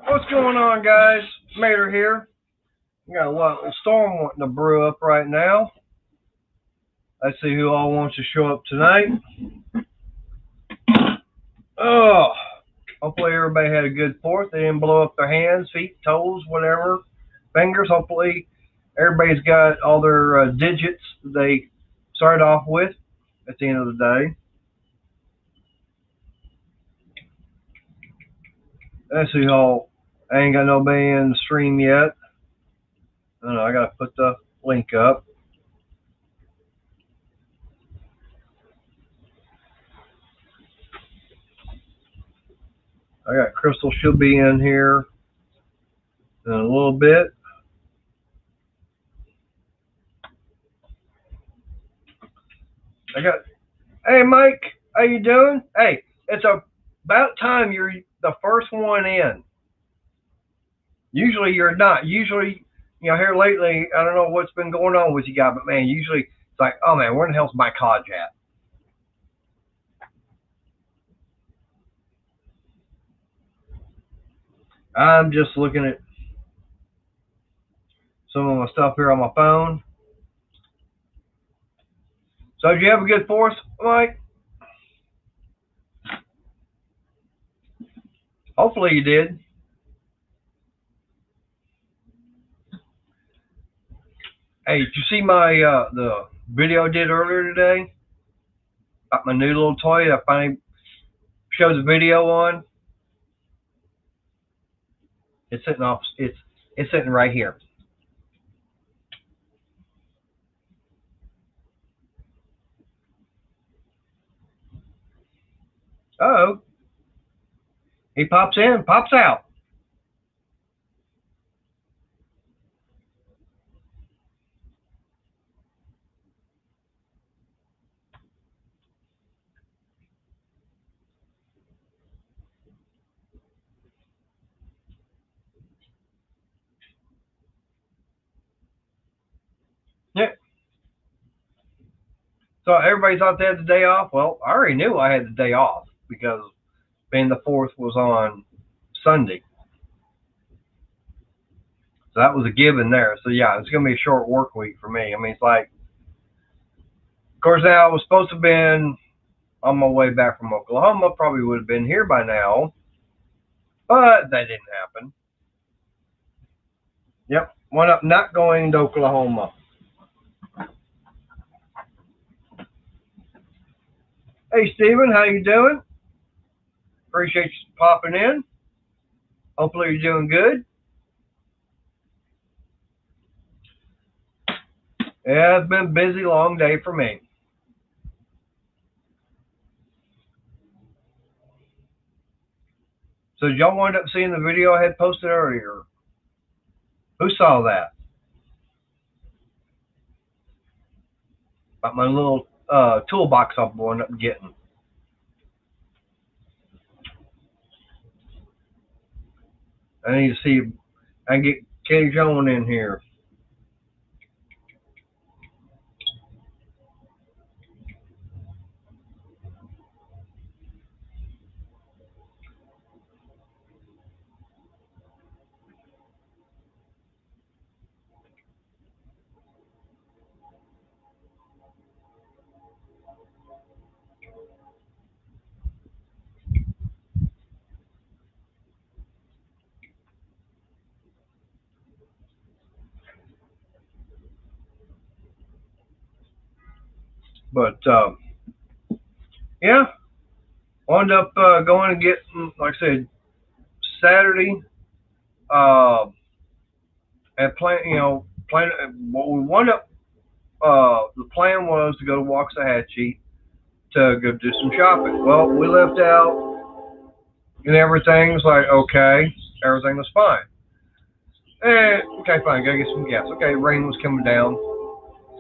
What's going on, guys? Mater here. We got a little storm wanting to brew up right now. Let's see who all wants to show up tonight. Oh, hopefully everybody had a good 4th. They didn't blow up their hands, feet, toes, whatever, fingers. Hopefully everybody's got all their digits they started off with at the end of the day. Let's see how. I ain't got nobody in the stream yet. I don't know. I gotta put the link up. I got Crystal. She'll be in here in a little bit. I got. Hey, Mike. How you doing? Hey, it's about time you're the first one in. Usually you're not. Usually, here lately, I don't know what's been going on with you guys, but man, usually it's like, oh man, where the hell's Mike Hodge at? I'm just looking at some of my stuff here on my phone. So did you have a good 4th, Mike? Hopefully you did. Hey, did you see my the video I did earlier today about my new little toy that I finally showed the video on? It's sitting off. It's sitting right here. Uh-oh. He pops in, pops out. Yeah. So everybody thought they had the day off. Well, I already knew I had the day off because being the 4th was on Sunday. So that was a given there. So yeah, it's gonna be a short work week for me. I mean, it's like, of course, now I was supposed to have been on my way back from Oklahoma. Probably would have been here by now, but that didn't happen. Yep, wound up not going to Oklahoma. Hey, Steven, how you doing? Appreciate you popping in. Hopefully you're doing good. Yeah, it's been a busy, long day for me. So did y'all wind up seeing the video I had posted earlier? Who saw that? About my little toolbox I wound up getting. I need to see if I can get Katie Jones in here. But yeah, wound up going and getting, like I said, Saturday. Uh, and plan. What we wound up. The plan was to go to Waxahachie to go do some shopping. Well, we left out, and everything was like okay, everything was fine. And okay, fine, gotta get some gas. Okay, rain was coming down.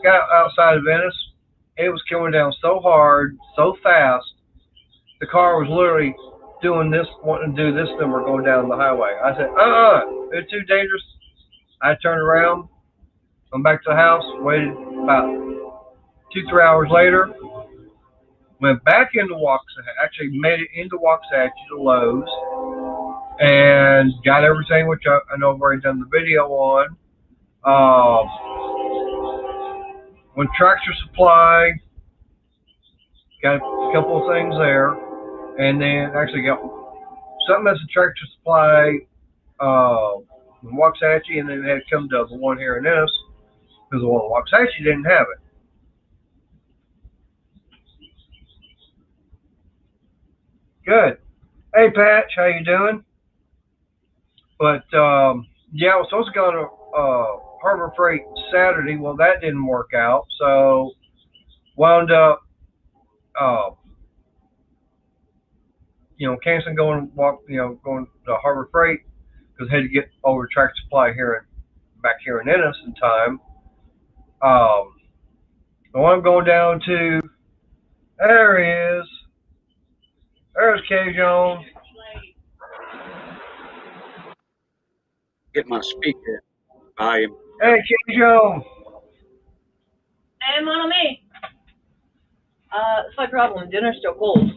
Got outside of Venice. It was coming down so hard, so fast. The car was literally doing this, wanting to do this number going down the highway. I said, it's too dangerous. I turned around, went back to the house, waited about 2, 3 hours later, went back into Waxahachie, actually made it into Waxahachie to Lowe's, and got everything, which I know I've already done the video on. Um, when Tractor Supply, got a couple of things there, and then actually got something that's a Tractor Supply in Waxahachie, and then it had come to the one here in Ennis, because the one in Waxahachie didn't have it. Good. Hey, Patch, how you doing? But yeah, I was supposed to go to Harbor Freight Saturday. Well, that didn't work out, so wound up, uh, canceling going to Harbor Freight because I had to get over Tractor Supply back here in Ennis in time. So I'm going down to, there he is. There's K-Jones. Get my speaker volume. Hey, K-Jones. Hey, mon ami. It's my problem. Dinner's still cold.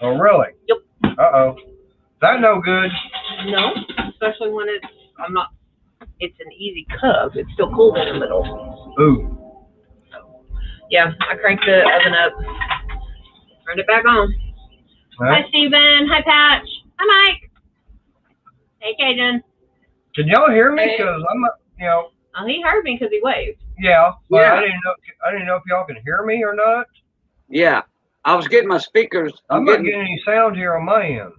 Oh, really? Yep. Uh-oh. That no good. No, especially when it's an easy cook. It's still cold in the middle. Ooh. Yeah, I cranked the oven up. Turned it back on. Huh? Hi, Steven. Hi, Patch. Hi, Mike. Hey, Cajun. Can y'all hear me? Because I'm, Oh, he heard me because he waved. yeah, but Yeah. I didn't know if y'all can hear me or not. Yeah, I was getting my speakers. I'm not getting any sound here on my end.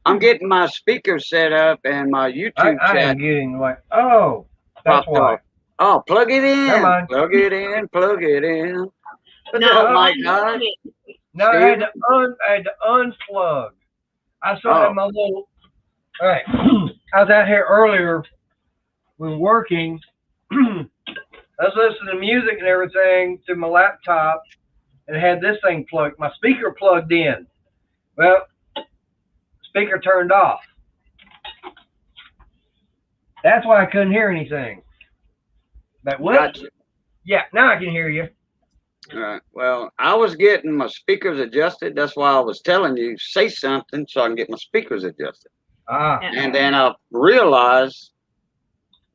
I'm getting my speakers set up and my YouTube I chat am getting oh, that's popped why. off. Oh, plug it in. Never mind. Plug it in. Plug it in. What the No, hell, I Mike? love it. No, I had to unplug. I still had my little. All right, I was out here earlier when working. I was listening to music and everything through my laptop, and it had this thing plugged. My speaker plugged in. Well, speaker turned off. That's why I couldn't hear anything. But what? Gotcha. Yeah, now I can hear you. All right. Well, I was getting my speakers adjusted. That's why I was telling you, say something so I can get my speakers adjusted. Ah. Yeah. And then I realized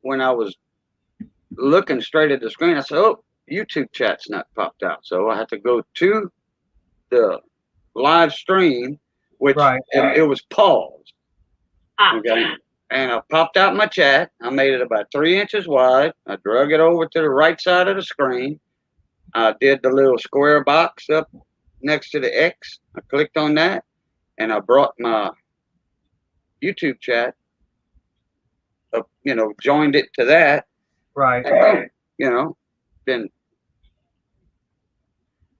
when I was looking straight at the screen, I said, oh, YouTube chat's not popped out. So I had to go to the live stream, which Right. it was paused. Ah. Okay. And I popped out my chat. I made it about 3 inches wide. I drug it over to the right side of the screen. I did the little square box up next to the X. I clicked on that, and I brought my YouTube chat up, joined it to that. Right. And, then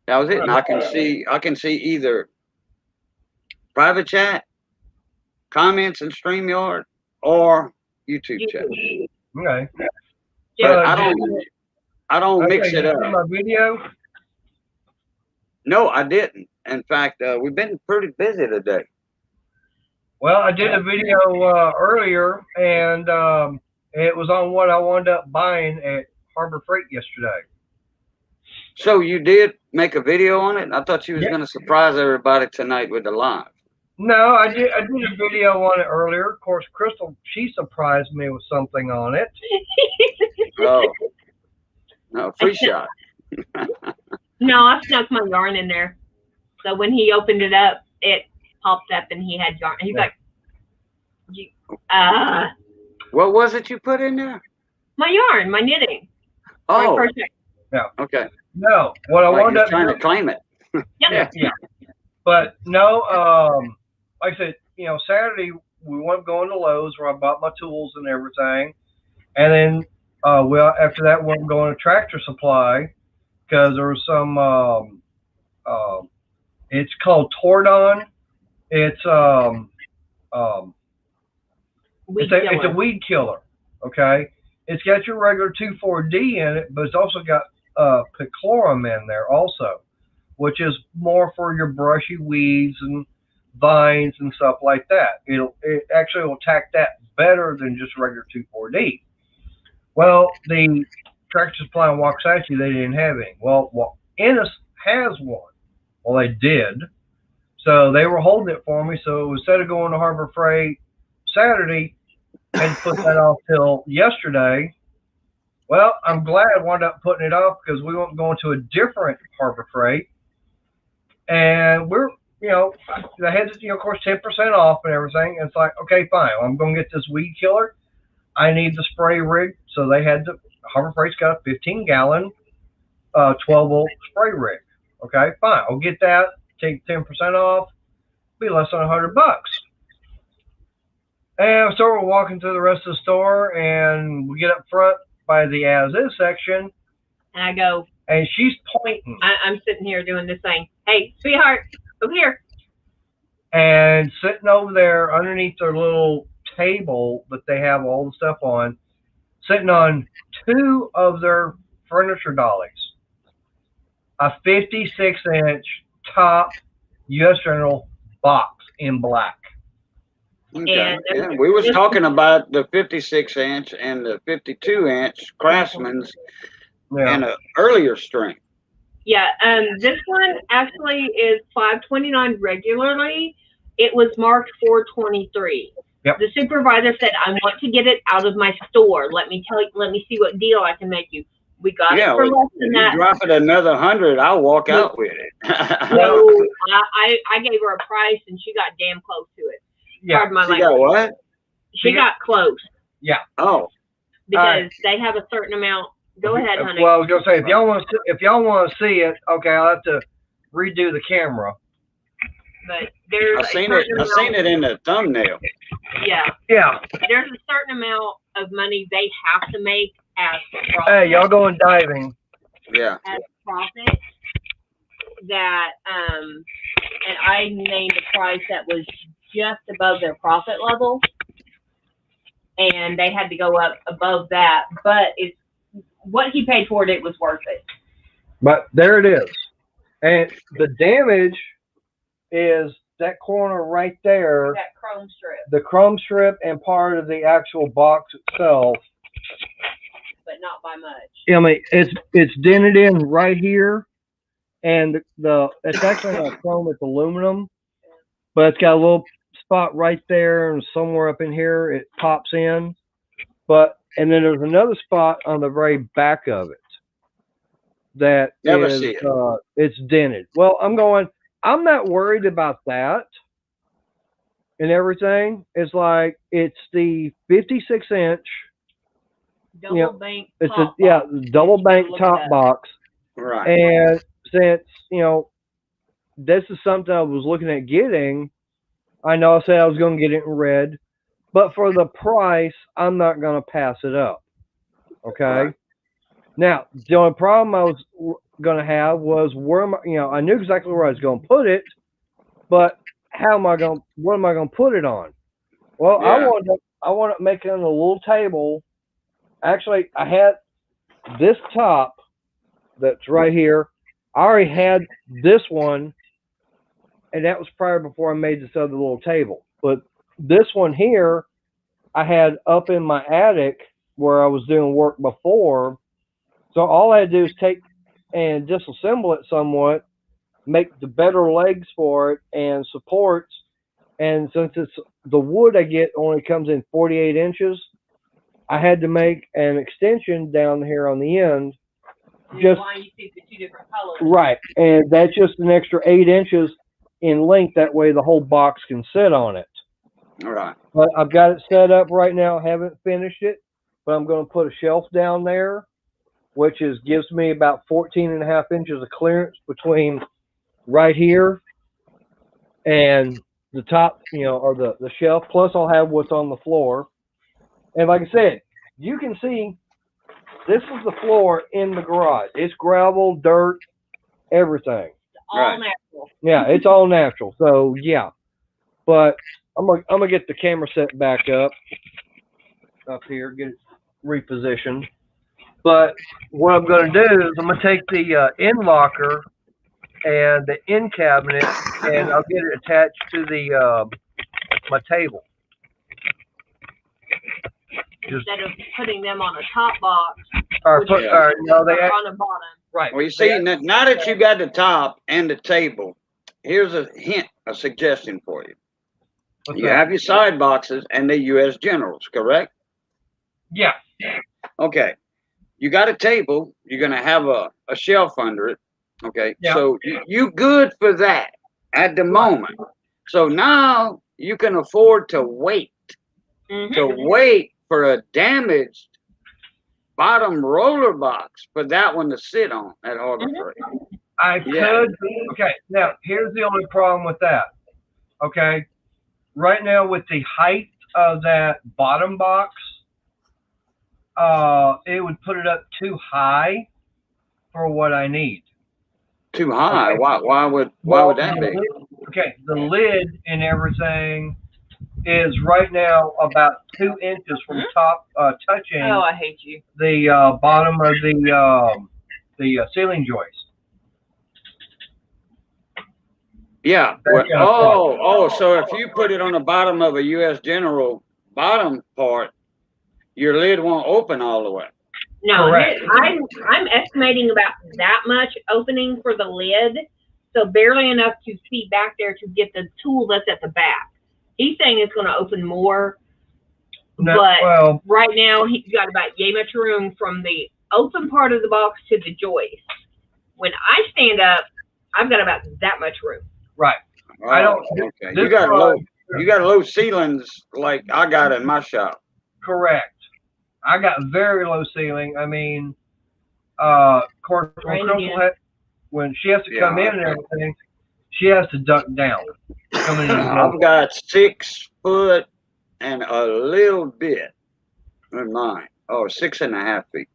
that was it. And I can see either private chat, comments in StreamYard, or YouTube chat. Okay. But I don't mix it You up. see my video? No, I didn't. In fact, we've been pretty busy today. Well, I did a video earlier, and it was on what I wound up buying at Harbor Freight yesterday. So you did make a video on it? I thought you was Yeah. going to surprise everybody tonight with the live. No, I did a video on it earlier. Of course, Crystal, she surprised me with something on it. Oh, no, free shot. No, I snuck my yarn in there. So when he opened it up, it popped up and he had yarn. He's like, What was it you put in there? my yarn, my knitting. Oh, My crochet. okay. No, what I Like wound you're up trying to doing, claim it. Yep. yeah. But no, like I said, Saturday we went going to Lowe's where I bought my tools and everything, and then after that we went going to Tractor Supply because there was some. It's called Tordon. It's it's a weed killer. Okay, it's got your regular 2,4-D in it, but it's also got picloram in there also, which is more for your brushy weeds and vines and stuff like that. It actually will attack that better than just regular 2,4-D. Well, the Tractor Supply in Waxahachie, they didn't have any. Well, Ennis has one. Well, they did. So they were holding it for me. So instead of going to Harbor Freight Saturday, I had to put that off till yesterday. Well, I'm glad I wound up putting it off because we went going to a different Harbor Freight, and we're they had of course 10% off and everything. And it's like, okay, fine, I'm going to get this weed killer. I need the spray rig, so they had Harbor Freight's got a 15-gallon, 12-volt spray rig. Okay, fine, I'll get that. Take 10% off, be less than $100. And so we're walking through the rest of the store, and we get up front by the as-is section. And I go, and she's pointing. I'm sitting here doing this thing. Hey, sweetheart, over here. And sitting over there underneath their little table that they have all the stuff on, sitting on 2 of their furniture dollies, a 56-inch top U.S. General box in black. Okay. Yeah, we was talking about the 56-inch and the 52-inch Craftsman's in an earlier string. Yeah, this one actually is $5.29 regularly. It was marked $4.23. Yep. The supervisor said, "I want to get it out of my store. Let me see what deal I can make you." We got it for less than that. You drop it another $100, I'll walk out with it. No, I gave her a price and she got damn close to it. Yeah. She got what? She got close. Yeah. Oh. Because they have a certain amount. Go ahead, honey. Well, I was gonna say if y'all want to see it, okay, I'll have to redo the camera. But there's I seen it in the thumbnail. Yeah. Yeah. There's a certain amount of money they have to make as profit. Hey, y'all going diving? Yeah. As profit. That and I named a price that was just above their profit level, and they had to go up above that. But it's what he paid for it. It was worth it. But there it is, and the damage is that corner right there. That chrome strip. The chrome strip and part of the actual box itself. But not by much. I mean, it's dented in right here, and it's actually not chrome, it's aluminum, but it's got a little spot right there, and somewhere up in here it pops in. And then there's another spot on the very back of it that it's dented. Well, I'm not worried about that and everything. It's like it's the 56-inch double bank. It's double bank top box. Right. And since this is something I was looking at getting, I know I said I was going to get it in red, but for the price, I'm not going to pass it up. Okay. Right. Now, the only problem I was going to have was I knew exactly where I was going to put it, but what am I going to put it on? Well, yeah. I want to make it on a little table. Actually, I had this top that's right here. I already had this one, and that was prior before I made this other little table. But this one here, I had up in my attic where I was doing work before. So all I had to do is take and disassemble it somewhat, make the better legs for it and supports. And since it's the wood I get only comes in 48 inches, I had to make an extension down here on the end. Just why you see the 2 different colors. Right. And that's just an extra 8 inches in length. That way the whole box can sit on it. All right. But I've got it set up right now. Haven't finished it, but I'm going to put a shelf down there, which gives me about 14.5 inches of clearance between right here and the top, or the shelf. Plus I'll have what's on the floor. And like I said, you can see this is the floor in the garage. It's gravel, dirt, everything. All natural. Yeah, it's all natural. So yeah, but I'm gonna get the camera set back up here, get it repositioned. But what I'm gonna do is I'm gonna take the end locker and the end cabinet, and I'll get it attached to the my table. Instead of putting them on a top box, no, they on the bottom. Right. Well, you see, now that you got the top and the table, here's a hint, a suggestion for you. What's You that? have your side boxes and the U.S. Generals, correct? Yeah. Okay. You got a table. You're gonna have a shelf under it. Okay. Yeah. So you good for that at the moment. So now you can afford to wait. Mhm. To wait for a damaged bottom roller box for that one to sit on at Harbor Freight. I could. Okay. Now, here's the only problem with that. Okay. Right now, with the height of that bottom box, it would put it up too high for what I need. Too high. Okay. Why would that be? Okay. The lid and everything is right now about 2 inches from top touching Oh, I hate you. the bottom of the ceiling joist. Yeah. Well, so if you put it on the bottom of a U.S. General bottom part, your lid won't open all the way. No, Correct. I'm estimating about that much opening for the lid, so barely enough to see back there to get the tool that's at the back. He's saying it's going to open more, No, but well, right now he's got about yay much room from the open part of the box to the joist. When I stand up, I've got about that much room. right. Oh, I don't. Okay. This You got one- low ceilings like I got in my shop. Correct. I got very low ceiling. I mean, of course, when she has to come in and everything, she has to duck down. Coming in. I've got 6 foot and a little bit in mine. Oh, 6.5 feet.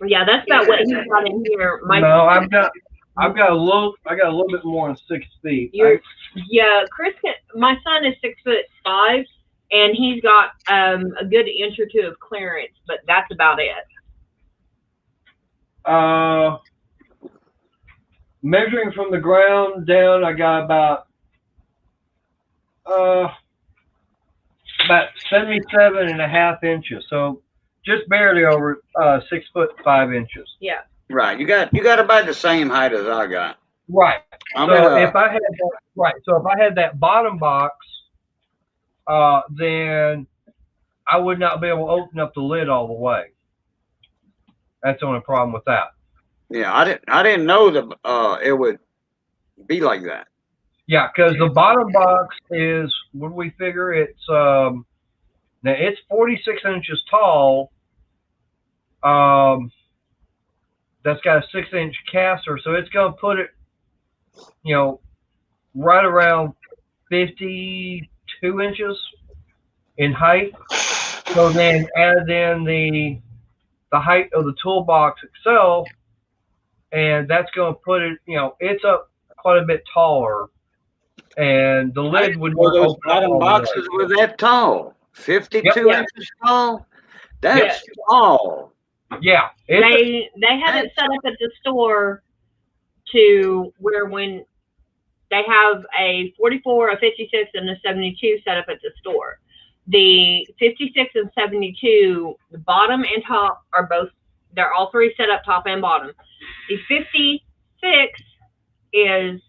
Yeah, that's about what he's got in here. No, I got a little bit more than 6 feet. Yeah, my son is 6'5", and he's got a good inch or two of clearance, but that's about it. Measuring from the ground down, I got about 77.5 inches. So just barely over 6'5" inches. Yeah. Right. You got about the same height as I got. Right. I'm So if I had that bottom box, then I would not be able to open up the lid all the way. That's the only problem with that. Yeah, I didn't know that it would be like that. Yeah, because the bottom box is, what do we figure? It's now it's 46 inches tall. That's got a 6-inch caster, so it's gonna put it, right around 52 inches in height. So then add in the height of the toolbox itself, and that's gonna put it, it's up quite a bit taller. And the lid would Well, those open bottom all the boxes way. were that tall. 52 Yep. inches tall? That's tall. Yeah. They have it set up at the store to where when they have a 44, a 56, and a 72 set up at the store. The 56 and 72, the bottom and top they're all three set up top and bottom. The 56 is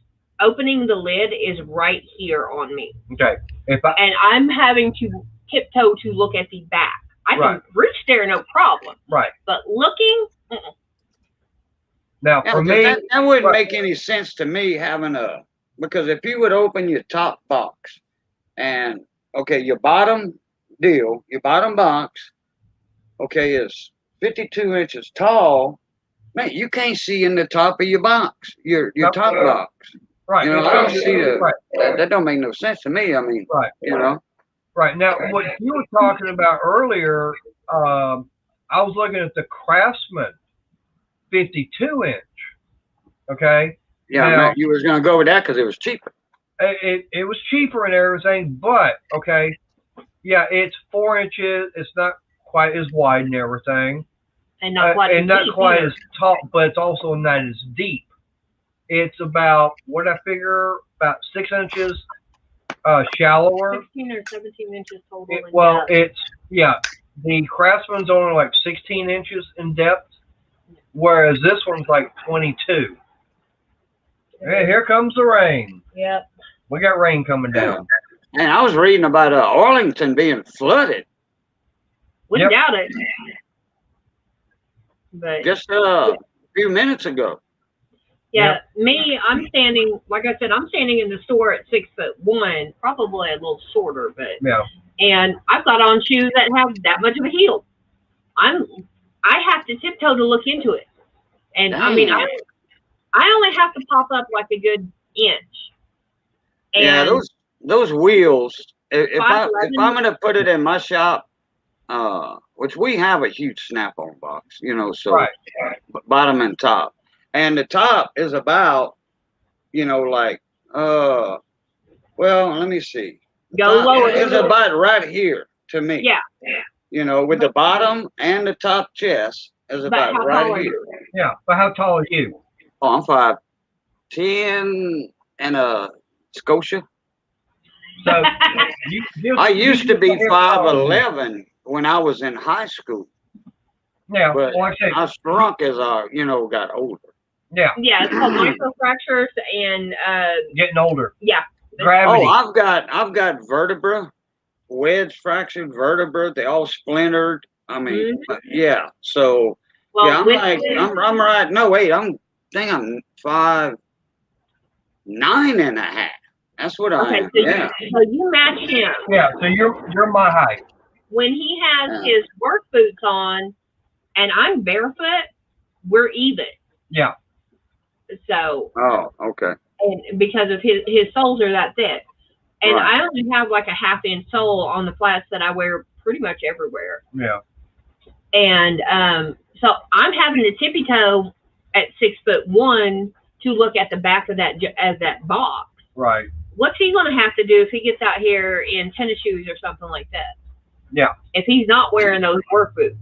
opening the lid is right here on me. Okay. And I'm having to tiptoe to look at the back. I can reach there, no problem. Right. But looking, Now, Yeah, for me, that wouldn't make any sense to me because if you would open your top box and, okay, your bottom box, okay, is 52 inches tall, man, you can't see in the top of your box, your top box. right. I don't see that don't make no sense to me. I mean, Right. Now, what you were talking about earlier, I was looking at the Craftsman 52-inch. Okay. Yeah, now, you was gonna go with that because it was cheaper. It was cheaper and everything, but okay, yeah, it's 4 inches. It's not quite as wide and everything, and not quite as tall, but it's also not as deep. It's about about 6 inches shallower. 16 or 17 inches total. The Craftsman's only like 16 inches in depth, whereas this one's like 22. Hey, here comes the rain. Yep. We got rain coming down. And I was reading about Arlington being flooded Wouldn't Yep. doubt it. But just a few minutes ago. yeah, me, I'm standing, like I said, I'm standing in the store at 6'1", probably a little shorter, but Yeah. and I've got on shoes that have that much of a heel. I have to tiptoe to look into it, and I mean, Dang. I only have to pop up like a good inch. And Yeah, those wheels. If I'm 5'11". gonna put it in my shop, which we have a huge snap-on box, you know, so Right. bottom and top, and the top is about, you know, like well, let me see. Go lower. It's about right here to me. Yeah. You know, with the bottom and the top chest is But about how tall right are here. you? Yeah. But how tall are you? Oh, I'm 5'10" and a Scotia. So I used to be you- 5'11" when I was in high school, Yeah. but Like I said, I shrunk as I, you know, got older. yeah. Yeah, it's called microfractures and Getting older. yeah. Gravity. Oh, I've got vertebra, wedge fractured vertebra. They all splintered. I mean, yeah. So Well, yeah, I'm with like, I'm right. No, wait, I'm 5'9.5". That's what I okay, am. so, Yeah. so you match him Yeah. So you're my height. when he has Yeah. his work boots on, and I'm barefoot. We're even. Yeah. So, Oh, okay. and because of his soles are that thick, and Right. I only have like a 1/2 inch sole on the flats that I wear pretty much everywhere. Yeah. And so I'm having to tippy toe at 6'1" to look at the back of that box. Right. What's he going to have to do if he gets out here in tennis shoes or something like that? Yeah. If he's not wearing those work boots.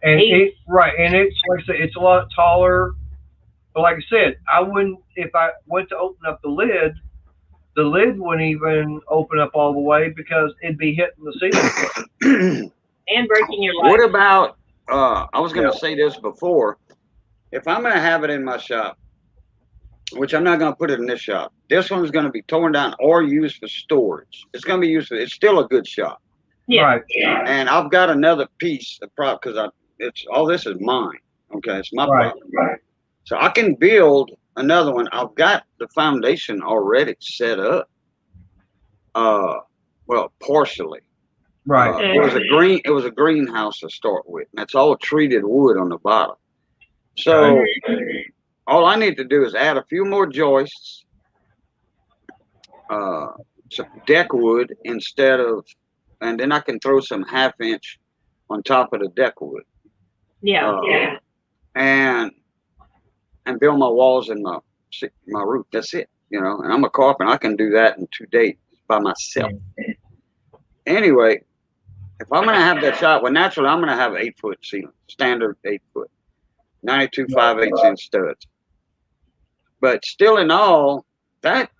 And He- and it's like I said, it's a lot taller. But like I said, I wouldn't if I went to open up the lid wouldn't even open up all the way because it'd be hitting the ceiling. And breaking your What leg. about I was gonna say this before. If I'm gonna have it in my shop, which I'm not gonna put it in this shop, this one's gonna be torn down or used for storage. It's gonna be used for, it's still a good shop. Yeah. Right. And I've got another piece of prop because it's all this is mine. Okay, it's my Right. property. So I can build another one. I've got the foundation already set up. Well, partially. Right. It was a greenhouse to start with. And it's all treated wood on the bottom. So all I need to do is add a few more joists, some deck wood instead of, and then I can throw some 1/2 inch on top of the deck wood. Yeah. And build my walls and my roof. That's it, you know. And I'm a carpenter. I can do that in 2 days by myself. Anyway, if I'm gonna have that shot, well, naturally I'm gonna have 8-foot ceiling, standard 8-foot, 92 5/8" studs. But still, in all, that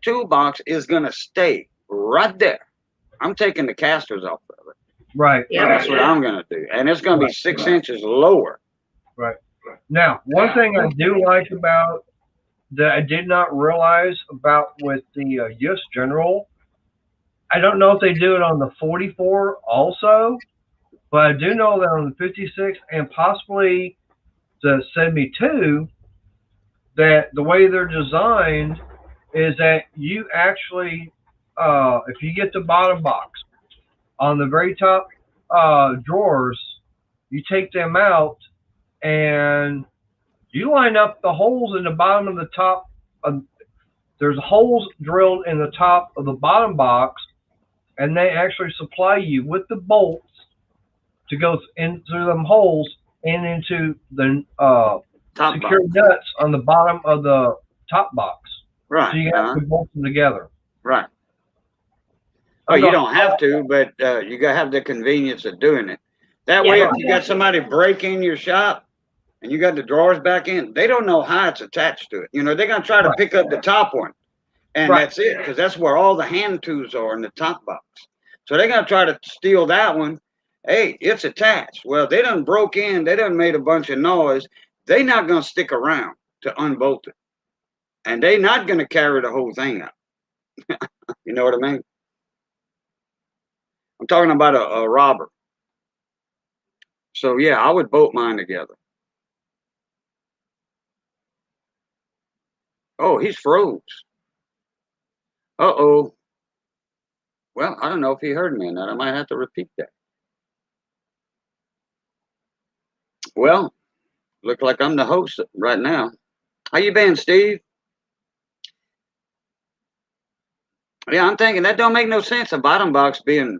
toolbox is gonna stay right there. I'm taking the casters off of it. Right. Yeah. That's what I'm gonna do, and it's gonna be 6 inches lower. Right. Now, one thing I do like about that I did not realize about with the US General, I don't know if they do it on the 44 also, but I do know that on the 56 and possibly the 72, that the way they're designed is that you actually, if you get the bottom box, on the very top drawers, you take them out and you line up the holes in the bottom of the top. There's holes drilled in the top of the bottom box, and they actually supply you with the bolts to go into them holes and into the Top secure box. nuts on the bottom of the top box. Right. So you have to bolt them together. Right. Oh, you don't have to, but you gotta have the convenience of doing it. That way, Yeah. if you got somebody break in your shop and you got the drawers back in, they don't know how it's attached to it. You know, they're gonna try to Right. pick up the top one, and Right. that's it, because that's where all the hand tools are in the top box. So they're gonna try to steal that one. Hey, it's attached. Well, they done broke in. They done made a bunch of noise. They not gonna stick around to unbolt it. and they not going to carry the whole thing out. You know what I mean? I'm talking about a robber. So yeah, I would bolt mine together. Oh, he's froze. Uh-oh. Well, I don't know if he heard me or not. I might have to repeat that. Well, look like I'm the host right now. How you been, Steve? Yeah, I'm thinking that don't make no sense. A bottom box being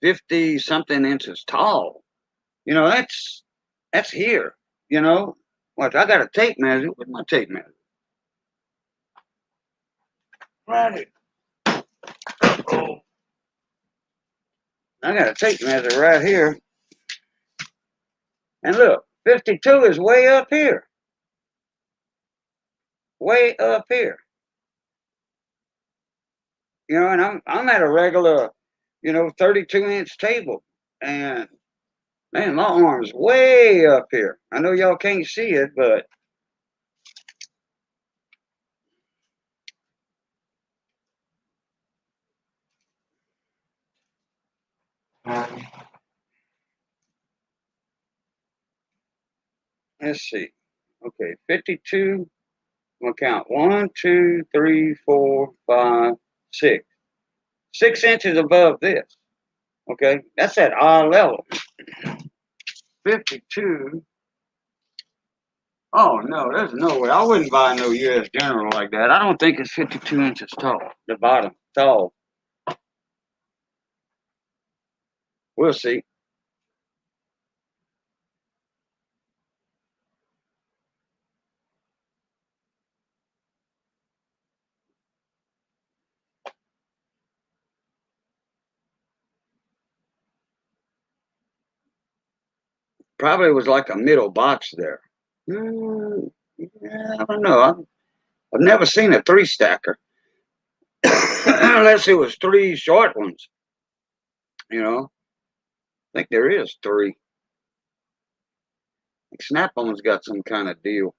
50 something inches tall. You know, that's here. You know, watch. I got a tape measure. Where's my tape measure? Right. Oh, I got a tape measure right here. And look, 52 is way up here. Way up here. You know, and I'm at a regular, 32-inch table, and man, my arm's way up here. I know y'all can't see it, but let's see. Okay, 52. I'm gonna count 1, 2, 3, 4, 5, 6. 6 inches above this. Okay, that's at eye level. 52. Oh no, there's no way. I wouldn't buy no U.S. General like that. I don't think it's 52 inches tall. The bottom tall. We'll see. Probably was like a middle box there. Yeah, I don't know. I've never seen a 3-stacker. Unless it was 3 short ones. You know, I think there is 3. Snap-on's got some kind of deal.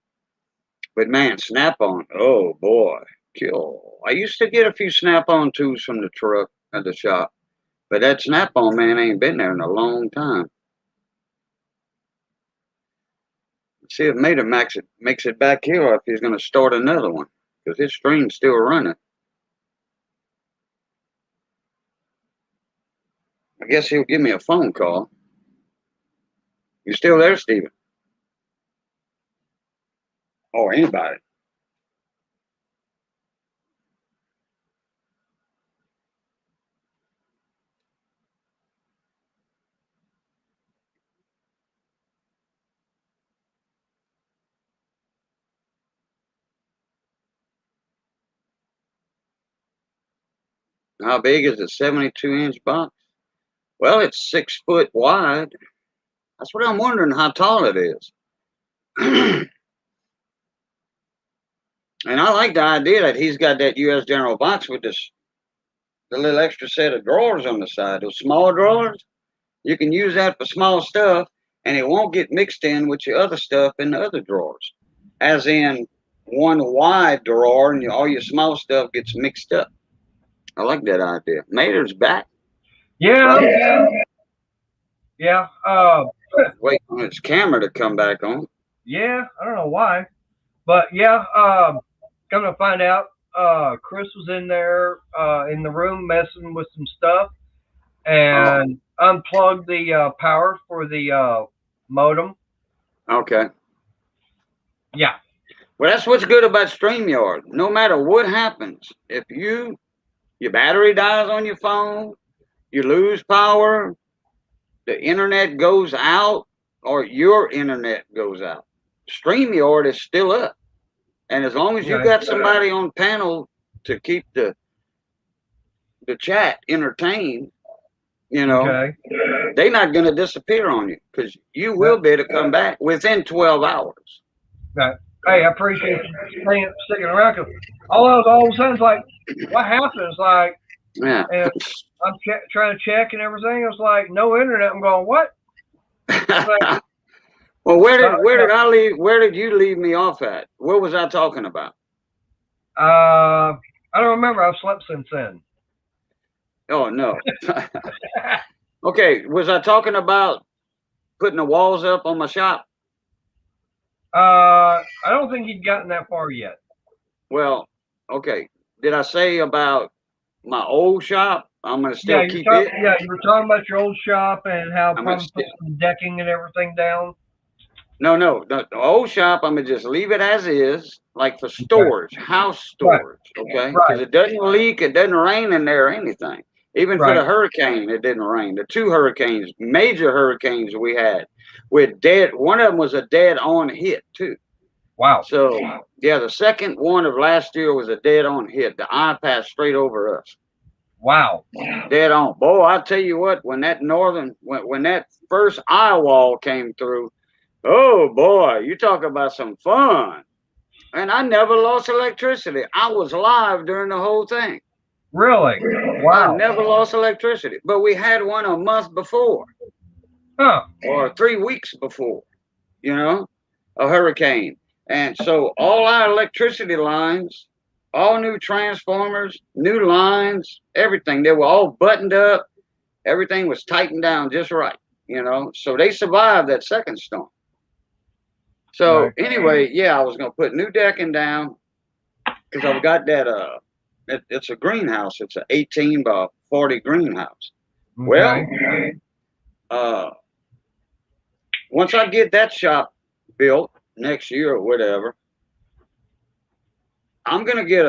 But man, Snap-on, oh boy, kill. I used to get a few Snap-on tools from the truck at the shop. But that Snap-on man ain't been there in a long time. See if Mater makes it back here, or if he's going to start another one, because his stream's still running. I guess he'll give me a phone call. You still there, Steven? Or anybody? How big is a 72-inch box? Well, it's 6 foot wide. That's what I'm wondering, how tall it is. And I like the idea that he's got that U.S. General box with the little extra set of drawers on the side. Those small drawers, you can use that for small stuff, and it won't get mixed in with your other stuff in the other drawers. As in one wide drawer, and all your small stuff gets mixed up. I like that idea. Mater's back. Yeah. Yeah. Wait on his camera to come back on. Yeah, I don't know why. But yeah, come to find out, Chris was in there in the room messing with some stuff and unplugged the power for the modem. Okay. Yeah. Well, that's what's good about StreamYard. No matter what happens, if your battery dies on your phone, you lose power, the internet goes out, or your internet goes out, StreamYard is still up. And as long as you got somebody on panel to keep the chat entertained, they're not going to disappear on you, because you will be able to come back within 12 hours. Right. Hey, I appreciate you sticking around, because all of a sudden, like, what happens? Like, yeah. And I'm trying to check and everything. It was like, no internet. I'm going, what? Like, well, where did I leave? Where did you leave me off at? What was I talking about? I don't remember. I've slept since then. Oh no. Okay, was I talking about putting the walls up on my shop? I don't think he'd gotten that far yet. Well, okay. Did I say about my old shop? I'm gonna Yeah, still keep it. yeah, you were talking about your old shop and how I'm gonna probably put still. some decking and everything down. No. The old shop, I'm gonna just leave it as is, like for Okay. storage, house Right, storage, okay? Because right, it doesn't leak, it doesn't rain in there or anything. Even for right. the hurricane, it didn't rain. The two hurricanes, major hurricanes we had, with dead. One of them was a dead-on hit too. Wow. So yeah, the second one of last year was a dead-on hit. The eye passed straight over us. Wow. Dead on. Boy, I tell you what, when that when that first eye wall came through, oh boy, you talk about some fun. And I never lost electricity. I was live during the whole thing. Really? I Wow. never lost electricity. But we had one a month before Huh. or 3 weeks before, you know, a hurricane. And so all our electricity lines, all new transformers, new lines, everything, they were all buttoned up. Everything was tightened down just right, you know. So they survived that second storm. So Right. anyway, yeah, I was gonna put new decking down because I've got that it's a greenhouse. It's an 18 by 40 greenhouse. Well, Okay. uh once I get that shop built next year or whatever, I'm gonna get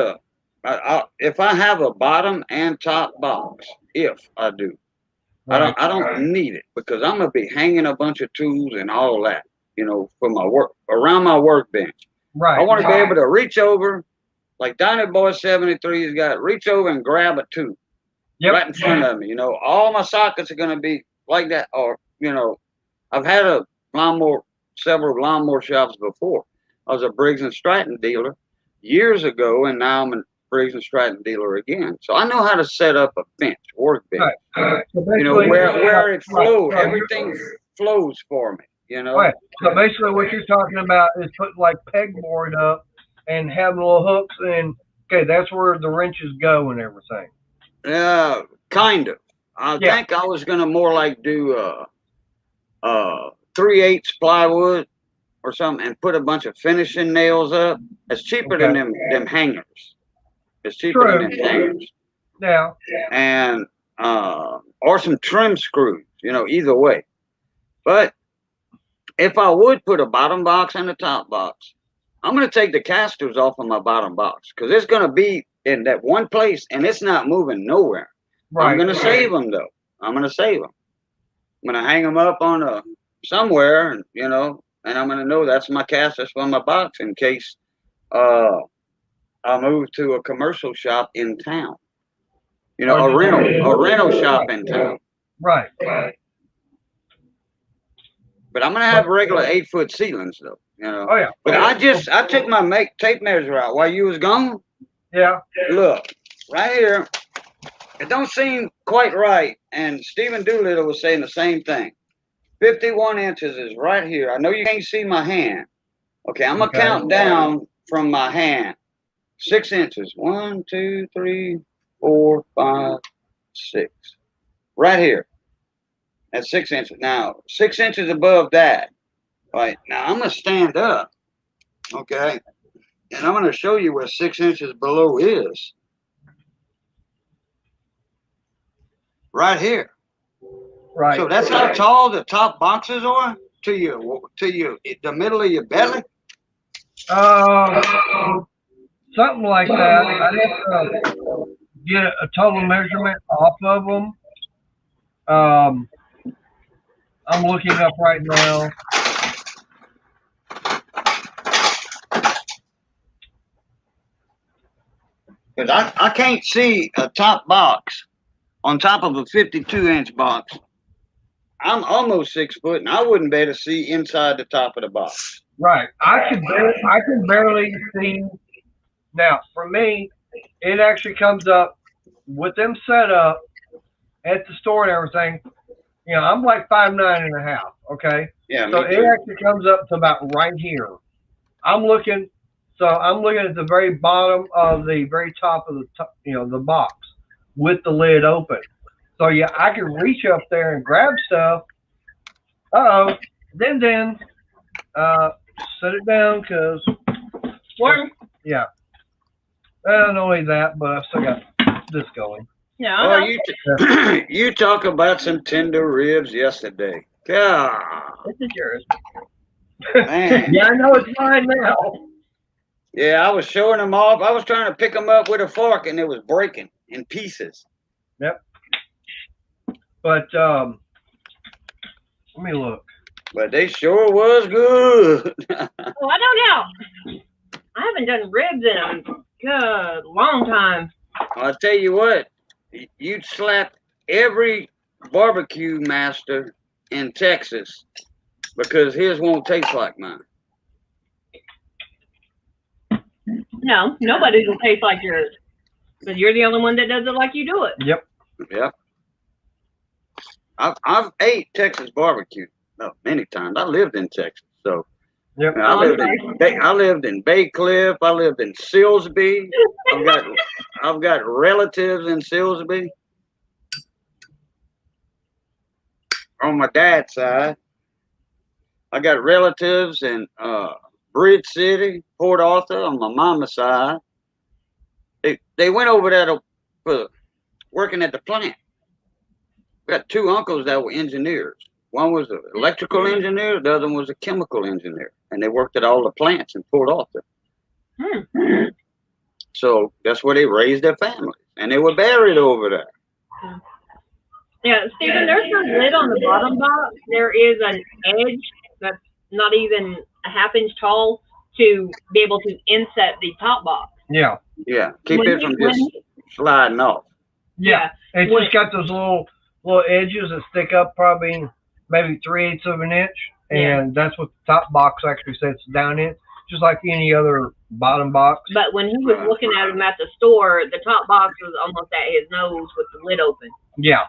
if I have a bottom and top box, if I do. Right. I don't need it because I'm gonna be hanging a bunch of tools and all that, you know, for my work around my workbench. I Right. want to be able to reach over, like Donny Boy 73's got, reach over and grab a tool Yep. right in front of me. You know, all my sockets are gonna be like that. Or you know, I've had several lawnmower shops before. I was a Briggs and Stratton dealer years ago, and now I'm a Briggs and Stratton dealer again. So I know how to set up a bench, workbench. Right. So You know, basically, where it flows, right. everything flows for me. You know. Right. So basically, what you're talking about is putting like pegboard up and having little hooks, and okay, that's where the wrenches go and everything. Kind of. I Yeah. think I was gonna more like do 3/8 plywood or something and put a bunch of finishing nails up. It's cheaper than Okay. them hangers. It's cheaper than them True. hangers. Yeah. And or some trim screws, you know, either way. But if I would put a bottom box and a top box, I'm gonna take the casters off of my bottom box because it's gonna be in that one place and it's not moving nowhere. I'm Right. gonna save them though. I'm gonna save them. I'm gonna hang them up on somewhere, and you know, and I'm gonna know that's my casters for my box in case uh I move to a commercial shop in town. You know, Or just a rental shop in town. right. But I'm gonna have regular 8-foot ceilings though. You know. Oh yeah. But I took my tape measure out while you was gone. Yeah. Look, right here. It don't seem quite right, and Stephen Doolittle was saying the same thing. 51 inches is right here. I know you can't see my hand. Okay, I'm gonna Okay. count down from my hand. 6 inches. 1, 2, 3, 4, 5, 6. Right here. That's 6 inches. Now, 6 inches above that. Right. Now I'm gonna stand up. Okay. And I'm gonna show you where 6 inches below is. Right here. Right. So that's how tall the top boxes are to the middle of your belly. Something like that. I'd have to get a total measurement off of them. I'm looking up right now. Because I can't see a top box on top of a 52-inch box. I'm almost 6 foot, and I wouldn't be able to see inside the top of the box. Right. I can barely see. Now, for me, it actually comes up with them set up at the store and everything. You know, I'm like 5'9.5". Okay. Yeah, So me it too. actually comes up to about right here. I'm looking So I'm looking at the very bottom of the very top of the the box with the lid open. So yeah, I can reach up there and grab stuff. Then set it down because Worm. yeah. Not only that, but I still got this going. Yeah. Oh, you talk about some tender ribs yesterday. God, This is yours. man. Yeah, I know it's mine now. Yeah, I was showing them off. I was trying to pick them up with a fork, and it was breaking in pieces. Yep. But let me look. But they sure was good. Well, I don't know. I haven't done ribs in a good long time. I'll tell you what, you'd slap every barbecue master in Texas because his won't taste like mine. No, nobody's will taste like yours. Because you're the only one that does it like you do it. Yep. Yep. I've ate Texas barbecue many times. I lived in Texas, so Yep. I lived in Bay Cliff. I lived in Silsbee. I've got relatives in Silsbee on my dad's side. I got relatives in Bridge City, Port Arthur on my mama's side. They went over there for working at the plant. We got two uncles that were engineers. One was an electrical engineer, the other one was a chemical engineer, and they worked at all the plants in Port Arthur. So that's where they raised their families, and they were buried over there. Yeah, Stephen, there's a lid on the bottom box. There is an edge that's not even a half-inch tall to be able to inset the top box. Yeah. Yeah, keep it from just sliding off. Yeah. It's just got those little edges that stick up probably maybe 3/8 of an inch, and that's what the top box actually sets down in, just like any other bottom box. But when he was looking at him at the store, the top box was almost at his nose with the lid open. Yeah.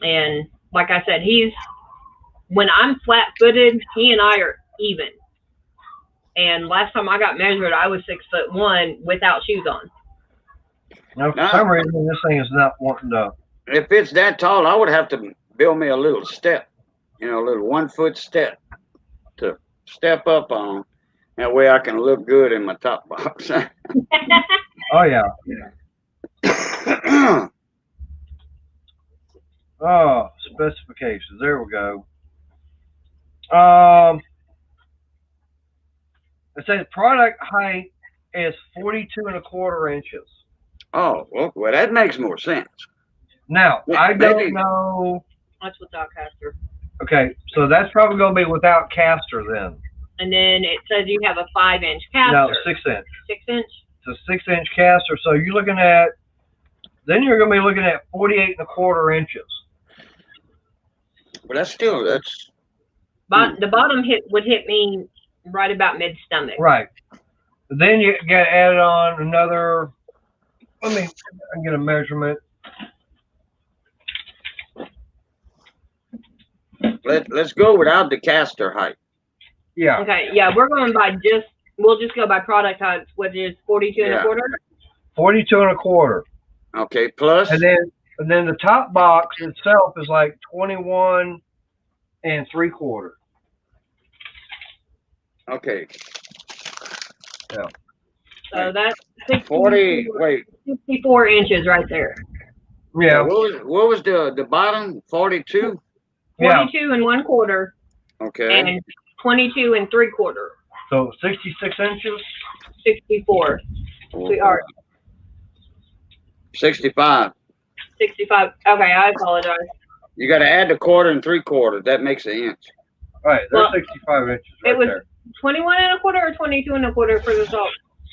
And like I said, when I'm flat-footed, he and I are even. And last time I got measured, I was 6'1" without shoes on. Now, for some reason, this thing is not wanting to. If it's that tall, I would have to build me a little step, a little 1 foot step to step up on. That way I can look good in my top box. Oh, yeah. Oh, specifications. There we go. It says product height is 42¼ inches. Oh, well, that makes more sense. Now, I don't know. That's without caster. Okay, so that's probably going to be without caster then. And then it says you have a 5-inch caster. No, 6 inch. 6 inch? It's a 6-inch caster. So you're looking at, then you're going to be looking at 48¼ inches. But that's still, The bottom would hit me right about mid-stomach. Right. Then you get added on another, I get a measurement. Let's go without the caster height. Yeah. Okay, yeah, we'll just go by product height, which is 42¼ 42¼ Okay, plus. And then the top box itself is like 21 3/4. Okay. Yeah. So that's 64 inches right there. Yeah. What was the bottom? 42? 42 1/4. Okay. And 22 3/4. So 66 inches? 64. Sweetheart. 65. 65. Okay, I apologize. You got to add the 1/4 and 3/4. That makes an inch. All right, there's 65 inches right it was there. 21 1/4 or 22 1/4 for the salt?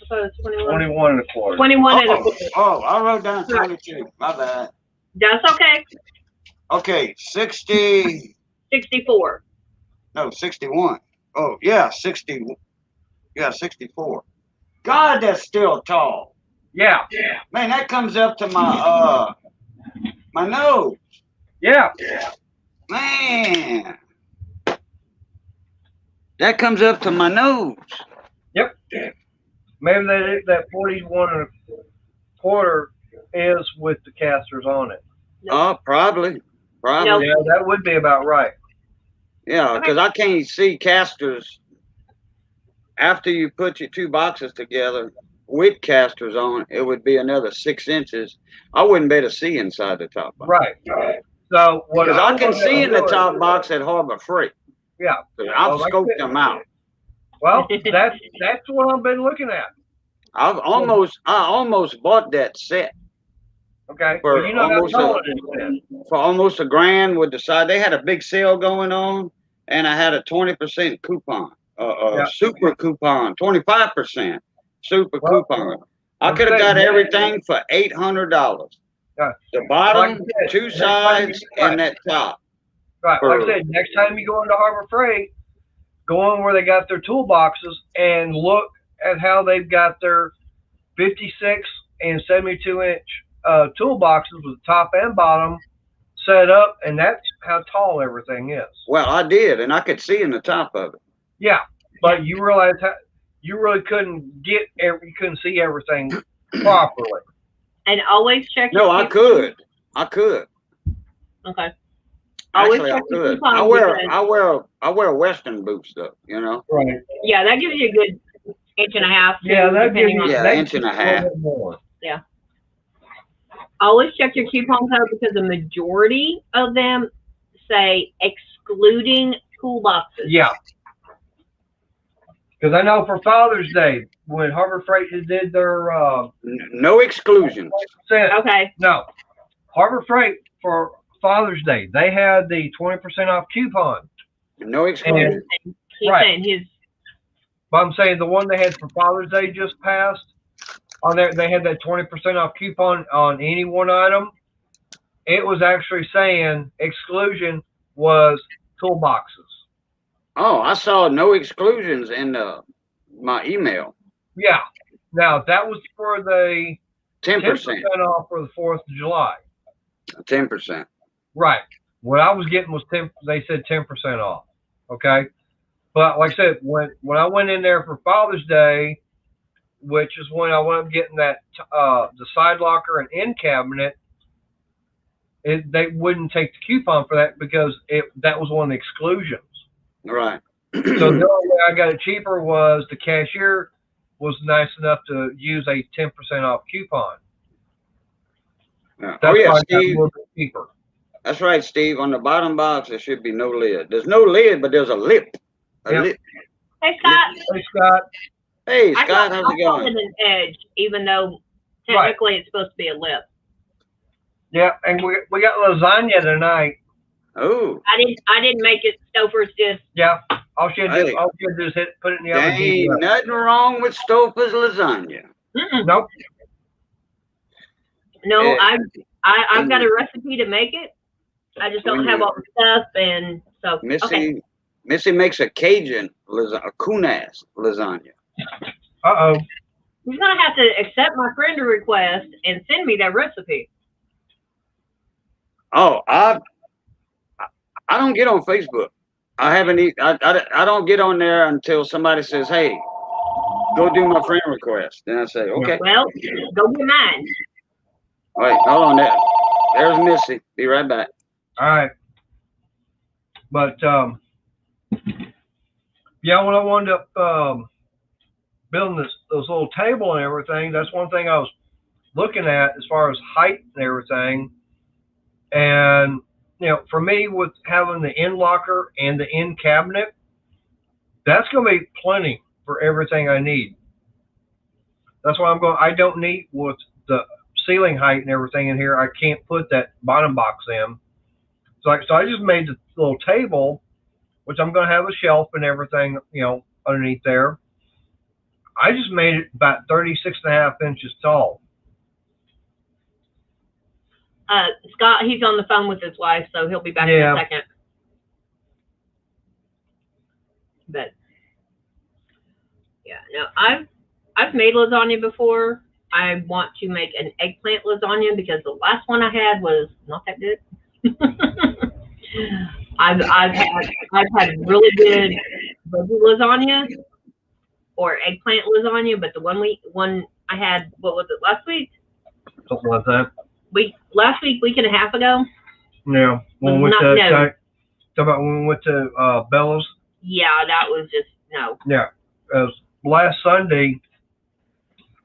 So it's 21 1/4. 21 1/4. Oh, I wrote down 22. My bad. That's okay. Okay, 60. 64. No, 61. Oh, yeah, 60. Yeah, 64. God, that's still tall. Yeah. Man, that comes up to my my nose. Yeah. Man. That comes up to my nose. Yep. Maybe that 41 1/4 is with the casters on it. Oh, probably. Nope. Yeah, that would be about right. Yeah, because I can't see casters after you put your 2 boxes together with casters on. It would be another 6 inches. I wouldn't be able to see inside the top box. Right. So what Because I can would see in the do is- top box at Harbor Freight. Yeah. 'Cause I've Well, like scoped that- them out. Well, that's what I've been looking at. I almost bought that set Okay. For Well, you know how almost tall a- it is then. for almost $1,000 with the side. They had a big sale going on, and I had a 20% coupon, Yeah. super coupon, 25% super Well, coupon. I I'm could have got saying- everything for $800. Yeah. The bottom, Like I said, 2 next time you- sides, and that top. Right. Like I said, next time you go into Harbor Freight, go on where they got their toolboxes and look at how they've got their 56 and 72-inch toolboxes with top and bottom set up, and that's how tall everything is. Well, I did, and I could see in the top of it. Yeah, but you realize how you really couldn't you couldn't see everything properly. And always check. No, your I coupons. could. Okay. Always Actually, I check your could. coupons I wear Western boots though. You know. Right. Yeah, that gives you a good inch and a half. Too, Yeah, that gives depending you on. Yeah, that inch and a gives you half. little bit more. Always check your coupon code because the majority of them say excluding toolboxes. Yeah. Because I know for Father's Day, when Harbor Freight did their No exclusions. Okay. no, Harbor Freight for Father's Day, they had the 20% off coupon. No exclusions. He's Right. saying his. But I'm saying the one they had for Father's Day just passed, on there they had that 20% off coupon on any one item. It was actually saying exclusion was toolboxes. Oh, I saw no exclusions in my email. Yeah. Now that was for the 10%. 10% off for the 4th of July. 10%. Right. What I was getting was 10. They said 10% off. Okay. But like I said, when I went in there for Father's Day, which is when I went up getting that the side locker and end cabinet, they wouldn't take the coupon for that because that was one of the exclusions. Right. So the only way I got it cheaper was the cashier was nice enough to use a 10% off coupon. Yeah. That's Oh yeah, why I got a Steve. little bit cheaper. That's right, Steve. On the bottom box, there should be no lid. There's no lid, but there's a lip. A Yep. lip. Hey Scott. Hey Scott. Hey, I Scott, how's it call going? it an edge, even though technically it's supposed to be a lip. Yeah, and we got lasagna tonight. Oh, I didn't make it. Stouffer's just. Yeah. All she had to Hey. do is put it in the there oven. and heat it ain't up. nothing wrong with Stouffer's lasagna. Nope. No, Yeah. I've got a recipe to make it. I just don't have all the stuff, and so okay. Missy makes a Cajun lasagna, a Kunas lasagna. Uh-oh. You're gonna have to accept my friend request and send me that recipe. Oh, I don't get on Facebook. I haven't. I don't get on there until somebody says, "Hey, go do my friend request." Then I say, "Okay." Well, go get mine. Wait, hold on. There's Missy. Be right back. All right. But yeah, when I wound up building this little table and everything, that's one thing I was looking at as far as height and everything. And for me, with having the end locker and the end cabinet, that's going to be plenty for everything I need. That's why I don't need with the ceiling height and everything in here. I can't put that bottom box in. So I just made the little table, which I'm going to have a shelf and everything, underneath there. I just made it about 36.5 inches tall. Scott, he's on the phone with his wife, so he'll be back in Yeah. a second. But yeah, no, I've made lasagna before. I want to make an eggplant lasagna because the last one I had was not that good. I've had really good veggie lasagna or eggplant lasagna, but the one I had, what was it, last week? Something like that. Last week, week and a half ago. Yeah. When we went to, talk about when we went to Bella's. Yeah, that was just no. Yeah. Last Sunday.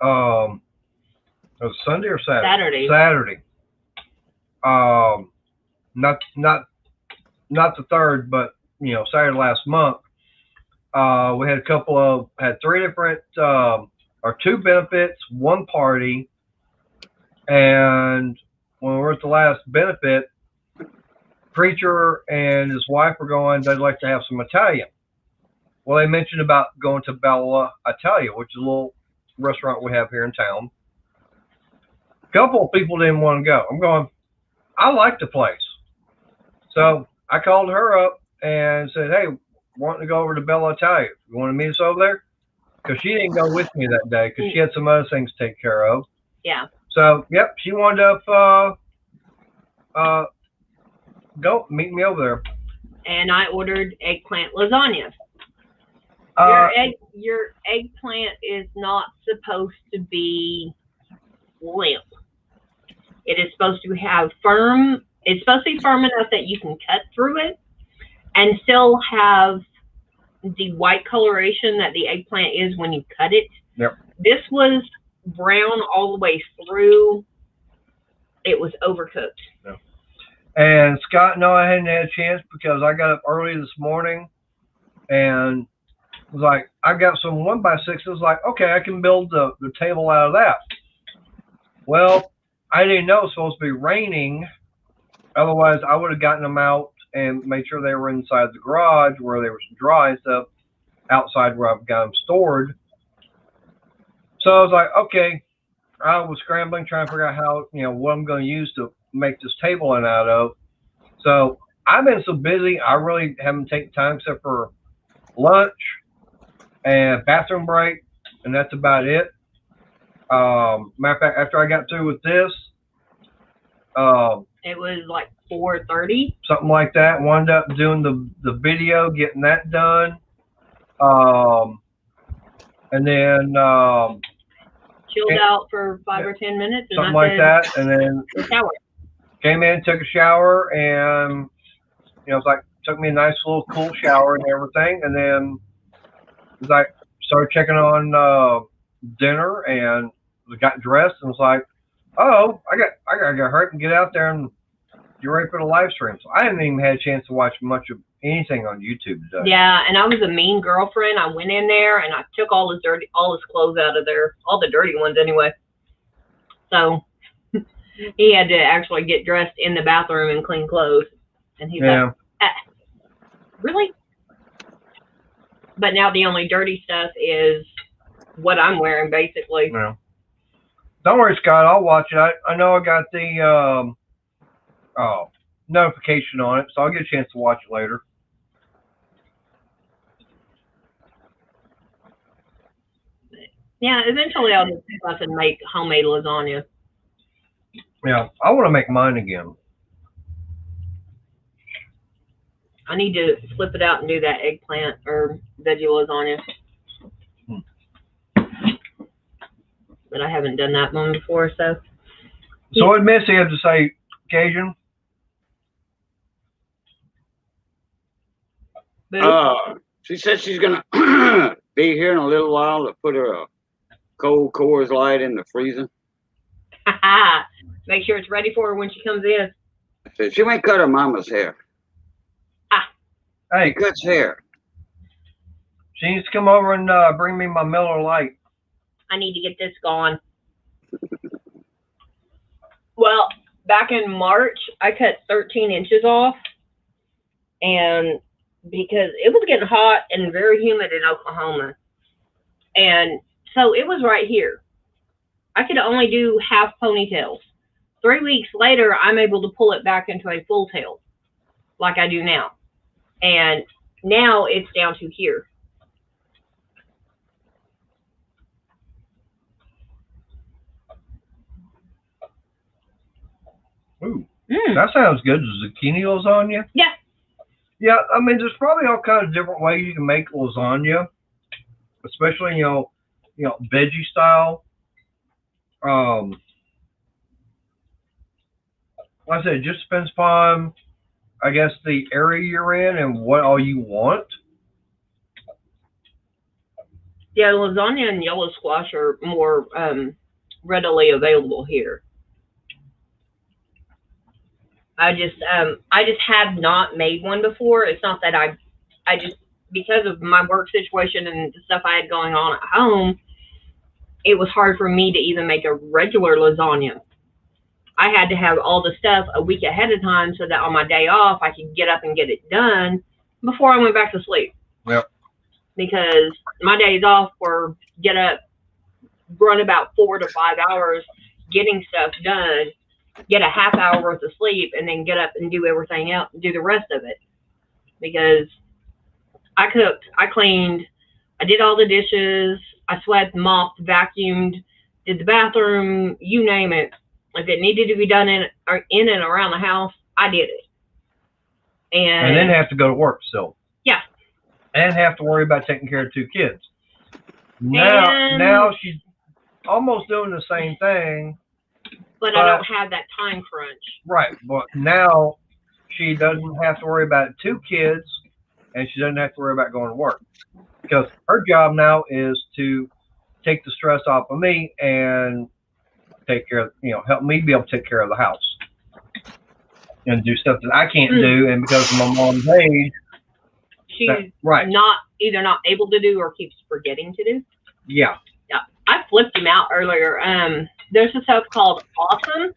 It was Sunday or Saturday? Saturday. Not the 3rd, but Saturday last month. We had 3 different or 2 benefits, 1 party, and when we were at the last benefit, preacher and his wife were going. They'd like to have some Italian. Well, they mentioned about going to Bella Italia, which is a little restaurant we have here in town. A couple of people didn't want to go. I'm going, I like the place. So I called her up and said, hey, wanting to go over to Bella Italia. You want to meet us over there? Because she didn't go with me that day because she had some other things to take care of. Yeah. So, yep, she wound up go meet me over there. And I ordered eggplant lasagna. Your eggplant is not supposed to be limp. It is supposed to have it's supposed to be firm enough that you can cut through it and still have the white coloration that the eggplant is when you cut it. Yep. This was brown all the way through. It was overcooked. Yep. And Scott, no, I hadn't had a chance because I got up early this morning and was like, I got some 1x6. I was like, okay, I can build the table out of that. Well, I didn't know it was supposed to be raining. Otherwise, I would have gotten them out and made sure they were inside the garage where they were dry and stuff, outside where I've got them stored. So I was like, okay. I was scrambling, trying to figure out how, what I'm going to use to make this table out of. So I've been so busy, I really haven't taken time except for lunch and bathroom break, and that's about it. Matter of fact, after I got through with this, it was like 4:30, something like that. Wound up doing the video, getting that done, and then chilled out for 5 or 10 minutes, and something like that, and then shower. Came in, took a shower, and it's like took me a nice little cool shower and everything, and then it's like started checking on dinner and got dressed and was like, oh, I gotta get hurt and get out there and get ready for the live stream. So I didn't even have a chance to watch much of anything on YouTube today. Yeah, and I was a mean girlfriend. I went in there and I took all his clothes out of there, all the dirty ones anyway. So he had to actually get dressed in the bathroom and clean clothes. And he's like, really? But now the only dirty stuff is what I'm wearing, basically. Yeah. Don't worry, Scott. I'll watch it. I know I got the notification on it, so I'll get a chance to watch it later. Yeah, eventually I'll just pick up and make homemade lasagna. Yeah, I want to make mine again. I need to flip it out and do that eggplant or veggie lasagna. But I haven't done that one before, so. So what Missy have to say, Cajun? She said she's gonna be here in a little while to put her a cold Coors Light in the freezer. Make sure it's ready for her when she comes in. I said she might cut her mama's hair. Hey, she cuts hair. She needs to come over and bring me my Miller Lite. I need to get this going. Well, back in March, I cut 13 inches off, and because it was getting hot and very humid in Oklahoma, and so it was right here. I could only do half ponytails. 3 weeks later, I'm able to pull it back into a full tail, like I do now, and now it's down to here. Ooh, that sounds good. Zucchini lasagna? Yeah. Yeah, I mean, there's probably all kinds of different ways you can make lasagna. especially veggie style. Like I said, it just depends upon, I guess, the area you're in and what all you want. Yeah, lasagna and yellow squash are more readily available here. I just have not made one before. It's not that I just, because of my work situation and the stuff I had going on at home, it was hard for me to even make a regular lasagna. I had to have all the stuff a week ahead of time so that on my day off I could get up and get it done before I went back to sleep. Yep. Because my days off were get up, run about 4 to 5 hours getting stuff done, get a half hour worth of sleep, and then get up and do everything else, do the rest of it. Because I cooked, I cleaned, I did all the dishes, I swept, mopped, vacuumed, did the bathroom, you name it. If it needed to be done in and around the house, I did it. And then have to go to work, so. Yeah. And have to worry about taking care of 2 kids. Now she's almost doing the same thing. But I don't have that time crunch. Right, but now she doesn't have to worry about 2 kids, and she doesn't have to worry about going to work. Because her job now is to take the stress off of me and take care of, help me be able to take care of the house and do stuff that I can't do. And because of my mom's age, she's either not able to do or keeps forgetting to do. Yeah. Yeah. I flipped him out earlier. There's a stuff called Awesome.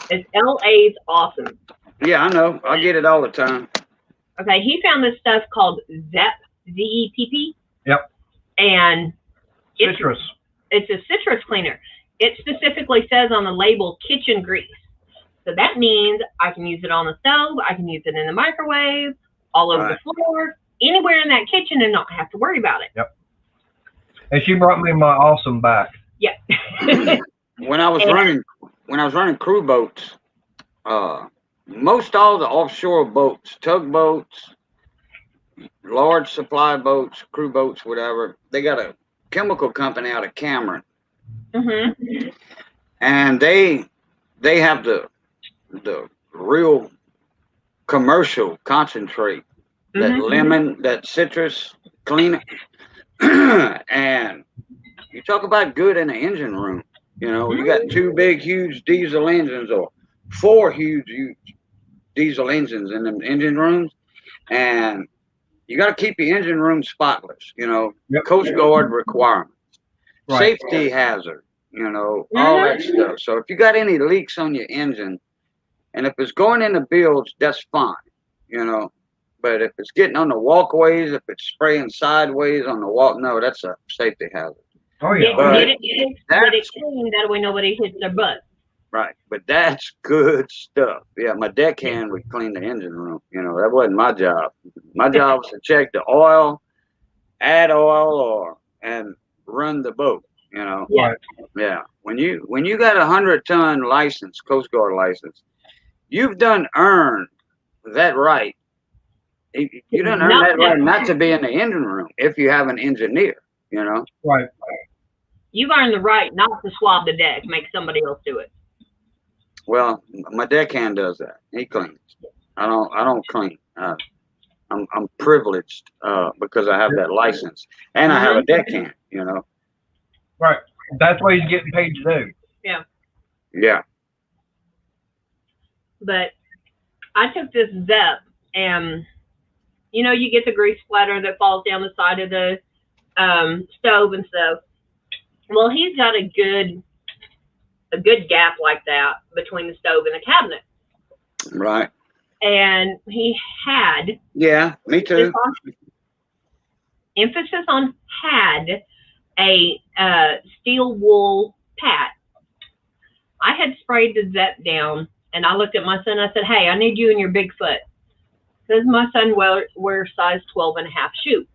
It's LA's Awesome. Yeah, I know. I get it all the time. Okay, he found this stuff called ZEP, Z-E-P-P. Yep. And citrus. It's a citrus cleaner. It specifically says on the label kitchen grease. So that means I can use it on the stove, I can use it in the microwave, all over the floor, anywhere in that kitchen, and not have to worry about it. Yep. And she brought me my Awesome back. Yeah. When I was running crew boats, most all the offshore boats, tugboats, large supply boats, crew boats, whatever, they got a chemical company out of Cameron. Mm-hmm. And they have the real commercial concentrate, that lemon, that citrus cleaner. And you talk about good in the engine room. You got 2 big, huge diesel engines or 4 huge diesel engines in them engine rooms, and you got to keep your engine room spotless. Yep. Coast Guard requirements, right. Safety hazard, all that stuff. So if you got any leaks on your engine, and if it's going in the bilge, that's fine, But if it's getting on the walkways, if it's spraying sideways on the walk, no, that's a safety hazard. Oh yeah. Get it clean, that way nobody hits their butt. Right, but that's good stuff. Yeah, my deckhand would clean the engine room. That wasn't my job. My job was to check the oil, add oil, and run the boat. Yeah. Yeah. When you got a 100-ton license, Coast Guard license, you've done earned that right. You done earned that right not to be in the engine room if you have an engineer. Right. You've earned the right not to swab the deck, make somebody else do it. Well, my deckhand does that. He cleans. I don't clean. I'm privileged because I have that license and I have a deckhand. Right. That's what he's getting paid to do. Yeah. Yeah. But I took this ZEP, and you get the grease splatter that falls down the side of the stove and stuff. Well, he's got a good gap like that between the stove and the cabinet. Right. And he had. Yeah, me too. Emphasis on had a steel wool pad. I had sprayed the ZEP down, and I looked at my son. I said, "Hey, I need you in your Bigfoot," because my son wears size 12.5 shoe,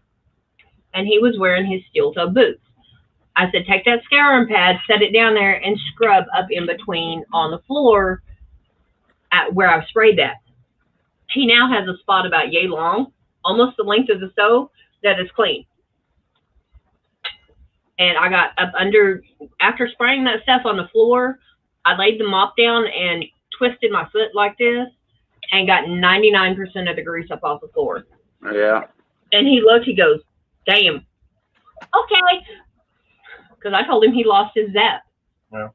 and he was wearing his steel toe boots. I said, "Take that scouring pad, set it down there, and scrub up in between on the floor at where I've sprayed that." He now has a spot about yay long, almost the length of the stove, that is clean. and I got up under, after spraying that stuff on the floor, I laid the mop down and twisted my foot like this and got 99% of the grease up off the floor. Yeah. And he looked, he goes, damn. Okay. Because I told him he lost his zap. Yeah.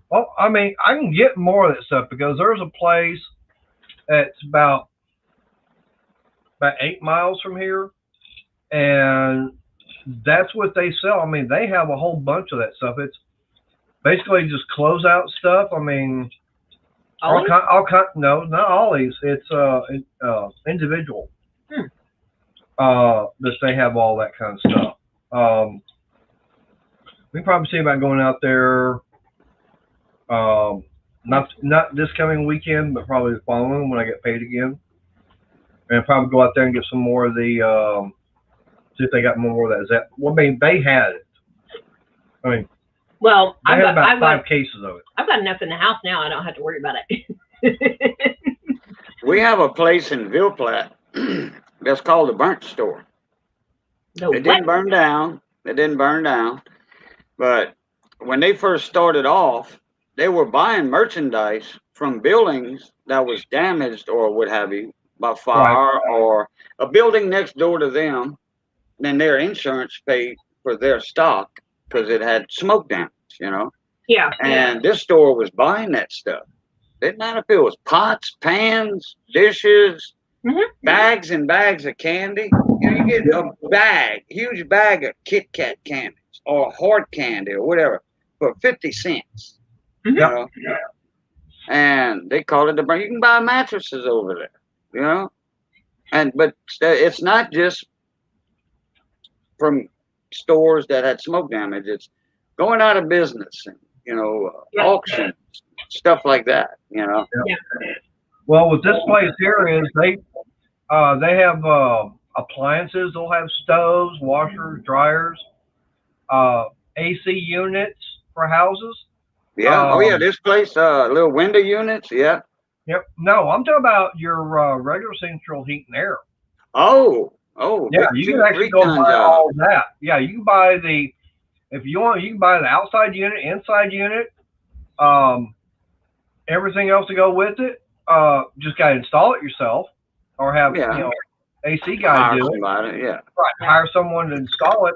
Well, I mean, I can get more of that stuff because there's a place that's about 8 miles from here, and that's what they sell. I mean, they have a whole bunch of that stuff. It's basically just closeout stuff. I mean, all kind. No, not Ollie's. It's individual. That they have all that kind of stuff. We can probably see about going out there. Not this coming weekend, but probably the following when I get paid again, and probably go out there and get some more of the. See if they got more of that. Well, I mean, they had it. I mean, well, I've got about 5 cases of it. I've got enough in the house now. I don't have to worry about it. We have a place in Ville Platte that's called the Burnt Store. It didn't burn down. It didn't burn down. But when they first started off, they were buying merchandise from buildings that was damaged or what have you by fire, or a building next door to them. Then their insurance paid for their stock because it had smoke damage, you know? Yeah. And this store was buying that stuff. Didn't matter if it was pots, pans, dishes, bags and bags of candy. You know, you get a huge bag of Kit Kat candies or hard candy or whatever for 50 cents. You know? And they call it the burn. You can buy mattresses over there, you know? But it's not just from stores that had smoke damage. It's going out of business and, you know, auctions, stuff like that, you know. Yeah. Well, with this place here is they have appliances. They'll have stoves, washers, dryers, AC units for houses. Yeah. This place, little window units. Yeah. Yep. No, I'm talking about your regular central heat and air. Oh, yeah, you can actually go buy all that. Yeah, you can buy if you want, you can buy the outside unit, inside unit, everything else to go with it. Just got to install it yourself, or have you know, AC guy do it. Right, hire someone to install it.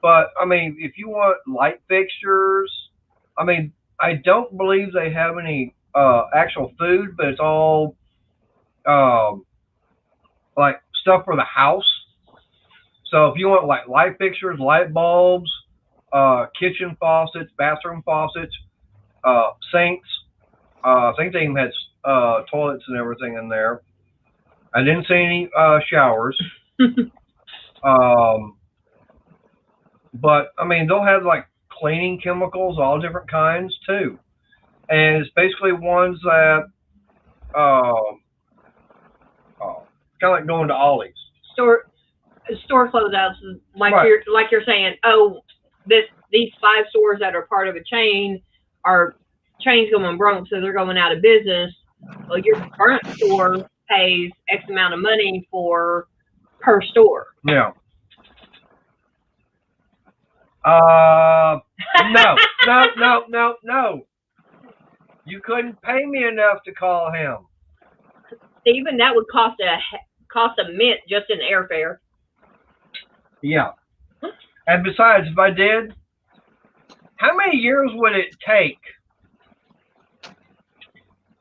But I mean, if you want light fixtures, I mean, I don't believe they have any actual food, but it's all like stuff for the house. So if you want like light fixtures, light bulbs, kitchen faucets, bathroom faucets, sinks, I think they even had toilets and everything in there. I didn't see any showers. But I mean, they'll have like cleaning chemicals, all different kinds too. And it's basically ones that kind of like going to Ollie's. Store closeouts, like you're saying. Oh, these 5 stores that are part of a chain are chains going broke, so they're going out of business. Well, your current store pays X amount of money per store. Yeah. No. You couldn't pay me enough to call him. Even that would cost a mint just in airfare. Yeah. And besides, if I did, how many years would it take?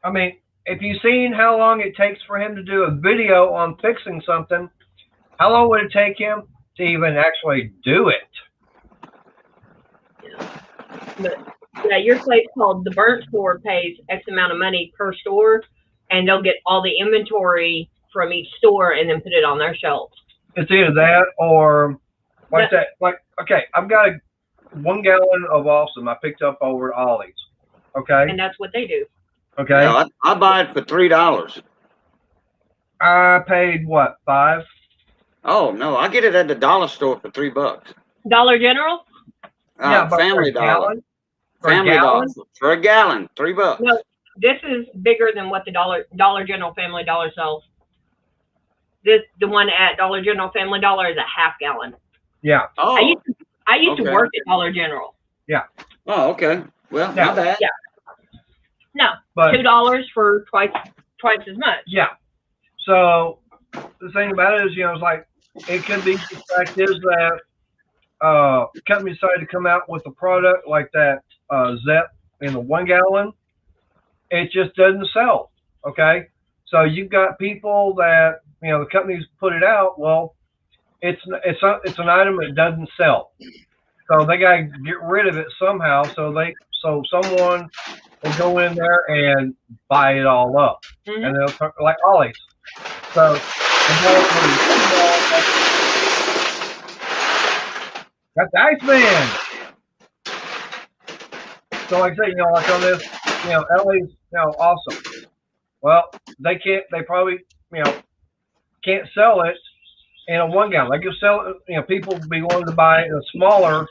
I mean, if you've seen how long it takes for him to do a video on fixing something, how long would it take him to even actually do it? But yeah, your place called the Burnt Store pays X amount of money per store, and they'll get all the inventory from each store and then put it on their shelves. It's either that or like that. Like, okay, I've got 1 gallon of Awesome I picked up over at Ollie's. Okay. And that's what they do. Okay. Yeah, I buy it for $3. I paid what, $5? Oh no, I get it at the dollar store for $3. Dollar General? Yeah, but Family Dollar. Family Dollar for a gallon, $3. No, this is bigger than what the Dollar General Family Dollar sells. The one at Dollar General Family Dollar is a half gallon. Yeah. Oh. I I used to Okay. work at Dollar General. Oh, okay. Well, Yeah. not bad. Yeah. No, But $2 for twice as much. yeah, so the thing about it is, it's like it could be the fact is that companies decided to come out with a product like that Zep in the 1 gallon. It just doesn't sell. Okay, so you've got people that the companies put it out. Well, it's an item that doesn't sell, so they got to get rid of it somehow. So someone will go in there and buy it all up, Mhm. and they'll like Ollie's. So that's the Iceman. So like I say, like on this, LA's awesome. Well, they can't. They probably can't sell it in a 1 gallon. They can sell it. People be willing to buy a smaller,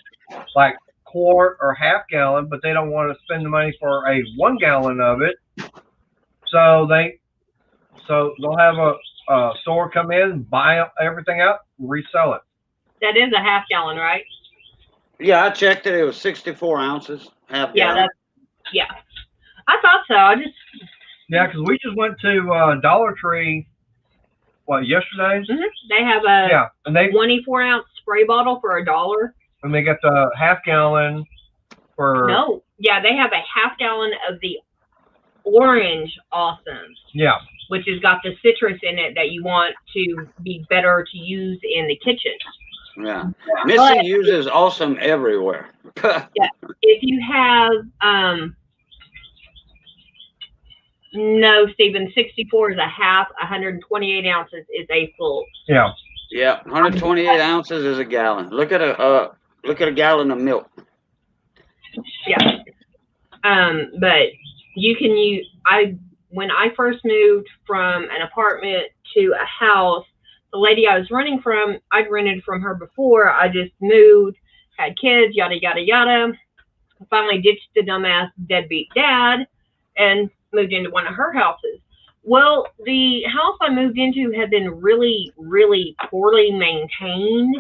like quart or half gallon, but they don't want to spend the money for a 1 gallon of it. So they'll have a store come in, buy everything out, resell it. That is a half gallon, right? Yeah, I checked it. It was 64 ounces, half Yeah, gallon. yeah. I thought so. I just Yeah, because we just went to Dollar Tree. What, yesterday? they have a Yeah, and they 24-ounce spray bottle for $1. and they got the half gallon for No, yeah, they have a half gallon of the orange Awesome, yeah. which has got the citrus in it that you want to be better to use in the kitchen. Yeah. Missy uses Awesome everywhere. If you have no, Stephen, 64 is a half, 128 ounces is a full. Yeah. Yeah, 128 ounces is a gallon. Look at a gallon of milk. Yeah. But you can use, when I first moved from an apartment to a house, the lady I was renting from, I'd rented from her before. I just moved, had kids, yada, yada, yada. Finally ditched the dumbass deadbeat dad and moved into one of her houses. Well, the house I moved into had been really, really poorly maintained.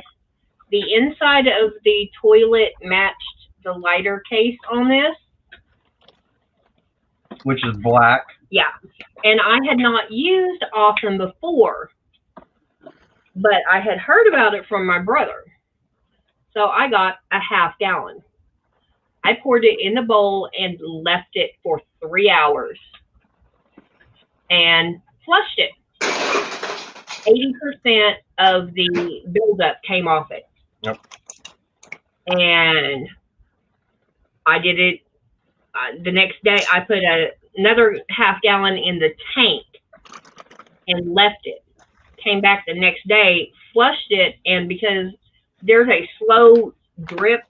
The inside of the toilet matched the lighter case on this. Which is black. Yeah. And I had not used Awesome before, but I had heard about it from my brother. So I got a half gallon. I poured it in the bowl and left it for 3 hours and flushed it. 80% of the buildup came off it. Yep. And I did it the next day. I put another half gallon in the tank and left it. Came back the next day, flushed it, and because there's a slow drip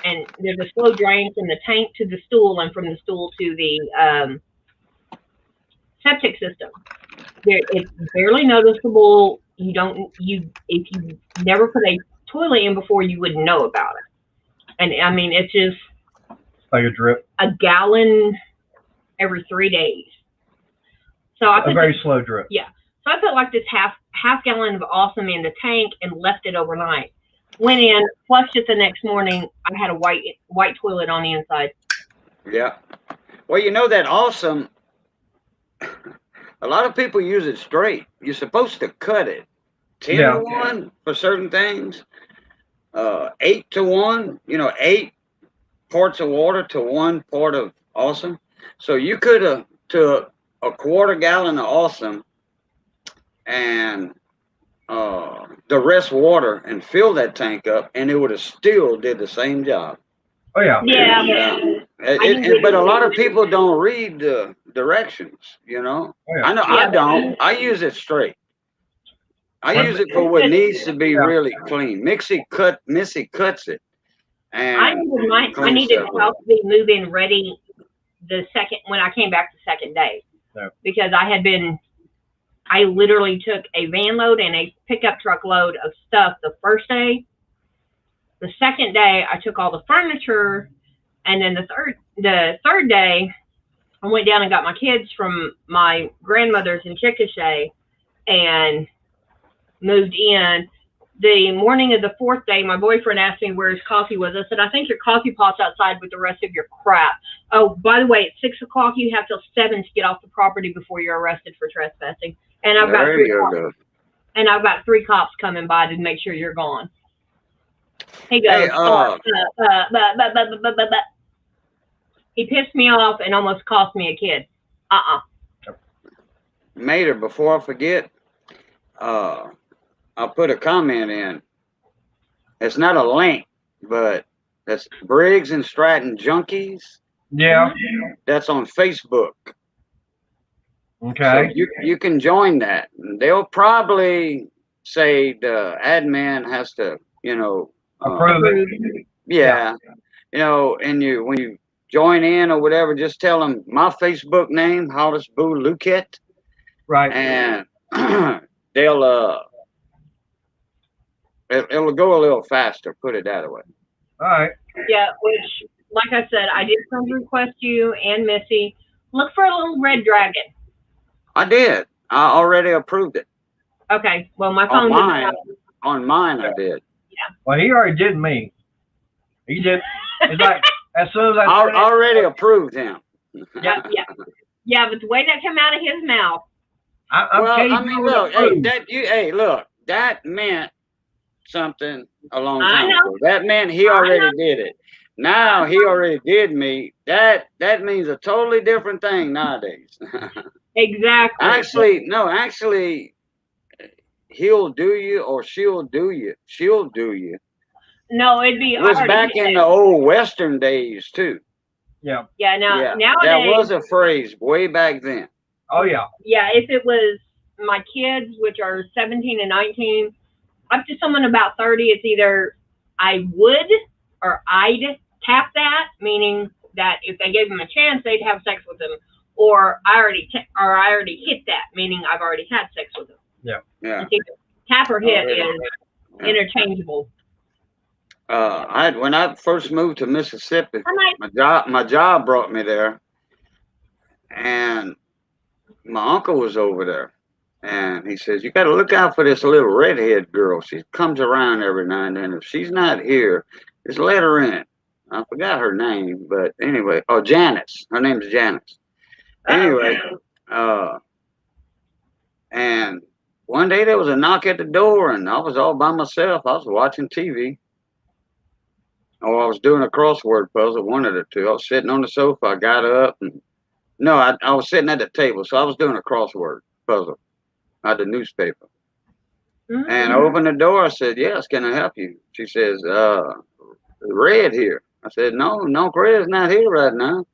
and there's a slow drain from the tank to the stool and from the stool to the septic system. It's barely noticeable. If you never put a toilet in before, you wouldn't know about it. And I mean, it's just Like a drip. a gallon every 3 days. So I A put very slow drip. So I put like this half gallon of Awesome in the tank and left it overnight. Went in, flushed it the next morning. I had a white toilet on the inside. Yeah. Well, that Awesome, a lot of people use it straight. You're supposed to cut it 10 to 1 for certain things, 8 to 1, 8 parts of water to 1 part of Awesome. So you could have took a quarter gallon of Awesome and the rest water and fill that tank up, and it would have still did the same job. Oh yeah. Yeah. But a lot of people don't read the directions, Oh, yeah. I know I don't. I use it straight. I use it for what needs to be really clean. Missy cuts it. And I needed the house to be move-in ready when I came back the second day. Yeah. Because I literally took a van load and a pickup truck load of stuff the first day. The second day, I took all the furniture, and then the third day, I went down and got my kids from my grandmother's in Chickasha and moved in, the morning of the fourth day, my boyfriend asked me where his coffee was. I said, I think your coffee pot's outside with the rest of your crap. Oh, by the way, at 6 o'clock, you have till 7 to get off the property before you're arrested for trespassing. And I've got I've got 3 cops coming by to make sure you're gone. He goes, he pissed me off and almost cost me a kid. Mater, before I forget, I'll put a comment in. It's not a link, but that's Briggs and Stratton Junkies. Yeah. That's on Facebook. Okay. So you can join that. They'll probably say the admin has to, approve it. Yeah. And when you join in or whatever, just tell them my Facebook name, Hollis Boo Luquette. Right. And they'll it'll go a little faster, put it that way. All right. Yeah, which, like I said, I did friend request you and Missy. Look for a little red dragon. I did. I already approved it. Okay. Well, my phone on mine, I did. Yeah. Well, he already did me. He did. It's like as soon as I already approved him. Yeah. But the way that came out of his mouth. Look, that meant something a long time ago. That meant he already did it. Now he already did me. That means a totally different thing nowadays. Exactly. Actually, he'll do you or she'll do you. She'll do you. No, it'd be. It was back in the old Western days too. Yeah. Yeah. Nowadays, that was a phrase way back then. Oh yeah. Yeah. If it was my kids, which are 17 and 19, up to someone about 30, it's either I would or I'd tap that, meaning that if they gave them a chance, they'd have sex with them, or I already hit that, meaning I've already had sex with them. Yeah. Yeah. Tap or hit is interchangeable. When I first moved to Mississippi, my job brought me there, and my uncle was over there, and he says, "You got to look out for this little redhead girl. She comes around every now and then. If she's not here, just let her in." I forgot her name, but anyway, Janice. Her name's Janice. Anyway, and one day there was a knock at the door, and I was all by myself. I was watching TV. Oh, I was doing a crossword puzzle, one of the two. I was sitting on the sofa. I got up, and I was sitting at the table, so I was doing a crossword puzzle out of the newspaper. Mm-hmm. And I opened the door. I said, "Yes, can I help you?" She says, "Red here." I said, No, Red's not here right now.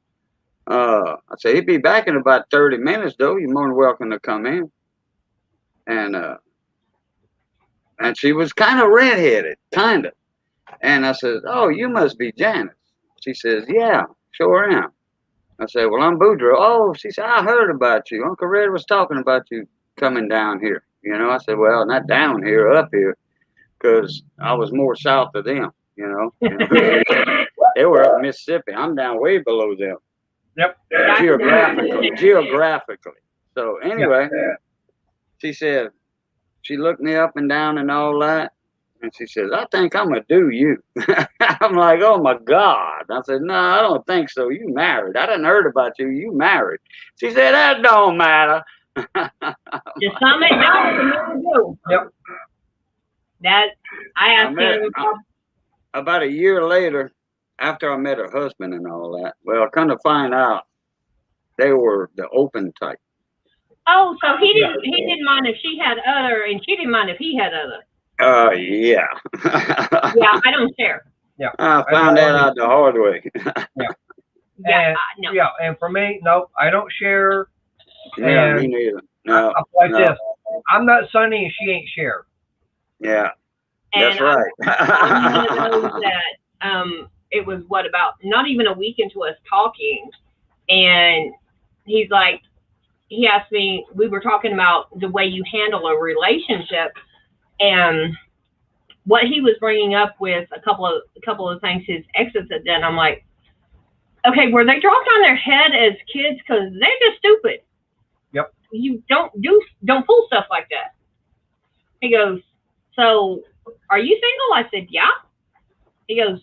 I said, "He'll be back in about 30 minutes, though. You're more than welcome to come in." And she was kind of redheaded, kind of. And I said, "Oh, you must be Janice." She says, "Yeah, sure am." I said, "Well, I'm Boudreaux." "Oh," she said, "I heard about you. Uncle Red was talking about you coming down here." I said, "Well, not down here, up here, because I was more south of them, They were up Mississippi. I'm down way below them. Yep. Geographically. So anyway, she said, she looked me up and down and all that. And she says, "I think I'm going to do you." I'm like, "Oh, my God." I said, "No, I don't think so. You married. I done heard about you. You married." She said, "That don't matter." Just some it don't, do. Yep. I asked him. About a year later, after I met her husband and all that, well, come to find out, they were the open type. Oh, so he didn't mind if she had other, and she didn't mind if he had other. Yeah. Yeah, I don't share. Yeah. I found that out the hard way. Yeah. No. Yeah, and for me, no, I don't share. Yeah, me neither. No. This. I'm not Sonny and she ain't Cher. Yeah. That's right. I'm one of those that it was about not even a week into us talking, and he asked me, we were talking about the way you handle a relationship, and what he was bringing up with a couple of things his exes had done. I'm like, okay, were they dropped on their head as kids? Because they're just stupid. You don't pull stuff like that. He goes, so are you single? I said, yeah. He goes,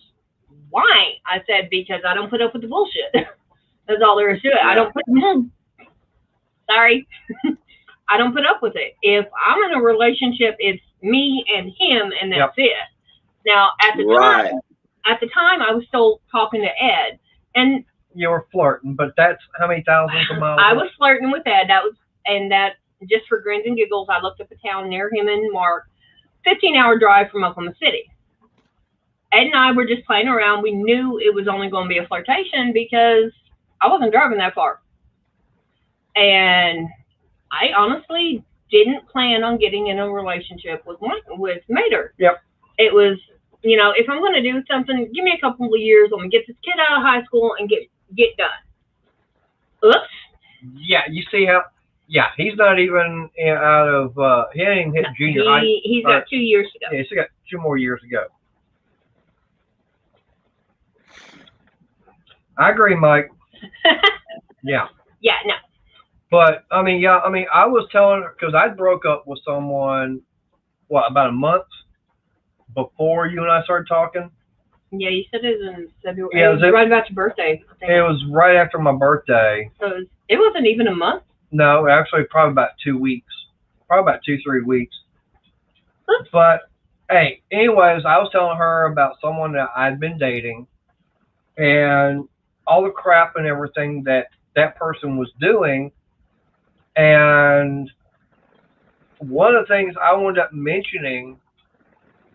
why? I said, because I don't put up with the bullshit. That's all there is to it. I don't put, sorry. I don't put up with it. If I'm in a relationship, it's me and him, and that's it. Now, at the time, I was still talking to Ed, and you were flirting, but that's how many thousands of miles? I was flirting with Ed. That just for grins and giggles, I looked up a town near him and Mark, 15-hour drive from Oklahoma City. Ed and I were just playing around. We knew it was only going to be a flirtation because I wasn't driving that far, and I honestly didn't plan on getting in a relationship with Mater. Yep. It was, if I'm going to do something, give me a couple of years. I'm going to get this kid out of high school and get done. Oops. Yeah, you see how? Yeah, he's not even out of. He ain't even hit junior high. He's got 2 years to go. Yeah, he's got 2 more years to go. I agree, Mike. Yeah. Yeah. No. But I was telling her because I broke up with someone, about a month before you and I started talking. Yeah, you said it was in February. Yeah, it was right about your birthday. I think. It was right after my birthday. So it wasn't even a month. No, actually, probably about 2 weeks. Probably about 2-3 weeks. But hey, anyways, I was telling her about someone that I'd been dating, and all the crap and everything that person was doing. And one of the things I wound up mentioning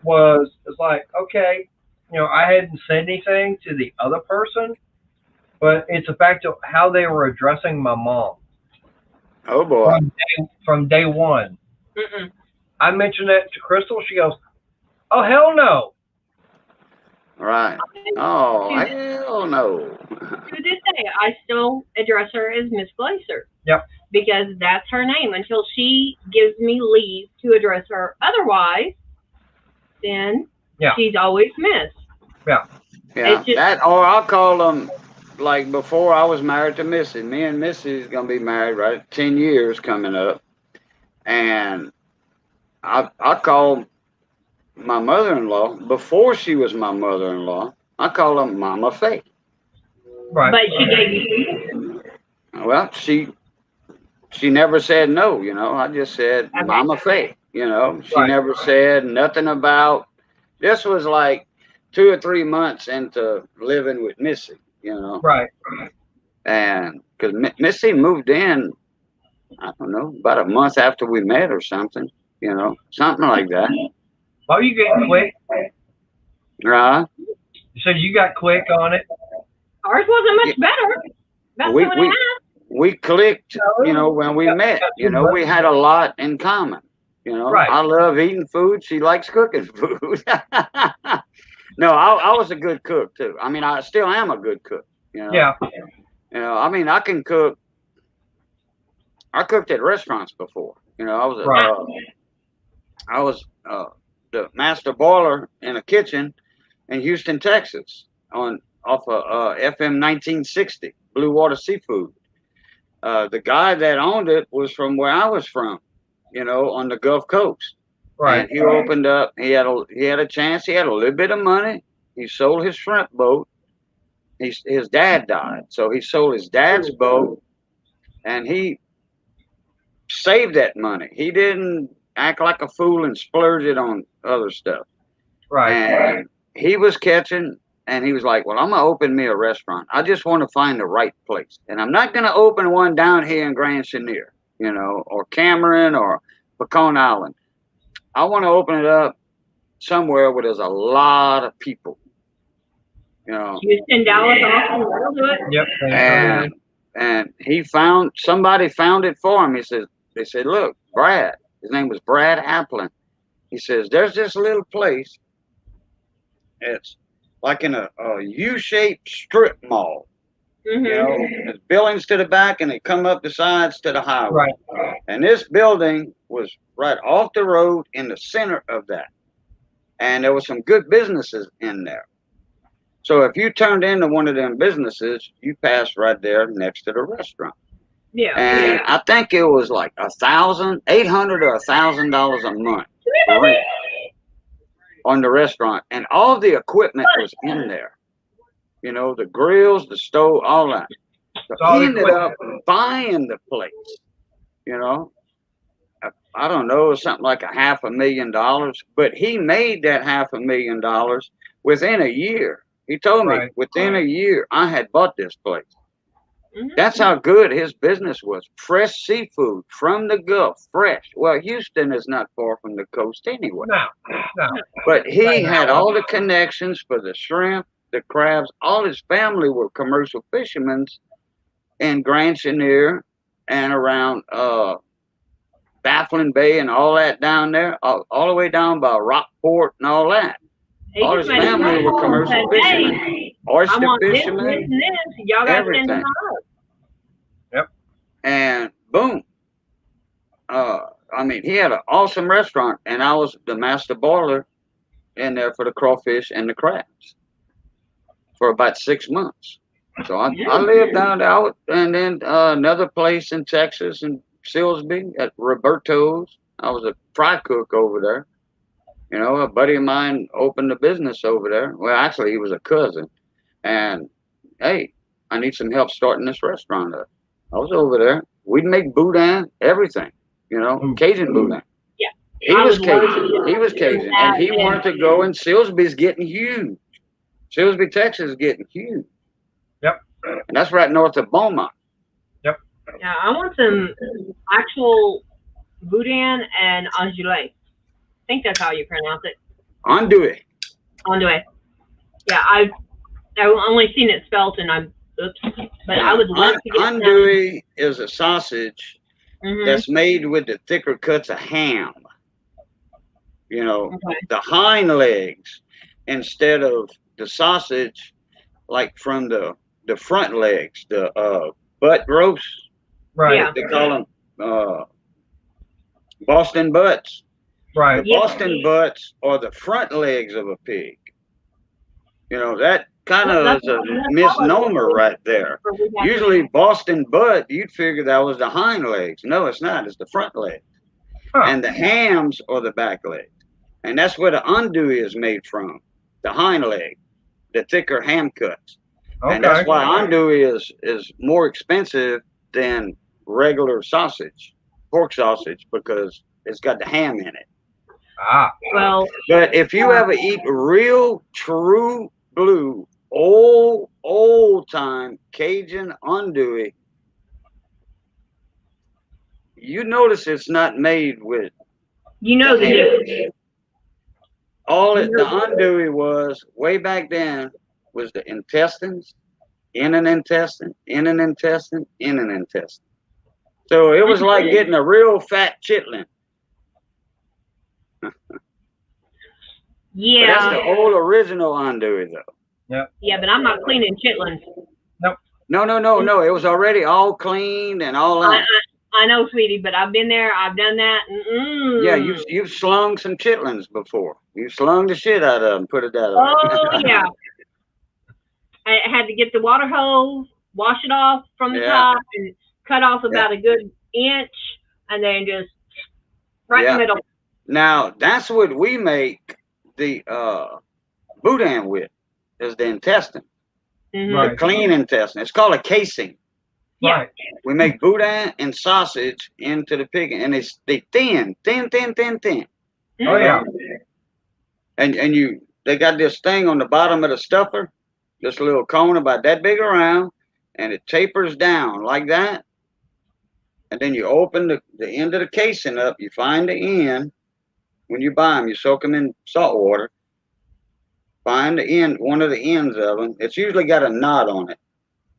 was, it's like, okay, I hadn't said anything to the other person, but it's the fact of how they were addressing my mom. Oh boy. From day one. Mm-mm. I mentioned that to Crystal. She goes, oh, hell no. Right. Oh, hell no. To this day, I still address her as Miss Glaser. Yep. Because that's her name until she gives me leave to address her. Otherwise, then she's always Miss. Yeah. Yeah. Or I'll call them, like before I was married to Missy. Me and Missy is going to be married, right? 10 years coming up. And I call my mother-in-law, before she was my mother-in-law, I call her Mama Faye. Right. But she gave you. Well, she never said no, I just said Mama Faye, She never said nothing about. This was like 2 or 3 months into living with Missy, Right. And because Missy moved in, I don't know, about a month after we met or something, something like that. Oh, you getting quick? Right. You said you got quick on it. Ours wasn't much better. About 2.5. We clicked, when we met. We had a lot in common. Right. I love eating food. She likes cooking food. No, I was a good cook too. I still am a good cook. Yeah. I can cook. I cooked at restaurants before. I was the master boiler in a kitchen in Houston, Texas, off of FM 1960, Blue Water Seafood. The guy that owned it was from where I was from, on the Gulf Coast. Right. And he opened up. He had a chance. He had a little bit of money. He sold his shrimp boat. His dad died, so he sold his dad's boat, and he saved that money. He didn't act like a fool and splurge it on other stuff. Right. And he was catching, and he was like, well, I'm going to open me a restaurant. I just want to find the right place. And I'm not going to open one down here in Grand Chenier, or Cameron or Pecan Island. I want to open it up somewhere where there's a lot of people. Houston, Dallas, Austin, that'll do it. Yep. And somebody found it for him. They said, look, Brad, his name was Brad Applin. He says, there's this little place. It's like in a U-shaped strip mall. Mm-hmm. There's buildings to the back and they come up the sides to the highway. Right. And this building was right off the road in the center of that. And there were some good businesses in there. So if you turned into one of them businesses, you passed right there next to the restaurant. Yeah. And I think it was like $800 or $1,000 a month. Rent. on the restaurant, and all the equipment was in there. You know, the grills, the stove, all that. So all he the ended up buying the place. You know, I don't know, something like $500,000, but he made that $500,000 within a year. He told me Right. within a year I had bought this place. Mhm. That's how good his business was. Fresh seafood from the Gulf, fresh. Well, Houston is not far from the coast anyway. No. But he had all the connections for the shrimp, the crabs. All his family were commercial fishermen in Grand Chenier and around Baffin Bay and all that down there, all the way down by Rockport and all that. He All just his made a family phone were call and commercial said, fishermen, hey, I oyster want this, fishermen, this, and this. Y'all got to send them everything. up. And boom. I mean, he had an awesome restaurant, and I was the master boiler in there for the crawfish and the crabs for about 6 months. So I lived down there, and then another place in Texas, in Silsbee at Roberto's. I was a fry cook over there. You know, a buddy of mine opened a business over there. Well, actually, he was a cousin. And hey, I need some help starting this restaurant up. I was over there. We'd make boudin, everything. You know, Cajun boudin. Yeah. He was Cajun. He was Cajun, and he wanted to go. And Silsbee's getting huge. Silsbee, Texas, is getting huge. Yep. And that's right north of Beaumont. Yeah, I want some actual boudin and andouille. I think that's how you pronounce it. Andouille. Andouille. Yeah, I've only seen it spelt, and but I would love to get andouille is a sausage some. that's made with the thicker cuts of ham. You know, Okay. the hind legs instead of the sausage, like from the front legs, the butt roast. Right. Yeah. They call them Boston butts. Right. The Boston butts are the front legs of a pig. You know, that kind of is a misnomer right there. Usually Boston butt, you'd figure that was the hind legs. No, it's not. It's the front legs. Huh. And the hams are the back legs. And that's where the andouille is made from, the hind leg, the thicker ham cuts. Okay. And that's why andouille is more expensive than regular sausage, pork sausage, because it's got the ham in it. Ah. Well, But if you ever eat real, true blue, old time Cajun andouille, you notice it's not made with you know the ham. difference. The andouille was way back then was the intestines, in an intestine, in an intestine, in an intestine. So it was like getting a real fat chitlin. Yeah. But that's the old original andouille, though. Yeah, but I'm not cleaning chitlins. No. It was already all cleaned and all that. I know, sweetie, but I've been there. I've done that. Yeah, you've slung some chitlins before. You slung the shit out of them, put it that way. Oh, yeah. I had to get the water hose, wash it off from the top, and cut off about a good inch, and then just right in the middle. Now, that's what we make the boudin with, is the intestine. Mm-hmm. The clean intestine. It's called a casing. Yeah. Right. We make boudin and sausage into the pig, and they thin. Oh yeah. And they got this thing on the bottom of the stuffer, this little cone about that big around, and it tapers down like that. And then you open the end of the casing up. You find the end. When you buy them, you soak them in salt water. Find the end, one of the ends of them. It's usually got a knot on it.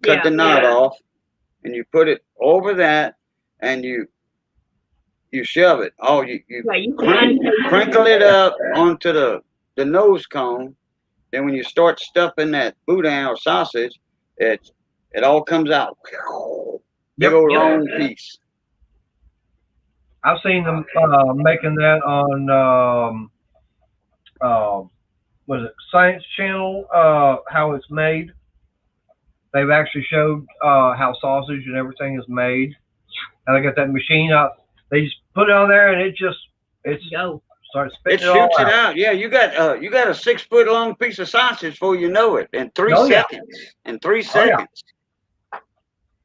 Cut the knot off, and you put it over that, and you shove it. Oh, you crinkle it up onto the nose cone. Then when you start stuffing that boudin or sausage, it all comes out. Big old long piece. I've seen them making that on was it Science Channel? How it's made. They've actually showed how sausage and everything is made. And they got that machine out. They just put it on there, and it's Start It spitting it all shoots it out. out. Yeah, you got a 6 foot long piece of sausage before you know it in 3 Oh, yeah. seconds. In 3 Oh, yeah. seconds.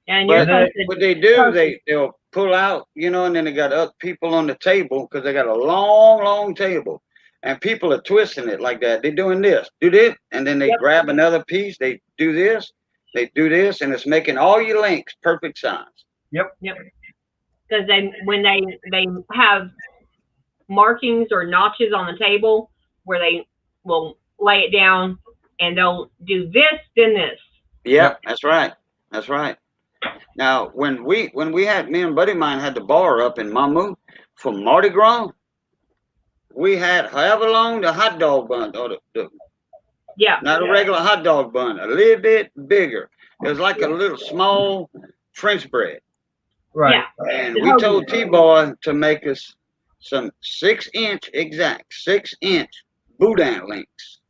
And you're But supposed to. what they do, they'll pull out, you know, and then they got other people on the table because they got a long, long table, and people are twisting it like that. They're doing this, do this, and then they Yep. grab another piece. They do this, and it's making all your links perfect size. Yep. Because when they have markings or notches on the table where they will lay it down and they'll do this, then this. Yep, that's right. That's right. Now, when we had, me and buddy of mine had the bar up in Mamou for Mardi Gras, we had however long the hot dog bun, or Yeah. not a regular hot dog bun, a little bit bigger. It was like a little small French bread. Right. Yeah. And we told T-Boy to make us some 6-inch, exact 6-inch boudin links.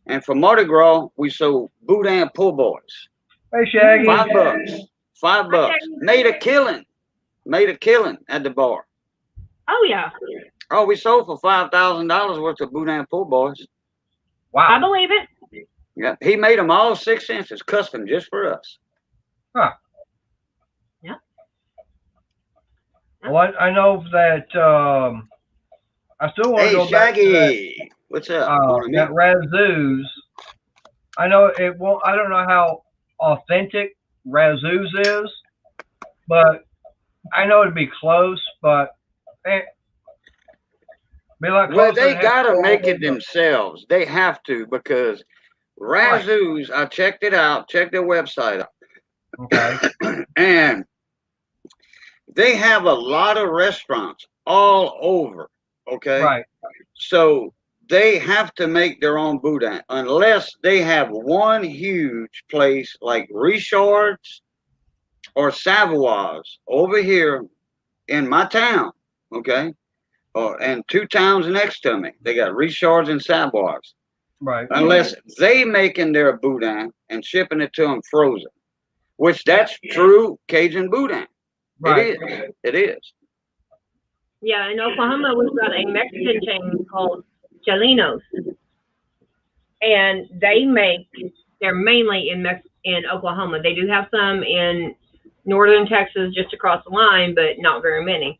And for Mardi Gras, we sold boudin po' boys. Hey, Shaggy. $5. $5. Made a killing at the bar. Oh yeah. Oh, we sold for $5,000 worth of boudin po' boys. I Wow. believe it. Yeah, he made them all 6 inches, custom just for us. Huh. Yeah. Well, I know that I still want to Hey, go back to that, Shaggy, what's up? Wanna that meet? Razoo's. I know it won't. I don't know how authentic Razoo's is, but I know it'd be close. But be like Well, closer they than gotta heck. make it themselves. They have to, because Razoo's, I checked it out, checked their website out, Okay. and they have a lot of restaurants all over. Okay. Right. So they have to make their own boudin unless they have one huge place like Richard's or Savoy's over here in my town. Okay. And 2 towns next to me. They got Richard's and Savoy's. Right. Unless they making their boudin and shipping it to them frozen, which that's true Cajun boudin. Right. It is. Yeah, in Oklahoma we've got a Mexican chain called Chalinos, and they're mainly in Oklahoma. They do have some in northern Texas just across the line, but not very many.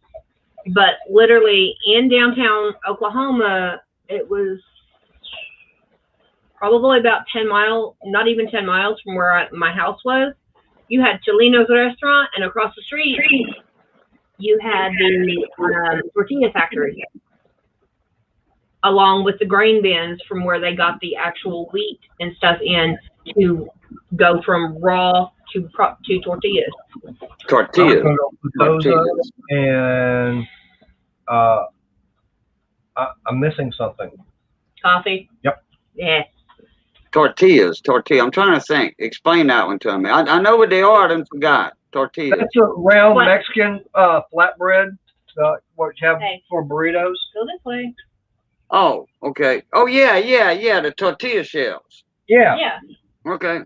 But literally in downtown Oklahoma, it was probably about 10 miles, not even 10 miles from where my house was. You had Chalinos restaurant, and across the street you had the tortilla factory, along with the grain bins from where they got the actual wheat and stuff in to go from raw to tortillas. Tortillas. I'm gonna go put those up, and I'm missing something. Coffee. Yep. Yeah. Tortillas. I'm trying to think. Explain that one to me. I know what they are. I done forgot. Tortillas. That's a round What? Mexican flatbread. What you have Hey. for burritos. Go this way. Oh, okay. Oh, yeah. The tortilla shells. Yeah. Yeah. Okay.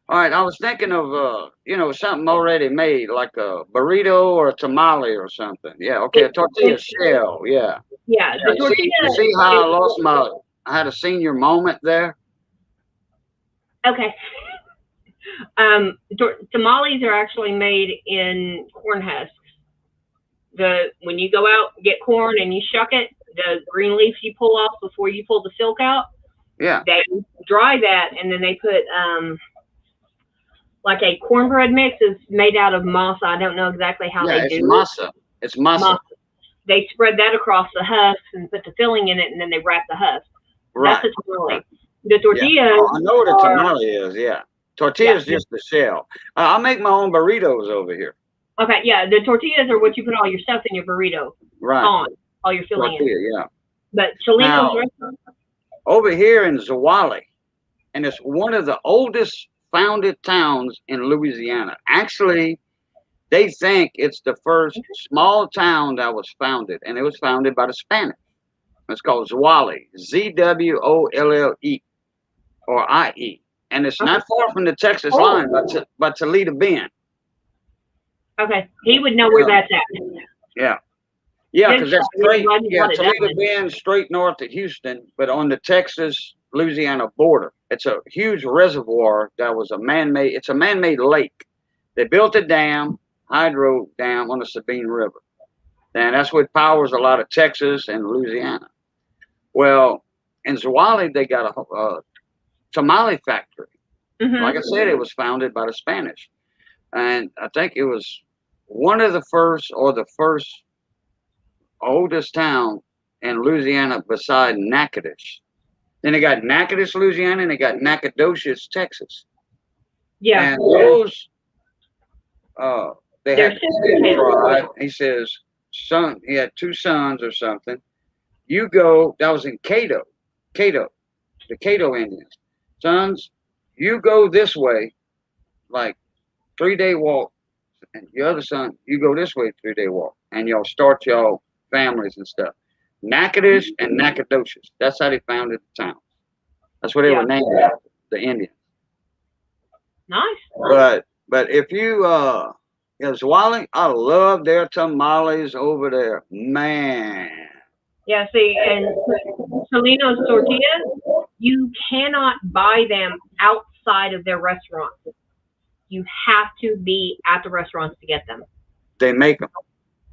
All right. I was thinking of, something already made, like a burrito or a tamale or something. Yeah. Okay. A tortilla shell. Yeah. Yeah. The tortilla. You see how I had a senior moment there? Okay. Tamales are actually made in corn husks. When you go out and get corn and you shuck it, the green leaf you pull off before you pull the silk out, Yeah. they dry that, and then they put like a cornbread mix is made out of masa. I don't know exactly how they do masa. It's masa. They spread that across the husks and put the filling in it, and then they wrap the husk. Right. That's a tamale. The tortillas. Yeah. Oh, I know what a tamale is. Yeah. Tortilla is just the shell. I make my own burritos over here. Okay, yeah, the tortillas are what you put all your stuff in your burrito Right. on, all your filling Tortilla, in. yeah. But Chalinos Now, restaurant. Over here in Zwolle, and it's one of the oldest founded towns in Louisiana. Actually, they think it's the first small town that was founded, and it was founded by the Spanish. It's called Zwolle, Zwolle, or IE. And it's not far from the Texas line by Toledo Bend. Okay, he would know where that's at. Yeah. Yeah, because that's straight. Everybody Yeah, wanted that Toledo one. Bend straight north of Houston, but on the Texas-Louisiana border. It's a huge reservoir that was a man-made. It's a man-made lake. They built a dam, hydro dam on the Sabine River, and that's what powers a lot of Texas and Louisiana. Well, in Zwolle, they got a tamale factory. Like I said, it was founded by the Spanish, and I think it was one of the first or the first oldest town in Louisiana beside Natchitoches. Then they got Natchitoches, Louisiana, and they got Nacogdoches, Texas. Yeah. And those, they They're had sister this towns. tribe. He says, son, he had 2 sons or something. You go, that was in Cato, the Cato Indians. Sons, you go this way, like 3-day walk. And your other son, you go this way, 3-day walk. And y'all start y'all families and stuff. Natchitoches and Nacogdoches. That's how they founded the town. That's what they were named after, the Indians. Nice. But if you Zwolle, I love their tamales over there. Man. Yeah, see, and Salinos tortillas, you cannot buy them outside of their restaurants. You have to be at the restaurants to get them. They make them.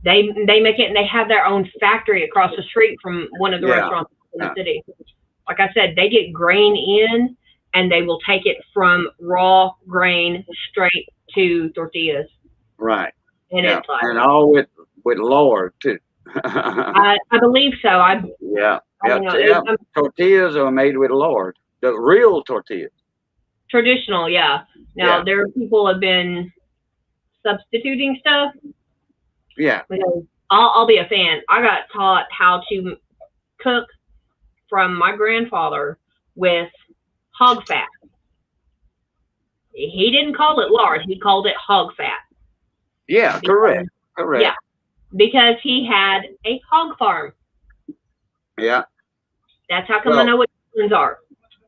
They make it, and they have their own factory across the street from one of the restaurants in the city. Like I said, they get grain in, and they will take it from raw grain straight to tortillas. Right. And it's like, and all with lard too. I believe so. I don't know. Tortillas are made with lard. The real tortillas. Traditional, yeah. Now there are people have been substituting stuff. Yeah. Because I'll be a fan. I got taught how to cook from my grandfather with hog fat. He didn't call it lard. He called it hog fat. Yeah, correct. Yeah, because he had a hog farm. Yeah. That's how come I know what chickens are.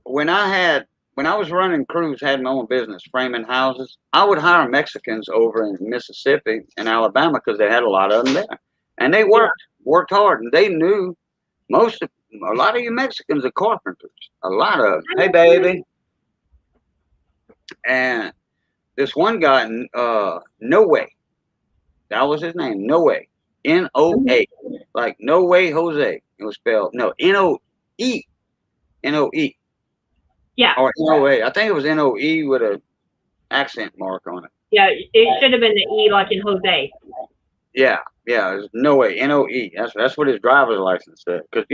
When I was running crews, had my own business, framing houses, I would hire Mexicans over in Mississippi and Alabama because they had a lot of them there. And they worked hard, and they knew a lot of you Mexicans are carpenters. A lot of them. Hey, baby. And this one guy, No Way. That was his name, No Way. N-O-A. Like No Way Jose. It was spelled, N-O-E. N-O-E. Yeah. Or N-O-A. I think it was N-O-E with an accent mark on it. Yeah, it should have been the E like in Jose. Yeah, it was No Way, N-O-E. That's what his driver's license said. Because,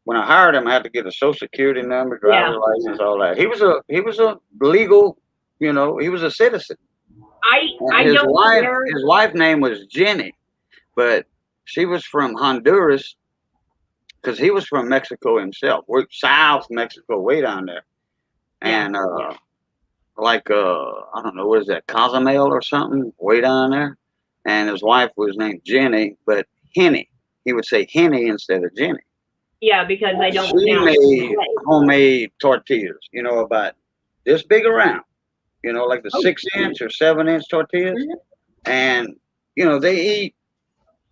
when I hired him, I had to get a social security number, driver's license, all that. He was a legal, he was a citizen. His wife's name was Jenny, but she was from Honduras because he was from Mexico himself. We're South Mexico, way down there. And I don't know, what is that, Cozumel or something, way down there. And his wife was named Jenny, but Henny. He would say Henny instead of Jenny. Yeah, because they don't. She made homemade tortillas, about this big around, like the 6-inch or 7-inch tortillas. Mm-hmm. And, they eat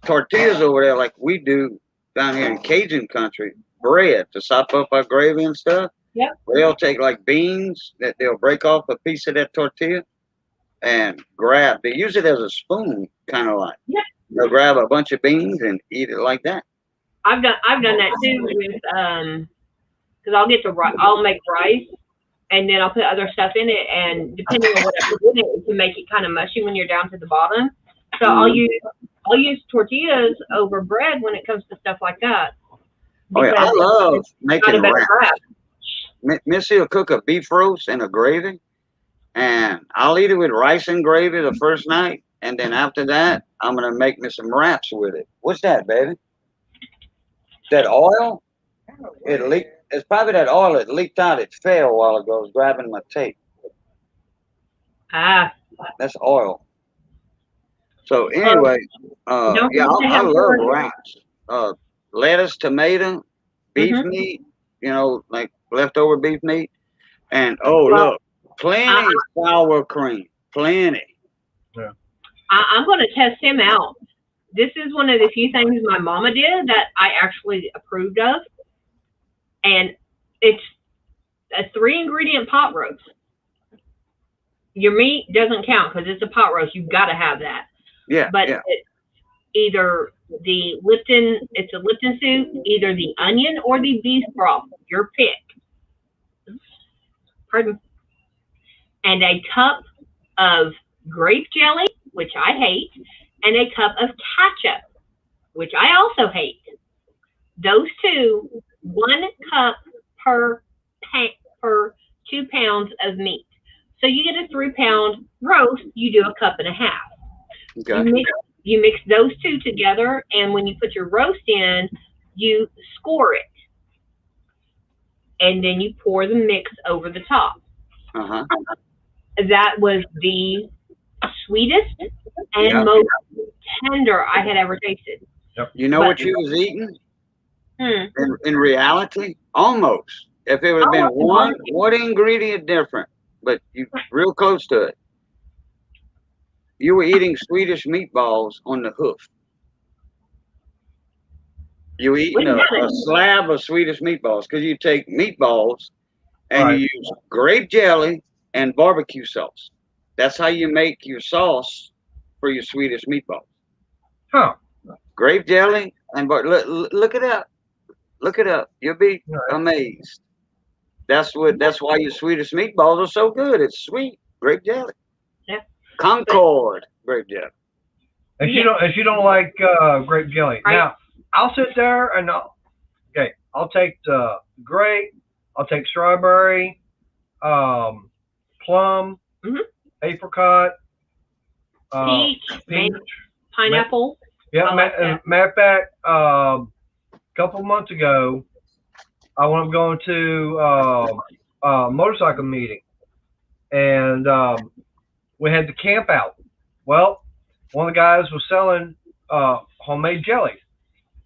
tortillas over there like we do down here in Cajun country, bread to sop up our gravy and stuff. Yep. They'll take like beans that they'll break off a piece of that tortilla and they use it as a spoon, kind of like. Yep. They'll grab a bunch of beans and eat it like that. I've done that too with because I'll make rice and then I'll put other stuff in it, and depending on what I put in it, it can make it kind of mushy when you're down to the bottom. So I'll use tortillas over bread when it comes to stuff like that. Oh yeah, I love making wraps. Missy will cook a beef roast and a gravy, and I'll eat it with rice and gravy the first night, and then after that, I'm gonna make me some wraps with it. What's that, baby? That oil? It leaked. It's probably that oil that leaked out. It fell while ago. I was grabbing my tape. That's oil. So anyway, I love wraps. Lettuce, tomato, beef meat. Like leftover beef meat, and look, plenty sour cream, plenty. Yeah. I'm going to test him out this is one of the few things my mama did that I actually approved of, and it's a 3-ingredient pot roast. Your meat doesn't count because it's a pot roast. You've got to have that. Yeah. But Yeah. it's either the Lipton, it's a Lipton soup, either the onion or the beef broth, your pick. Pardon. And a cup of grape jelly, which I hate, and a cup of ketchup, which I also hate. Those two, 1 cup per 2 pounds of meat. So you get a 3-pound roast, you do a cup and a half. Okay. You mix those two together, and when you put your roast in, you score it. And then you pour the mix over the top. Uh-huh. That was the sweetest and Yeah. most tender I had ever tasted. You know But- what you was eating? Hmm. In reality, almost. If it would have been one ingredient different, but you real close to it. You were eating Swedish meatballs on the hoof. You were eating a slab of Swedish meatballs because you take meatballs and Right. you use grape jelly and barbecue sauce. That's how you make your sauce for your Swedish meatballs. Huh. Grape jelly and look it up. Look it up. You'll be amazed. That's why your Swedish meatballs are so good. It's sweet grape jelly. Yeah. Concord grape jelly. If you don't like grape jelly, Right. now I'll sit there and I'll take the grape, I'll take strawberry, plum, Mhm. apricot, Peach, pineapple. Yeah, I like that. matter of fact, a couple months ago, I went going to a motorcycle meeting, and we had the camp out. Well, one of the guys was selling homemade jelly.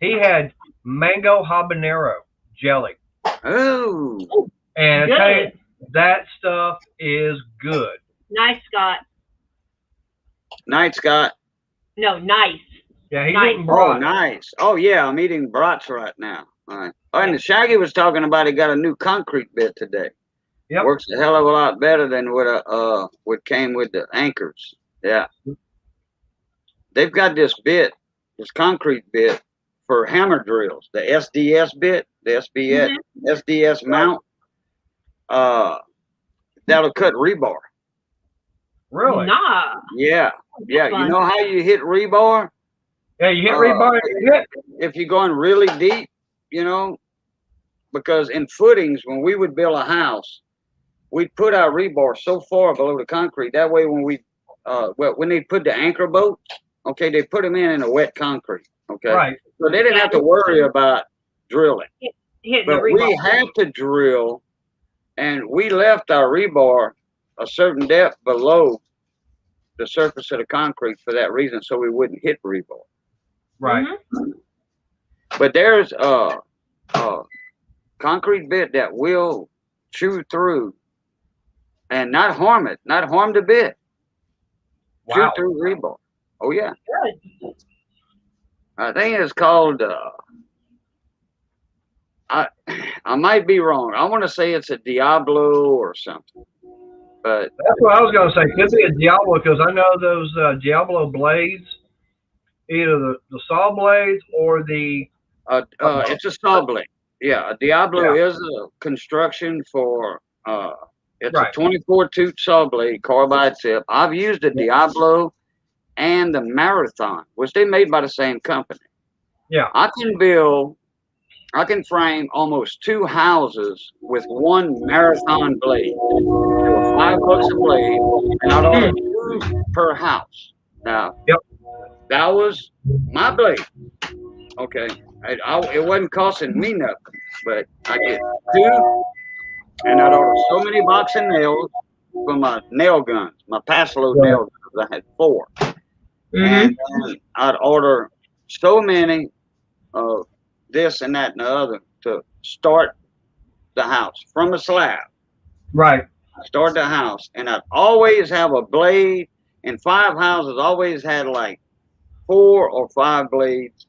He had mango habanero jelly, Oh, and I tell you, Good. that stuff is good. Nice, Scott. night, Scott. No, nice. Yeah, he's Nice. eating Oh, broth. nice. Oh, yeah, I'm eating brats right now. All right. Oh, and the Shaggy was talking about he got a new concrete bit today. Yep. Works a hell of a lot better than what came with the anchors. Yeah. They've got this concrete bit for hammer drills, the SDS bit, the SDS mount. That'll cut rebar. Really? Nah. Yeah. Yeah. You Fun. know how you hit rebar? Yeah, you hit rebar. If you're going really deep, because in footings, when we would build a house, we'd put our rebar so far below the concrete. That way, when they put the anchor boats, okay, they put them in a wet concrete. Okay. Right. So they didn't have to worry about drilling. Hitting the But we rebar. had to drill, and we left our rebar a certain depth below the surface of the concrete for that reason, so we wouldn't hit rebar. Right. Mhm. But there's a concrete bit that will chew through and not harm the bit. Wow. Chew through rebar. Oh yeah. Good. I think it's called. I might be wrong. I want to say it's a Diablo or something. But That's what I was going to say. Could be a Diablo because I know those Diablo blades, either the saw blades or the. it's a saw blade. Yeah, a Diablo Yeah. is a construction for. It's Right. a 24 tooth saw blade, carbide tip. I've used a Diablo and the Marathon, which they made by the same company. Yeah. I can frame almost 2 houses with one Marathon blade. They were $5 a blade, and I'd order 2 per house. Now, Yep. that was my blade. Okay, it wasn't costing me nothing, but I get 2, and I'd order so many boxing nails for my nail guns, my pass-load Right. nail guns. I had 4. Mhm. And then I'd order so many of this and that and the other to start the house from a slab. Right. Start the house, and I'd always have a blade. And 5 houses always had like 4 or 5 blades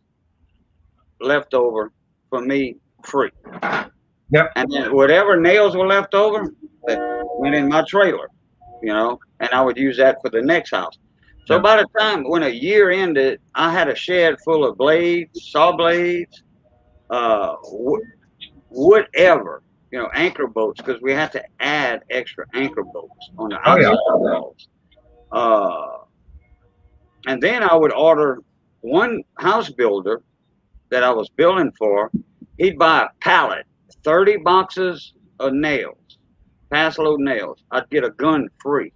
left over for me free. Yep. And then whatever nails were left over, that went in my trailer, you know, and I would use that for the next house. So Yep. by the time when a year ended, I had a shed full of blades, saw blades, whatever, you know, anchor bolts, because we had to add extra anchor bolts on the outside of the walls. And then I would order one house builder that I was building for. He'd buy a pallet, 30 boxes of nails, pass load nails. I'd get a gun free.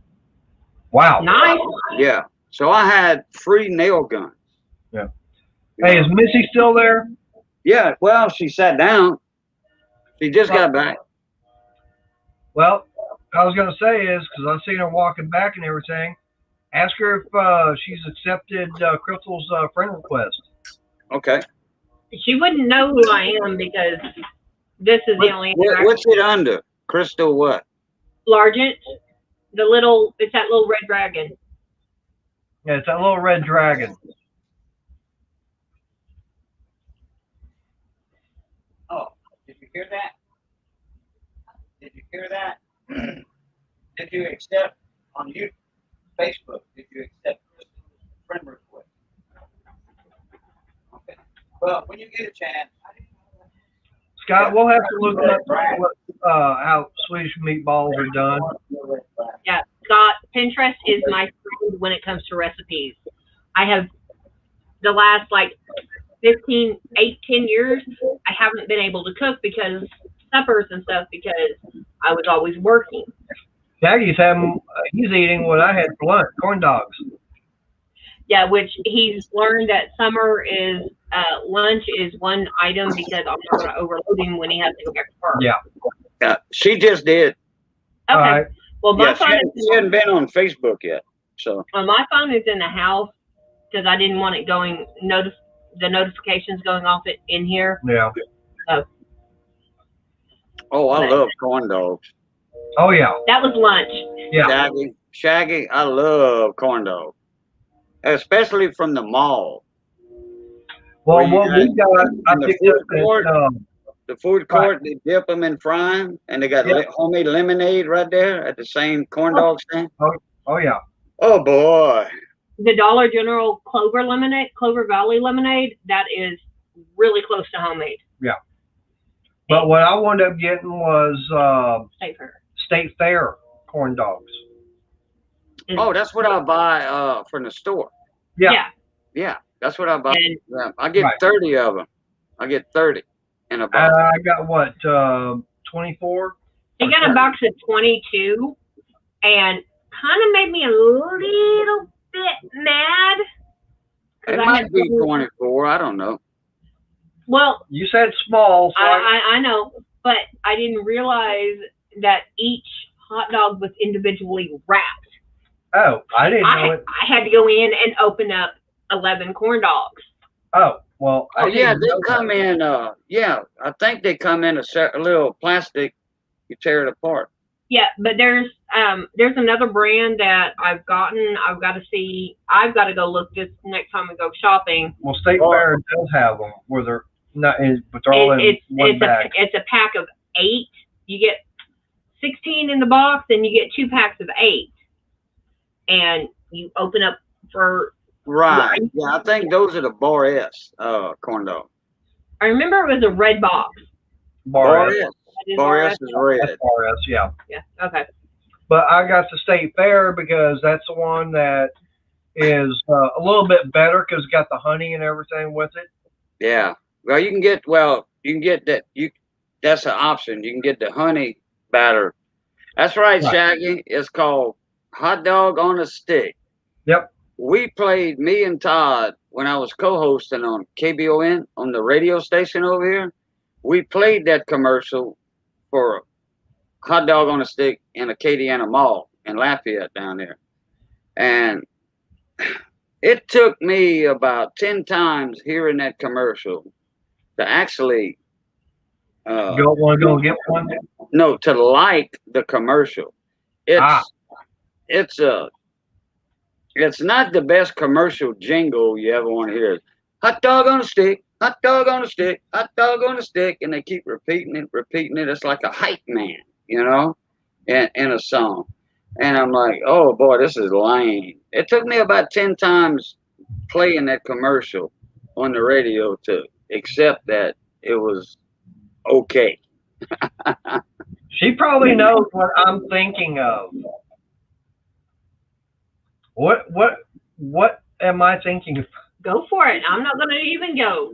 Wow. Nice. Yeah. So I had free nail guns. Yeah. You Hey, know? is Missy still there? Yeah. Well, she sat down. She just got back. Well, I was gonna say is because I've seen her walking back and everything. Ask her if she's accepted Crystal's friend request. Okay. She wouldn't know who I am because this is the only What's it under? Crystal what? Largent. It's that little red dragon. Yeah, it's that little red dragon. Oh, did you hear that? Did you hear that? Did you accept on YouTube, Facebook? Did you accept Crystal's friend request? Okay. Well, when you get a chance. Scott, we'll have to look up how Swedish meatballs are done. Yeah, Scott, Pinterest is my friend when it comes to recipes. I have the last 10 years, I haven't been able to cook because suppers and stuff because I was always working. Shaggy's he's eating what I had for lunch, corn dogs. Yeah, which he's learned that summer is lunch is one item because I'm not going to overload him when he has to go back to work. Yeah, she just did. Okay. Right. Well, my Yeah, phone she hadn't been on Facebook yet. So. my phone is in the house because I didn't want it going the notifications going off in here. Yeah. Oh, I love corn dogs. Oh yeah. That was lunch. Yeah. Shaggy, I love corn dogs, especially from the mall. Well, what we got, I picked up the food court. They dip them in frying, and they got homemade lemonade right there at the same corn dog stand. Oh yeah. Oh boy. The Dollar General Clover Valley lemonade, that is really close to homemade. Yeah. But what I wound up getting was State Fair corn dogs. Oh, that's what I buy from the store. Yeah. Yeah, that's what I buy. Yeah, I get 30 of them. I get 30 in a box. I got what, 24? He got a box of 22 and kind of made me a little bit mad. It might be 24. I don't know. Well, you said small. So I know, but I didn't realize that each hot dog was individually wrapped. Oh, I didn't know it. I had to go in and open up 11 corn dogs. Oh, well. Oh, yeah, they come in, I think they come in a little plastic. You tear it apart. Yeah, but there's another brand that I've gotten. I've got to go look this next time we go shopping. Well, State Fair does have them where they're not, but they're all in one bag. It's a pack of 8. You get 16 in the box, and you get 2 packs of 8. And you open up for... Right. Yeah, I think those are the Bar S corn dog. I remember it was a red box. Bar S. Bar S is red. That's Bar S, yeah. Yeah, okay. But I got the State Fair because that's the one that is a little bit better because it's got the honey and everything with it. Yeah. Well, you can get that. That's an option. You can get the honey batter. That's right, Shaggy. It's called hot dog on a stick. Yep. We played, me and Todd, when I was co-hosting on KBON on the radio station over here. We played that commercial for hot dog on a stick in Acadiana Mall in Lafayette down there. And it took me about 10 times hearing that commercial to actually you want to go get one? No, to like the commercial. It's it's not the best commercial jingle you ever want to hear. Hot dog on a stick, hot dog on a stick, hot dog on a stick, and they keep repeating it, repeating it. It's like a hype man, you know, in a song. And I'm like, oh boy, this is lame. It took me about 10 times playing that commercial on the radio to accept that it was okay. She probably knows what I'm thinking of. What am I thinking of? Go for it. I'm not going to even go.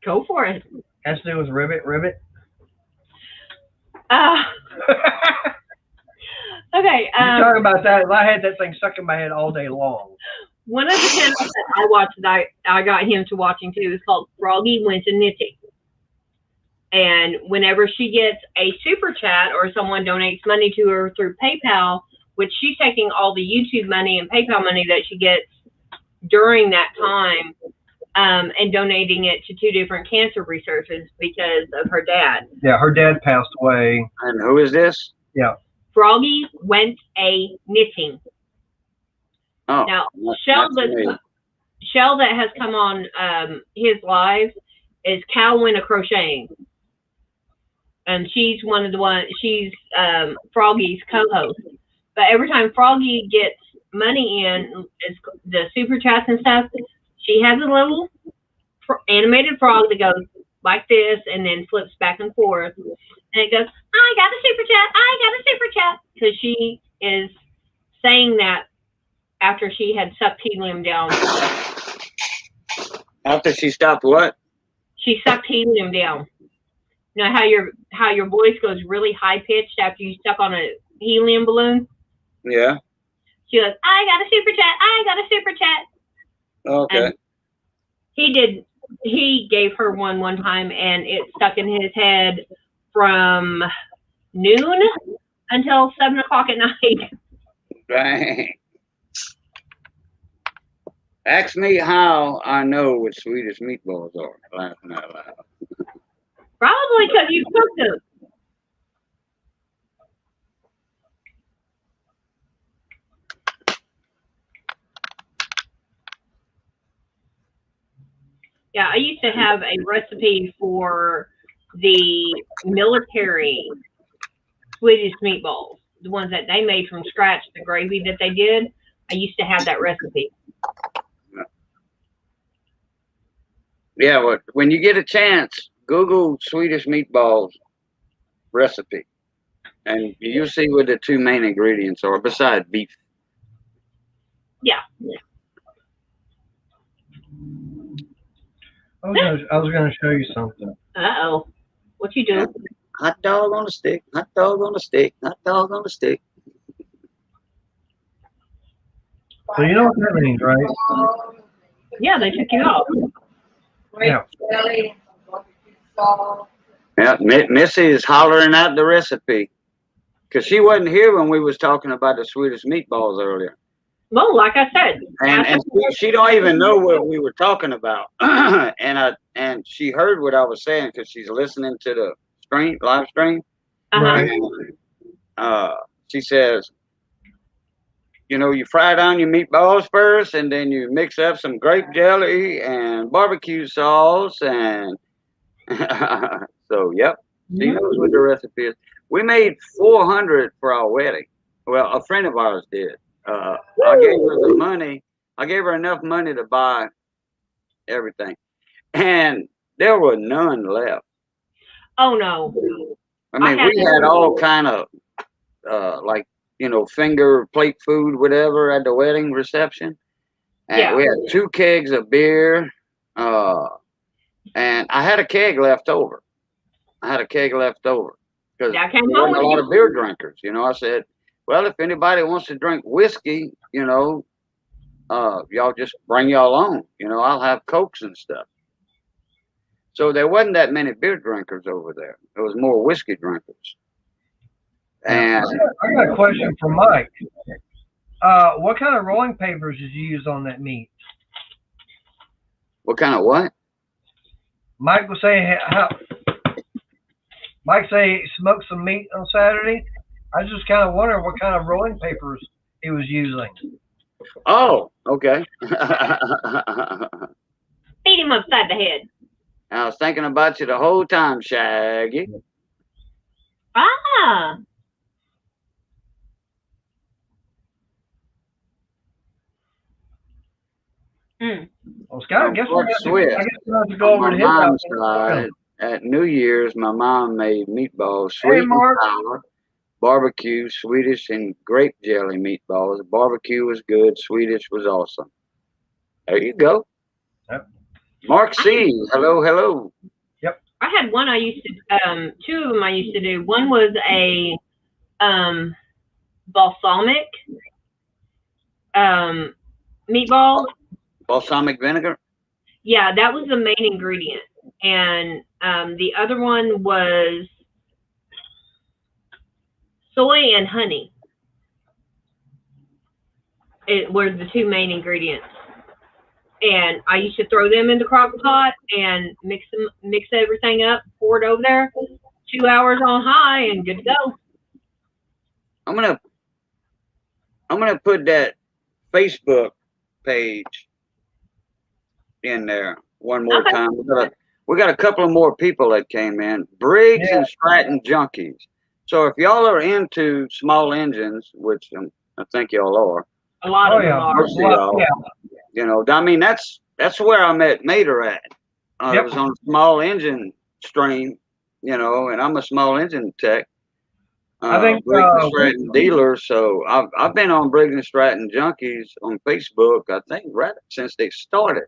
Go for it. Has to do with Ribbit. Okay. You talk about that. I had that thing stuck in my head all day long. One of the channels that I watched that I got him to watching too is called Froggy Went to Knitting. And whenever she gets a super chat or someone donates money to her through PayPal, which she's taking all the YouTube money and PayPal money that she gets during that time and donating it to 2 different cancer researchers because of her dad. Yeah, her dad passed away. And who is this? Yeah. Froggy Went a Knitting. Oh, Now, Shell that has come on his live is Cal Went a Crocheting. And she's she's Froggy's co-host. But every time Froggy gets money in, the super chats and stuff, she has a little animated frog that goes like this and then flips back and forth. And it goes, I got a super chat, I got a super chat. Because she is saying that after she had sucked helium down. After she stopped what? She sucked helium down. You know how your voice goes really high pitched after you stuck on a helium balloon? Yeah. She goes, I got a super chat, I got a super chat. Okay. And he gave her one time and it stuck in his head from noon until 7 o'clock at night. Dang. Ask me how I know what Swedish meatballs are. Laughing out loud. Probably because you cooked them. Yeah, I used to have a recipe for the military Swedish meatballs, the ones that they made from scratch, the gravy that they did. I used to have that recipe. Yeah, well, when you get a chance, Google Swedish meatballs recipe, and you'll see what the 2 main ingredients are besides beef. Yeah. I was gonna show you something. Uh-oh. What you doing? Hot dog on a stick, hot dog on a stick, hot dog on a stick. So you know what that means, right? Yeah, they took you out. Yeah. Yeah, Missy is hollering out the recipe because she wasn't here when we was talking about the Swedish meatballs earlier. Well, like I said. And she don't even know what we were talking about. and she heard what I was saying because she's listening to the live stream. Uh-huh. And, she says, you know, you fry down your meatballs first, and then you mix up some grape jelly and barbecue sauce, and so yep, she knows what the recipe is. We made 400 for our wedding. Well, a friend of ours did. I gave her the money. I gave her enough money to buy everything, and there were none left. Oh no! I mean, we had all kind of like, you know, finger plate food, whatever, at the wedding reception, and we had 2 kegs of beer, and I had a keg left over. Because there wasn't a lot of beer drinkers. You know, I said, well, if anybody wants to drink whiskey, you know, y'all just bring y'all own. You know, I'll have Cokes and stuff. So there wasn't that many beer drinkers over there. There was more whiskey drinkers. And I got a question for Mike. What kind of rolling papers did you use on that meat? What kind of what? Mike was saying Mike say he smoked some meat on Saturday. I just kind of wonder what kind of rolling papers he was using. Oh, okay. Beat him upside the head. I was thinking about you the whole time, Shaggy. Ah. Mm. Well, Scott, I guess Fort we'll Swift. have to go over On to my his house. mom's side, at New Year's, my mom made meatballs, Hey, sweet and Mark. sour, barbecue, Swedish, and grape jelly meatballs. Barbecue was good. Swedish was awesome. There you go. Yep. Mark C. Hello, hello. I had one I used to, two of them I used to do. One was a balsamic meatball. Balsamic vinegar. Yeah, that was the main ingredient. And the other one was soy and honey. It were the two main ingredients. And I used to throw them in the crock pot and mix everything up, pour it over there, 2 hours on high, and good to go. I'm gonna put that Facebook page in there one more Okay. time. We got a couple of more people that came in. Briggs and Stratton Junkies. So if y'all are into small engines, which I think y'all are, A lot of them are. most of y'all, you know, I mean that's where I met Mater at. It was on a small engine stream, you know, and I'm a small engine tech. I think Briggs and Stratton dealer. So I've been on Briggs and Stratton Junkies on Facebook. I think right since they started.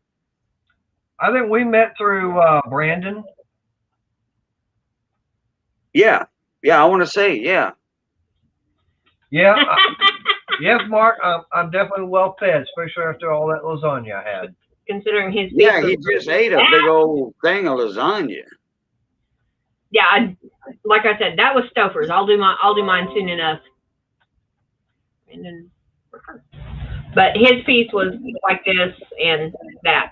I think we met through Brandon. Yeah, I want to say yeah. Yeah, yes, Mark. I'm definitely well fed, especially after all that lasagna I had. Considering his Yeah, he just ate a big old thing of lasagna. Yeah, like I said, that was Stouffer's. I'll do mine soon enough. And then, but his piece was like this and that.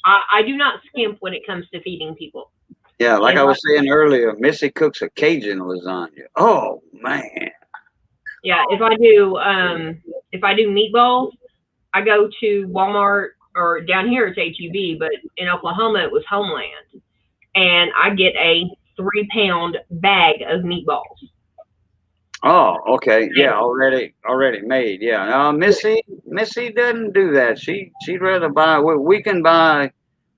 I do not skimp when it comes to feeding people. Yeah, like I was saying earlier, Missy cooks a Cajun lasagna. Oh man. Yeah, if I do meatballs, I go to Walmart, or down here it's HEB, but in Oklahoma it was Homeland, and I get a 3-pound bag of meatballs. Oh, okay. Yeah, already made. Yeah. Now Missy doesn't do that. She'd rather buy. We can buy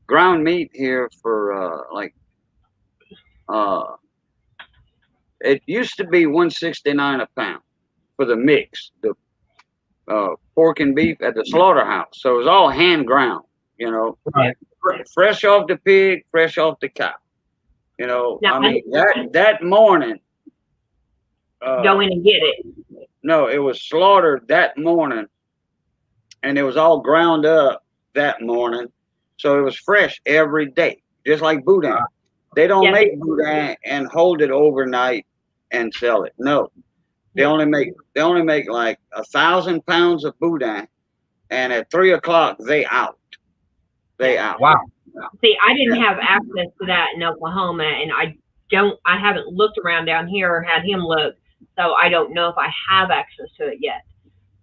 ground meat here for it used to be $169 a pound for the mix, the pork and beef at the slaughterhouse. So it was all hand ground, you know, Right. fresh off the pig, fresh off the cow. You know, Now, I mean that morning. Go in and get it. No, it was slaughtered that morning, and it was all ground up that morning, so it was fresh every day, just like boudin. They don't make boudin and hold it overnight and sell it. No, they only make like 1,000 pounds of boudin, and at 3 o'clock they out. Wow. See, I didn't have access to that in Oklahoma, and I haven't looked around down here or had him look, so I don't know if I have access to it yet.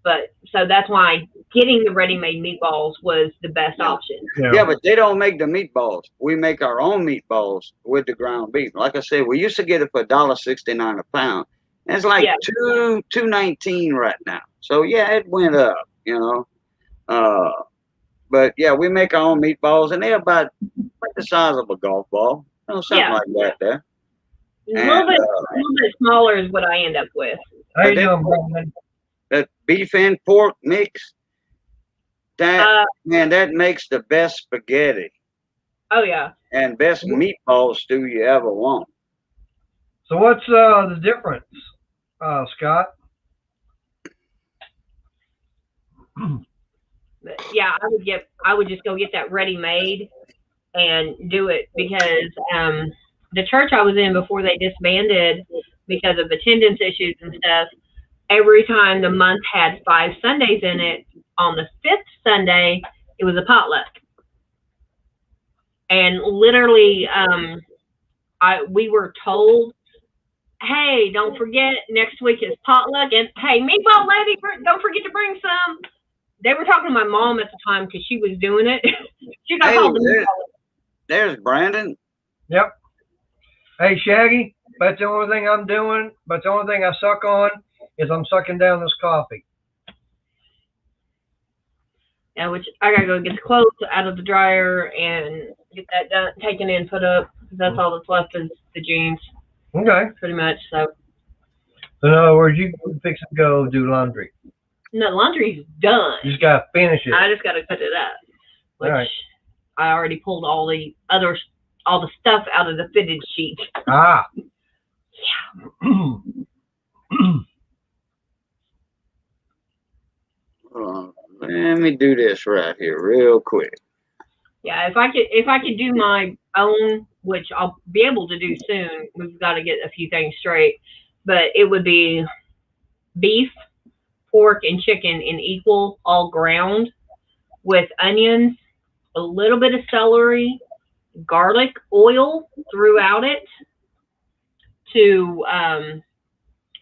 But so that's why getting the ready-made meatballs was the best option. Yeah, but they don't make the meatballs. We make our own meatballs with the ground beef. Like I said, we used to get it for $1.69 a pound. And it's like $2.19 right now. So yeah, it went up, you know. But yeah, we make our own meatballs, and they're about like the size of a golf ball, you know, something like that. There, a little bit smaller is what I end up with. How you doing, Brandon? That beef and pork mix, that makes the best spaghetti. Oh yeah. And best meatball stew you ever want. So what's the difference, Scott? Yeah, I would just go get that ready made and do it, because the church I was in before they disbanded because of attendance issues and stuff, every time the month had 5 Sundays in it, on the 5th Sunday it was a potluck. And literally we were told hey, don't forget next week is potluck, and hey, meatball lady, don't forget to bring some. They were talking to my mom at the time because she was doing it. She got Hey, called the meatball. there's Brandon. Yep. Hey, Shaggy, that's the only thing I'm doing, but the only thing I suck on is I'm sucking down this coffee. Yeah, which I gotta go get the clothes out of the dryer and get that done, taken in, put up. That's all that's left is the jeans, Okay. pretty much. So, So in other words, you fix and go do laundry. no, laundry's done. You just gotta finish it. I just gotta put it up, which All right. I already pulled all the stuff out of the fitted sheet. Ah. Let me do this right here real quick. Yeah, if I could do my own, which I'll be able to do soon. We've got to get a few things straight, but it would be beef, pork, and chicken in equal, all ground, with onions, a little bit of celery, garlic oil throughout it to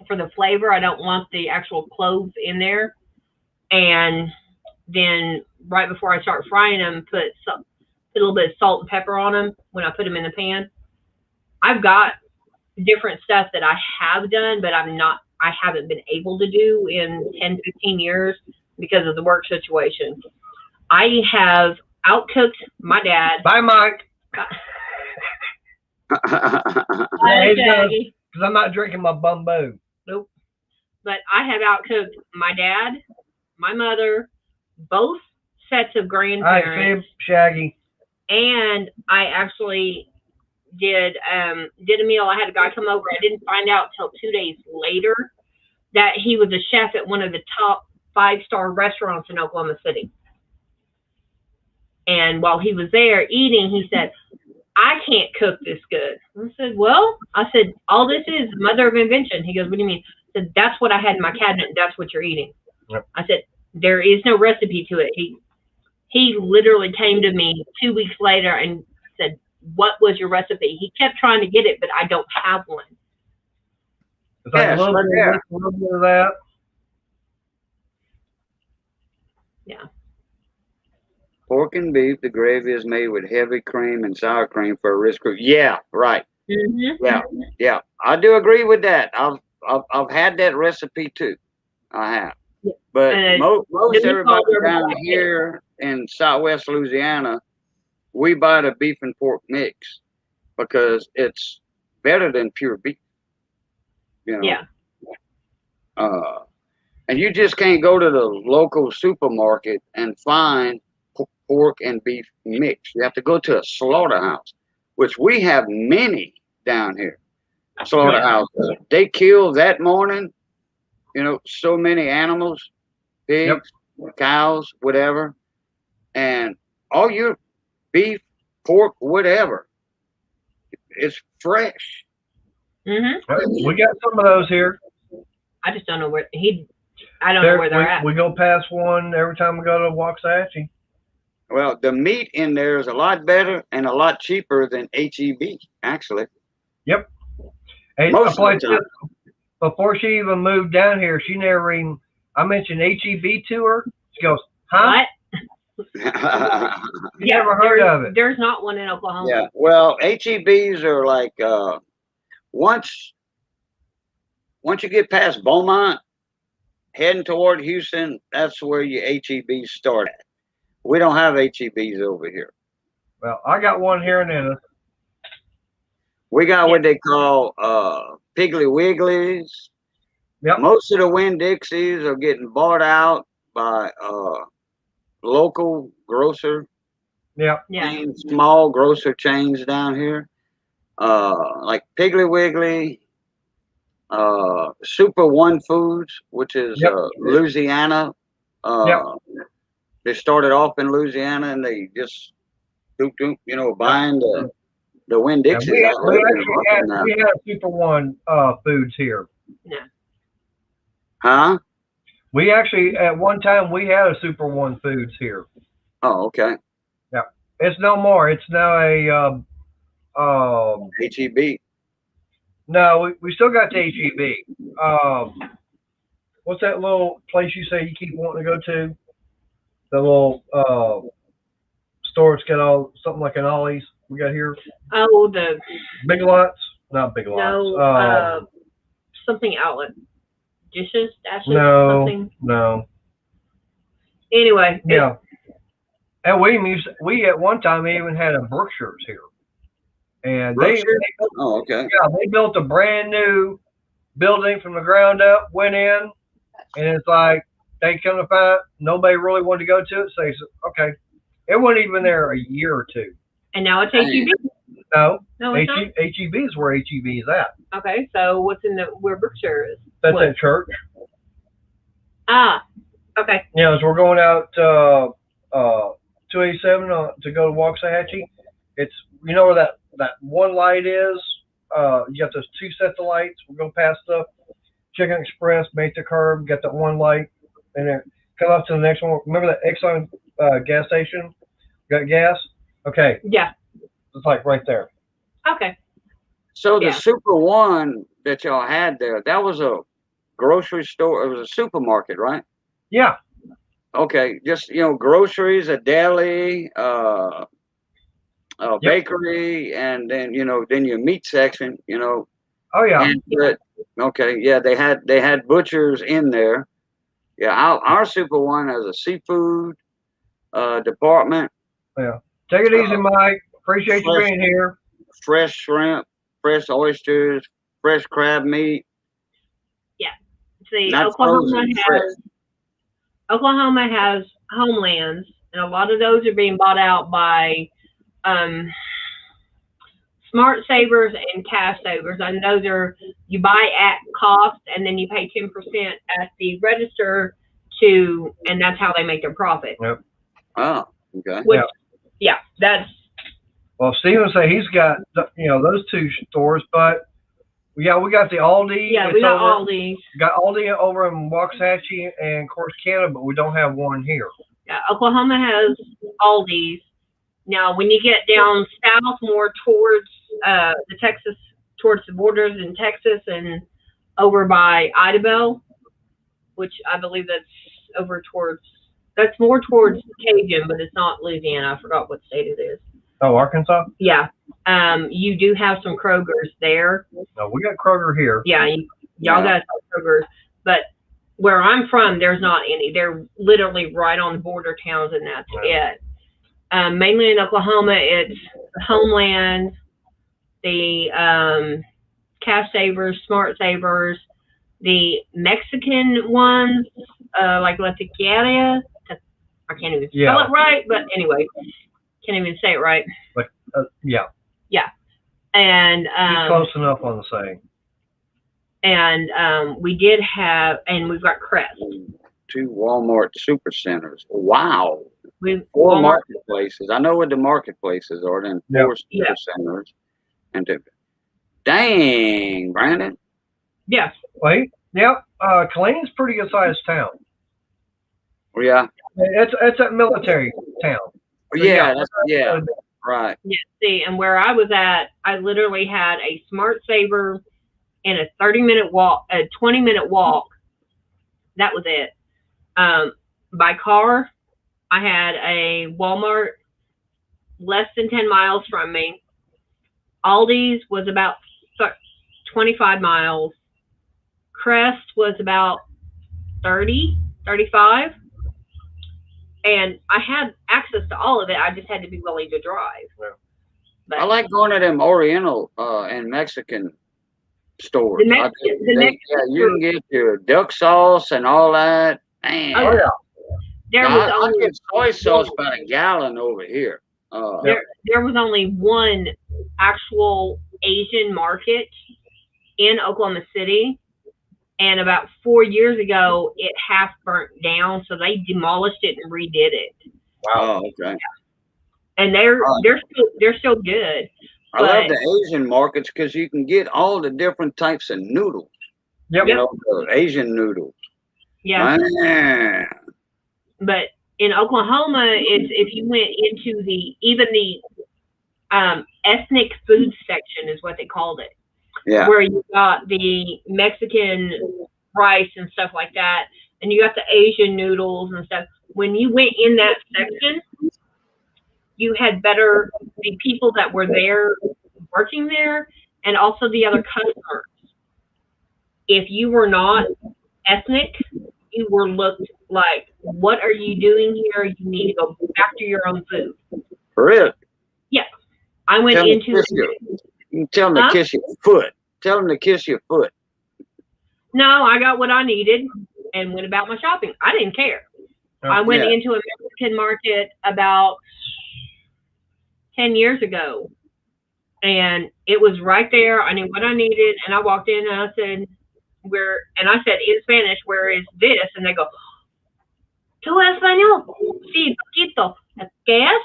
for the flavor. I don't want the actual cloves in there, and then right before I start frying them, put a little bit of salt and pepper on them when I put them in the pan. I've got different stuff that I have done, but I haven't been able to do in 10, 15 years because of the work situation. I have outcooked my dad. Bye, Mike. Bye, Shaggy. Because I'm not drinking my bumbo. Nope. But I have outcooked my dad, my mother, both sets of All grandparents. right, Fib, Shaggy. And I actually did a meal. I had a guy come over. I didn't find out till 2 days later that he was a chef at one of the top 5-star restaurants in Oklahoma City. And while he was there eating, he said, I can't cook this good. I said, well, all this is mother of invention. He goes, what do you mean? I said, that's what I had in my cabinet, and that's what you're eating. Yep. I said, there is no recipe to it. He literally came to me 2 weeks later and said, what was your recipe? He kept trying to get it, but I don't have one. It's like Yes, a little right bit, there. a little bit of that. Yeah. Pork and beef, the gravy is made with heavy cream and sour cream for a rich cook. Yeah, right. Mm-hmm. Yeah. I do agree with that. I've had that recipe too. I have. Yeah. But most the everybody meatballs are down like here in Southwest Louisiana, we buy the beef and pork mix because it's better than pure beef. You know. Yeah. And you just can't go to the local supermarket and find pork and beef mix. You have to go to a slaughterhouse, which we have many down here. Slaughterhouses. They kill that morning, so many animals, pigs, cows, whatever, and all your beef, pork, whatever, it's fresh. Mm-hmm. We got some of those here. I just don't know where I don't know where they're at. We go past one every time we go to Waxahachie. Well, the meat in there is a lot better and a lot cheaper than HEB, actually. Yep. Hey, Most of the time. Before she even moved down here, she never even, I mentioned HEB to her. She goes, huh? What? Never heard of it. There's not one in Oklahoma. Yeah. Well, HEBs are like once you get past Beaumont, heading toward Houston, that's where your HEBs start at. We don't have HEBs over here. Well, I got one here in Ennis. We got what they call Piggly Wigglies. Yep. Most of the Winn-Dixies are getting bought out by local grocer Yep. Yeah. chains, small grocer chains down here. Like Piggly Wiggly, Super One Foods, which is Louisiana. They started off in Louisiana and they just buying the Winn-Dixies. We had Super One Foods here. Yeah. Huh? We actually, at one time, we had a Super One Foods here. Oh, okay. Yeah. It's no more. It's now a HEB. No, we still got the HEB. What's that little place you say you keep wanting to go to? The little store. It's got all something like an Ollie's. We got here. Oh, the Big Lots, not Big Lots. no, something outlet, dishes, dashes, no, something. no. Anyway, Yeah. And we at one time even had a Brookshire's here, and Berkshire? Oh, okay. they built a brand new building from the ground up. Went in, and it's like they come to find nobody really wanted to go to it. So they said, okay, it wasn't even there a year or two. and now it's HEB. No, No, it's not. HEB is where HEB is at. Okay, so what's in where Berkshire is? That's What? at church. Ah, okay. Yeah, as we're going out 287 to go to Waxahachie, it's where that one light is. You got those two sets of lights. We'll go past the Chicken Express, make the curb, get that one light, and then come up to the next one. Remember that Exxon gas station? Got gas? Okay, Yeah. it's like right there. Okay. So the Yeah. Super One that y'all had there, that was a grocery store. It was a supermarket, right? Yeah, Okay, just groceries, a deli, a bakery, and then then your meat section. oh yeah. And okay, yeah, they had butchers in there. Yeah, our Super One has a seafood department, Take it easy, Mike. Appreciate you fresh- being here. fresh shrimp, fresh oysters, fresh crab meat. See, Not frozen, fresh. Oklahoma has homelands, and a lot of those are being bought out by Smart Savers and Cash Savers. And those are, you buy at cost, and then you pay 10% at the register and that's how they make their profit. Oh, okay. Which, yeah, that's Well, Steven say he's got those two stores, but we got the Aldi. yeah. It's We got over- all these. Got Aldi over in Waxahachie and Corsicana, but we don't have one here. Yeah, Oklahoma has all these. Now, when you get down south, more towards towards the borders in Texas and over by Idabel, which I believe that's more towards Cajun, but it's not Louisiana. I forgot what state it is. Oh, Arkansas? Yeah. You do have some Kroger's there. No, we got Kroger here. Yeah, y'all got some Kroger's, but where I'm from, there's not any. They're literally right on the border towns, and that's it. Mainly in Oklahoma, it's Homeland, the Cash Savers, Smart Savers, the Mexican ones, like La Tequila. I can't even spell it right, but anyway, can't even say it right. Yeah. And He's close enough on the saying. and we did have, and we've got Crest. 2 Walmart supercenters. Wow. We've 4 Walmart. marketplaces. I know what the marketplaces are. Then 4 Yeah. supercenters. And dang, Brandon. Yes. Wait. Yep. Killene's pretty good sized town. Yeah. It's a military town. So, Yeah. Right. Yeah, see, and where I was at, I literally had a Smart Saver and a 30-minute walk, a 20-minute walk. That was it. By car, I had a Walmart less than 10 miles from me. Aldi's was about 25 miles. Crest was about 30, 35. And I had access to all of it. I just had to be willing to drive. Yeah. But I like going to them Oriental and Mexican stores. The Mexican You can get your duck sauce and all that. Man. Oh, yeah. There was I only get soy sauce by the gallon over here. there was only one actual Asian market in Oklahoma City. And about 4 years ago, it half burnt down, so they demolished it and redid it. Wow. Oh, okay. And they're still good. I love the Asian markets because you can get all the different types of noodles. Yep. The Asian noodles. Yeah. Man. But in Oklahoma, if you went into the ethnic food section is what they called it. Yeah. where you got the Mexican rice and stuff like that, and you got the Asian noodles and stuff. When you went in that section, you had better the people that were there working there, and also the other customers. If you were not ethnic, you were looked like, what are you doing here? You need to go back to your own food. For real. Yes. I went Tell them into to kiss you. Tell them to kiss your foot. Tell them to kiss your foot. No, I got what I needed and went about my shopping. I didn't care. I went into a Mexican market about 10 years ago, and it was right there. I knew what I needed, and I walked in and I said, in Spanish, where is this? And they go, ¿Tú español? Sí, poquito. ¿Qué es?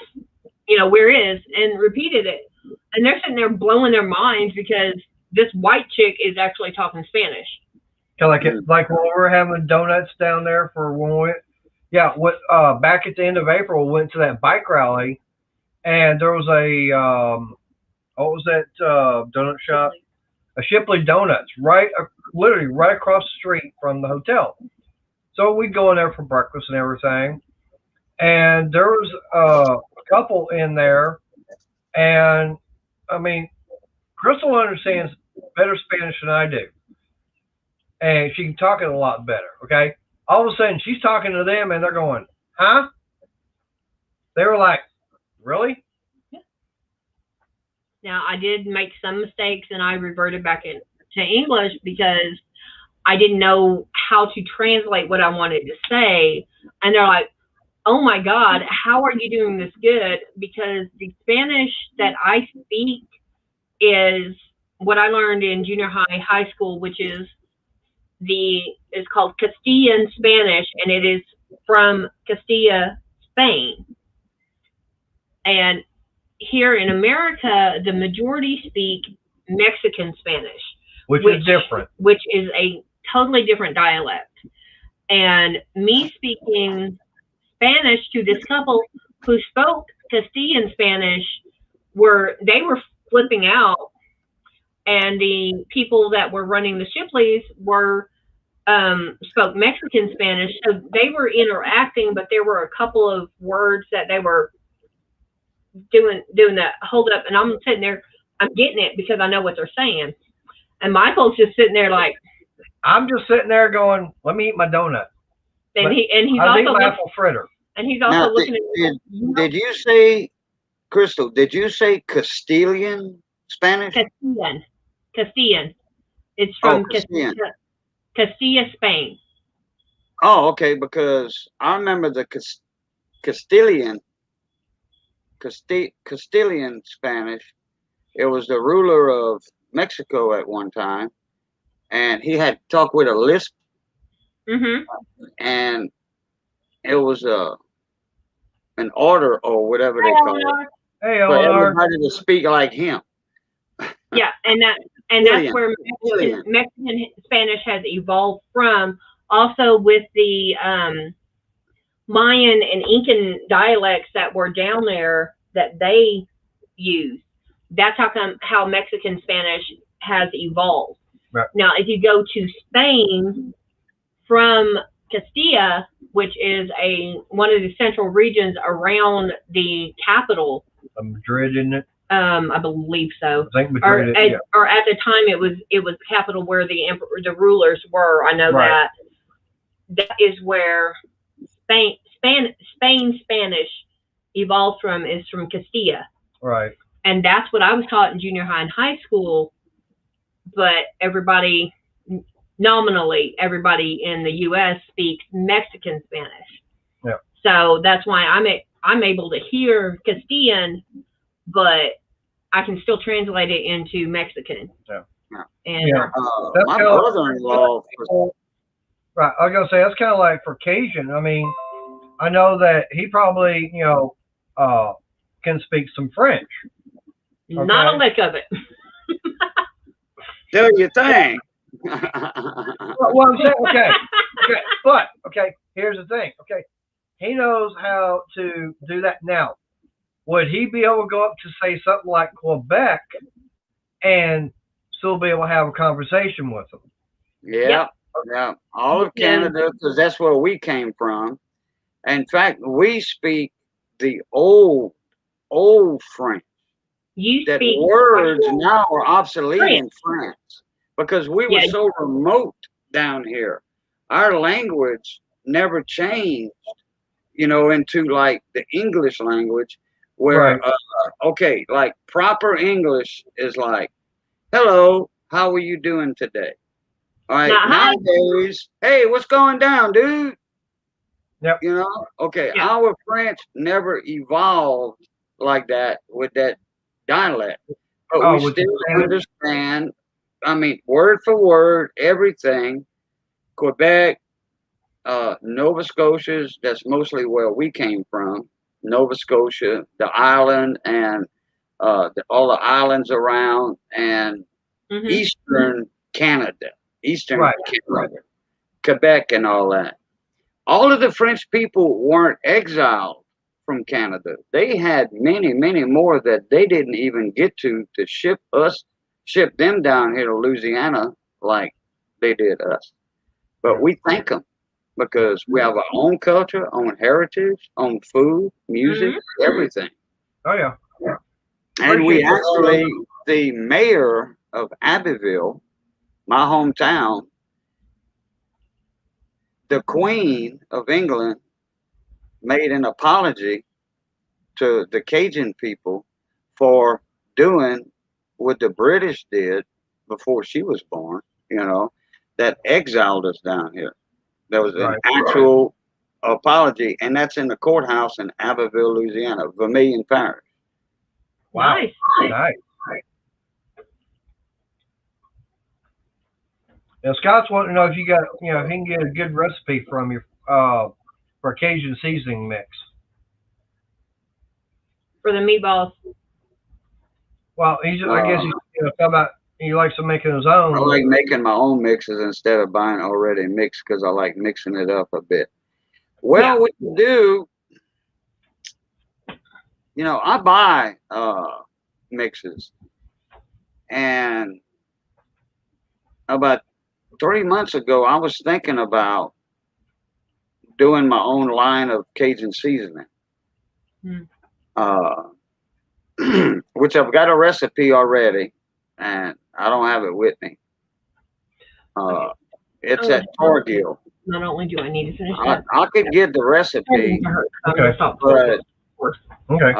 You know, where is? And repeated it. And they're sitting there blowing their minds because this white chick is actually talking Spanish. Like when we were having donuts down there for when we went, back at the end of April, we went to that bike rally, and there was a, what was that donut shop? A Shipley Donuts, literally right across the street from the hotel. So we go in there for breakfast and everything, and there was a couple in there, and I mean, Crystal understands better Spanish than I do, and she can talk it a lot better. Okay, all of a sudden she's talking to them, and they're going, "Huh?" They were like, "Really?" Now, I did make some mistakes, and I reverted back to English because I didn't know how to translate what I wanted to say. And they're like, oh, my God, how are you doing this good? Because the Spanish that I speak is what I learned in junior high school, which is called Castilian Spanish, and it is from Castilla, Spain. And here in America, the majority speak Mexican Spanish, which is different, which is a totally different dialect. And me speaking Spanish to this couple who spoke Castilian Spanish, they were flipping out, and the people that were running the Shipleys spoke Mexican Spanish, so they were interacting, but there were a couple of words that they were doing that hold up, and I'm sitting there, I'm getting it because I know what they're saying, and Michael's just sitting there like, I'm just sitting there going, let me eat my donut, and he's also apple fritter, and he's also looking at did you say, Crystal, did you say Castilian Spanish? Castilian. It's from Castilla, Spain. Oh, okay, because I remember the Castilian Spanish. It was the ruler of Mexico at one time, and he had talked with a lisp, and it was an order or whatever they call it. Hey, for everybody to speak like him. Yeah, and that's where Mexican Spanish has evolved from. Also with the Mayan and Incan dialects that were down there that they used. That's how Mexican Spanish has evolved. Right. Now, if you go to Spain from Castilla, which is one of the central regions around the capital, Madrid, isn't it? I believe so. I think Madrid. Or at the time, it was capital where the rulers were. I know right. that is where Spain Spanish evolved from, is from Castilla. Right. And that's what I was taught in junior high and high school. But nominally, everybody in the U.S. speaks Mexican Spanish. Yeah. So that's why I'm able to hear Castilian, but I can still translate it into Mexican. Yeah. And my brother-in-law. Right. I was gonna say that's kind of like for Cajun. I mean, I know that he probably can speak some French. Okay? Not a lick of it. Do your thing. Well, I'm saying, okay, but here's the thing. Okay, he knows how to do that now. Would he be able to go up to say something like Quebec and still be able to have a conversation with them. Yeah, yeah. All of Canada, because that's where we came from. In fact, we speak the old French. You That speak words now are obsolete French. in France because we were Yeah. so remote down here. Our language never changed, into like the English language, where Right. okay, like proper English is like, "Hello, how are you doing today?" All right, Not hi. nowadays, "Hey, what's going down, dude?" Yep. Okay, Yeah. our French never evolved like that with that dialect, but we with the still Spanish. understand. I mean, word for word, everything. Quebec, Nova Scotia's, that's mostly where we came from. Nova Scotia, the island, and all the islands around, and Mhm. Eastern Canada, Right. Quebec, and all that. All of the French people weren't exiled from Canada. They had many, many more that they didn't even get to ship them down here to Louisiana like they did us. But we thank them because we have our own culture, own heritage, own food, music, everything. Oh yeah. And we Appreciate that. actually, the mayor of Abbeville, my hometown, the Queen of England made an apology to the Cajun people for doing what the British did before she was born, that exiled us down here. There was an Right. actual apology, and that's in the courthouse in Abbeville, Louisiana, Vermilion Parish. Wow. Nice. Nice. Now Scott's wanting to know if you got, if he can get a good recipe from you for Cajun seasoning mix. For the meatballs. Well, I guess he's talking about he likes to make his own. I like making my own mixes instead of buying already mixed because I like mixing it up a bit. Well, what you do, I buy mixes, and about 3 months ago, I was thinking about doing my own line of Cajun seasoning, which I've got a recipe already, and I don't have it with me. It's at Torgill. Not only do I need to finish that, I could get the recipe, Okay. but Okay.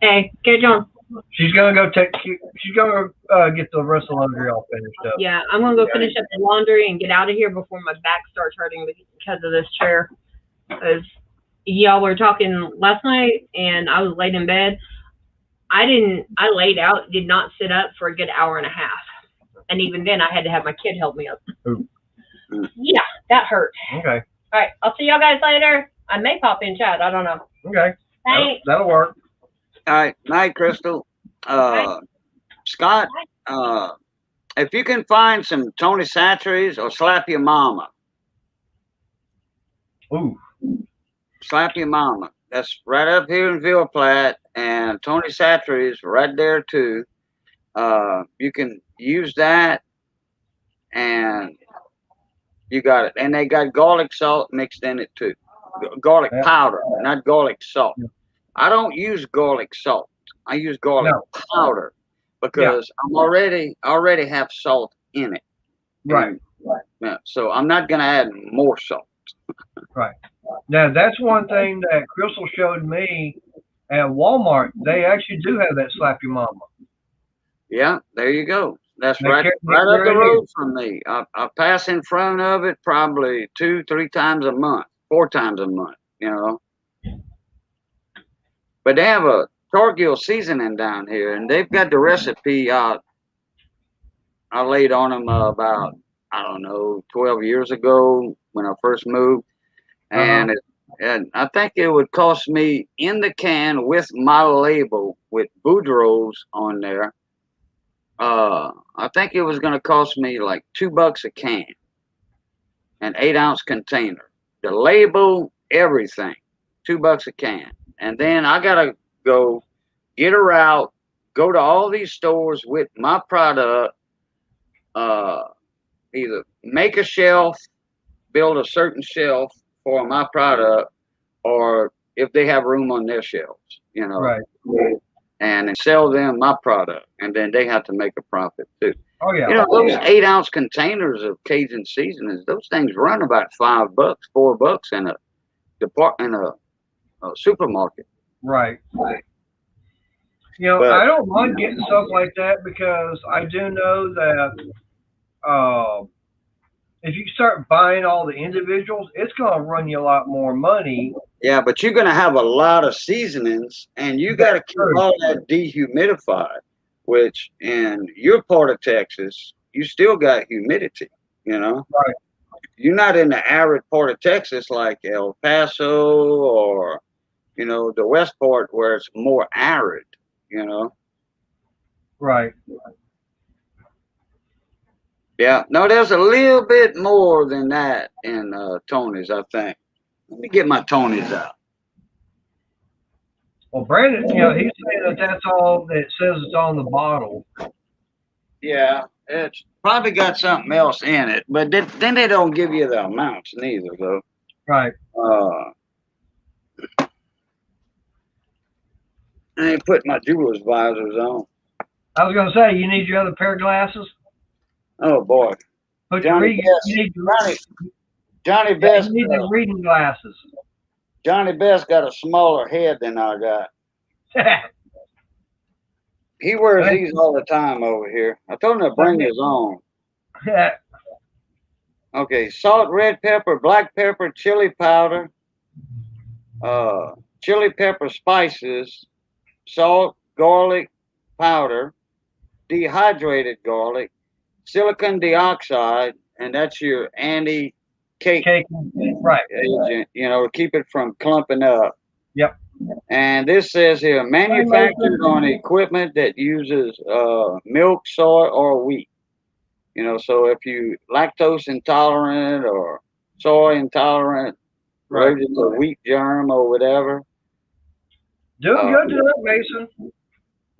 Hey, get John. She's gonna go She's gonna get the rest of the laundry all finished up. Yeah, I'm gonna go finish up the laundry and get out of here before my back starts hurting because of this chair. Because y'all were talking last night and I was laid in bed. I laid out, did not sit up for a good hour and a half. And even then I had to have my kid help me up. Ooh. Yeah, that hurt. Okay. All right, I'll see y'all guys later. I may pop in chat. I don't know. Okay. Thanks. That'll work. all right, night, Crystal. Scott, if you can find some Tony Satchery's or Slap Your Mama. Ooh. Slap Your Mama. That's right up here in Ville Platte, and Tony Satchery's right there too. You can use that, and you got it. And they got garlic salt mixed in it too. Garlic powder, not garlic salt. Yeah. I don't use garlic salt. I use garlic powder because I already have salt in it. Right. Yeah, so I'm not gonna add more salt. Right. Now that's one thing that Crystal showed me at Walmart. They actually do have that Slap Your Mama. Yeah, there you go. That's They right up carry the it road from me. I pass in front of it probably 2-3 times a month, 4 times a month, But they have a Torgill seasoning down here, and they've got the recipe out. I laid on them about, 12 years ago when I first moved. And and I think it would cost me in the can with my label with Boudreaux's on there. I think it was going to cost me like $2 a can, an 8-ounce container, the label, everything, $2 a can. And then I got to go get her out, go to all these stores with my product, either make a shelf, build a certain shelf for my product, or if they have room on their shelves, Right. and sell them my product, and then they have to make a profit too. Oh yeah. Those 8-ounce containers of Cajun seasonings, those things run about $5, $4 in a supermarket. Right. But I don't mind getting stuff like that because I do know that if you start buying all the individuals, it's going to run you a lot more money. yeah, but you're going to have a lot of seasonings, and you got to keep all that dehumidified, which in your part of Texas, you still got humidity, Right. You're not in the arid part of Texas like El Paso or, the west part where it's more arid, Right. Yeah, no, there's a little bit more than that in Tony's, I think. Let me get my Tony's out. Well, Brandon, he's saying that that's all that it says it's on the bottle. Yeah, it's probably got something else in it, but then they don't give you the amounts neither, though. Right. I ain't put my jeweler's visors on. I was going to say, you need your other pair of glasses? Oh, boy. Johnny Best. You need the reading glasses. Johnny Best got a smaller head than I got. He wears these all the time over here. I told him to bring his own. Okay, salt, red pepper, black pepper, chili powder, chili pepper spices, salt, garlic powder, dehydrated garlic, silicon dioxide, and that's your anti-cake right. agent, to keep it from clumping up. Yep. And this says here, manufactured on equipment that uses milk, soy, or wheat. So if you lactose intolerant or soy intolerant, allergic to wheat germ or whatever. Doing good to it, Mason.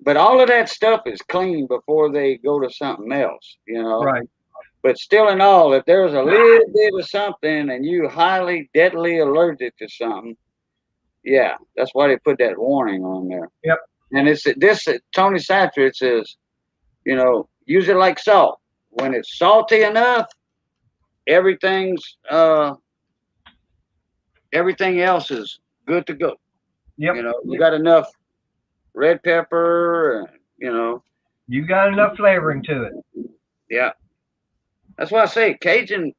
But all of that stuff is clean before they go to something else, Right. But still in all, if there's a little bit of something and you highly, deadly allergic to something, yeah, that's why they put that warning on there. Yep. And Tony Satcher, it says, use it like salt. When it's salty enough, everything else is good to go. Yep. You got enough red pepper, and, you got enough flavoring to it. Yeah. That's why I say Cajun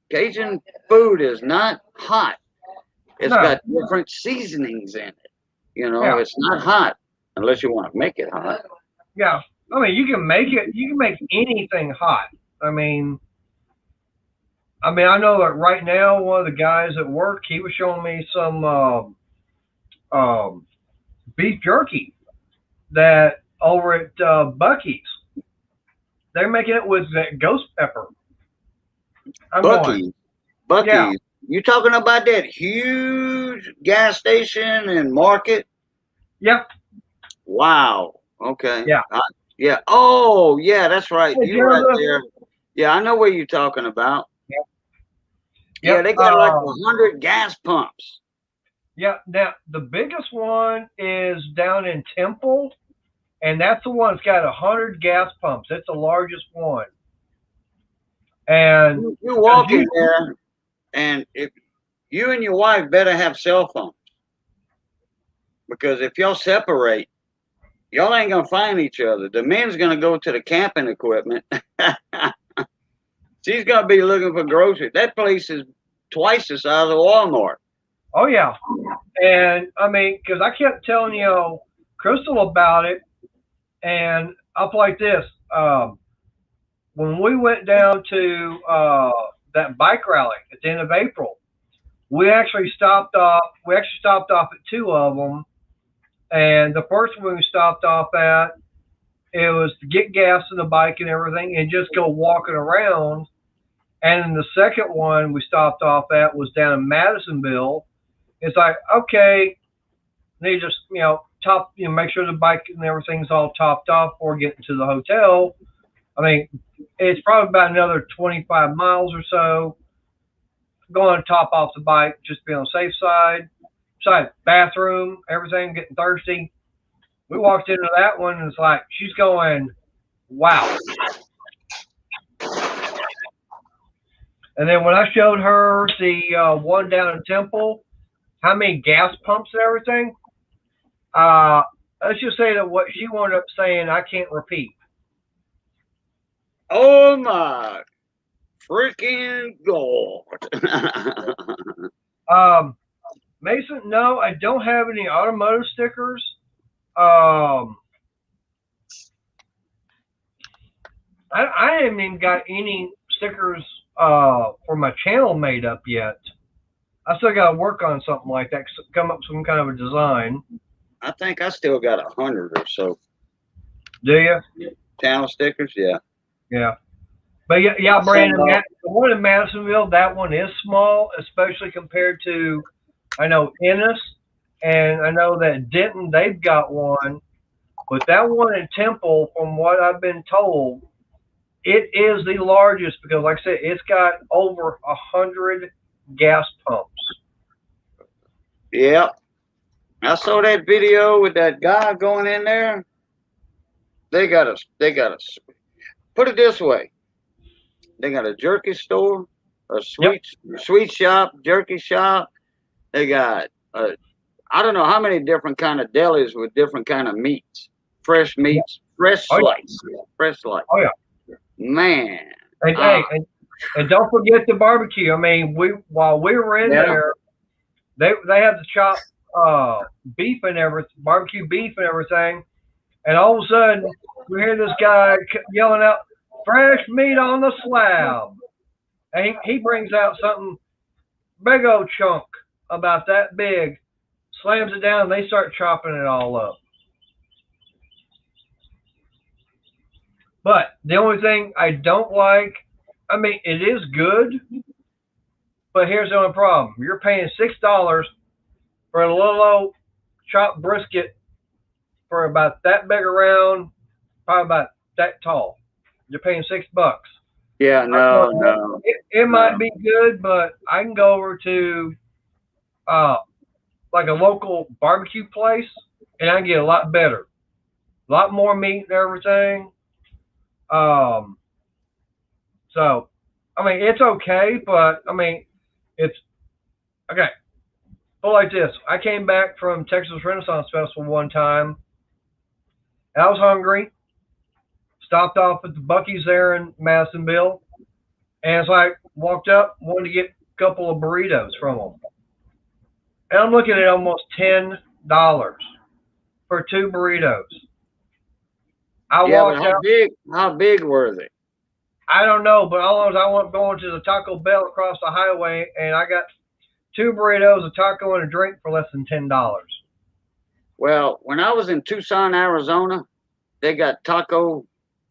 food is not hot. It's got different seasonings in it. It's not hot unless you want to make it hot. Yeah. I mean, you can make anything hot. I know that right now, one of the guys at work, he was showing me some beef jerky that over at Buc-ee's. They're making it with that ghost pepper. Buc-ee's. Yeah. You talking about that huge gas station and market? Yep. Wow. Okay. Yeah. Yeah. Oh, yeah, that's right. Hey, You're right there. Yeah, I know what you're talking about. Yep. Yeah, they got like 100 gas pumps. Yeah. Now, the biggest one is down in Temple, and that's the one that's got 100 gas pumps. It's the largest one. And you walk in there, and if you and your wife better have cell phones, because if y'all separate, y'all ain't gonna find each other. The men's gonna go to the camping equipment. She's gonna be looking for groceries. That place is twice the size of Walmart. Oh yeah, and because I kept telling Crystal about it, and up like this. When we went down to that bike rally at the end of April, we actually stopped off. We actually stopped off at two of them, and the first one we stopped off at, it was to get gas in the bike and everything, and just go walking around. And then the second one we stopped off at was down in Madisonville. It's like, okay, they just top, make sure the bike and everything's all topped off before getting to the hotel. I mean, it's probably about another 25 miles or so. Going to top off the bike, just be on the safe side. Besides, bathroom, everything, getting thirsty. We walked into that one and it's like, she's going, wow. And then when I showed her the one down in Temple, how many gas pumps and everything, let's just say that what she wound up saying, I can't repeat. Oh my freaking God. Mason, no, I don't have any automotive stickers. I haven't even got any stickers for my channel made up yet. I still got to work on something like that, come up with some kind of a design. I think I still got 100 or so. Do you? Channel stickers, yeah. Yeah. But yeah, Brandon, the one in Madisonville, that one is small, especially compared to, I know, Ennis, and I know that Denton, they've got one. But that one in Temple, from what I've been told, it is the largest because, like I said, it's got over 100 gas pumps. Yeah. I saw that video with that guy going in there. They got a put it this way. They got a jerky store, a sweet shop, jerky shop. They got I don't know how many different kind of delis with different kind of meats, fresh meats, fresh slice. Oh yeah, man. And and don't forget the barbecue. I mean, while we were in there, they had the chopped beef and everything, barbecue beef and everything, and all of a sudden we hear this guy yelling out, "Fresh meat on the slab," and he brings out something big old chunk about that big, slams it down, and they start chopping it all up. But the only thing I don't like, I mean, it is good, but here's the only problem. You're paying $6 for a little old chopped brisket for about that big around, probably about that tall. You're paying $6. Yeah, no. It might be good, but I can go over to like a local barbecue place and I can get a lot better. A lot more meat and everything. So, I mean, it's okay, but I mean, it's okay. But like this, I came back from Texas Renaissance Festival one time. And I was hungry. Stopped off at the Buc-ee's there in Madisonville, and it's like walked up, wanted to get a couple of burritos from them, and I'm looking at almost $10 for 2 burritos. But how big were they? I don't know, but all I know is I went going to the Taco Bell across the highway, and I got 2 burritos, a taco, and a drink for less than $10. Well, when I was in Tucson, Arizona, they got taco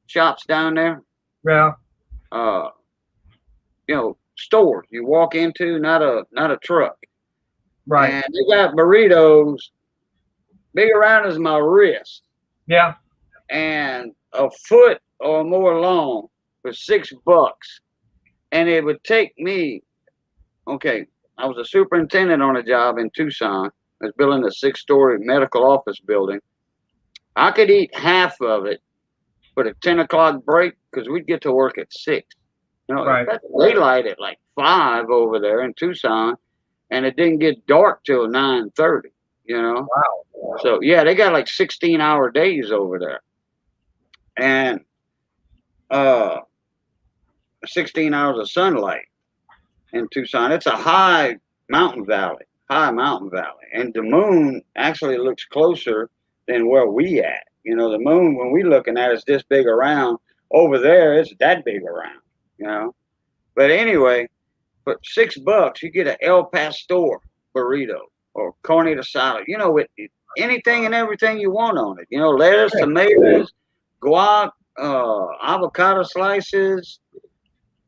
shops down there. Yeah. Stores you walk into, not a truck. Right. And they got burritos big around as my wrist. Yeah. And a foot or more long for $6. And it would take me, okay, I was a superintendent on a job in Tucson. I was building a 6-story medical office building. I could eat half of it for the 10 o'clock break because we'd get to work at 6. Right. Daylight at like 5 over there in Tucson, and it didn't get dark till 9:30. Wow. So yeah, they got like 16-hour days over there, and 16 hours of sunlight in Tucson. It's a high mountain valley, and the moon actually looks closer than where we at. The moon, when we looking at, is this big around. Over there, it's that big around. But anyway, for $6, you get an El Pastor burrito or carne asada. With anything and everything you want on it. Lettuce, tomatoes, guac, avocado slices,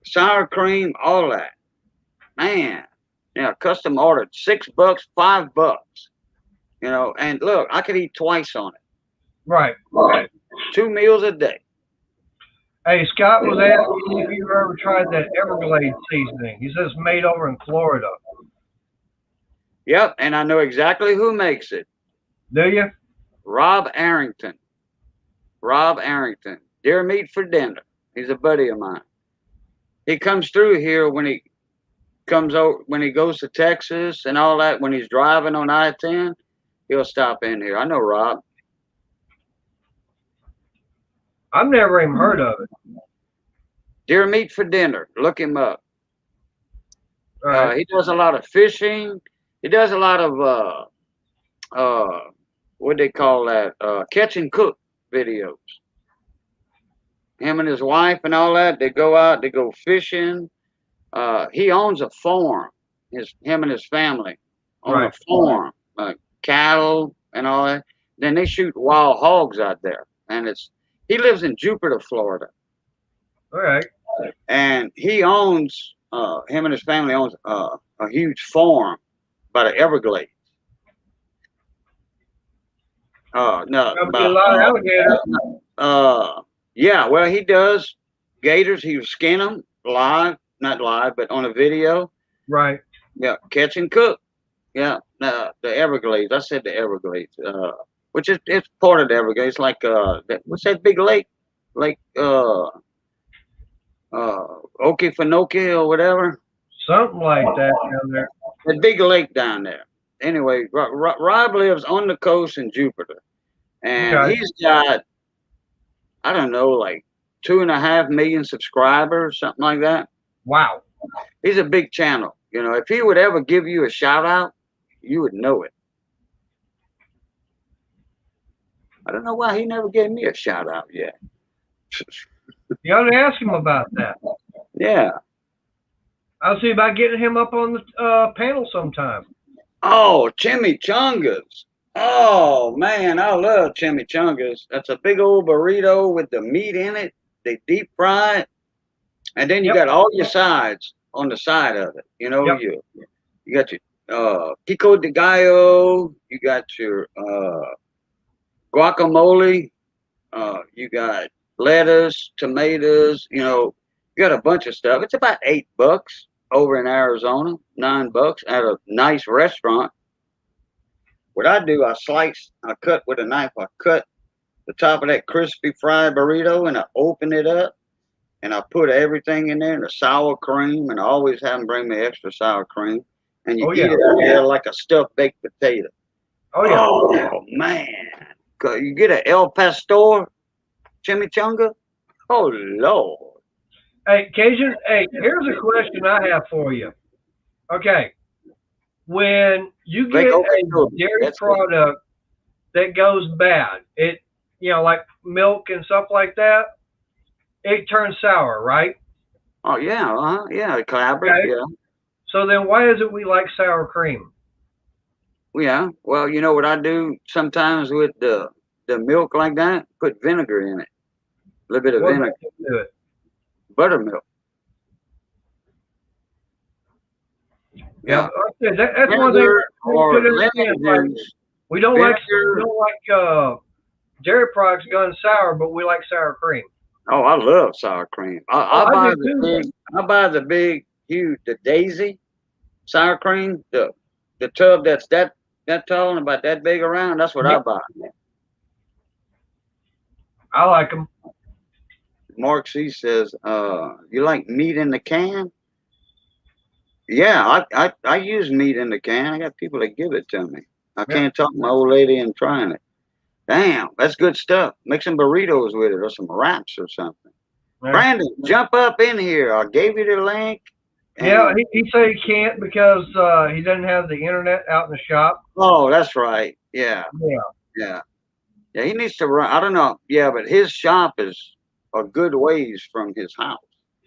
sour cream, all that. Man, custom ordered $6, $5. You know, and look, I could eat twice on it. Right. 2 meals a day. Hey, Scott was asking if you ever tried that Everglades seasoning. He says it's made over in Florida. Yep, and I know exactly who makes it. Do you? Rob Arrington. Rob Arrington. Deer meat for dinner. He's a buddy of mine. He comes through here when he comes over, when he goes to Texas and all that. When he's driving on I-10, he'll stop in here. I know Rob. I've never even heard of it. Deer meat for dinner. Look him up. All right. He does a lot of fishing. He does a lot of what they call that? Catch and cook videos. Him and his wife and all that. They go out. They go fishing. He owns a farm. Him and his family own a farm, cattle and all that. Then they shoot wild hogs out there, and he lives in Jupiter, Florida. All right. And he owns him and his family owns a huge farm by the Everglades. No, Probably a lot of alligators. yeah. Well, he does gators. He will skin them live, not live, but on a video. Right. Yeah, catch and cook. Yeah, the Everglades. I said the Everglades, which is it's part of the Everglades. Like what's that big lake? Like Okefenokee or whatever. Something like that down there. The big lake down there. Anyway, Rob lives on the coast in Jupiter, and Okay. he's got, I don't know, like 2.5 million subscribers, something like that. Wow. He's a big channel. You know, if he would ever give you a shout out, you would know it. I don't know why he never gave me a shout out yet. You ought to ask him about that. Yeah. I'll see about getting him up on the panel sometime. Oh, chimichangas. Oh, man, I love chimichangas. That's a big old burrito with the meat in it. They deep fry it. And then you got all your sides on the side of it. You know, you got your pico de gallo. You got your guacamole. You got lettuce, tomatoes. You know, you got a bunch of stuff. It's about $8 over in Arizona, $9 at a nice restaurant. What I do, I cut with a knife. I cut the top of that crispy fried burrito and I open it up and I put everything in there and the sour cream, and I always have them bring me extra sour cream. And you eat it out there like a stuffed baked potato. Oh, yeah. Oh, man. You get an El Pastor chimichanga? Oh, Lord. Hey, Cajun, here's a question I have for you. Okay. When you get a dairy product that goes bad, like milk and stuff like that, it turns sour, right? Oh, yeah. Yeah, collaborate, yeah. So then why is it we like sour cream? Yeah. Well, you know what I do sometimes with the milk like that? Put vinegar in it. A little bit of vinegar. Do it. Buttermilk. Yeah, that's one thing. We don't like dairy products gone sour, but we like sour cream. Oh, I love sour cream. I buy the big, huge, the Daisy sour cream, the tub that's that tall and about that big around. That's what I buy. I like them. Mark C says, "You like meat in the can?" Yeah, I use meat in the can. I got people that give it to me. I can't talk my old lady into trying it. Damn, that's good stuff. Make some burritos with it or some wraps or something. Right. Brandon, jump up in here. I gave you the link. Yeah, he said he can't because he doesn't have the internet out in the shop. Oh, that's right. Yeah. Yeah, he needs to run. I don't know. Yeah, but his shop is a good ways from his house.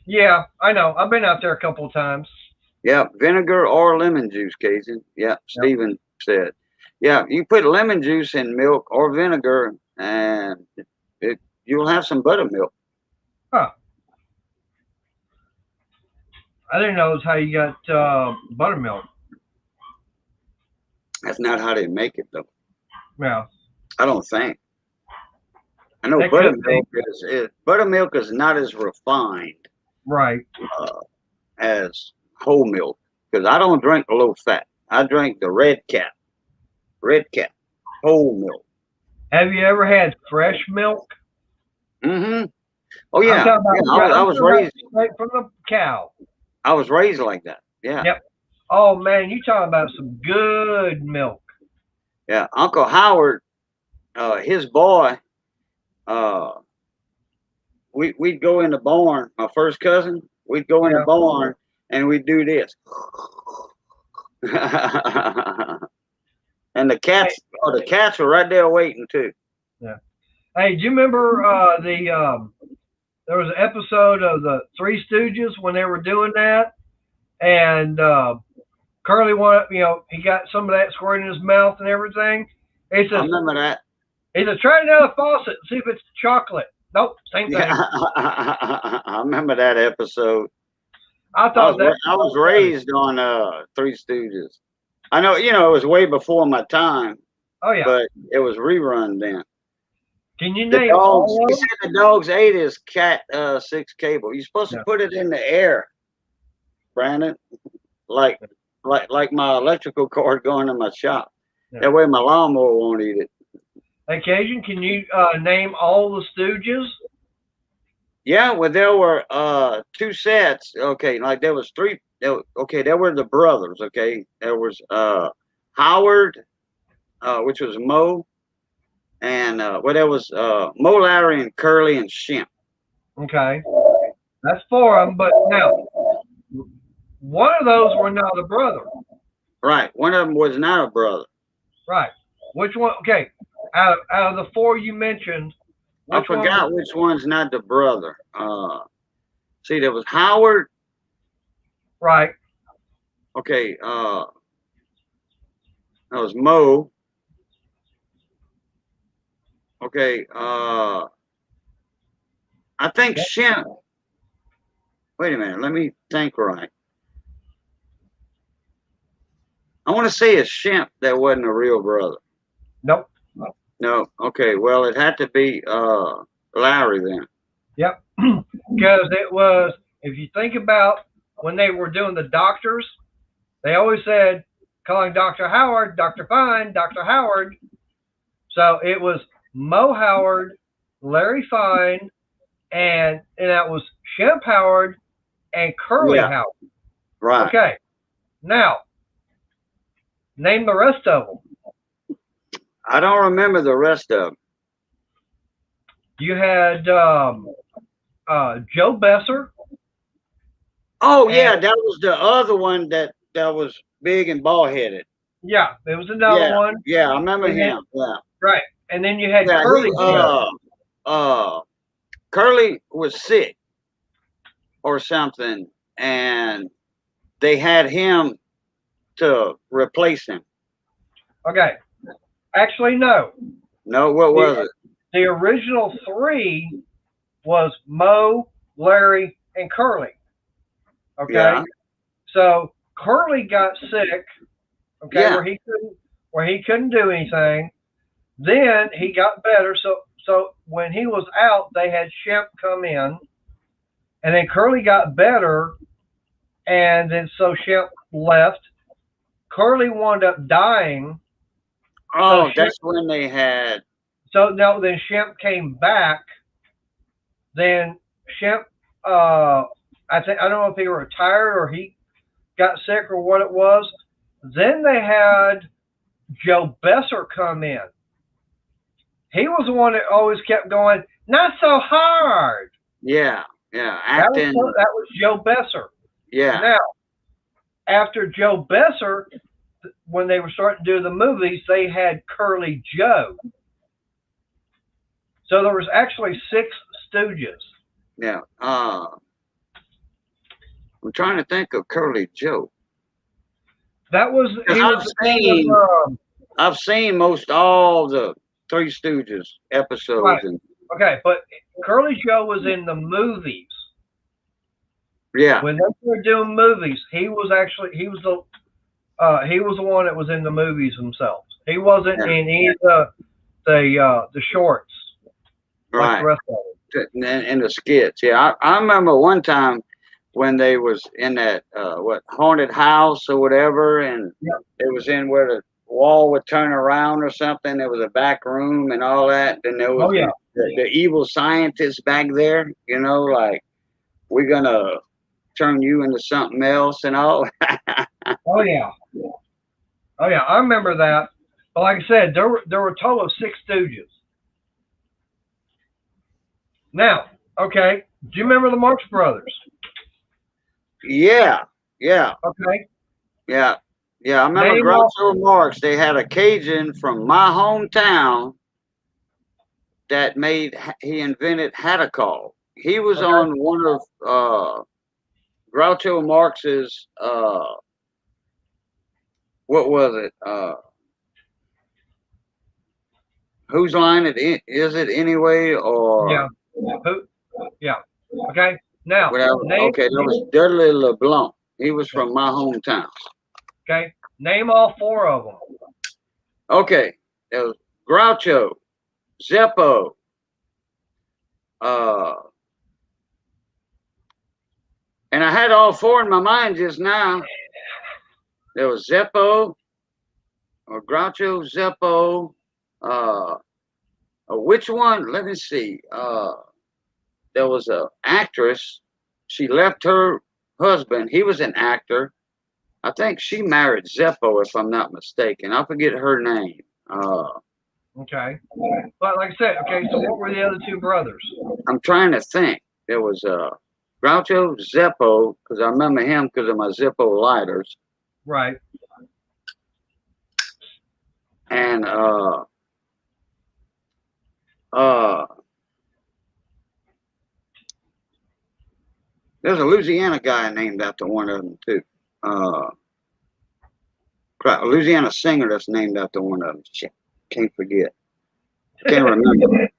Yeah, I know. I've been out there a couple of times. Yeah, vinegar or lemon juice, Cajun. Yeah, Stephen said. Yeah, you put lemon juice in milk or vinegar, and you'll have some buttermilk. Huh. I didn't know that's how you got buttermilk. That's not how they make it, though. Yeah. I don't think. I know That could buttermilk is not as refined Right. as whole milk because I don't drink low fat. I drink the red cap whole milk. Have you ever had fresh milk? Mm-hmm. Oh I'm yeah, talking about, yeah. I I'm was talking about raised. straight from the cow. I was raised like that. Yeah. Yep. Oh man, you talking about some good milk. Yeah. Uncle Howard, his boy, we'd go in the barn. My first cousin, we'd go in the Yeah. barn and we'd do this. And the cats, the cats were right there waiting too. Yeah. Hey, do you remember there was an episode of the Three Stooges when they were doing that, and Curly wanted, he got some of that squirting in his mouth and everything. He I says, remember that. he said, try another faucet, see if it's chocolate. Nope, same thing. Yeah. I remember that episode. I thought I was raised on Three Stooges. I know, it was way before my time, Oh yeah. but it was rerun then. Can you The name dogs, all he of them? said the dogs ate his cat 6 cable. You're supposed to Yeah. put it in the air, Brandon, like my electrical cord going to my shop. Yeah. That way my lawnmower won't eat it. Hey, Cajun, can you name all the Stooges? Yeah, well, there were 2 sets. Okay, like there was 3. There were the brothers. Okay, there was Howard, which was Mo, and there was Mo, Larry, and Curly and Shemp. Okay, that's 4 of them. But now, one of those were not a brother. Right, one of them was not a brother. Right. Which one? Okay, out of the 4 you mentioned, I forgot which one's not the brother. See, there was Howard. Right. Okay, that was Mo. Okay, I think Shemp. Wait a minute, let me think right. I want to say it's Shemp that wasn't a real brother. Nope. No. Okay, well, it had to be Larry then. Yep. Because it was, if you think about when they were doing the doctors, they always said, calling Dr. Howard, Dr. Fine, Dr. Howard. So it was Mo Howard, Larry Fine, and that was Shemp Howard and Curly Howard. Right. Okay. Now, name the rest of them. I don't remember the rest of them. You had Joe Besser. Oh yeah, that was the other one that was big and bald headed. Yeah, there was another one. Yeah, I remember him. Yeah. Right. And then you had Curly. Curly was sick or something, and they had him to replace him. Okay. Actually, no. No, what was it? The original 3 was Mo, Larry, and Curly. Okay. Yeah. So Curly got sick. Okay, Yeah. where he couldn't do anything. Then he got better. So when he was out, they had Shemp come in, and then Curly got better, and then so Shemp left. Curly wound up dying. Oh, So that's when they had. So no, then Shemp came back. Then Shemp, I don't know if he retired or he got sick or what it was. Then they had Joe Besser come in. He was the one that always kept going, not so hard. Yeah, acting. That was Joe Besser. Yeah. Now, after Joe Besser, when they were starting to do the movies, they had Curly Joe. So there was actually 6 Stooges. Yeah. I'm trying to think of Curly Joe. That was. I've seen most all the Three Stooges episodes. Right. Okay, but Curly Joe was in the movies. Yeah. When they were doing movies, he was the one that was in the movies themselves. He wasn't Yeah. in any of the shorts like Right. the rest of them. In the skits. Yeah, I remember one time when they was in that haunted house or whatever, and Yep. it was in where the wall would turn around or something. There was a back room and all that. Then there was Oh yeah. the evil scientist back there. You know, like we're gonna turn you into something else and all. Oh yeah. Oh yeah. I remember that. But like I said, there were a total of 6 Stooges. Now, okay, do you remember the Marx Brothers? Yeah, yeah, Okay. yeah, yeah. I remember Name off. Groucho Marx. They had a Cajun from my hometown that he invented Hadacol. He was Okay. on one of Groucho Marx's what was it? Whose line is it anyway, Yeah. or Who? Yeah. Okay. Now, whatever? name. Okay, that was Dudley LeBlanc. He was from my hometown. Okay. Name all 4 of them. Okay, it was Groucho, Zeppo, uh, and I had all 4 in my mind just now. There was Zeppo, or Groucho, Zeppo, which one? Let me see. There was a actress. She left her husband. He was an actor. I think she married Zeppo, if I'm not mistaken. I forget her name. Okay. But like I said, okay, so what were the other 2 brothers? I'm trying to think. There was Groucho Zeppo, because I remember him because of my Zippo lighters, Right. and there's a Louisiana guy named after one of them too. A Louisiana singer that's named after one of them. Shit, can't forget. Can't remember.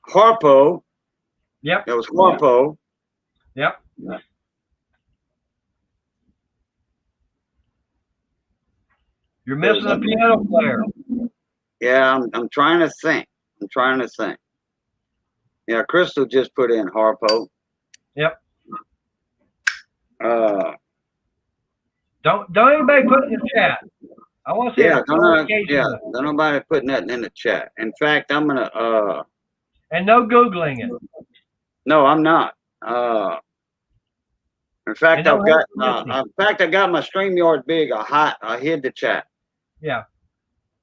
Harpo. Yep. It was Harpo. Yep. You're missing a piano player. Yeah, I'm trying to think. I'm trying to think. Yeah, Crystal just put in Harpo. Yep. Uh, Don't anybody put it in the chat. I want to see yeah, it. don't nobody put nothing in the chat. In fact, I'm gonna And no Googling it. no, I'm not. In fact, And no I got my StreamYard big. I hid the chat. Yeah.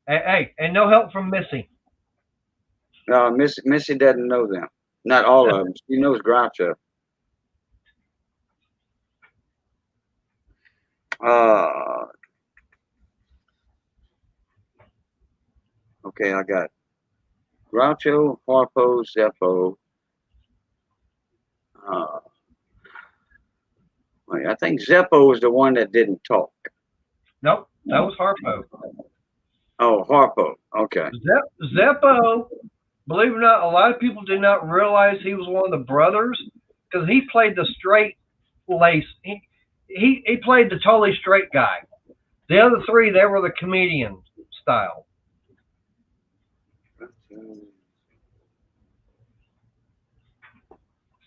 Hey, and no help from Missy. Missy doesn't know them. Not all of them. She knows Groucho. Okay, I got Groucho, Harpo, Zeppo. I think Zeppo was the one that didn't talk. Nope, that was Harpo. Oh, Harpo. Okay. Zeppo, believe it or not, a lot of people did not realize he was one of the brothers because he played the straight lace. He played the totally straight guy. The other 3, they were the comedian style.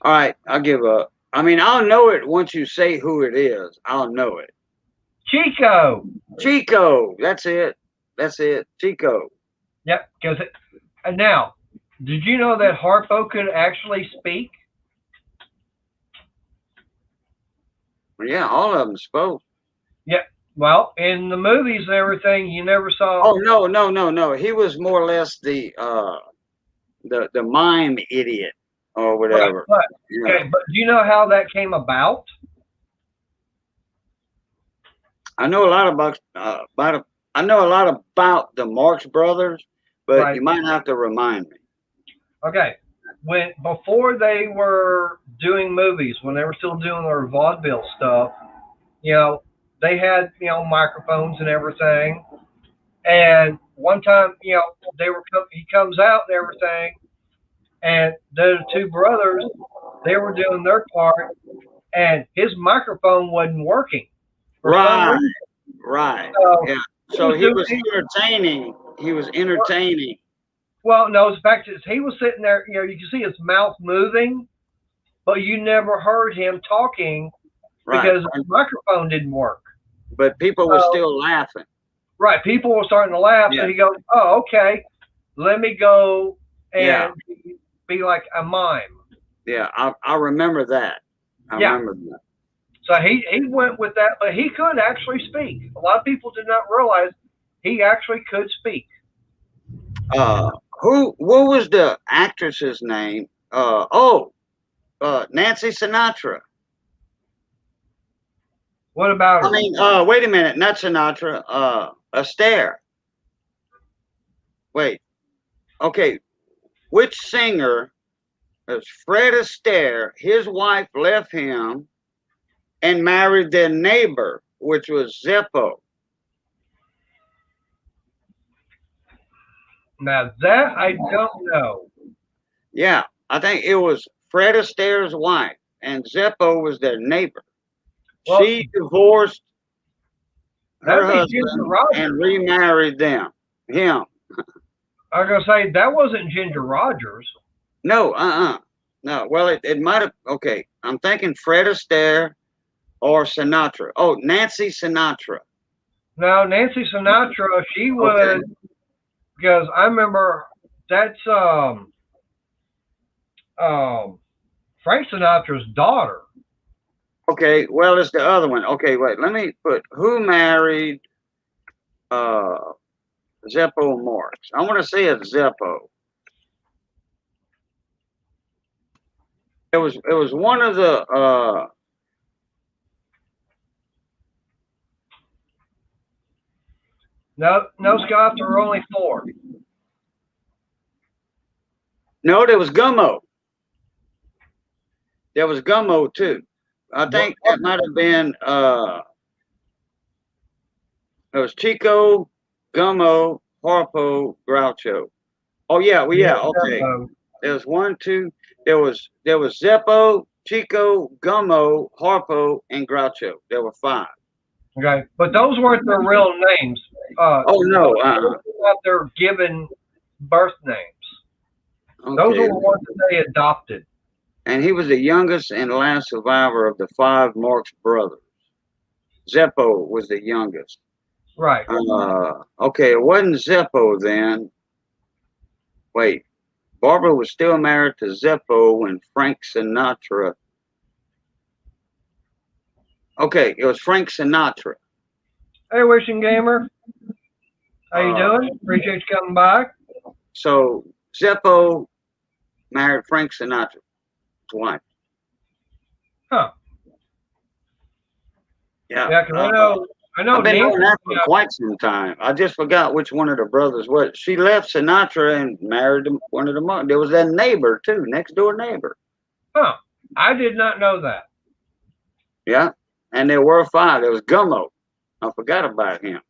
All right, I'll give up. I mean, I'll know it once you say who it is. I'll know it. Chico. Chico. That's it. Chico. Yep. Because now, did you know that Harpo could actually speak? Yeah, all of them spoke. Yeah. Well, in the movies and everything, you never saw. Oh no. He was more or less the mime idiot or whatever. Right, okay, but do you know how that came about? I know a lot about the Marx Brothers, but Right. you might have to remind me. Okay. Before they were doing movies, when they were still doing their vaudeville stuff, they had microphones and everything. And one time, he comes out and everything, and the 2 brothers, they were doing their part, and his microphone wasn't working for some Right. reason. Right. So Yeah. So he doing- was entertaining. He was entertaining. well, no, the fact is he was sitting there. You know, you can see his mouth moving, but you never heard him talking Right. because his microphone didn't work. But people were So- still laughing. Right, people were starting to laugh. Yeah. So he goes, "Oh, okay, let me go and Yeah. be like a mime." Yeah. I remember that. I Yeah. remember that. So he went with that, but he could actually speak. A lot of people did not realize he actually could speak. What was the actress's name? Nancy Sinatra. What about her? I mean, wait a minute, not Sinatra. Astaire. Wait. Okay. Which singer is Fred Astaire? His wife left him and married their neighbor, which was Zeppo. Now that I don't know. Yeah, I think it was Fred Astaire's wife, and Zeppo was their neighbor. Well, She divorced her that'd be Ginger husband Rogers. and remarried him. I was gonna say that wasn't Ginger Rogers. No, no. Well, it might have. Okay, I'm thinking Fred Astaire or Sinatra. Oh, Nancy Sinatra. No, Nancy Sinatra. She was because I remember that's Frank Sinatra's daughter. Okay, well, it's the other one. Okay, wait. Let me put who married Zeppo Marx. I want to say it's Zeppo. It was one of the No, Scott. There were only 4. no, there was Gummo. There was Gummo too. I think it might have been it was Chico, Gummo, Harpo, Groucho. Oh yeah, well yeah, okay. There was 1, 2. There was Zeppo, Chico, Gummo, Harpo, and Groucho. There were 5. Okay, but those weren't their real names. Oh no, They're given birth names. okay. Those are the ones that they adopted. And he was the youngest and last survivor of the 5 Marx brothers. Zeppo was the youngest. Right. Okay, it wasn't Zeppo then. Wait, Barbara was still married to Zeppo when Frank Sinatra. Okay, it was Frank Sinatra. Hey, Wishing Gamer. How you doing? Appreciate you coming by. So Zeppo married Frank Sinatra's wife. Huh. Yeah. Yeah, because I know I've been Nancy, doing that for quite some time. I just forgot which one of the brothers was. She left Sinatra and married one of the mothers. There was that neighbor too, next door neighbor. Huh. I did not know that. Yeah. And there were 5. There was Gummo. I forgot about him.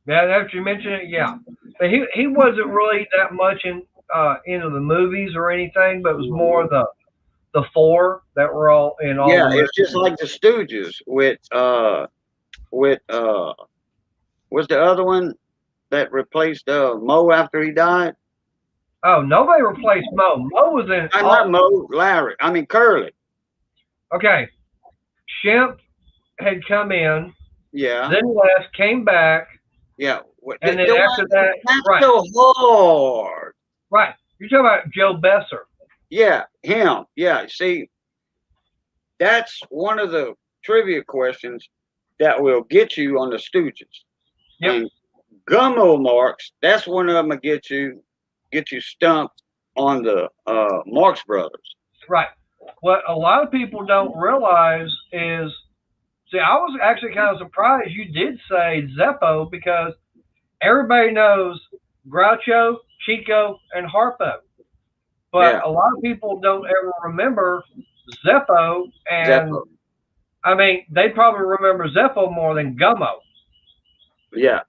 Yeah, after you mentioned it, yeah. But he wasn't really that much into the movies or anything, but it was more the 4 that were all in all. Yeah, the it's just like the Stooges with what's the other one that replaced Mo after he died? Oh, nobody replaced Mo. Mo was in. Not Mo, Larry. I mean Curly. Okay, Shemp had come in, Yeah. then left, came back, Yeah. and then after that, That's right, so hard. right. You're talking about Joe Besser. Yeah, him. Yeah. See, that's one of the trivia questions that will get you on the Stooges. Yep. And Gummo Marx, that's one of them that get you stumped on the Marx Brothers. Right. What a lot of people don't realize is, see, I was actually kind of surprised you did say Zeppo because everybody knows Groucho, Chico, and Harpo. But Yeah. a lot of people don't ever remember Zeppo, and Zeppo. I mean, they probably remember Zeppo more than Gummo. Yeah.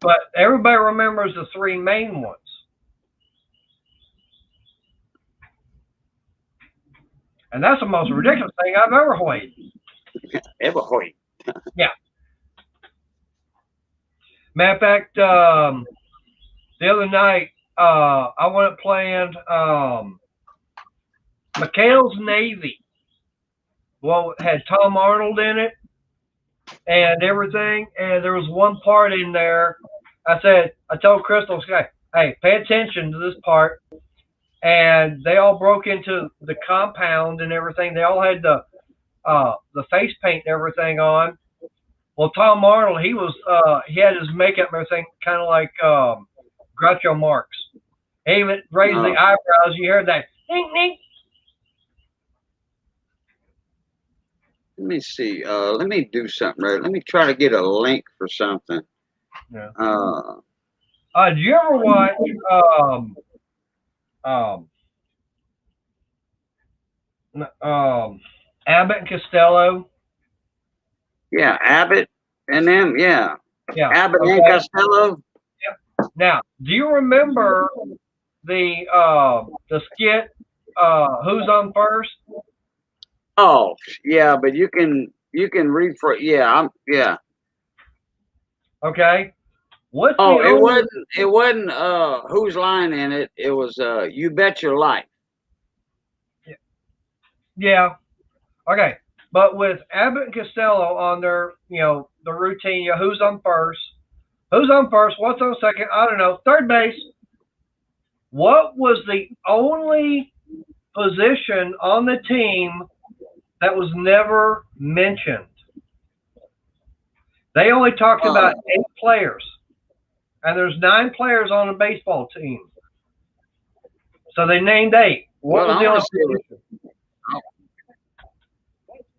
But everybody remembers the 3 main ones. And that's the most ridiculous thing I've ever heard. Ever heard. Matter of fact, the other night, I went playing McHale's Navy. Well, it had Tom Arnold in it and everything. And there was one part in there. I told Crystal, hey, pay attention to this part. And they all broke into the compound and everything. They all had the face paint and everything on. Well, Tom Arnold, he had his makeup and everything kind of like Groucho Marx. He even raised the eyebrows. You heard that? Ding, ding. Let me see. Let me do something right. Let me try to get a link for something. Yeah. Uh, Did you ever watch Abbott and Costello? yeah, Abbott and them. Yeah, Yeah. Abbott Okay. and Costello. Now, do you remember the skit Who's on First? Oh, yeah, but you can read for yeah. Yeah. Okay. What's Oh, the only, it wasn't Whose Line in it. It was You Bet Your Life. yeah. Okay. But with Abbott and Costello on their, the routine, who's on first? Who's on first? What's on second? I don't know. Third base. What was the only position on the team that was never mentioned? They only talked about 8 players. And there's 9 players on a baseball team. So they named 8. What was the only position?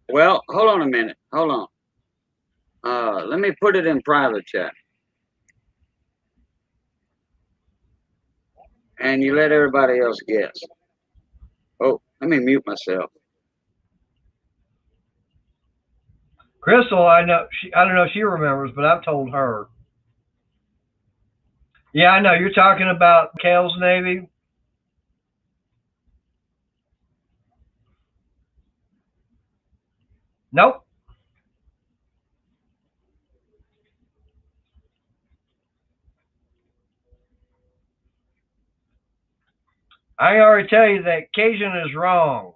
Well, hold on a minute. Hold on. Let me put it in private chat. And you let everybody else guess. Oh, let me mute myself. Crystal, I don't know if she remembers, but I've told her. Yeah, I know. You're talking about McHale's Navy. Nope. I already tell you that Cajun is wrong.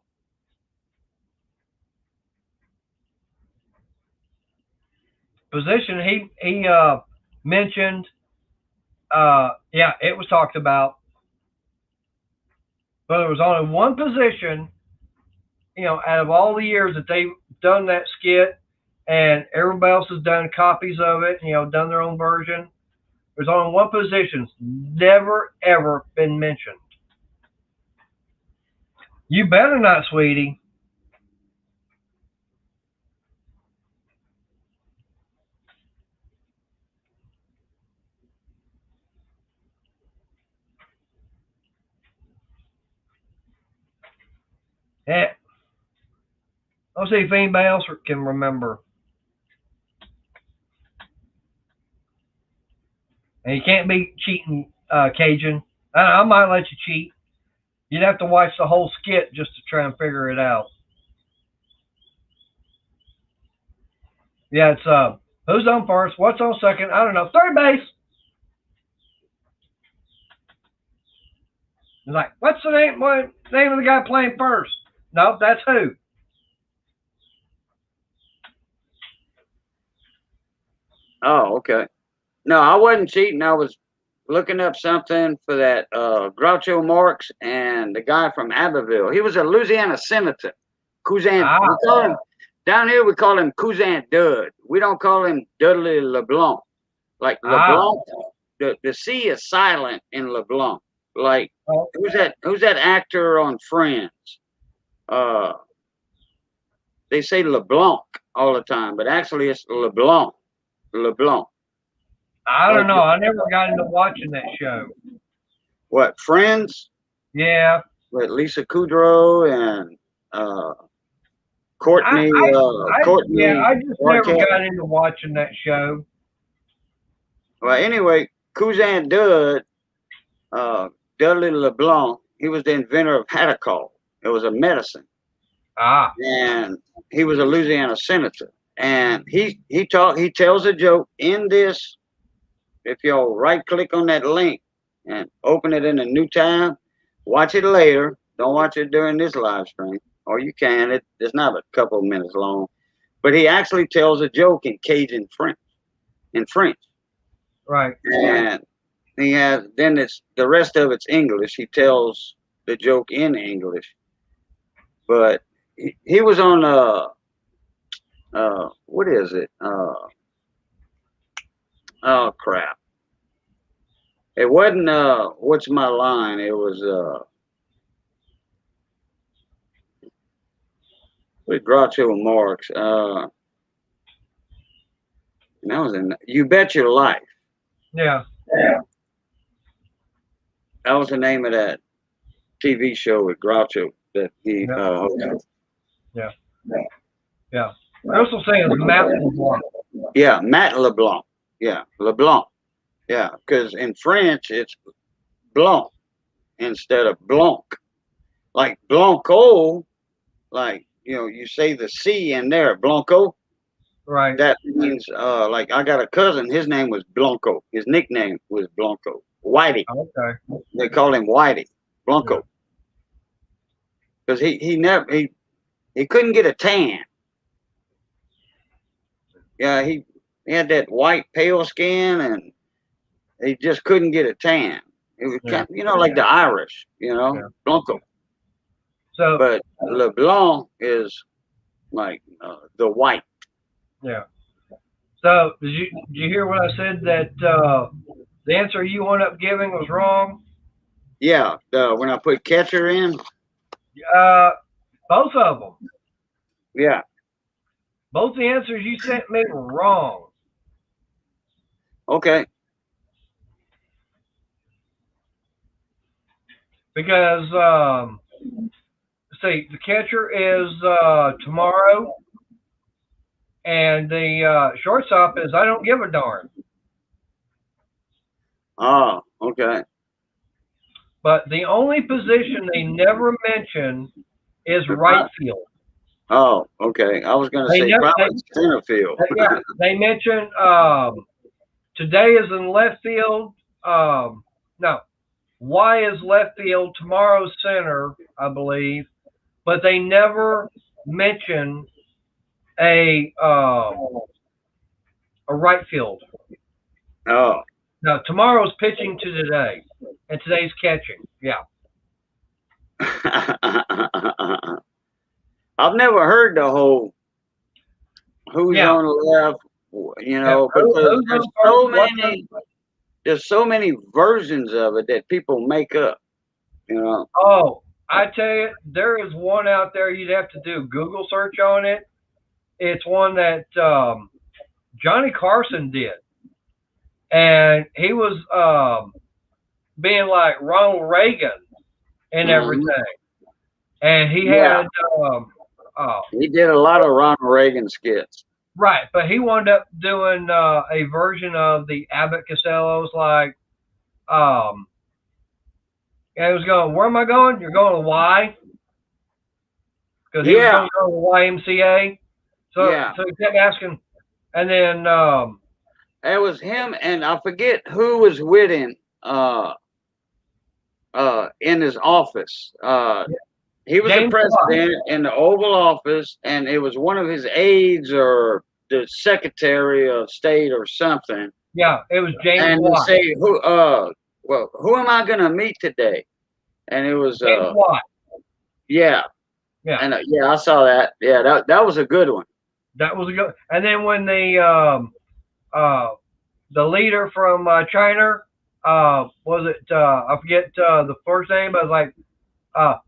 Position he mentioned, yeah, it was talked about, but there was only one position, out of all the years that they've done that skit, and everybody else has done copies of it, done their own version. There's only one position never ever been mentioned. You better not, sweetie. Yeah. Let's see if anybody else can remember. And you can't be cheating, Cajun. I might let you cheat. You'd have to watch the whole skit just to try and figure it out. Yeah, it's who's on first? What's on second? I don't know. Third base. It's like, what's the name? What name of the guy playing first? No, that's who. Oh, okay. No, I wasn't cheating. I was looking up something for that Groucho Marx and the guy from Abbeville. He was a Louisiana senator. Cousin. We call him, down here, we call him Cousin Dud. We don't call him Dudley LeBlanc. Like LeBlanc, the C is silent in LeBlanc. Like, who's that actor on Friends? They say LeBlanc all the time, but actually it's LeBlanc. LeBlanc. I don't know. I never got into watching that show. What, Friends? Yeah. With Lisa Kudrow and Courtney. Courtney. Yeah, I just never got into watching that show. Well, anyway, Cousin Dud, Dudley LeBlanc, he was the inventor of Hadacol. It was a medicine. Ah, and he was a Louisiana senator. And he tells a joke in this. If y'all right click on that link and open it in a new tab, watch it later. Don't watch it during this live stream, or you can. It's not a couple of minutes long, but he actually tells a joke in Cajun French, right. and he has then it's the rest of it's English. He tells the joke in English, but he was on what is it? Oh crap! It wasn't what's my line? It was with Groucho Marx. And that was in You Bet Your Life. Yeah. That was the name of that TV show with Groucho that he Yeah. hosted. Yeah. Yeah. I also say it's Matt LeBlanc. Yeah, Matt LeBlanc. Yeah, LeBlanc. Yeah, because in French it's Blanc instead of Blanc. Like Blanco, like you say the C in there, Blanco. Right. That means like I got a cousin. His name was Blanco. His nickname was Blanco. Whitey. Okay. They call him Whitey. Blanco. Because he never he couldn't get a tan. Yeah, he had that white pale skin and he just couldn't get a tan. It was kind of, like the Irish, Blanco. So. But LeBlanc is like the white. Yeah. So did you hear what I said that the answer you wound up giving was wrong? Yeah. When I put catcher in. Both of them. Yeah. Both the answers you sent me were wrong. Okay. Because see, the catcher is tomorrow, and the shortstop is I don't give a darn. Oh, okay. But the only position they never mention is right field. Oh, okay. I was going to say probably center field. Yeah, they mention today is in left field. No, Y is left field. Tomorrow's center, I believe. But they never mention a right field. Oh. No, tomorrow's pitching to today, and today's catching. Yeah. I've never heard the whole who's on the left, because there's so many versions of it that people make up, Oh, I tell you, there is one out there you'd have to do Google search on it. It's one that Johnny Carson did. And he was being like Ronald Reagan and everything. And he had he did a lot of Ronald Reagan skits. Right, but he wound up doing a version of the Abbott Costello's like and he was going, where am I going? You're going to Y? Because he was going to go to YMCA. So he kept asking, and then it was him, and I forget who was with him in his office. He was the president in the Oval Office, and it was one of his aides or the Secretary of State or something. Yeah, it was James and Watt. Say who am I gonna meet today? And it was James Watt. Yeah. And I saw that. Yeah, that was a good one. That was a good. And then when the leader from China, was it? I forget the first name. But I was like,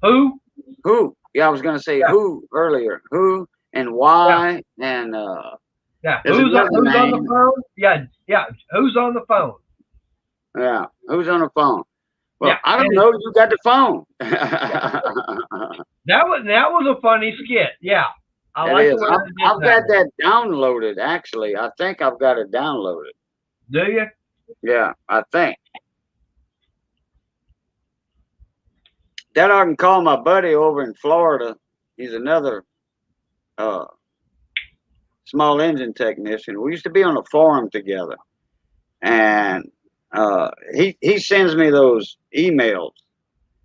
who? Who? Yeah, I was gonna say who earlier. Who and why and Who's on the phone? Yeah. Who's on the phone? Yeah. Who's on the phone? Well, I don't know. You got the phone. That was a funny skit. Yeah. I like the way I've got that downloaded. Actually, I think I've got it downloaded. Do you? Yeah, I think. That I can call my buddy over in Florida He's another small engine technician. We used to be on a forum together, and he sends me those emails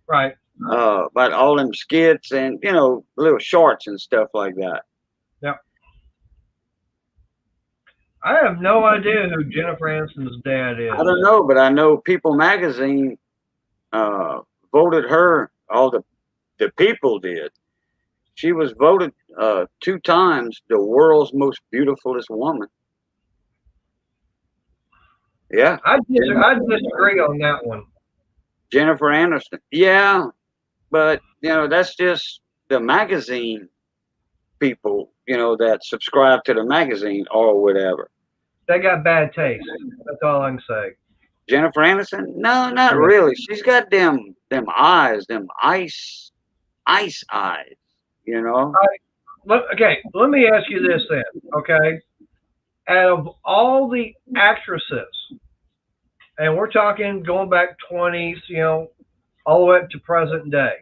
Right. about all them skits and little shorts and stuff like that. Yep. I have no idea who Jennifer Aniston's dad is. I don't know, but I know People Magazine voted her. All the people did. She was voted 2 times the world's most beautifulest woman. Yeah. I disagree on that one. Jennifer Aniston. Yeah, but that's just the magazine people, that subscribe to the magazine or whatever. They got bad taste. That's all I can say. Jennifer Aniston? No, not really. She's got them eyes, them ice eyes. Okay, let me ask you this then. Okay, out of all the actresses, and we're talking going back 20s, all the way up to present day,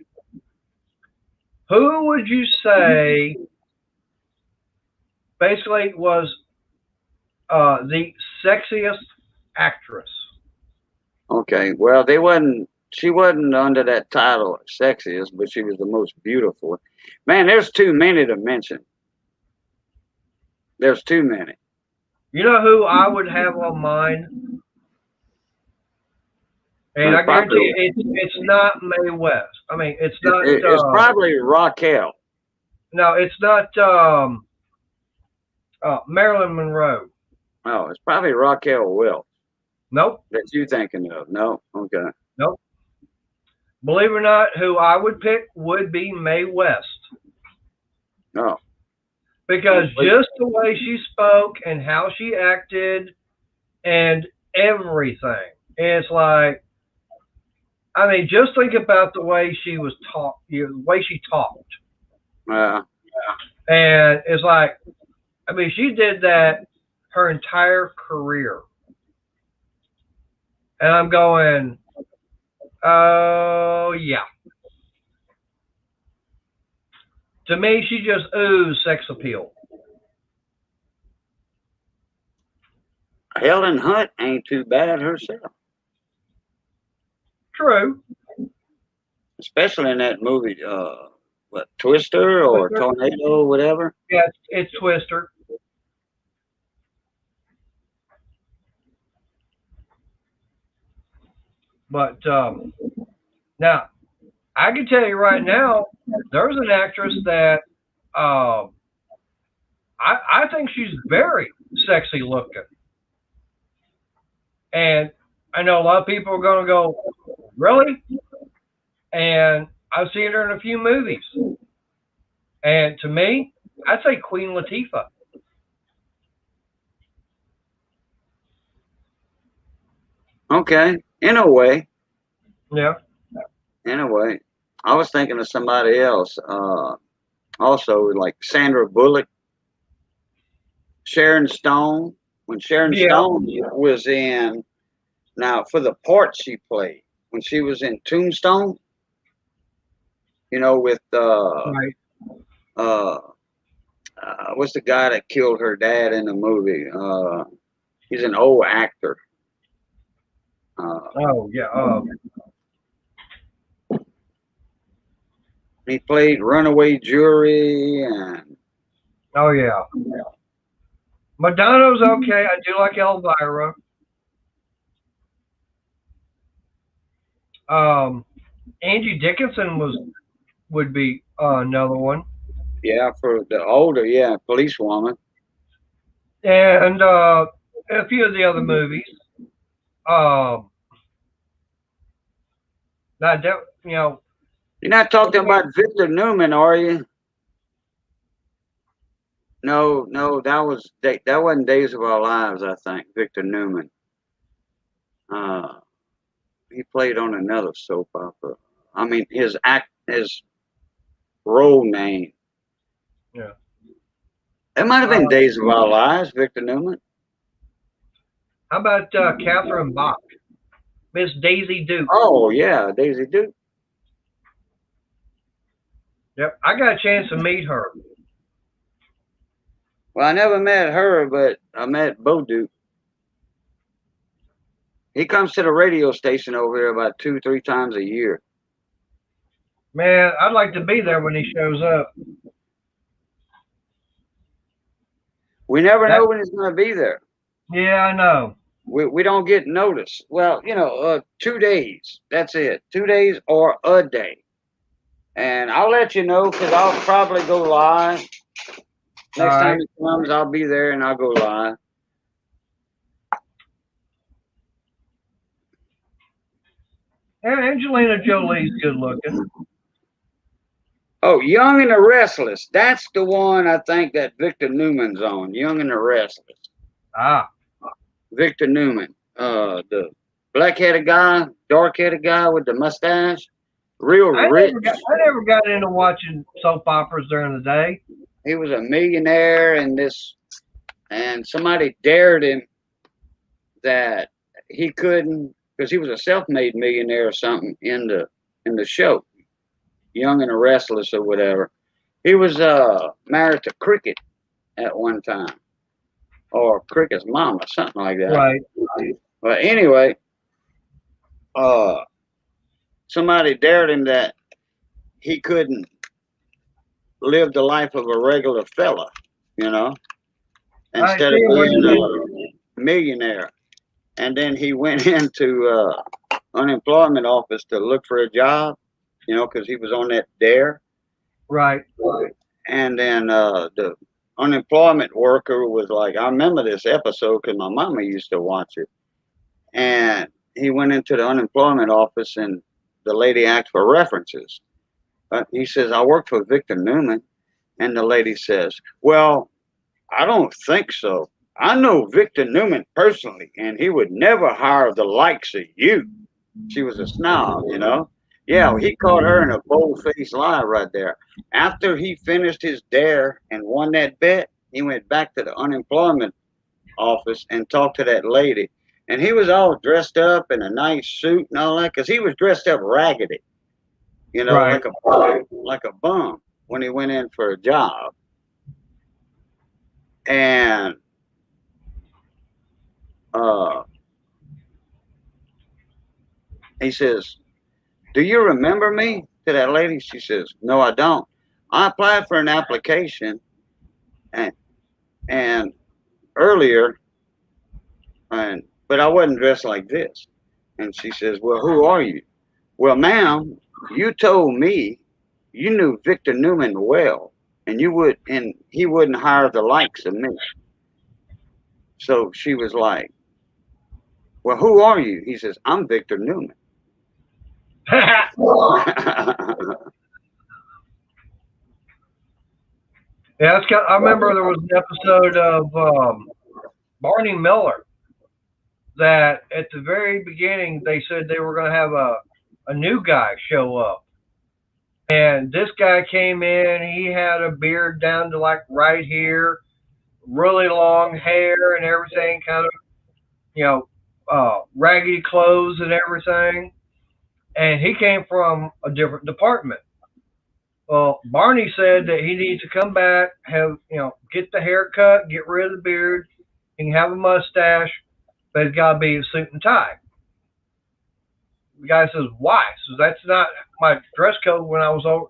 who would you say basically was the sexiest actress? Okay, well, she wasn't under that title sexiest, but she was the most beautiful. Man, there's too many to mention. There's too many. You know who I would have on mine? And I guarantee you, it's not Mae West. I mean, it's not. It's probably Raquel. No, it's not Marilyn Monroe. Oh, it's probably Raquel Welch. Nope. That you thinking of? No. Okay. Nope. Believe it or not, who I would pick would be Mae West. No. Because just the way she spoke and how she acted and everything, it's like, I mean, just think about the way she was taught, the way she talked. Yeah. And it's like, I mean, she did that her entire career. And I'm going, oh, yeah. To me, she just oozed sex appeal. Helen Hunt ain't too bad herself. True. Especially in that movie, Twister or Tornado, whatever. Yeah, it's Twister. But now, I can tell you right now, there's an actress that I think she's very sexy looking. And I know a lot of people are going to go, really? And I've seen her in a few movies. And to me, I'd say Queen Latifah. Okay, in a way. Yeah. In a way. I was thinking of somebody else. Also, like Sandra Bullock, Sharon Stone. When Sharon Stone was in, now for the part she played, when she was in Tombstone, with Right. What's the guy that killed her dad in the movie? He's an old actor. Oh, yeah. He played Runaway Jury and. Oh, yeah. Madonna's okay. I do like Elvira. Angie Dickinson would be another one. Yeah, for the older, police woman. And a few of the other movies. You're not talking about Victor Newman, are you? No, that wasn't Days of Our Lives, I think. Victor Newman. He played on another soap opera. I mean, his role name. Yeah. It might have been Days of Our Lives, Victor Newman. How about Catherine Bach? Miss Daisy Duke. Oh, yeah, Daisy Duke. Yep, I got a chance to meet her. Well, I never met her, but I met Bo Duke. He comes to the radio station over here about 2, 3 times a year. Man, I'd like to be there when he shows up. We never That, know when he's going to be there. yeah, I know. We don't get notice. Well, 2 days. That's it. 2 days or a day. And I'll let you know because I'll probably go live. All Next time right. he comes, I'll be there and I'll go live. And Angelina Jolie's good looking. Oh, Young and the Restless. That's the one I think that Victor Newman's on. Young and the Restless. Ah, Victor Newman. The black-headed guy, dark-headed guy with the mustache. Real rich. I never got into watching soap operas during the day. He was a millionaire and somebody dared him that he couldn't, because he was a self-made millionaire or something in the show, Young and the Restless or whatever. He was married to Cricket at one time, or Cricket's mom or something like that. Right. But anyway, somebody dared him that he couldn't live the life of a regular fella, instead of being a millionaire. And then he went into unemployment office to look for a job, because he was on that dare. Right. And then the unemployment worker was like, I remember this episode because my mama used to watch it. And he went into the unemployment office and the lady asked for references. He says, I work for Victor Newman. And the lady says, well, I don't think so. I know Victor Newman personally, and he would never hire the likes of you. She was a snob, Yeah, he caught her in a bold-faced lie right there. After he finished his dare and won that bet, he went back to the unemployment office and talked to that lady. And he was all dressed up in a nice suit and all that, because he was dressed up raggedy, Right. like a bum when he went in for a job. And he says, do you remember me? To that lady, she says, no, I don't. I applied for an application and earlier, but I wasn't dressed like this. And she says, well, who are you? Well, ma'am, you told me you knew Victor Newman well, and he wouldn't hire the likes of me. So she was like, well, who are you? He says, I'm Victor Newman. Yeah, I remember there was an episode of Barney Miller that at the very beginning they said they were going to have a new guy show up. And this guy came in, he had a beard down to like right here, really long hair and everything, kind of, raggedy clothes and everything. And he came from a different department. Well, Barney said that he needs to come back, get the haircut, get rid of the beard, he can have a mustache, but it's got to be a suit and tie. The guy says, why? So that's not my dress code when I was over.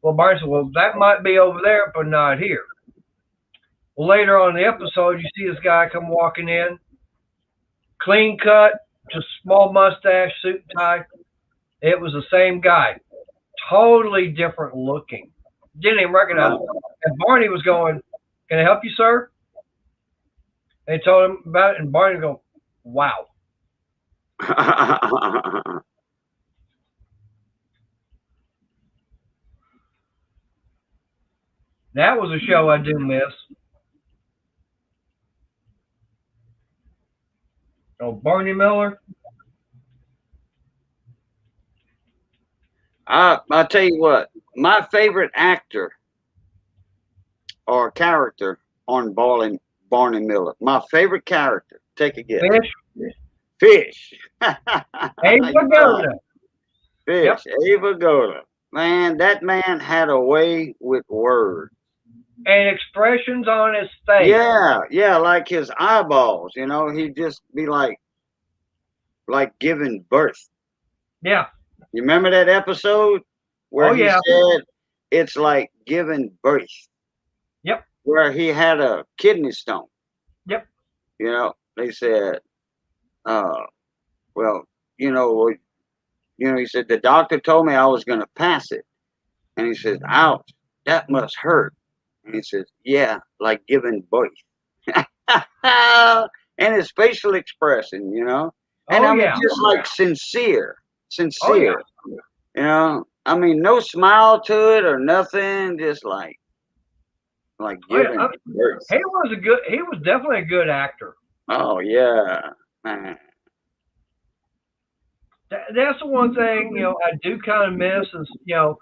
Well, Barney said, well, that might be over there, but not here. Well, later on in the episode, you see this guy come walking in, clean cut, just small mustache, suit and tie. It was the same guy, totally different looking. Didn't even recognize him. And Barney was going, can I help you, sir? And he told him about it, and Barney go, wow. That was a show I do miss. Oh, Barney Miller. I'll tell you what, my favorite actor or character on Barney Miller. My favorite character. Take a guess. Fish. Fish. Ava Gouda. Fish. Yep. Ava Gouda. Man, that man had a way with words. And expressions on his face. Yeah, like his eyeballs, you know, he'd just be like giving birth. Yeah. You remember that episode where he said it's like giving birth? Yep. Where he had a kidney stone. Yep. You know, they said, well, you know, he said the doctor told me I was going to pass it, and he says, ouch, that must hurt. And he says, yeah, like giving birth. And his facial expression, you know, and I mean, just like sincere, you know, I mean, no smile to it or nothing, just like giving birth. He was definitely a good actor. Oh yeah, man. That's the one thing, you know, I do kind of miss is, you know,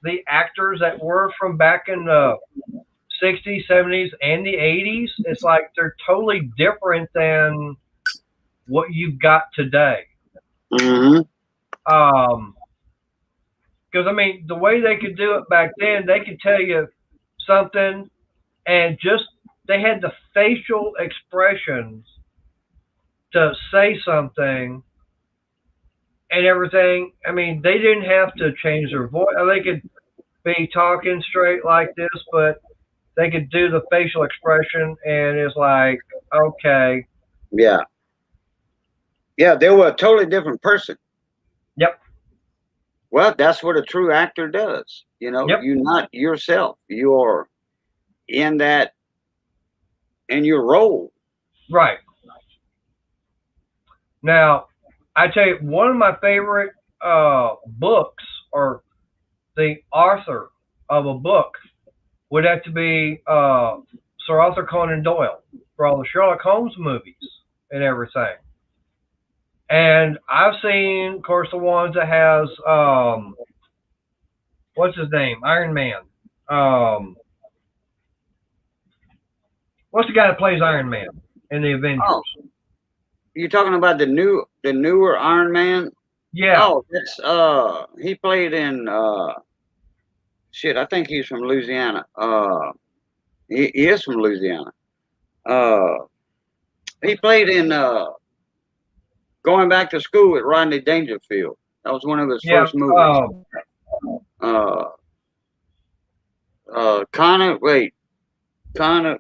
the actors that were from back in the 60s, 70s, and the 80s. It's like they're totally different than what you've got today. Mm-hmm. Because I mean, the way they could do it back then, they could tell you something, and just they had the facial expressions to say something and everything. I mean, they didn't have to change their voice. They could be talking straight like this, but they could do the facial expression, and it's like, okay. Yeah. Yeah, they were a totally different person. Yep. Well, that's what a true actor does. You know, you're not yourself. You're in your role. Right. Now, I tell you, one of my favorite books, or the author of a book, would have to be Sir Arthur Conan Doyle for all the Sherlock Holmes movies and everything. And I've seen, of course, the ones that has what's his name, Iron Man. What's the guy that plays Iron Man in the Avengers? Oh, you're talking about the newer Iron Man? Yeah. Oh, that's he played in shit. I think he's from Louisiana. He is from Louisiana. He played in Going Back to School with Rodney Dangerfield. That was one of his first movies. Connor.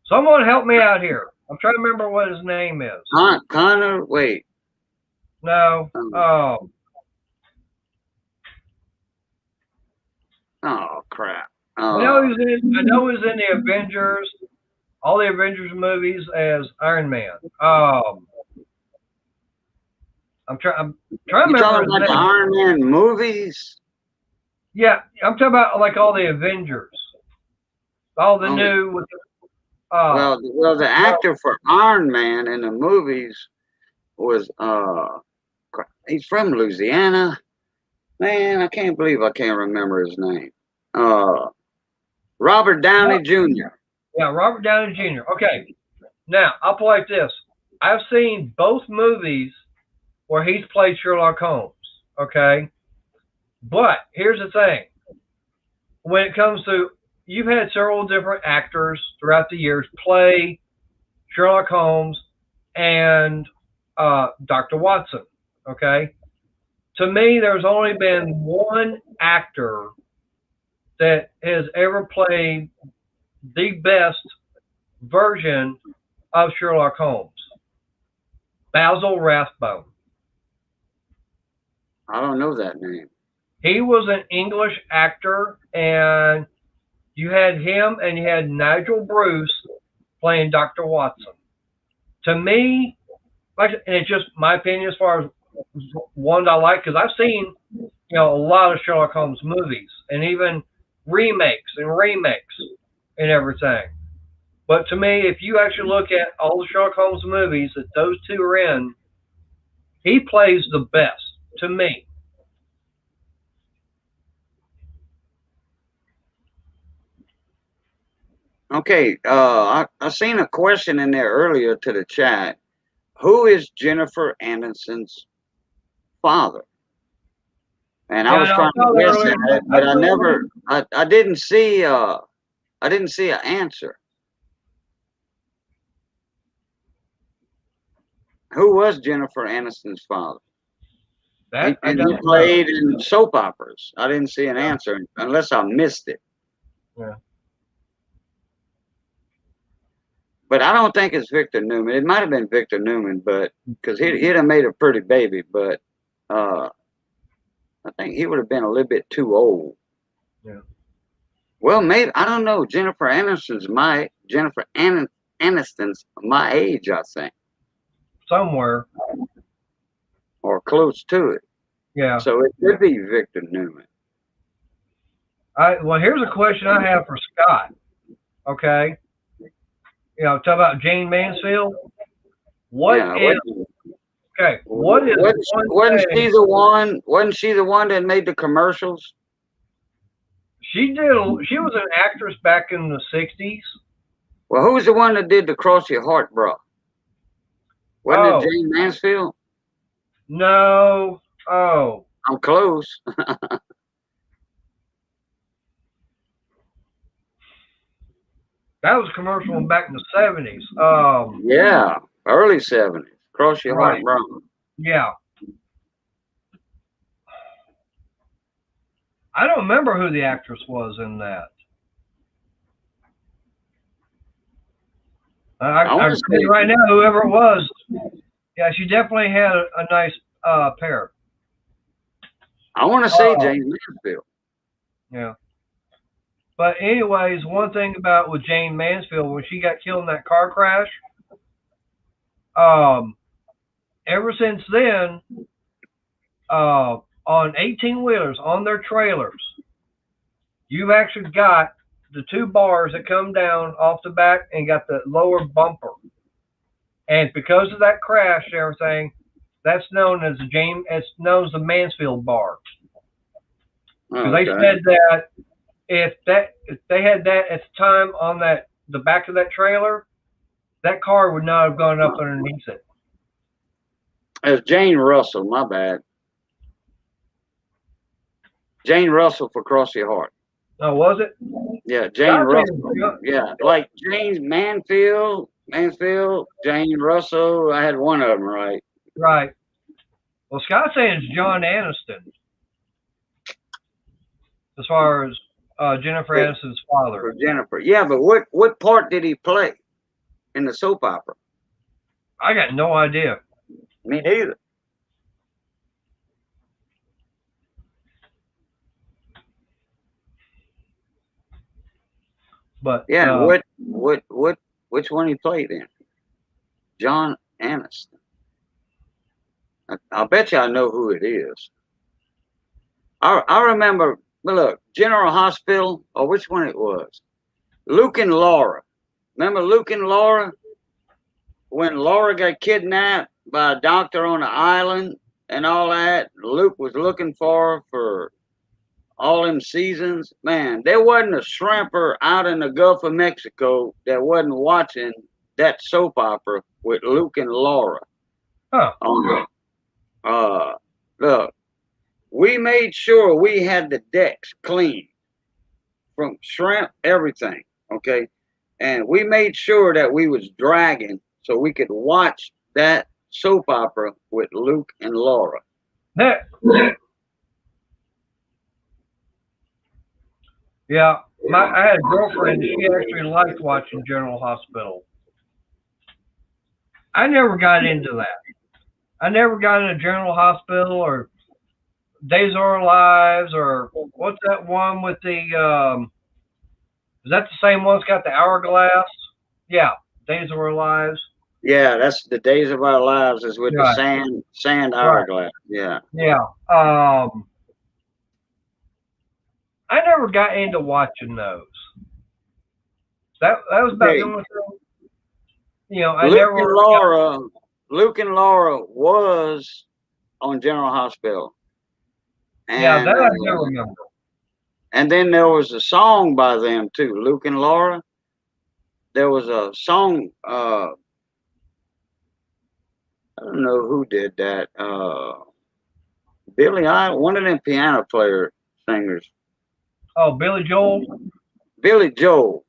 Someone help me out here. I'm trying to remember what his name is. Connor. Wait. No. Oh crap. I know he's in the Avengers, all the Avengers movies as Iron Man. I'm trying to remember. You talking about the Iron Man movies? Yeah, I'm talking about like all the Avengers, all the new. With well, the actor for Iron Man in the movies was he's from Louisiana. Man, I can't believe I can't remember his name. Robert Downey Jr. Yeah, Robert Downey Jr. Okay, now I'll put it like this: I've seen both movies where he's played Sherlock Holmes. Okay, but here's the thing: when it comes to, you've had several different actors throughout the years play Sherlock Holmes and Dr. Watson. Okay, to me, there's only been one actor that has ever played the best version of Sherlock Holmes. Basil Rathbone. I don't know that name. He was an English actor, and you had him and you had Nigel Bruce playing Dr. Watson. To me, and it's just my opinion as far as one I like, because I've seen, you know, a lot of Sherlock Holmes movies and even remakes and everything. But to me, if you actually look at all the Sherlock Holmes movies that those two are in, he plays the best to me. Okay, I seen a question in there earlier to the chat. Who is Jennifer Aniston's father? And Yeah, I was no, trying I saw to that guess earlier. at it, but I didn't see an answer. Who was Jennifer Aniston's father? That I And don't he know. played in soap operas. I didn't see an answer unless I missed it. Yeah. But I don't think it's Victor Newman. It might have been Victor Newman, but because he'd have made a pretty baby, but I think he would have been a little bit too old. Yeah. Well, maybe I don't know. Jennifer Aniston's my age, I think, Somewhere. or close to it. Yeah. So it could be Victor Newman. Well, here's a question I have for Scott. Okay. You know, talk about Jane Mansfield. What is okay? What is wasn't she the one? Wasn't she the one that made the commercials? She did. She was an actress back in the '60s. Well, who was the one that did the Cross Your Heart bra? Wasn't Oh. it Jane Mansfield? No. Oh. I'm close. That was a commercial one back in the '70s. Yeah, early '70s. Cross Your Right. Heart bra. Yeah. I don't remember who the actress was in that. I'm telling you right now, whoever it was, yeah, she definitely had a nice pair. I want to say Jane Mansfield. Yeah. But anyways, one thing about with Jane Mansfield, when she got killed in that car crash, ever since then, on 18-wheelers, on their trailers, you've actually got the two bars that come down off the back and got the lower bumper. And because of that crash and everything, that's known as the Mansfield bar. Because they said that if they had that at the time on the back of that trailer, that car would not have gone up underneath it. It's Jane Russell, my bad. Jane Russell for Cross Your Heart. Oh, was it? Yeah, Jane Russell. Yeah, like Jane Mansfield, Jane Russell. I had one of them right. Right. Well, Scott's saying it's John Aniston, as far as Jennifer Aniston's father. For Jennifer. Yeah, but what part did he play in the soap opera? I got no idea. Me neither. But yeah, which one he played in? John Aniston. I bet you I know who it is. I remember. Look, General Hospital, or which one it was? Luke and Laura. Remember Luke and Laura? When Laura got kidnapped by a doctor on the island and all that, Luke was looking for her for all them seasons. Man, there wasn't a shrimper out in the Gulf of Mexico that wasn't watching that soap opera with Luke and Laura. Huh. Look, we made sure we had the decks clean from shrimp, everything, okay? And we made sure that we was dragging so we could watch that soap opera with Luke and Laura. Yeah, I had a girlfriend. She actually liked watching General Hospital. I never got into that. I never got into General Hospital or Days of Our Lives or what's that one with the? Is that the same one that's got the hourglass? Yeah, Days of Our Lives. Yeah, that's the Days of Our Lives is with Right. the sand hourglass. Yeah. Yeah. I never got into watching those. That was about the only thing. You know, Luke and Laura was on General Hospital. And, yeah, that I do remember. And then there was a song by them too, Luke and Laura. There was a song. I don't know who did that. Billy Idol, one of them piano player singers. Oh, Billy Joel. Billy Joel.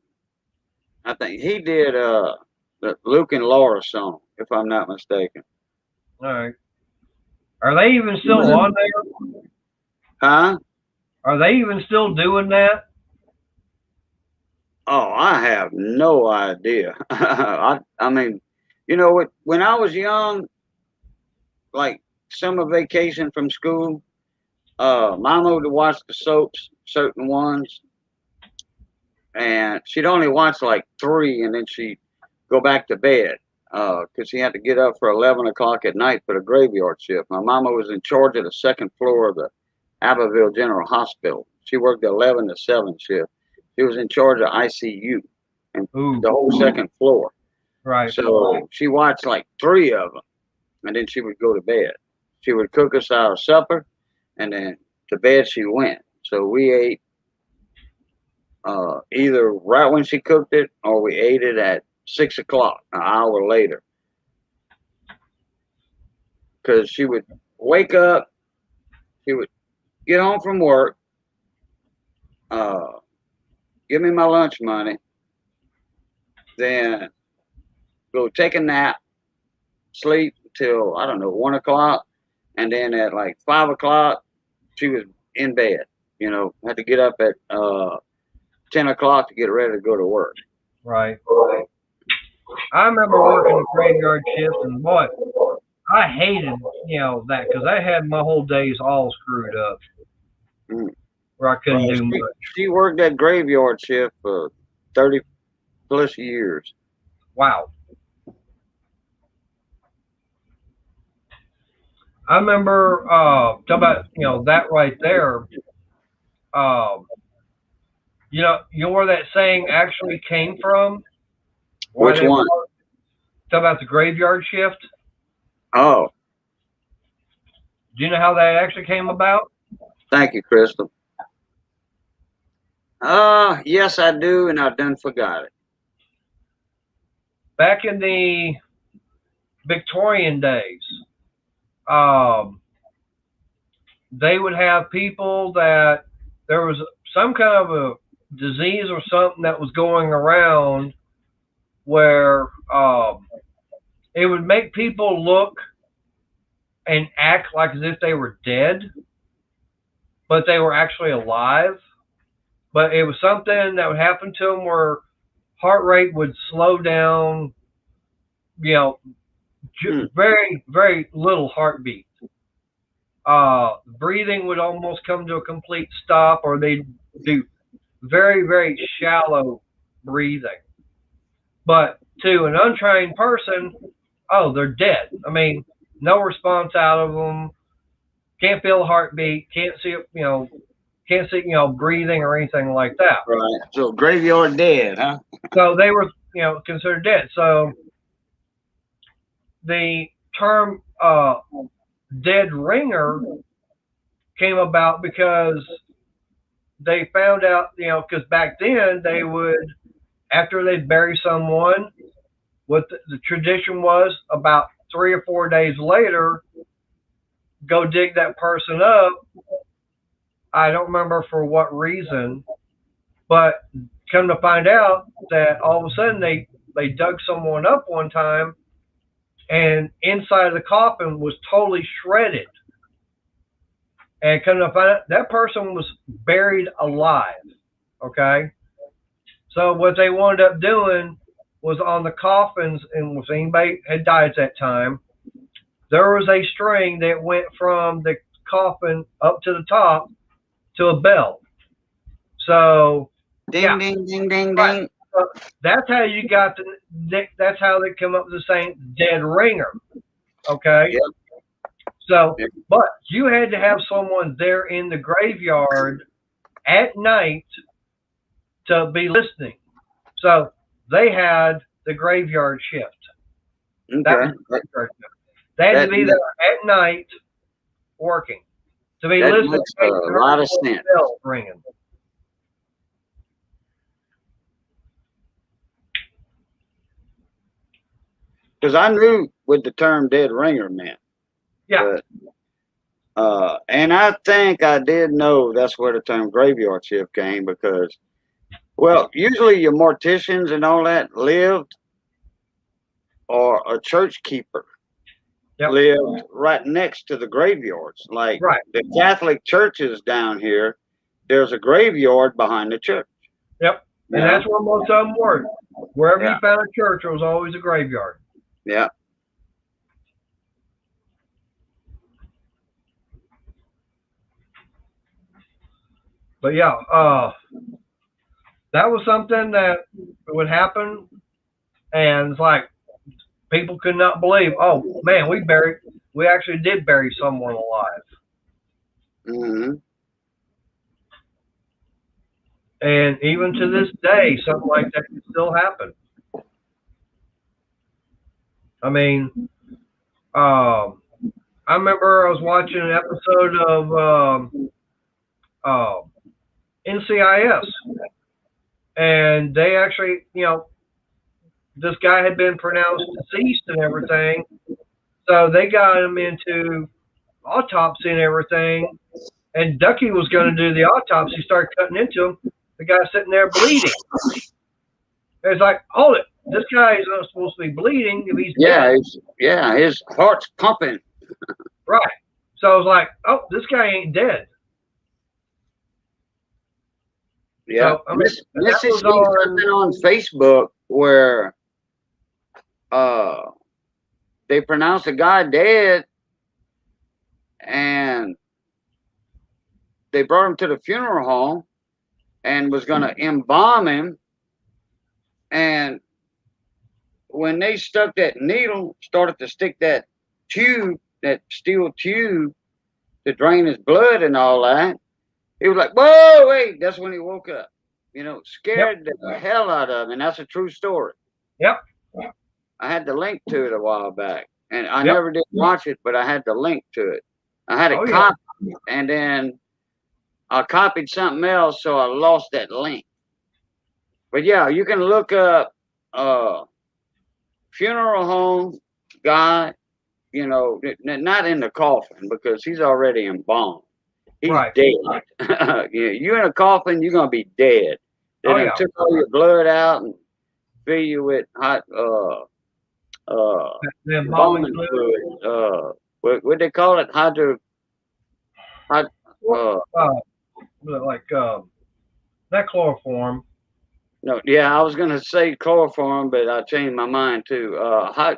I think he did the Luke and Laura song, if I'm not mistaken. All right. Are they even still on there? Huh? Are they even still doing that? Oh, I have no idea. I mean, you know what? When I was young, like summer vacation from school, Mama would watch the soaps, certain ones, and she'd only watch like three, and then she'd go back to bed because she had to get up for 11 o'clock at night for the graveyard shift. My mama was in charge of the second floor of the Abbeville General Hospital. She worked the 11 to 7 shift. She was in charge of ICU and Ooh, the whole second floor. right. So she watched like three of them, and then she would go to bed. She would cook us our supper, and then to bed she went. So we ate either right when she cooked it, or we ate it at 6 o'clock, an hour later. Because she would wake up, she would get home from work, uh, give me my lunch money, then go take a nap, sleep till I don't know 1 o'clock, and then at like 5 o'clock she was in bed. You know, had to get up at 10 o'clock to get ready to go to work. Right. I remember working the graveyard shift, and boy, I hated that because I had my whole days all screwed up Mm. where I couldn't Well, do much. she worked that graveyard shift for 30 plus years. Wow. I remember talking about that right there. You know where that saying actually came from? Why Which they one? talk about the graveyard shift? Oh, Do you know how that actually came about? thank you, Crystal. Yes, I do, and I done forgot it. Back in the Victorian days, um, they would have people that there was some kind of a disease or something that was going around where it would make people look and act like as if they were dead, but they were actually alive. But it was something that would happen to them where heart rate would slow down, you know, very, very little heartbeat. Breathing would almost come to a complete stop, or they'd do very, very shallow breathing. But to an untrained person, oh, they're dead. I mean, no response out of them. Can't feel a heartbeat. Can't see breathing or anything like that. Right. So graveyard dead, huh? So they were, considered dead. So the term dead ringer came about because they found out, because back then they would, after they'd bury someone, what the tradition was about 3 or 4 days later, go dig that person up. I don't remember for what reason, but come to find out that all of a sudden they dug someone up one time, and inside of the coffin was totally shredded. And come to find out that person was buried alive. Okay, so what they wound up doing was on the coffins, and if anybody had died at that time, there was a string that went from the coffin up to the top to a bell. So Ding, ding, ding, ding, right. ding. So that's how you got that's how they come up with the saying dead ringer. Okay. Yep. So, Yep. but you had to have someone there in the graveyard at night to be listening. So they had the graveyard shift. That Okay. was the graveyard shift. They had to be there at night working to be That listening. makes a lot of sense. Bell ringing. Because I knew what the term dead ringer meant. Yeah. And I think I did know that's where the term graveyard shift came because, well, usually your morticians and all that lived, or a church keeper Yep. lived right next to the graveyards. Like Right. the Catholic churches down here, there's a graveyard behind the church. Yep. And Yeah. that's where most of them were. Wherever Yeah. you found a church, there was always a graveyard. Yeah. But yeah, that was something that would happen, and it's like people could not believe. Oh man, we actually did bury someone alive, Hmm. and even to this day, something like that can still happen. I mean, I remember I was watching an episode of NCIS, and they actually, this guy had been pronounced deceased and everything, so they got him into autopsy and everything. And Ducky was going to do the autopsy, started cutting into him. The guy sitting there bleeding. It's like, hold it, this guy is not supposed to be bleeding if he's Yeah, dead. his heart's pumping. Right. So I was like, oh, this guy ain't dead. Yeah. So, I mean, This is was on- something on Facebook where they pronounced a guy dead, and they brought him to the funeral home and was going to embalm him. And when they stuck that needle, started to stick that tube, that steel tube, to drain his blood and all that, he was like, whoa, wait. That's when he woke up. Scared the hell out of him. And that's a true story. Yep. I had the link to it a while back. And I Yep. never did watch it, but I had the link to it. I had it Oh, yeah. copied, and then I copied something else, so I lost that link. But yeah, you can look up funeral home guy, not in the coffin because he's already embalmed. He's Right. dead. You in a coffin, you're gonna be dead. They Oh, done yeah. took all your blood out and fill you with hot The embalming embalming fluid. fluid. What they call it? Like not chloroform. No, yeah, I was gonna say chloroform, but I changed my mind too. I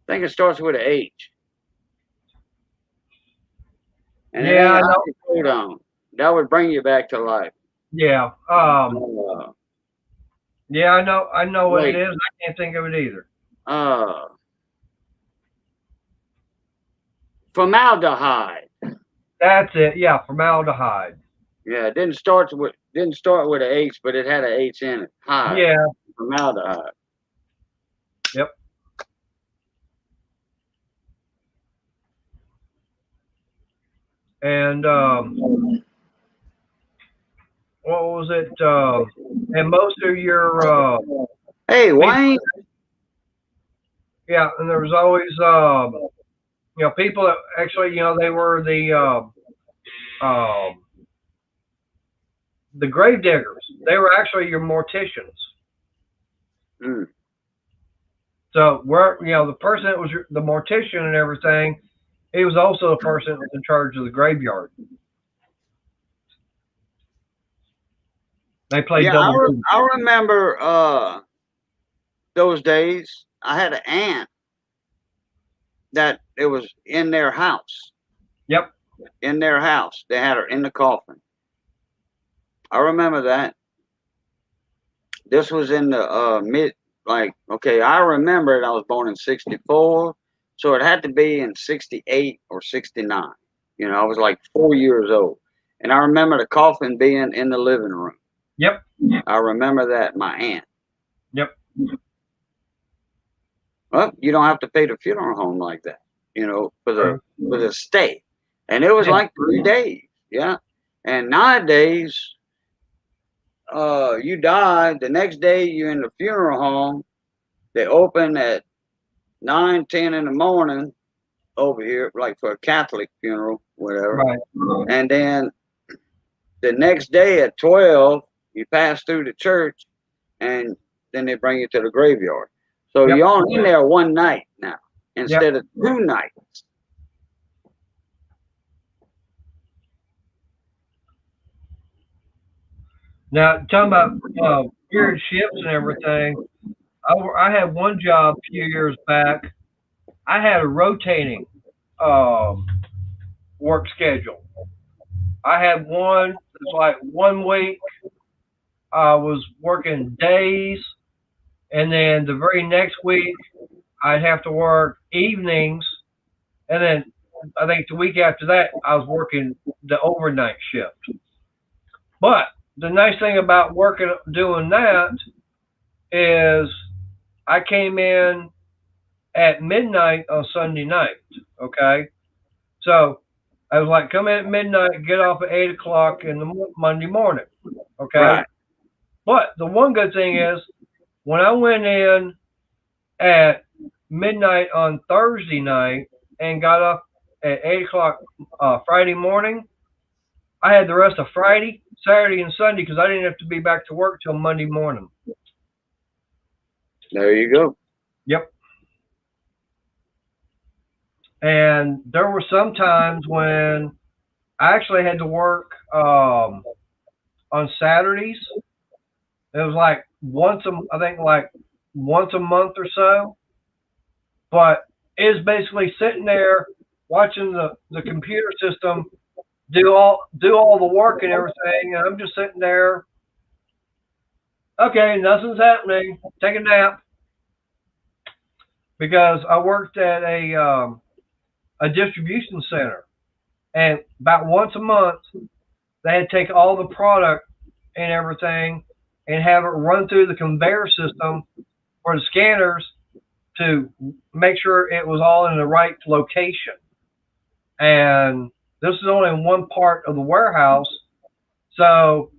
think it starts with an H. And Yeah, I know. hold on. That would bring you back to life. Yeah. Yeah, I know what it Wait. is. I can't think of it either. Formaldehyde. That's it. Yeah, formaldehyde. Yeah, it didn't start with an H, but it had an H in it. Hyde. Yeah. Formaldehyde. Yep. And what was it? And most of your Hey, Wayne. yeah, and there was always people that actually they were the grave diggers. They were actually your morticians. Mm. So the person that was the mortician and everything, he was also the person that was in charge of the graveyard. They played double duty. I remember those days. I had an aunt that it was in their house. Yep. In their house. They had her in the coffin. I remember that. This was in the I remember it. I was born in 64. So it had to be in 68 or 69. I was like 4 years old. And I remember the coffin being in the living room. Yep. I remember that, my aunt. Yep. Well, you don't have to pay the funeral home like that, for the stay. And it was like 3 days. Yeah. And nowadays, you die, the next day you're in the funeral home. They open at 9, 10 in the morning, over here, like for a Catholic funeral, whatever. Right. And then the next day at 12, you pass through the church, and then they bring you to the graveyard. So Yep. you're only in there one night now Yep. instead of 2 nights. Now, talking about weird shifts and everything, I had one job a few years back. I had a rotating um, work schedule. I had one, it's like 1 week I was working days, and then the very next week I'd have to work evenings, and then I think the week after that I was working the overnight shift. But the nice thing about doing that is I came in at midnight on Sunday night. Okay, so I was like, come in at midnight, get off at 8 o'clock in the Monday morning. Okay, Right. but the one good thing is when I went in at midnight on Thursday night and got up at 8 o'clock Friday morning, I had the rest of Friday, Saturday, and Sunday because I didn't have to be back to work till Monday morning. There you go. Yep. And there were some times when I actually had to work on Saturdays. It was like I think like once a month or so. But it was basically sitting there watching the computer system do all the work and everything, and I'm just sitting there. Okay, nothing's happening. Take a nap because I worked at a distribution center, and about once a month they had to take all the product and everything and have it run through the conveyor system for the scanners to make sure it was all in the right location. And this is only in one part of the warehouse, so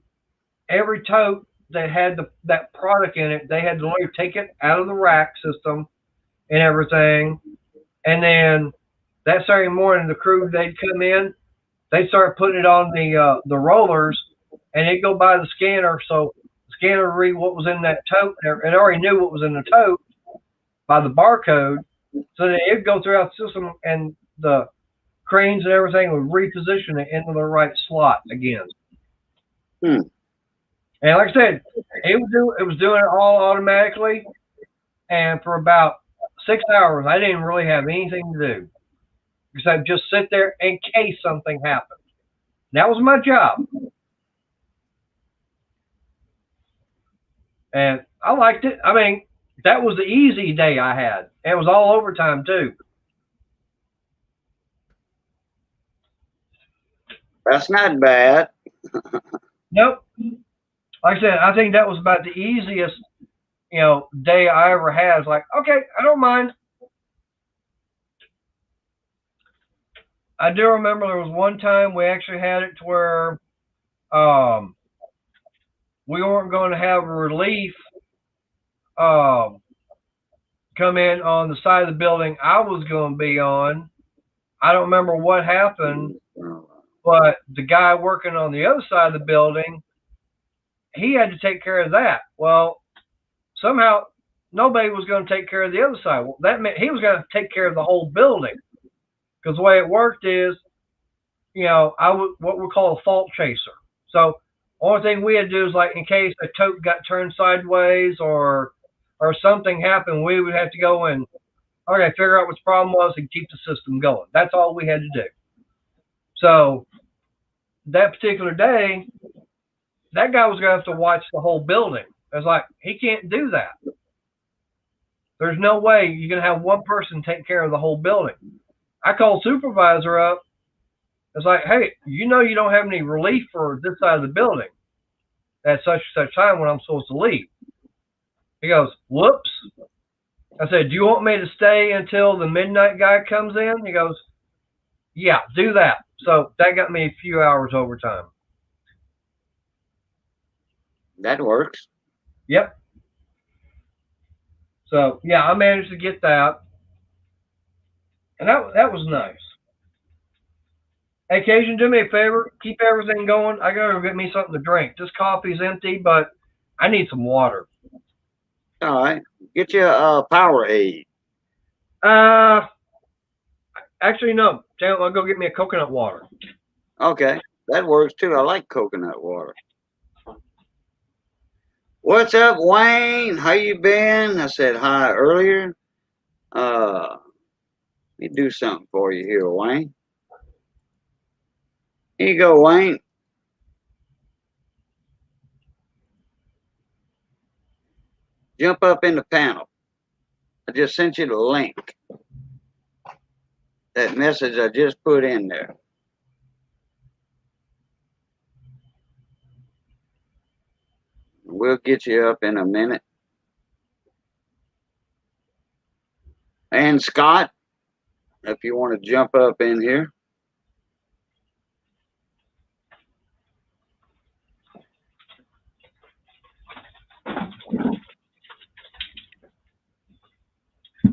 every tote that had that product in it, they had to literally take it out of the rack system and everything. And then that Saturday morning, the crew, they'd come in, they'd start putting it on the rollers, and it'd go by the scanner. So the scanner would read what was in that tote. It already knew what was in the tote by the barcode. So that it'd go throughout the system, and the cranes and everything would reposition it into the right slot again. Hmm. And like I said, it was doing it all automatically. And for about 6 hours, I didn't really have anything to do except just sit there in case something happened. That was my job. And I liked it. I mean, that was the easy day I had. It was all overtime too. That's not bad. Nope. Like I said, I think that was about the easiest, day I ever had. It's like, okay, I don't mind. I do remember there was one time we actually had it to where we weren't going to have a relief come in on the side of the building I was going to be on. I don't remember what happened, but the guy working on the other side of the building, he had to take care of that. Well, somehow nobody was going to take care of the other side. Well, that meant he was going to take care of the whole building. Because the way it worked is, what we call a fault chaser. So only thing we had to do is, like, in case a tote got turned sideways or something happened, we would have to go and figure out what the problem was and keep the system going. That's all we had to do. So that particular day, that guy was going to have to watch the whole building. I was like, he can't do that. There's no way you're going to have one person take care of the whole building. I called supervisor up. It's like, hey, you don't have any relief for this side of the building at such and such time when I'm supposed to leave. He goes, whoops. I said, do you want me to stay until the midnight guy comes in? He goes, yeah, do that. So that got me a few hours overtime. That works. Yep. So, yeah, I managed to get that. and that was nice. Hey, Cajun, do me a favor. Keep everything going. I gotta go get me something to drink. This coffee's empty, but I need some water. All right. Get you a Powerade. Uh, actually, no. I'll go get me a coconut water. Okay. That works too. I like coconut water. What's up, Wayne? How you been? I said hi earlier. Let me do something for you here, Wayne. Here you go, Wayne. Jump up in the panel. I just sent you the link. That message I just put in there. We'll get you up in a minute. And Scott, if you want to jump up in here.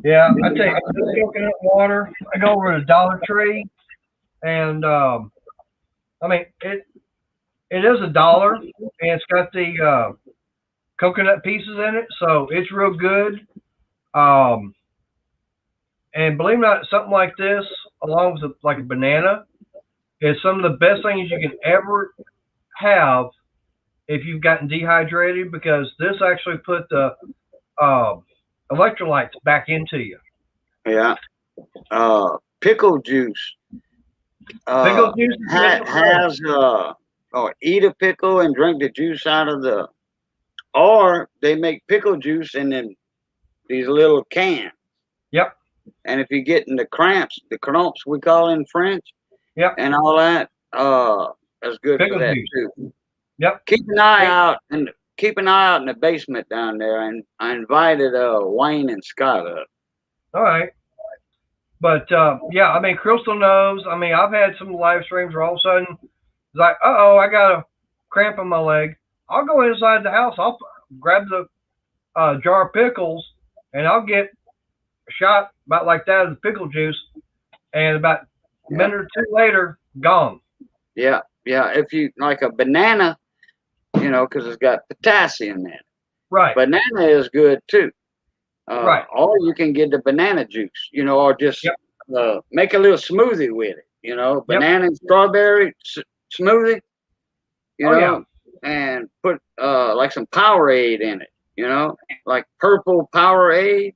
Yeah, I tell you, this coconut water. I go over to Dollar Tree, and I mean it is $1, and it's got the coconut pieces in it, so it's real good. Um, and believe it or not, something like this, along with like a banana, is some of the best things you can ever have if you've gotten dehydrated, because this actually put the uh, electrolytes back into you. Yeah. Pickle juice. Pickle juice Has or eat a pickle and drink the juice out of the, or they make pickle juice in then these little cans. Yep. And if you get in the cramps we call in French, Yep. and all that, that's good Pickle for that juice. too. Yep. Keep an eye out in the basement down there, and I invited Wayne and Scott up. All right. But yeah, I mean, Crystal knows. I mean, I've had some live streams where all of a sudden it's like, I got a cramp in my leg. I'll go inside the house. I'll grab the jar of pickles, and I'll get a shot about like that of the pickle juice, and about a minute or two later, gone. Yeah. If you like a banana, because it's got potassium in it. Right. Banana is good too. Right. Or you can get the banana juice, or just make a little smoothie with it. Banana and strawberry smoothie, and put like some Powerade in it, like purple Powerade,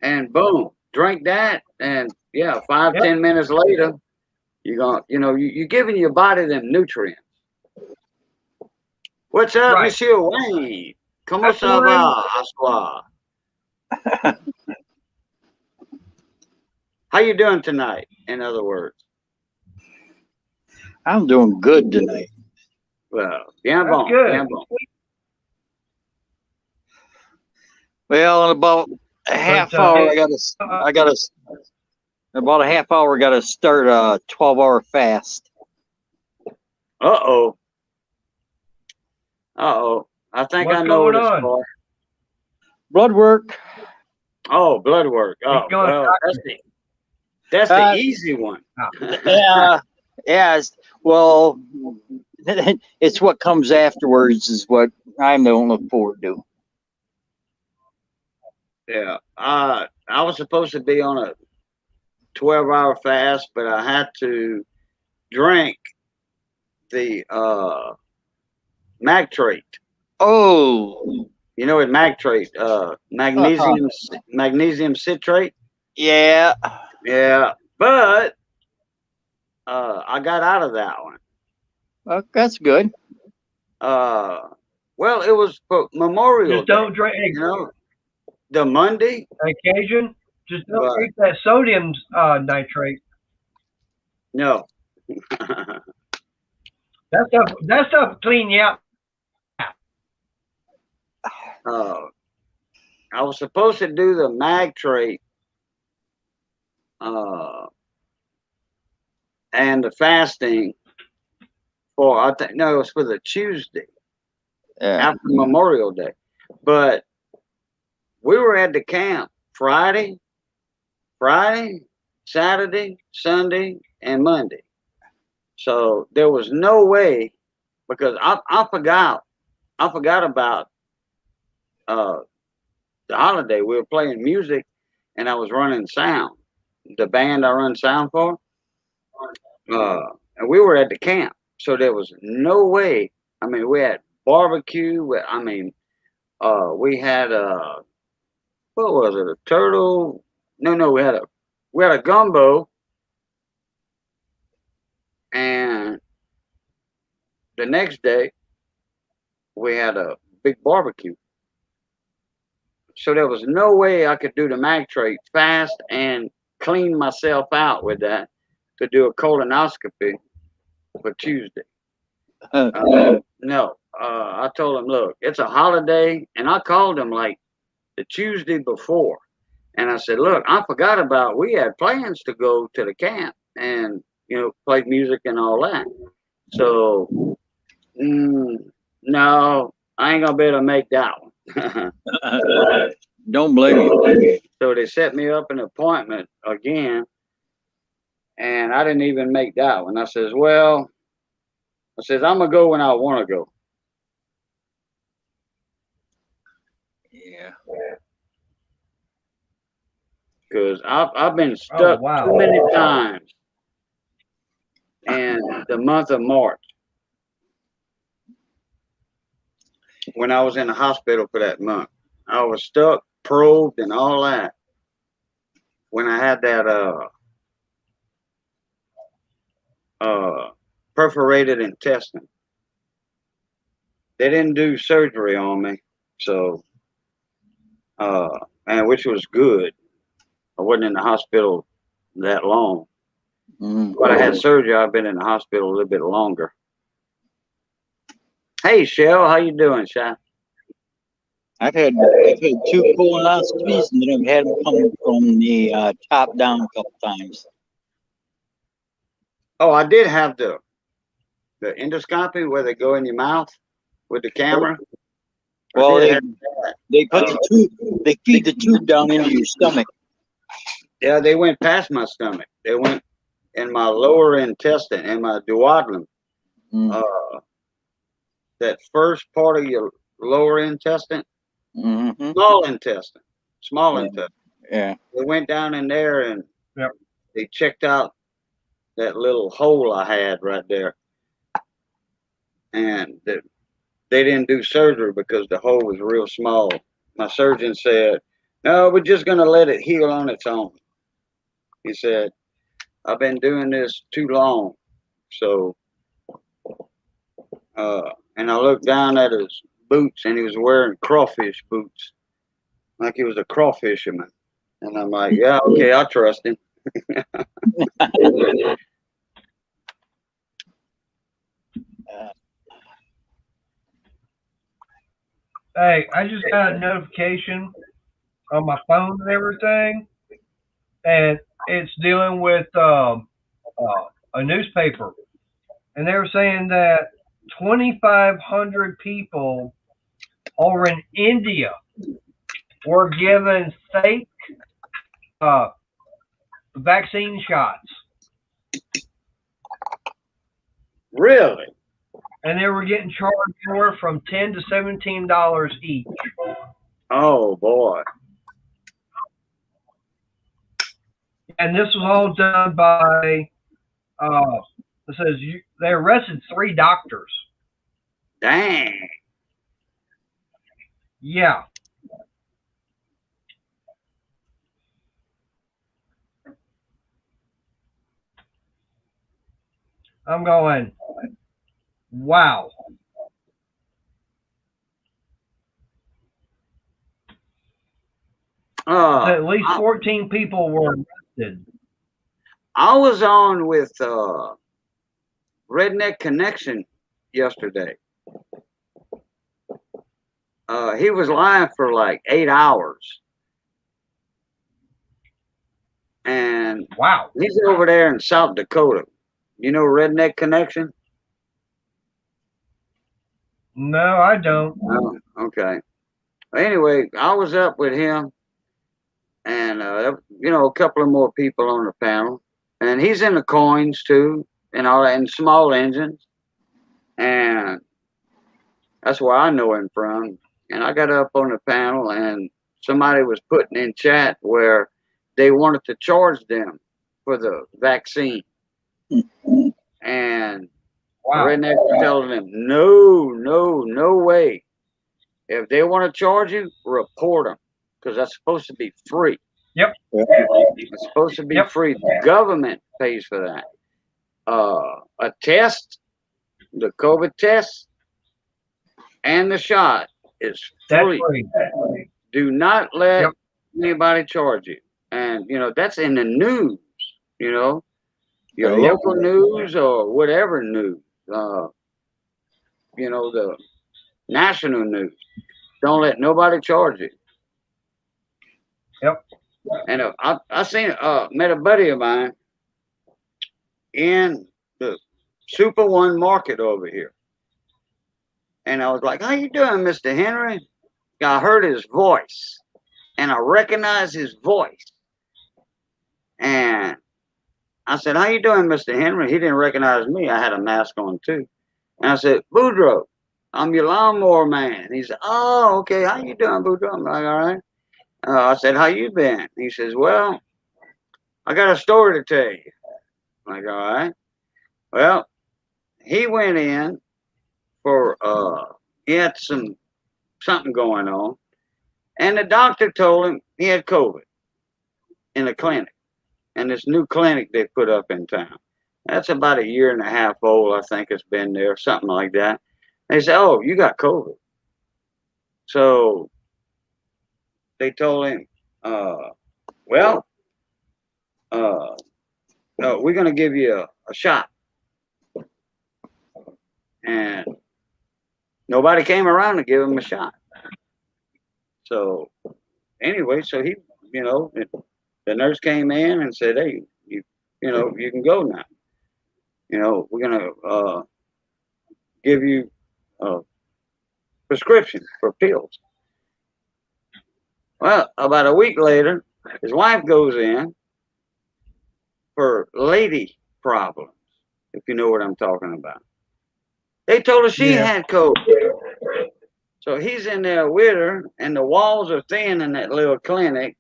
and boom, drink that, and 5-10 minutes later, you're giving your body them nutrients. What's up, Monsieur Wayne? Comment ça va, Asqua? How you doing tonight? In other words, I'm doing good tonight. Well, bien bon, good. Bien bon. Well, in about a half hour, I gotta about a half hour. Got to start a 12-hour fast. Uh-oh. I think I know what it's for. Blood work. Oh, blood work. Oh, well, that's the easy one. Yeah. Well, it's what comes afterwards is what I don't look forward to. Yeah. I was supposed to be on a 12-hour fast, but I had to drink the Magtrate. Oh. You know what Magtrate? Magnesium citrate. Yeah. Yeah. But I got out of that one. Well, that's good. Well, it was for Memorial Just don't drink. The Monday. Occasion. Just don't drink that sodium nitrate. No. That stuff clean you out. I was supposed to do the Magtrate and the fasting for it was for the Tuesday after Memorial Day, but we were at the camp Friday, Saturday, Sunday, and Monday. So there was no way, because I forgot about the holiday. We were playing music, and I was running sound. The band I run sound for, and we were at the camp, so there was no way. I mean, we had barbecue. We had what was it? A turtle? No, we had a gumbo, and the next day we had a big barbecue. So there was no way I could do the Magtrate fast and clean myself out with that to do a colonoscopy for Tuesday. No, I told him, look, it's a holiday, and I called him like the Tuesday before, and I said, look, I forgot about. We had plans to go to the camp and play music and all that. So no, I ain't gonna be able to make that one. Don't blame you. So they set me up an appointment again, and I didn't even make that one. I says, I'm gonna go when I want to go. Yeah. Because I've been stuck too many times in the month of March when I was in the hospital for that month. I was stuck, probed, and all that when I had that perforated intestine. They didn't do surgery on me, so and which was good. I wasn't in the hospital that long. But I had surgery. I've been in the hospital a little bit longer. Hey, Shell, how you doing, Sha? I've had 2 colonoscopies, and then I've had them come from the top down a couple times. Oh, I did have the endoscopy where they go in your mouth with the camera. Well, they put the tube, they feed the tube down into your stomach. Yeah, they went past my stomach. They went in my lower intestine, in my duodenum. That first part of your lower intestine, small intestine. Yeah. They went down in there and they checked out that little hole I had right there. And they didn't do surgery because the hole was real small. My surgeon said, no, we're just going to let it heal on its own. He said, I've been doing this too long. So, and I looked down at his boots, and he was wearing crawfish boots, like he was a crawfisherman. And I'm like, yeah, okay, I trust him. Hey, I just got a notification on my phone and everything, and it's dealing with a newspaper, and they were saying that 2,500 people over in India were given fake vaccine shots. Really? And they were getting charged anywhere from $10 to $17 each. Oh boy! And this was all done by. It says they arrested 3 doctors. Dang! Yeah. I'm going, wow. At least 14 people were arrested. I was on with Redneck Connection yesterday. He was live for like 8 hours. And wow, he's over there in South Dakota. You know Redneck Connection? No, I don't. Oh, okay. Anyway, I was up with him, and you know, a couple of more people on the panel, and he's in the coins too, and all that, and small engines, and that's where I know him from. And I got up on the panel, and somebody was putting in chat where they wanted to charge them for the vaccine, and Wow. Redneck was telling them, no, no, no way. If they want to charge you, report them, because that's supposed to be free. Yep. It's supposed to be Yep. free. The government pays for that. A test, the COVID test, and the shot is That's free. free. Do not let Yep. anybody charge you. And, you know, that's in the news, you know, your Yep. local news or whatever news, you know, the national news. Don't let nobody charge you. Yep. And I seen, met a buddy of mine in the Super One market over here. And I was like, how you doing, Mr. Henry? I heard his voice, and I recognized his voice. And I said, how you doing, Mr. Henry? He didn't recognize me. I had a mask on, too. And I said, Boudreaux, I'm your lawnmower man. He said, oh, okay. How you doing, Boudreaux? I'm like, all right. I said, how you been? He says, well, I got a story to tell you. I'm like, all right. Well, he went in for, he had something going on. And the doctor told him he had COVID in the clinic. And this new clinic they put up in town. That's about 1.5 years old, I think it's been there, something like that. They said, oh, you got COVID. So they told him, we're going to give you a shot. And nobody came around to give him a shot. So anyway, so he, you know, the nurse came in and said, hey, you know, you can go now. You know, we're going to give you a prescription for pills. Well, about a week later, his wife goes in for lady problems, if you know what I'm talking about. They told her she Yeah. had COVID. So he's in there with her, and the walls are thin in that little clinic,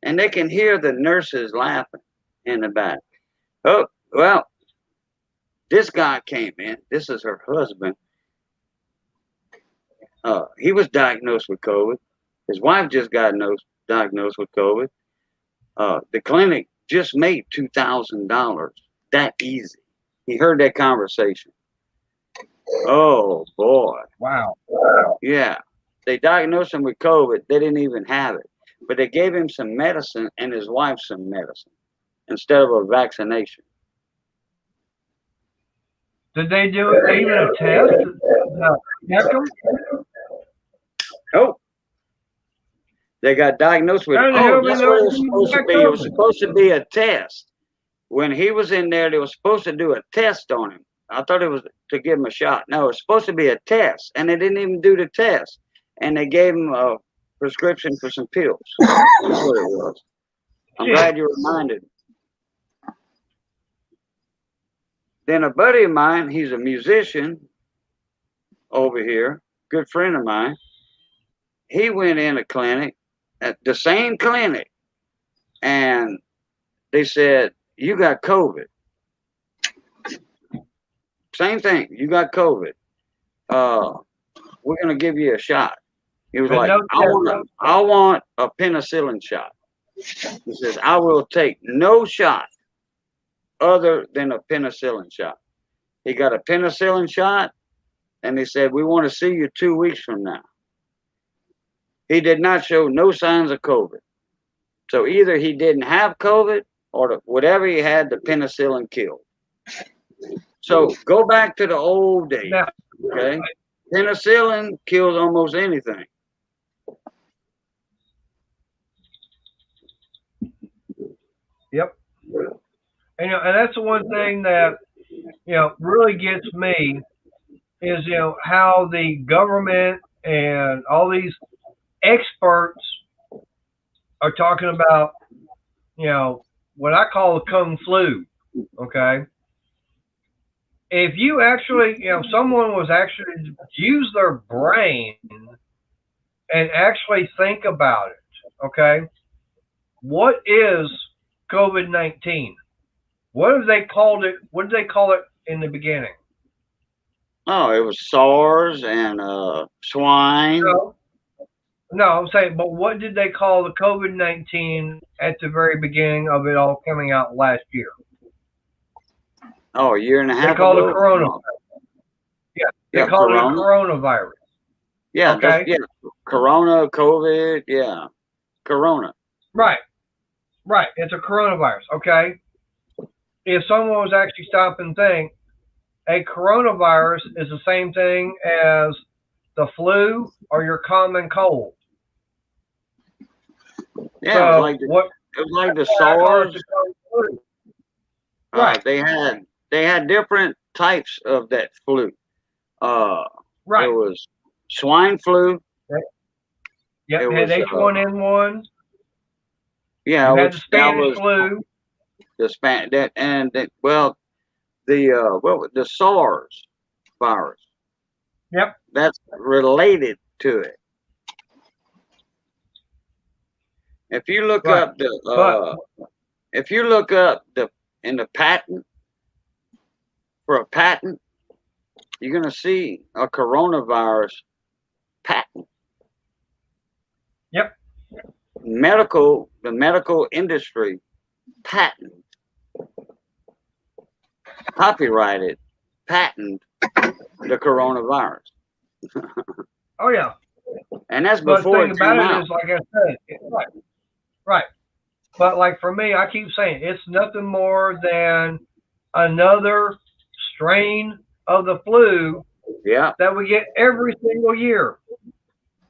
and they can hear the nurses laughing in the back. Oh, well, this guy came in. This is her husband. He was diagnosed with COVID. His wife just got diagnosed with COVID. The clinic just made $2,000 that easy. He heard that conversation. Oh, boy. Wow. Yeah. They diagnosed him with COVID. They didn't even have it. But they gave him some medicine and his wife some medicine instead of a vaccination. Did they do even a test? Check them? Nope. They got diagnosed with, How the hell that's we what it know was you supposed to got be. It was COVID? supposed to be a test. When he was in there, they were supposed to do a test on him. I thought it was to give him a shot. No, it was supposed to be a test, and they didn't even do the test. And they gave him a prescription for some pills. That's what it was. I'm glad you reminded me. Then a buddy of mine, he's a musician over here, good friend of mine. He went in a clinic, at the same clinic, and they said, you got COVID. Same thing, you got COVID. We're going to give you a shot. He was But like, no I want a penicillin shot. He says, I will take no shot other than a penicillin shot. He got a penicillin shot, and they said, we want to see you 2 weeks from now. He did not show no signs of COVID. So either he didn't have COVID or whatever he had, the penicillin killed. So go back to the old days, Now, okay? Penicillin kills almost anything. yep. And, and that's the one thing that, really gets me is, how the government and all these experts are talking about, what I call the Kung flu. Okay. If you actually, someone was actually use their brain and actually think about it. Okay. What is COVID-19? What have they called it? What did they call it in the beginning? Oh, it was SARS and swine. No, I'm saying, but what did they call the COVID-19 at the very beginning of it all coming out last year? Oh, a year and a They half called ago. it coronavirus. Yeah, they Yeah, called corona. it a coronavirus. Yeah, Okay. yeah, corona, COVID. Yeah, corona. Right. It's a coronavirus. Okay. If someone was actually stop and think, a coronavirus is the same thing as the flu or your common cold. Yeah, So it was like what? it was like the I call it SARS. the common flu. Right. They had different types of that flu. Right. It was swine flu. Yep. It It had was H1N1. yeah, You had which the that Spanish was flu. the span that and that, well the SARS virus. Yep. That's related to it. If you look Right. up the But if you look up the in the patent for a patent, you're gonna see a coronavirus patent. yep. The medical industry patent, copyrighted patent the coronavirus. Oh yeah. And that's But the before thing it came about it out. is, like I said, right. Right. But like for me, I keep saying it's nothing more than another strain of the flu Yeah. that we get every single year.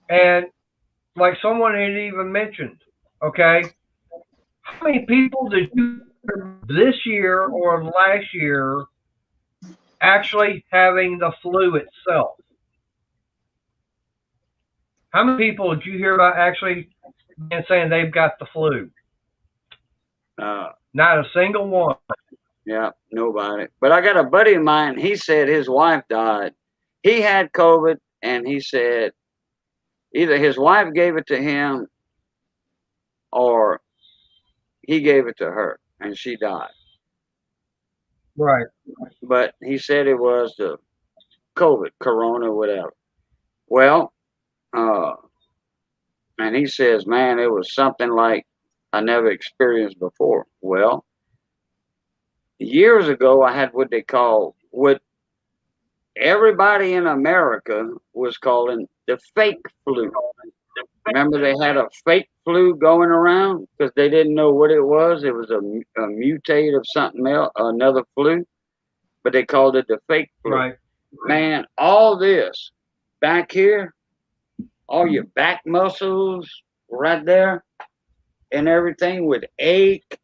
And like someone had even mentioned, okay, how many people did you hear this year or last year actually having the flu itself? How many people did you hear about actually being saying they've got the flu? Not a single one. Yeah, nobody. But I got a buddy of mine, he said his wife died. He had COVID and he said either his wife gave it to him or he gave it to her and she died. Right. But he said it was the COVID, corona, whatever. Well, and he says, man, it was something like I never experienced before. Well, years ago, I had what they call, what everybody in America was calling the fake flu. Remember, they had a fake flu going around because they didn't know what it was. It was a mutate of something else, another flu, but they called it the fake flu. Right. Man, all this back here, all your back muscles right there, and everything would ache.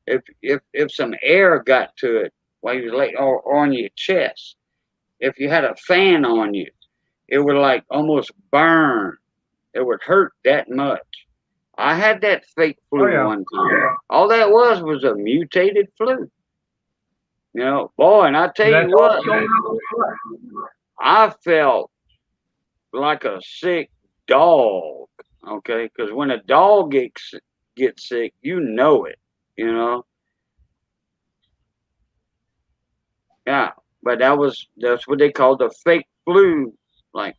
If some air got to it while you was laying or on your chest, if you had a fan on you, it would like almost burn. It would hurt that much. I had that fake flu one time. All that was a mutated flu. You know, boy, and I tell you what, I felt like a sick dog. Okay, because when a dog gets sick, you know it. You know. Yeah, but that's what they called the fake flu, like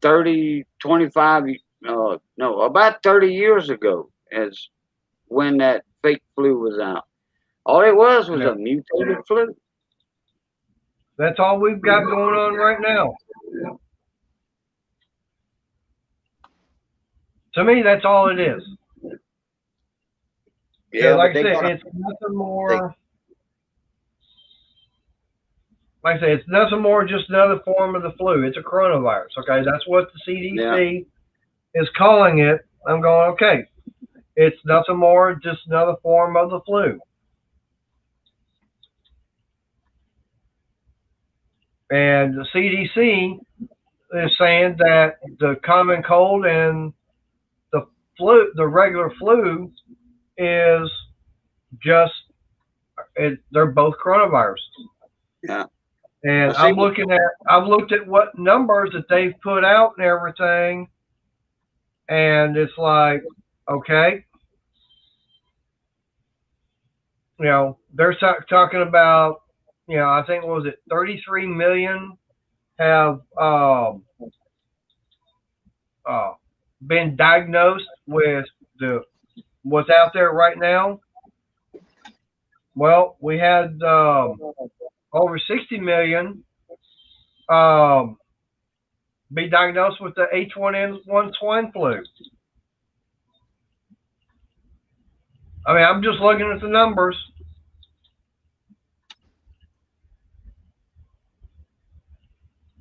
30, 25, no, about 30 years ago, as when that fake flu was out. All it was a mutated flu. That's all we've got going on right now. To me, that's all it is. Yeah, like I said, it's nothing more. Like I say, it's nothing more just another form of the flu. It's a coronavirus. Okay, that's what the CDC is calling it. I'm going, okay, it's nothing more, just another form of the flu. And the CDC is saying that the common cold and the the regular flu is just they're both coronaviruses. Yeah. And I see. I've looked at what numbers that they've put out and everything, and it's like, okay, you know, they're talking about, you know, I think, what was it, 33 million have been diagnosed with what's out there right now. Well, we had over 60 million be diagnosed with the H1N1 swine flu. I mean, I'm just looking at the numbers.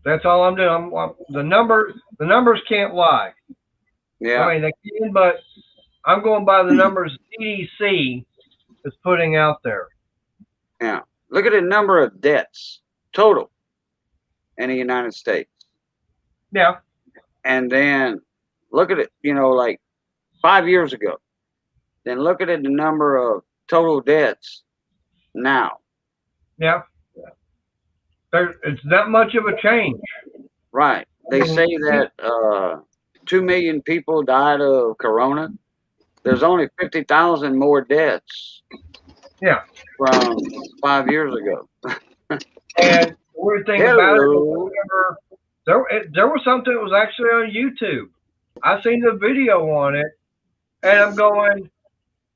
That's all I'm doing. The numbers can't lie. Yeah. I mean, they can, but I'm going by the numbers CDC is putting out there. Yeah. Look at the number of deaths total in the United States. Yeah. And then look at it, you know, like 5 years ago. Then look at the number of total deaths now. Yeah. It's not much of a change. Right. They say that 2 million people died of corona. There's only 50,000 more deaths. Yeah. From 5 years ago. And the weird thing about it, there was something that was actually on YouTube. I seen the video on it, and I'm going,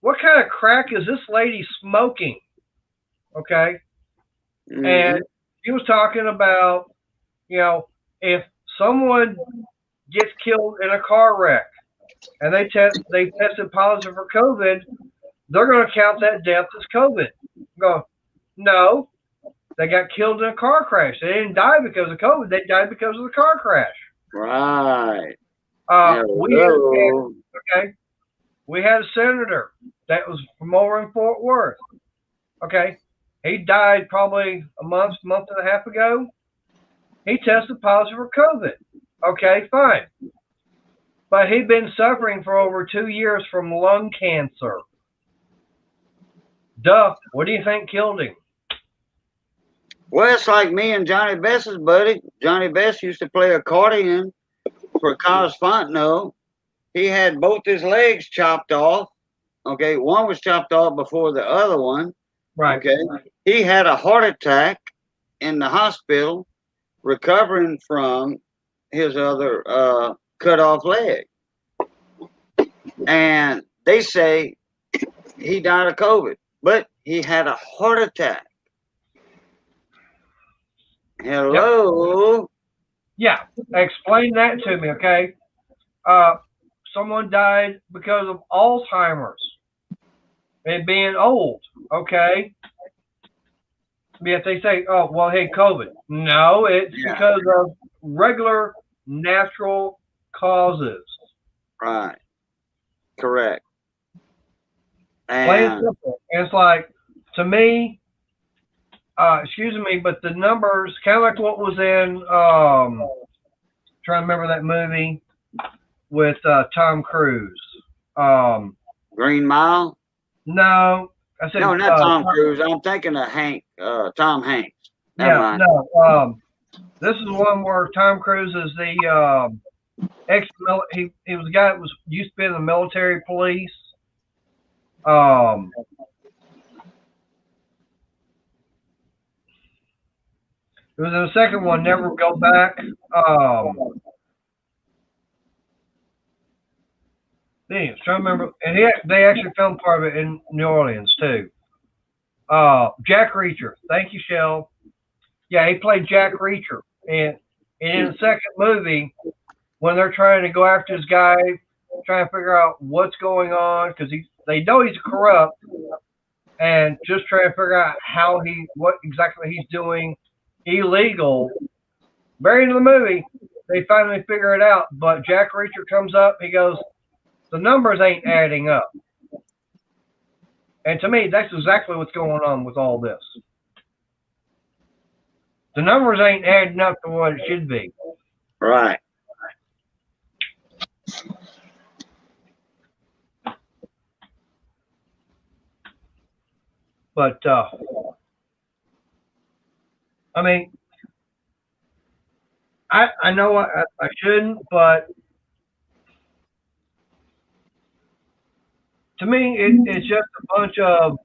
what kind of crack is this lady smoking? Okay. Mm-hmm. And he was talking about, you know, if someone gets killed in a car wreck and they tested positive for COVID, they're going to count that death as COVID. Go, no, they got killed in a car crash. They didn't die because of COVID. They died because of the car crash. Right. We had a senator that was from over in Fort Worth. Okay. He died probably a month and a half ago. He tested positive for COVID. Okay, fine. But he'd been suffering for over 2 years from lung cancer. Duh. What do you think killed him? Well, it's like me and Johnny Best's buddy. Johnny Best used to play accordion for Carlos Fontenot. He had both his legs chopped off. Okay, one was chopped off before the other one. Right. Okay. He had a heart attack in the hospital, recovering from his other cut off leg. And they say he died of COVID, but he had a heart attack. Hello? Yeah. Explain that to me, okay? Someone died because of Alzheimer's and being old, okay? Yet they say, oh, well, hey, COVID. No, it's because of regular natural causes. Right. Correct. Plain and simple. And it's like, to me, excuse me, but the numbers, kind of like what was in, trying to remember that movie with Tom Cruise. Green Mile? No. I said, no, not Tom Cruise. I'm thinking of Tom Hanks. Never mind. No. This is one where Tom Cruise is the he was a guy that used to be in the military police. It was in the second one, Never Go Back. Trying to remember, and they actually filmed part of it in New Orleans too. Jack Reacher. Thank you, Shell. Yeah, he played Jack Reacher, and in the second movie, when they're trying to go after this guy, trying to figure out what's going on, because they know he's corrupt, and just trying to figure out what exactly he's doing illegal. Very into the movie, they finally figure it out, but Jack Reacher comes up, he goes, the numbers ain't adding up. And to me, that's exactly what's going on with all this. The numbers ain't adding up to what it should be. Right. But I mean, I know I shouldn't, but to me, it's just a bunch of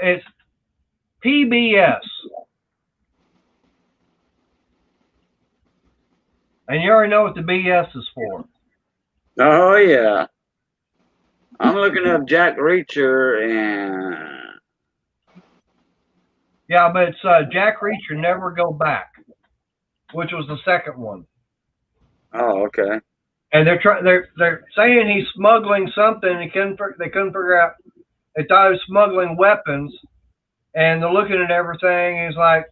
it's PBS, and you already know what the BS is for. Oh yeah. I'm looking up Jack Reacher and Yeah, but it's Jack Reacher Never Go Back, which was the second one. oh okay. And they're saying he's smuggling something. They couldn't figure out. They thought he was smuggling weapons, and they're looking at everything. And he's like,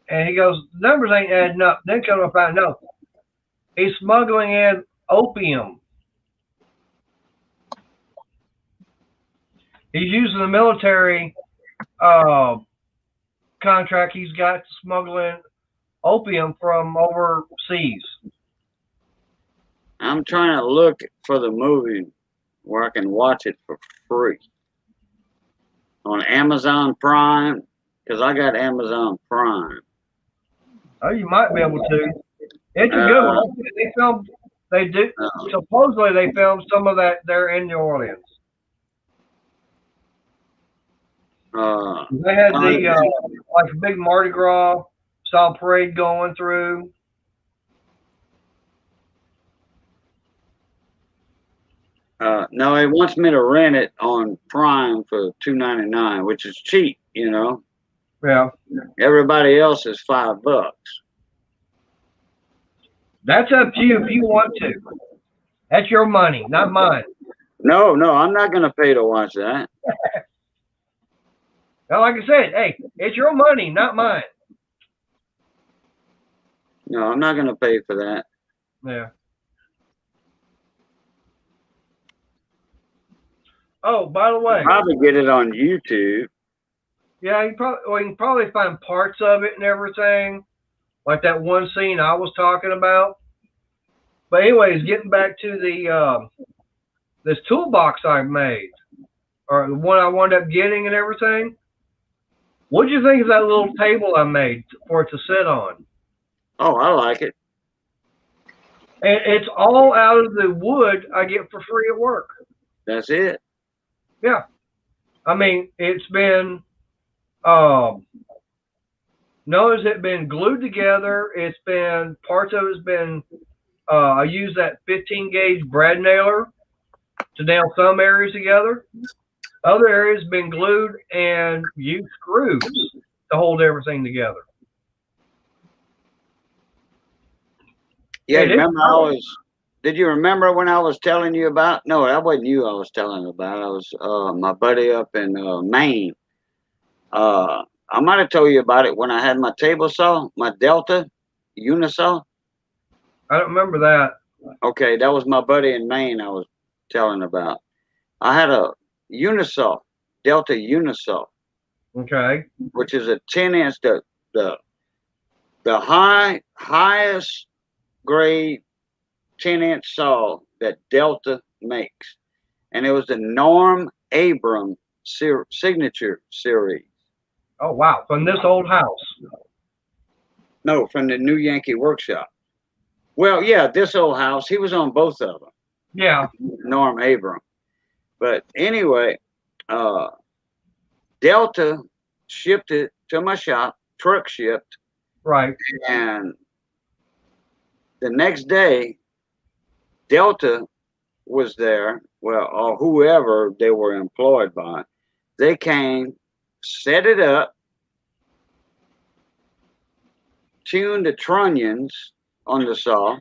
and he goes, the numbers ain't adding up. Then come to find no, he's smuggling in opium. He's using the military contract he's got to smuggle in opium from overseas. I'm trying to look for the movie where I can watch it for free on Amazon Prime, because I got Amazon Prime. Oh, you might be able to. It's a good one. They filmed. They did. Supposedly, they filmed some of that there in New Orleans. They had the like a big Mardi Gras style parade going through. No, he wants me to rent it on Prime for $2.99, which is cheap, you know. Yeah. Everybody else is $5. That's up to you if you want to. That's your money, not mine. No, I'm not gonna pay to watch that. Now, like I said, hey, it's your money, not mine. No, I'm not gonna pay for that. Yeah. Oh, by the way, Probably get it on YouTube. yeah, you can probably find parts of it and everything, like that one scene I was talking about. But anyways, getting back to the this toolbox I made, or the one I wound up getting and everything. What do you think of that little table I made for it to sit on? Oh, I like it. And it's all out of the wood I get for free at work. That's it. Yeah. I mean, it's been, notice it's been glued together. It's been, parts of it's been, I use that 15 gauge brad nailer to nail some areas together. Other areas been glued and used screws to hold everything together. Yeah, remember did you remember when I was telling you about, no, that wasn't you I was telling about. I was my buddy up in Maine. I might have told you about it when I had my table saw, my Delta Unisaw. I don't remember that. Okay, that was my buddy in Maine I was telling about. I had a Unisaw, Delta Unisaw. Okay. Which is a 10-inch, the highest grade 10-inch saw that Delta makes, and it was the Norm Abram signature series. Oh wow! From this old house. No, from the New Yankee Workshop. Well, yeah, this old house. He was on both of them. Yeah. Norm Abram. But anyway, Delta shipped it to my shop, truck shipped. Right. And the next day, Delta was there, well, or whoever they were employed by. They came, set it up, tuned the trunnions on the saw,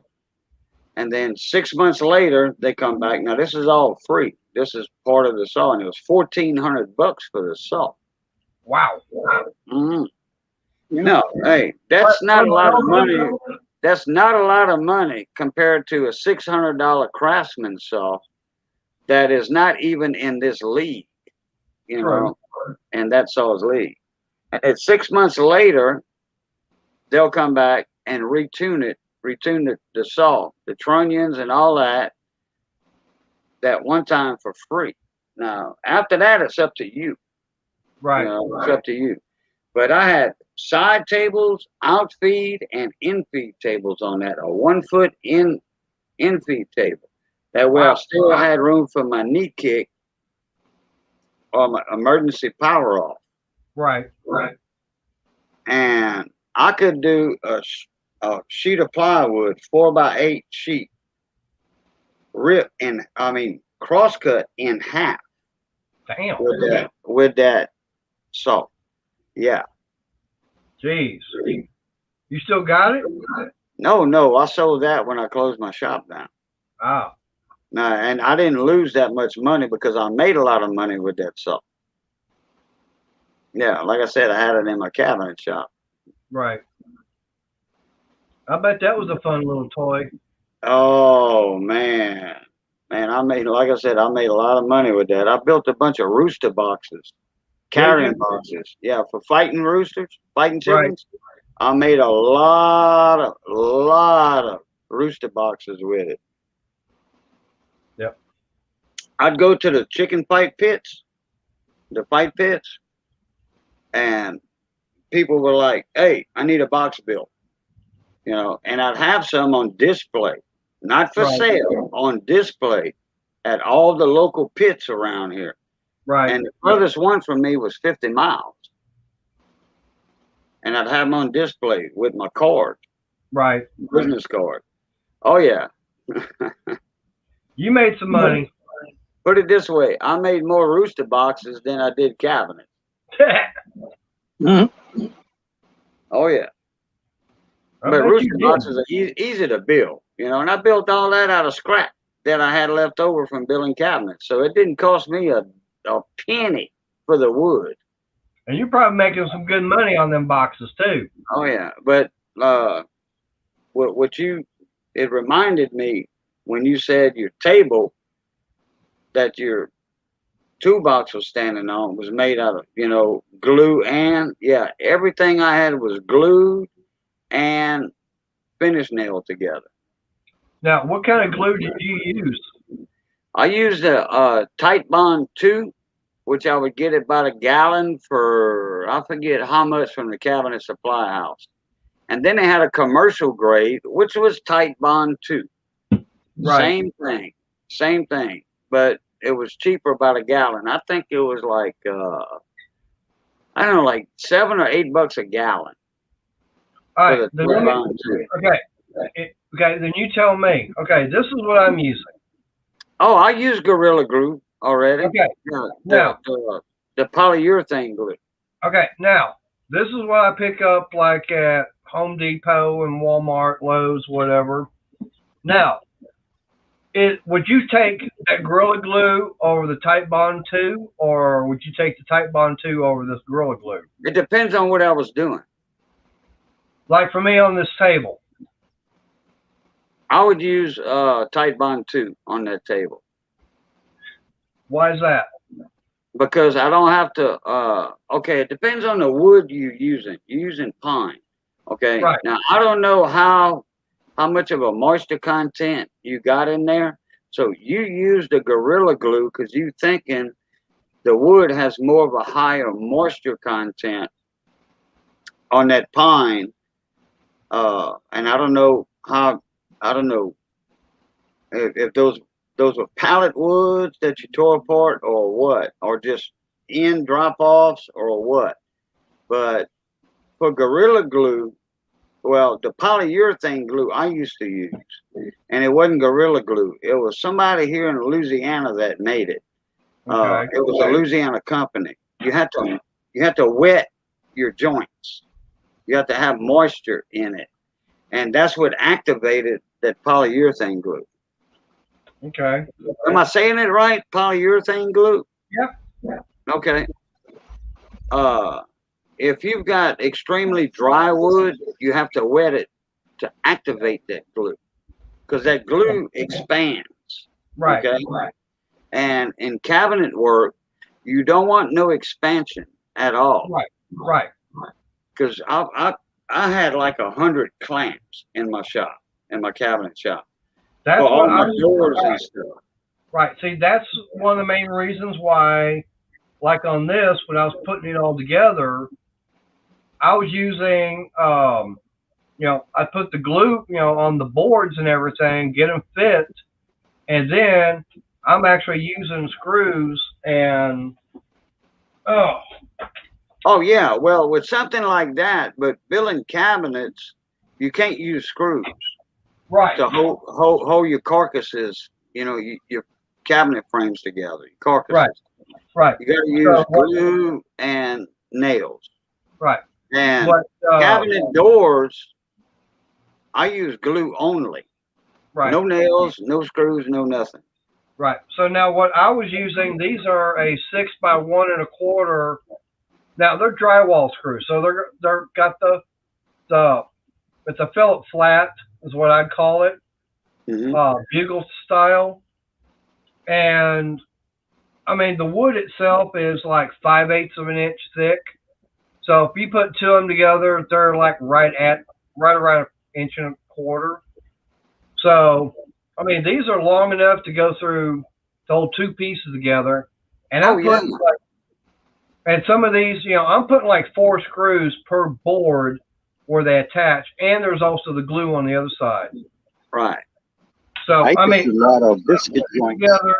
and then 6 months later, they come back. Now, this is all free. This is part of the saw, and it was $1,400 for the saw. Wow. Mm-hmm. No, hey, that's not a lot of money. That's not a lot of money compared to a $600 Craftsman saw that is not even in this league, you know, and that saw's league. And 6 months later, they'll come back and retune the saw, the trunnions and all that one time for free. Now, after that, it's up to you. Right. You know, it's up to you. But I had side tables, outfeed, and infeed tables on that. A 1 foot infeed table. That way, I Wow. still had room for my knee kick or my emergency power off. Right. And I could do a sheet of plywood, 4x8 sheet, cross cut in half Damn. with that saw. Yeah. Jeez. You still got it? No, I sold that when I closed my shop down. Ah. No, and I didn't lose that much money because I made a lot of money with that saw. Yeah, like I said, I had it in my cabinet shop. Right. I bet that was a fun little toy. Oh man, like I said, I made a lot of money with that. I built a bunch of rooster boxes, carrying boxes. Yeah, for fighting roosters, fighting chickens. Right. I made a lot of rooster boxes with it. Yep. I'd go to the chicken fight pits, and people were like, "Hey, I need a box built," you know, and I'd have some on display, not for sale, on display at all the local pits around here. Right. And the furthest one from me was 50 miles. And I'd have them on display with my card. Right. Business card. Oh, yeah. You made some money. Put it this way. I made more rooster boxes than I did cabinets. Mm-hmm. Oh, yeah. But rooster boxes are easy to build, you know, and I built all that out of scrap that I had left over from building cabinets. So it didn't cost me a penny for the wood. And you're probably making some good money on them boxes too. Oh yeah, but it reminded me when you said your table that your toolbox was standing on was made out of, you know, glue, and yeah, everything I had was glued and finish nailed together. Now, what kind of glue did you use? I used a Titebond 2, which I would get about a gallon for, I forget how much, from the Cabinet Supply House. And then they had a commercial grade, which was Titebond 2. Right. Same thing, but it was cheaper, about a gallon. I think it was like, I don't know, like $7 or $8 a gallon. All right. Okay, then you tell me. Okay, this is what I'm using. Oh, I use Gorilla Glue already. Okay. Now, the polyurethane glue. Okay, now, this is what I pick up like at Home Depot and Walmart, Lowe's, whatever. Now, would you take that Gorilla Glue over the Titebond 2, or would you take the Titebond 2 over this Gorilla Glue? It depends on what I was doing. Like for me on this table. I would use Titebond 2 on that table. Why is that? Because I don't have to, okay, it depends on the wood you're using. You're using pine, okay? Right. Now, I don't know how much of a moisture content you got in there. So you use the Gorilla Glue because you're thinking the wood has more of a higher moisture content on that pine. And I don't know if those were pallet woods that you tore apart or what, or just end drop-offs or what. But for Gorilla Glue, well, the polyurethane glue I used to use, and it wasn't Gorilla Glue. It was somebody here in Louisiana that made it. Okay. It was a Louisiana company. You had to wet your joints. You have to have moisture in it. And that's what activated that polyurethane glue. Okay. Am I saying it right? Polyurethane glue? Yep. Okay. If you've got extremely dry wood, you have to wet it to activate that glue, because that glue expands. Right. Okay. And in cabinet work, you don't want no expansion at all. Right. Because I had like 100 clamps in my shop, in my cabinet shop. That's for all what my doors and stuff. Right. See, that's one of the main reasons why, like on this, when I was putting it all together, I was using, I put the glue, on the boards and everything, get them fit, and then I'm actually using screws and, oh, Oh yeah, well with something like that, but building cabinets, you can't use screws right, to hold your carcasses. Your cabinet frames together, your right, carcasses. right. You got to So, use glue and nails. right. And But, cabinet doors, I use glue only. right. No nails, no screws, no nothing. Right. So now what I was using, these are a 6x1 1/4. Now they're drywall screws, so they're got the it's a Phillips flat is what I'd call it, Hmm. bugle style, and I mean the wood itself is like 5/8 of an inch thick. So if you put two of them together, they're like right around an inch and a quarter. So I mean these are long enough to go through to hold two pieces together, and Oh I'm yeah. putting and some of these, I'm putting like 4 screws per board where they attach, and there's also the glue on the other side. Right. So I mean, use a lot of biscuit joints. together.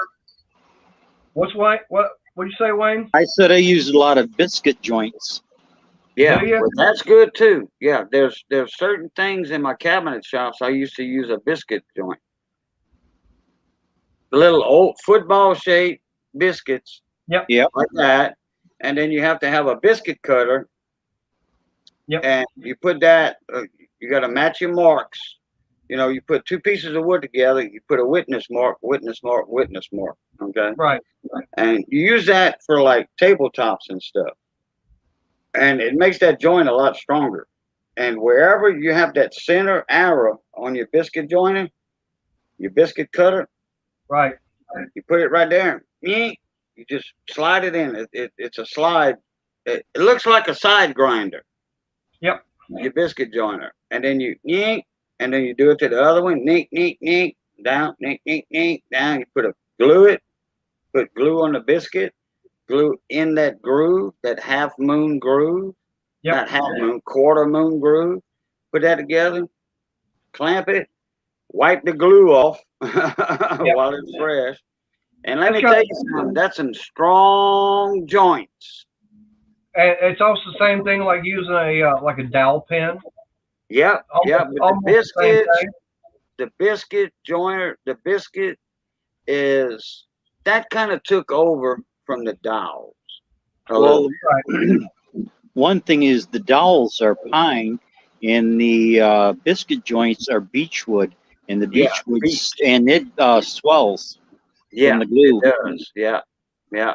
What's Wayne? What did you say, Wayne? I said I use a lot of biscuit joints. Yeah, Do you? well, that's good too. Yeah, there's certain things in my cabinet shops I used to use a biscuit joint. The little old football shaped biscuits. Yep. Like that. And then you have to have a biscuit cutter. Yep. And you put that, you got to match your marks. You put two pieces of wood together, you put a witness mark, witness mark, witness mark. Okay. Right. And you use that for like tabletops and stuff. And it makes that joint a lot stronger. And wherever you have that center arrow on your biscuit joiner, your biscuit cutter, Right. you put it right there. You just slide it in. It's a slide. It looks like a side grinder. Yep. Your biscuit joiner. And then you and then you do it to the other one. Down, down. You put glue on the biscuit, glue in that groove, that half moon groove, Yep. not half moon, quarter moon groove. Put that together, clamp it, wipe the glue off while it's fresh. And let me tell you something, that's some strong joints. And it's also the same thing like using a dowel pin. Yep, yep. But the biscuit joiner, the biscuit is that kind of took over from the dowels. Well, one thing is the dowels are pine, and the biscuit joints are beechwood, and the beechwood and it swells. Yeah, from the glue. it does. Yeah, yeah.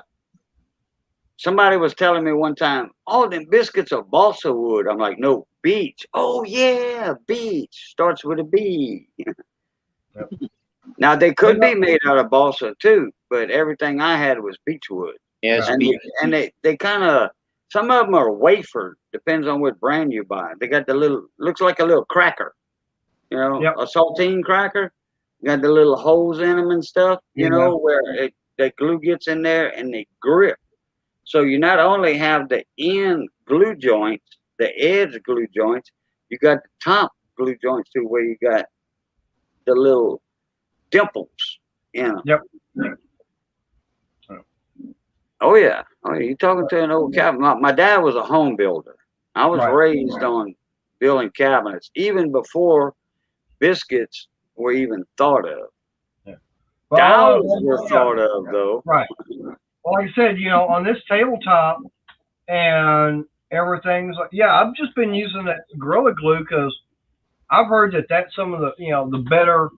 Somebody was telling me one time, "Oh, them biscuits are balsa wood." I'm like, "No, beech." Oh yeah, beech starts with a B. Yep. Now they could be made out of balsa too, but everything I had was beechwood. Yes, and they kind of, some of them are wafer. Depends on what brand you buy. They got the little, looks like a little cracker, a saltine cracker. Got the little holes in them and stuff, where the glue gets in there and they grip. So you not only have the end glue joints, the edge glue joints, you got the top glue joints too, where you got the little dimples in them. Yep. Oh yeah. You're talking to an old cabinet. My dad was a home builder. I was raised on building cabinets, even before biscuits were even thought of. Yeah. Dowels were thought of though. Right. Well, like I said, on this tabletop and everything's like, I've just been using that Gorilla Glue because I've heard that that's some of the, the better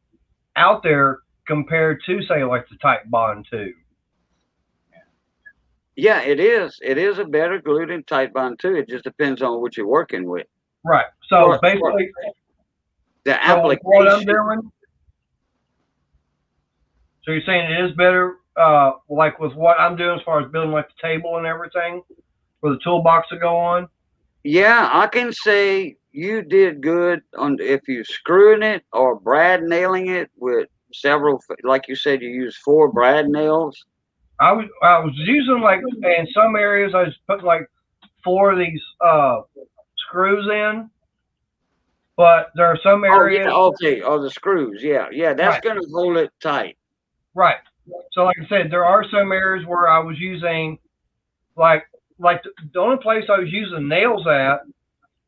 out there compared to, say, like the Titebond 2. Yeah, it is. It is a better glue than Titebond 2. It just depends on what you're working with. Right. So basically, the application. What I'm doing. So you're saying it is better, like with what I'm doing as far as building like the table and everything, for the toolbox to go on? Yeah, I can say you did good on if you screwing it or brad nailing it with several, like you said, you use 4 brad nails? I was using like in some areas I was putting like 4 of these screws in, but there are some areas. Oh, yeah, okay. Oh, the screws. Yeah, yeah. That's Right. gonna hold it tight. Right. So like I said, there are some areas where I was using like the only place I was using nails at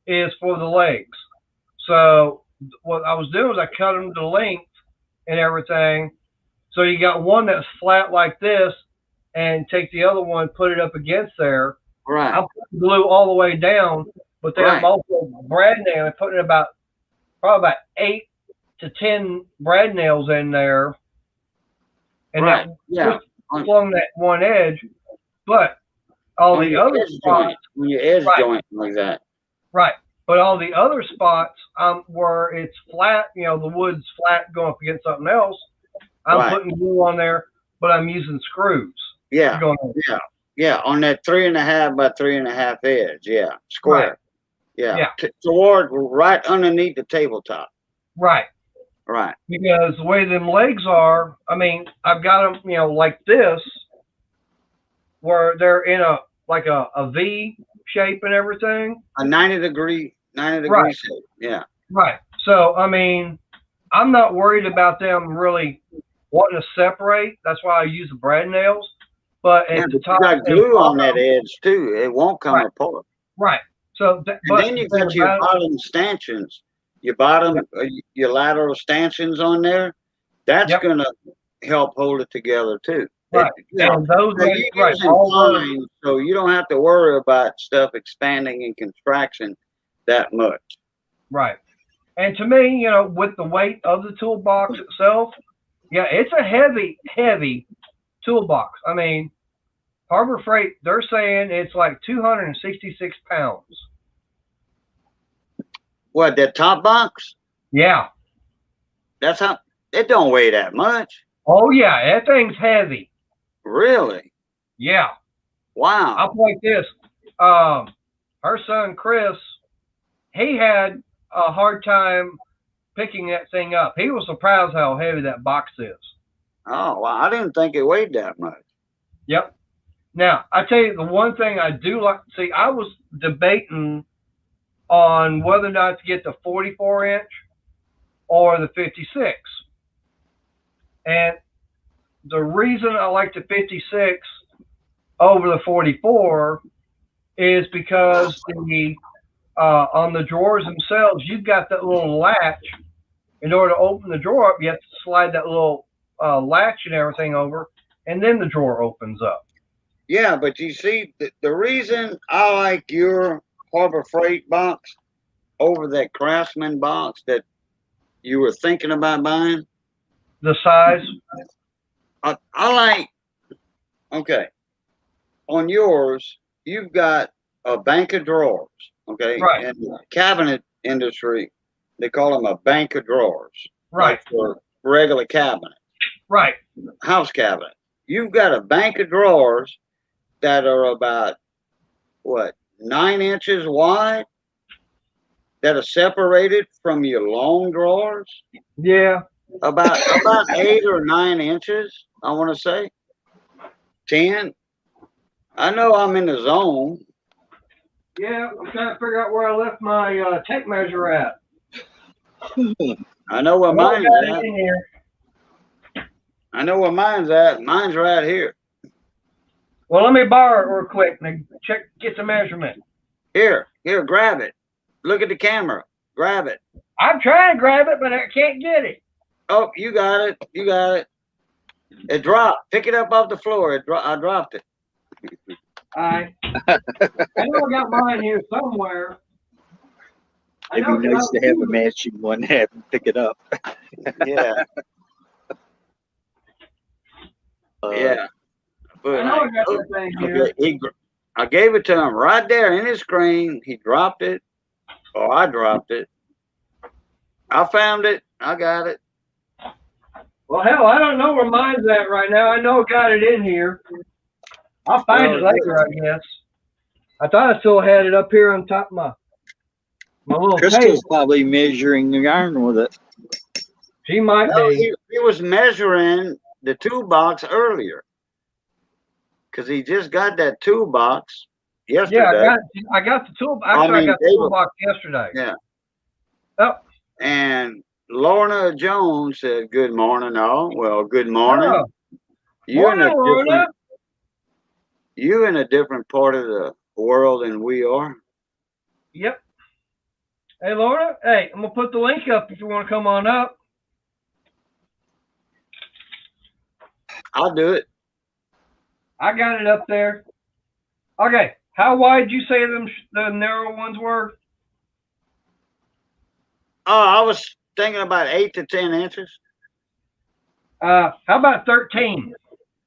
is for the legs. So what I was doing was I cut them to length and everything. So you got one that's flat like this, and take the other one, put it up against there. Right. I'm putting glue all the way down, but then I'm also brad nailing, putting probably about 8 to 10 brad nails in there, and Right. just along that one edge. But all the other spots, when you edge right, joint like that. right. But all the other spots, where it's flat, you know, the wood's flat going up against something else, I'm putting glue on there, but I'm using screws. Yeah. Yeah. On that 3.5 by 3.5 edge. Yeah. Square. Right. Yeah. Toward right underneath the tabletop. Right. Right. Because the way them legs are, I mean, I've got them, you know, like this, where they're in a V shape and everything. A 90 degree right. shape. Yeah. Right. So, I mean, I'm not worried about them really wanting to separate. That's why I use the brad nails. But at the top, you got glue on that edge too. It won't come apart. Right. So, and then you got your bottom stanchions, your lateral stanchions on there. That's gonna help hold it together too. Right. And those so you don't have to worry about stuff expanding and contraction that much. Right. And to me, you know, with the weight of the toolbox itself, yeah, it's a heavy toolbox. I mean, Harbor Freight, they're saying it's like 266 pounds. What, that top box? Yeah. That's how, it don't weigh that much. Oh, yeah, that thing's heavy. Really? Yeah. Wow. I'll play this. Her son, Chris, he had a hard time picking that thing up. He was surprised how heavy that box is. Oh, wow. I didn't think it weighed that much. Yep. Now, I tell you, the one thing I do like, see, I was debating on whether or not to get the 44-inch or the 56. And the reason I like the 56 over the 44 is because on the drawers themselves, you've got that little latch. In order to open the drawer up, you have to slide that little latch and everything over, and then the drawer opens up. Yeah, but you see, the reason I like your Harbor Freight box over that Craftsman box that you were thinking about buying? The size? I like, okay, on yours, you've got a bank of drawers, okay? Right. In the cabinet industry, they call them a bank of drawers. Right. Like for regular cabinet. Right. House cabinet. You've got a bank of drawers that are about, what, 9 inches wide? That are separated from your long drawers? Yeah. About 8 or 9 inches, I want to say. 10. I know I'm in the zone. Yeah, I'm trying to figure out where I left my tape measure at. I know where mine's at. I know where mine's at. Mine's right here. Well, let me borrow it real quick and get the measurement. Here, grab it. Look at the camera. Grab it. I'm trying to grab it, but I can't get it. Oh, you got it. It dropped. Pick it up off the floor. I dropped it. All right. I know I got mine here somewhere. It'd be nice to have a matching one. Have him pick it up. Yeah. Yeah. But I know I got that thing here. I gave it to him right there in his screen. He dropped it. Or I dropped it. I found it. I got it. Well, hell, I don't know where mine's at right now. I know I got it in here. I'll find it later, I guess. I thought I still had it up here on top of my little Crystal's table. probably measuring the yarn with it. She might No, be. he was measuring the toolbox earlier because he just got that toolbox Yeah, yesterday. I got the tool. I Actually, I mean, got the toolbox yesterday. yeah. Oh, And Lorna Jones said, "Good morning, all." Well, good morning. oh, You in morning, a Lorna. different part of the world than we are. Yep. Hey, Lorna. Hey, I'm gonna put the link up if you want to come on up. I'll do it. I got it up there. Okay. How wide you say the narrow ones were? Oh, I was thinking about 8 to 10 inches. How about 13?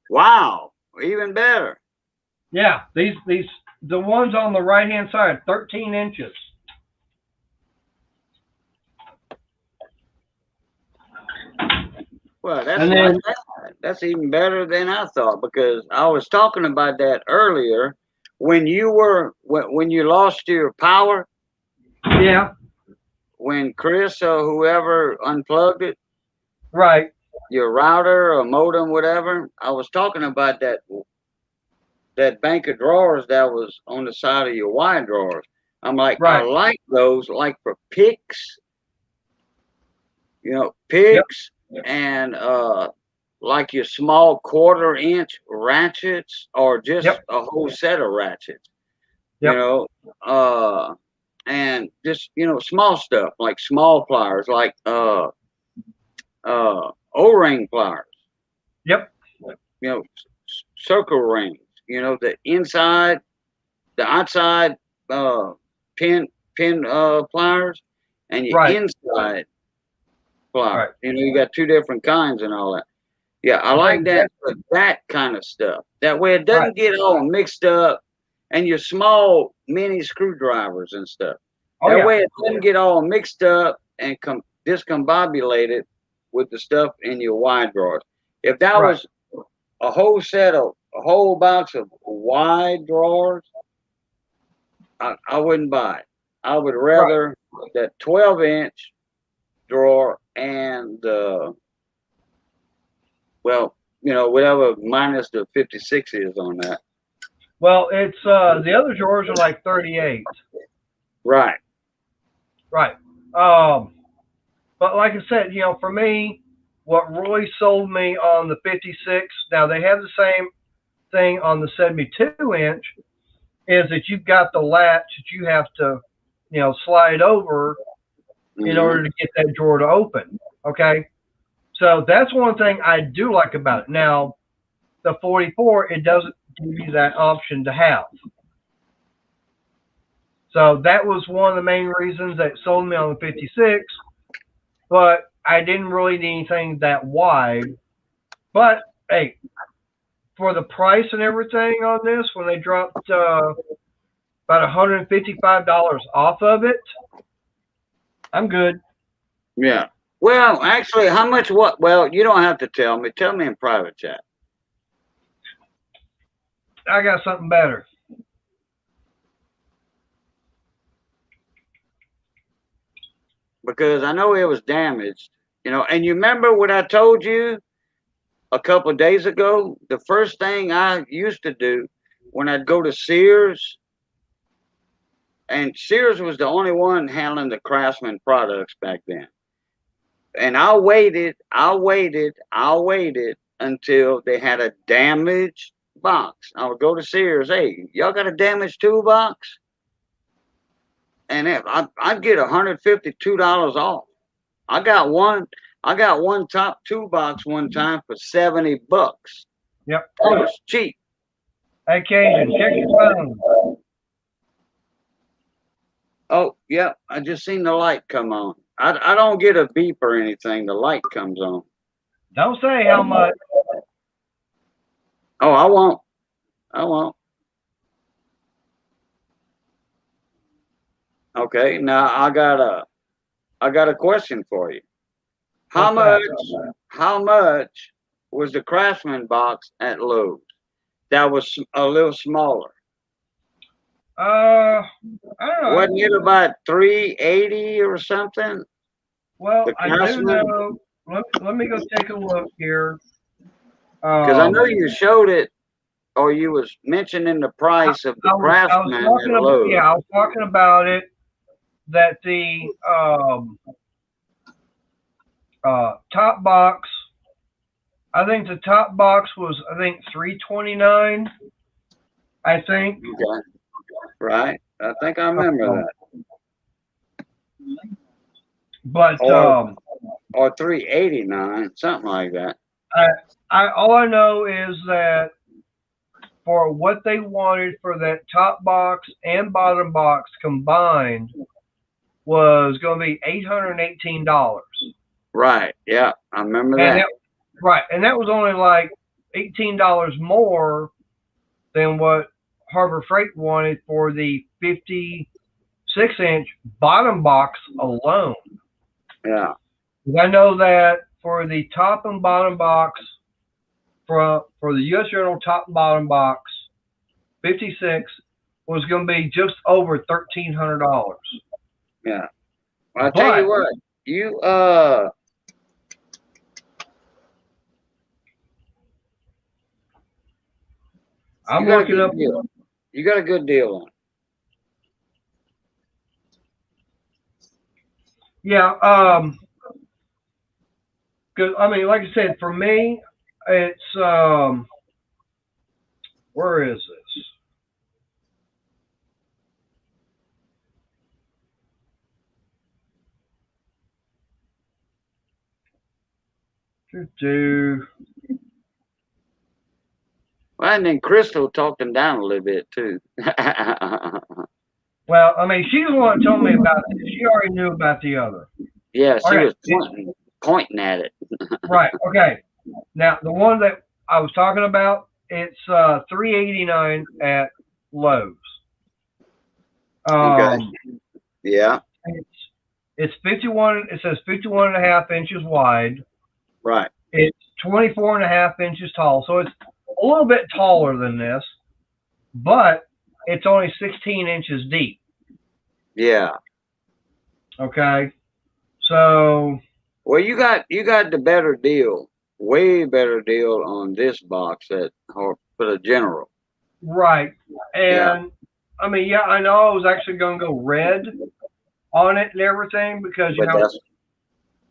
Wow, even better. Yeah, the ones on the right hand side, 13 inches. Well, that's And not then, bad. That's even better than I thought because I was talking about that earlier when you lost your power, yeah, when Chris or whoever unplugged it, right, your router or modem, whatever. I was talking about that bank of drawers that was on the side of your wide drawers. I'm like, I right. like those, like for picks, Yep, picks and like your small 1/4 inch ratchets or just yep, a whole set of ratchets, you yep, know, uh, and just small stuff like small pliers, like O-ring pliers, yep, circle rings, the inside, the outside uh, pin pliers, and your right, inside pliers. right. You got two different kinds and all that. Yeah, I Okay, like that for that kind of stuff. That way it right. doesn't get all mixed up, and your small mini screwdrivers and stuff. Oh, That yeah, way it doesn't get all mixed up and discombobulated with the stuff in your wide drawers. If that right, was a whole box of wide drawers, I wouldn't buy it. I would right. rather that 12-inch drawer and whatever minus the 56 is on that. Well, it's the other drawers are like 38. Right. Right. But like I said, for me, what really sold me on the 56. Now they have the same thing on the 72-inch. Is that you've got the latch that you have to, slide over in order to get that drawer to open. Okay. So that's one thing I do like about it. Now, the 44, it doesn't give you that option to have. So that was one of the main reasons that sold me on the 56. But I didn't really need anything that wide. But hey, for the price and everything on this, when they dropped about $155 off of it, I'm good. Yeah. Well, actually, how much? What? Well, you don't have to tell me. Tell me in private chat. I got something better. Because I know it was damaged, and you remember what I told you a couple of days ago? The first thing I used to do when I'd go to Sears, and Sears was the only one handling the Craftsman products back then. And I waited until they had a damaged box. I would go to Sears. Hey, y'all got a damaged toolbox? And I'd get $152 off. I got one top toolbox one time for $70. Yep. That was cheap. Hey, Cajun, check your phone. Oh, yeah, I just seen the light come on. I don't get a beep or anything. The light comes on. Don't say how much. Oh, I won't. I won't. Okay, now I got a question for you. How much was the Craftsman box at Lowe's? That was a little smaller. I don't know. Wasn't it about $380 or something? Well, The I do Craftsman? know let me go take a look here. Because I know you showed it, or you was mentioning the price of the I was Craftsman talking at about, Lowe's. yeah, I was talking about it, that the top box, I think the top box was, I think, $329, I think. Okay. Right. I think I remember that. But Or 389, something like that. all I know is that for what they wanted for that top box and bottom box combined was going to be $818. Right. Yeah, I remember And that. right, and that was only like $18 more than what Harbor Freight wanted for the 56-inch bottom box alone. Yeah. I know that for the top and bottom box, for the U.S. Journal top and bottom box, 56 was going to be just over $1,300. Yeah. Well, I'll tell you what, I'm you got looking up. deal. You got a good deal on it. Yeah, because I mean, like I said, for me, it's where is this? Well, and then Crystal talked him down a little bit too. Well, I mean, she's the one that told me about it. She already knew about the other. Yeah, she Okay. was pointing at it. Right. Okay. Now the one that I was talking about, it's $389 at Lowe's. Okay. Yeah. It's 51. It says 51.5 inches wide. Right. It's 24.5 inches tall, so it's a little bit taller than this, but it's only 16 inches deep. Yeah. Okay. So. Well, you got the better deal, way better deal on this box for the General. Right. And Yeah. I mean, yeah, I know I was actually going to go red on it and everything because you know.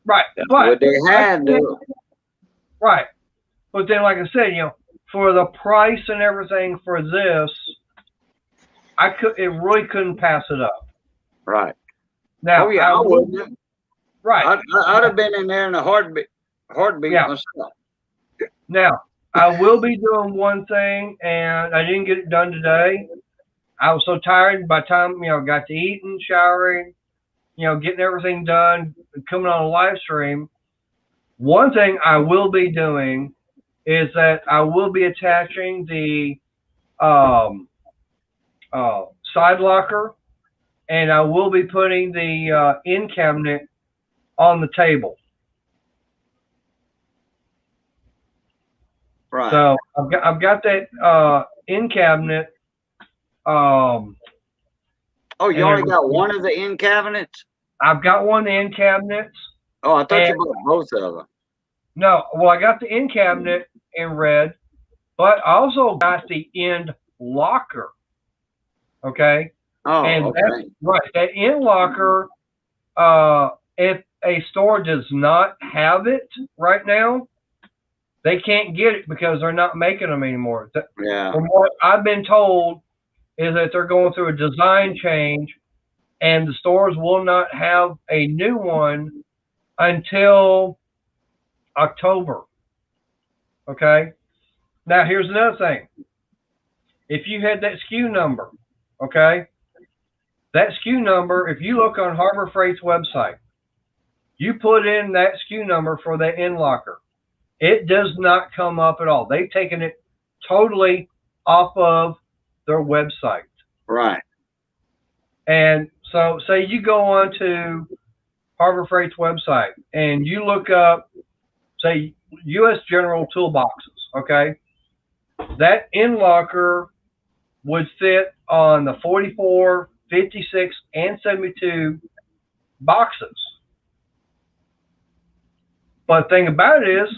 Right. That's what they had to. Right. But then, like I said, you know, for the price and everything for this, it really couldn't pass it up. Right. Now, oh yeah, I wouldn't. Right. I'd have been in there in a heartbeat Yeah. myself. Now, I will be doing one thing, and I didn't get it done today. I was so tired by the time, you know, got to eating, showering, you know, getting everything done, coming on a live stream. One thing I will be doing is that I will be attaching the side locker, and I will be putting the end cabinet on the table. Right. So I've got that end cabinet. Oh, you already got one of the end cabinets? I've got one of the end cabinets. Oh, I thought you bought both of them. No, well, I got the end cabinet in red, but I also got the end locker. Okay. Oh, and okay. That end locker, if a store does not have it right now, they can't get it because they're not making them anymore. Yeah. From what I've been told is that they're going through a design change, and the stores will not have a new one until October. Okay. Now here's another thing. If you had that SKU number, okay, that SKU number, if you look on Harbor Freight's website, you put in that SKU number for the end locker, it does not come up at all. They've taken it totally off of their website. Right. And so say you go on to Harbor Freight's website and you look up, say, U.S. General toolboxes, okay? That end locker would fit on the 44, 56, and 72 boxes. But the thing about it is,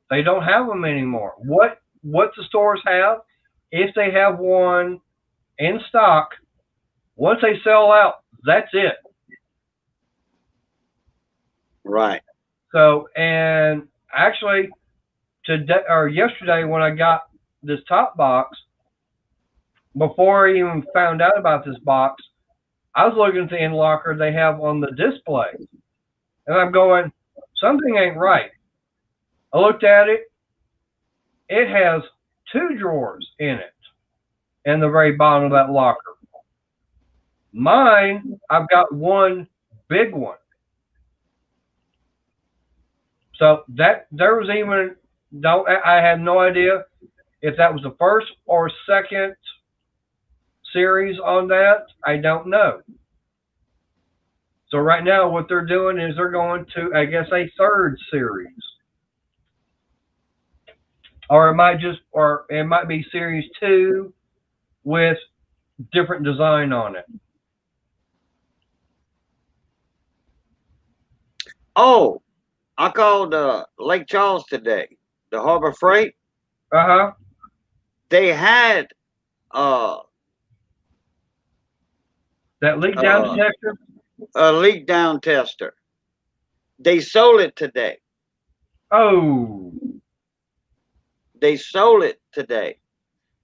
they don't have them anymore. What the stores have, if they have one in stock, once they sell out, that's it. Right. So, and actually, today or yesterday when I got this top box, before I even found out about this box, I was looking at the end locker they have on the display, and I'm going, something ain't right. I looked at it. It has 2 drawers in it, in the very bottom of that locker. Mine, I've got one big one. So that there was even I had no idea if that was the first or second series on that. I don't know. So right now, what they're doing is they're going to, I guess, a third series, or it might be series 2 with different design on it. Oh, I called Lake Charles today, the Harbor Freight. Uh-huh. They had that leak down detector. A leak down tester. They sold it today. Oh. They sold it today.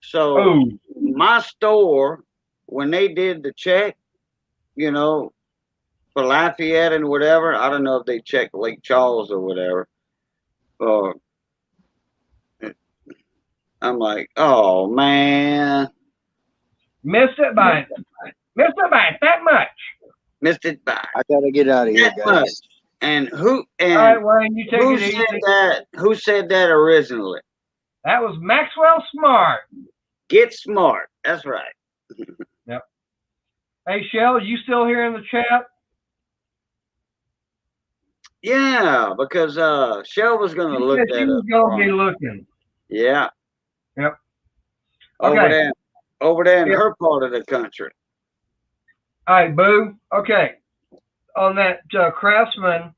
So my store, when they did the check, you know, for Lafayette and whatever, I don't know if they checked Lake Charles or whatever. I'm like, oh man, missed it by that much. Missed it by. I gotta get out of here, guys. Much. And who? And all right, Wayne, you take who it said easy. that? Who said that originally? That was Maxwell Smart. Get smart. That's right. Yep. Hey, Shell, you still here in the chat? Yeah, because Shell was going to look that up. She was going to be looking. Yeah. Yep. Okay. Over there in her part of the country. All right, Boo. Okay. On that Craftsman,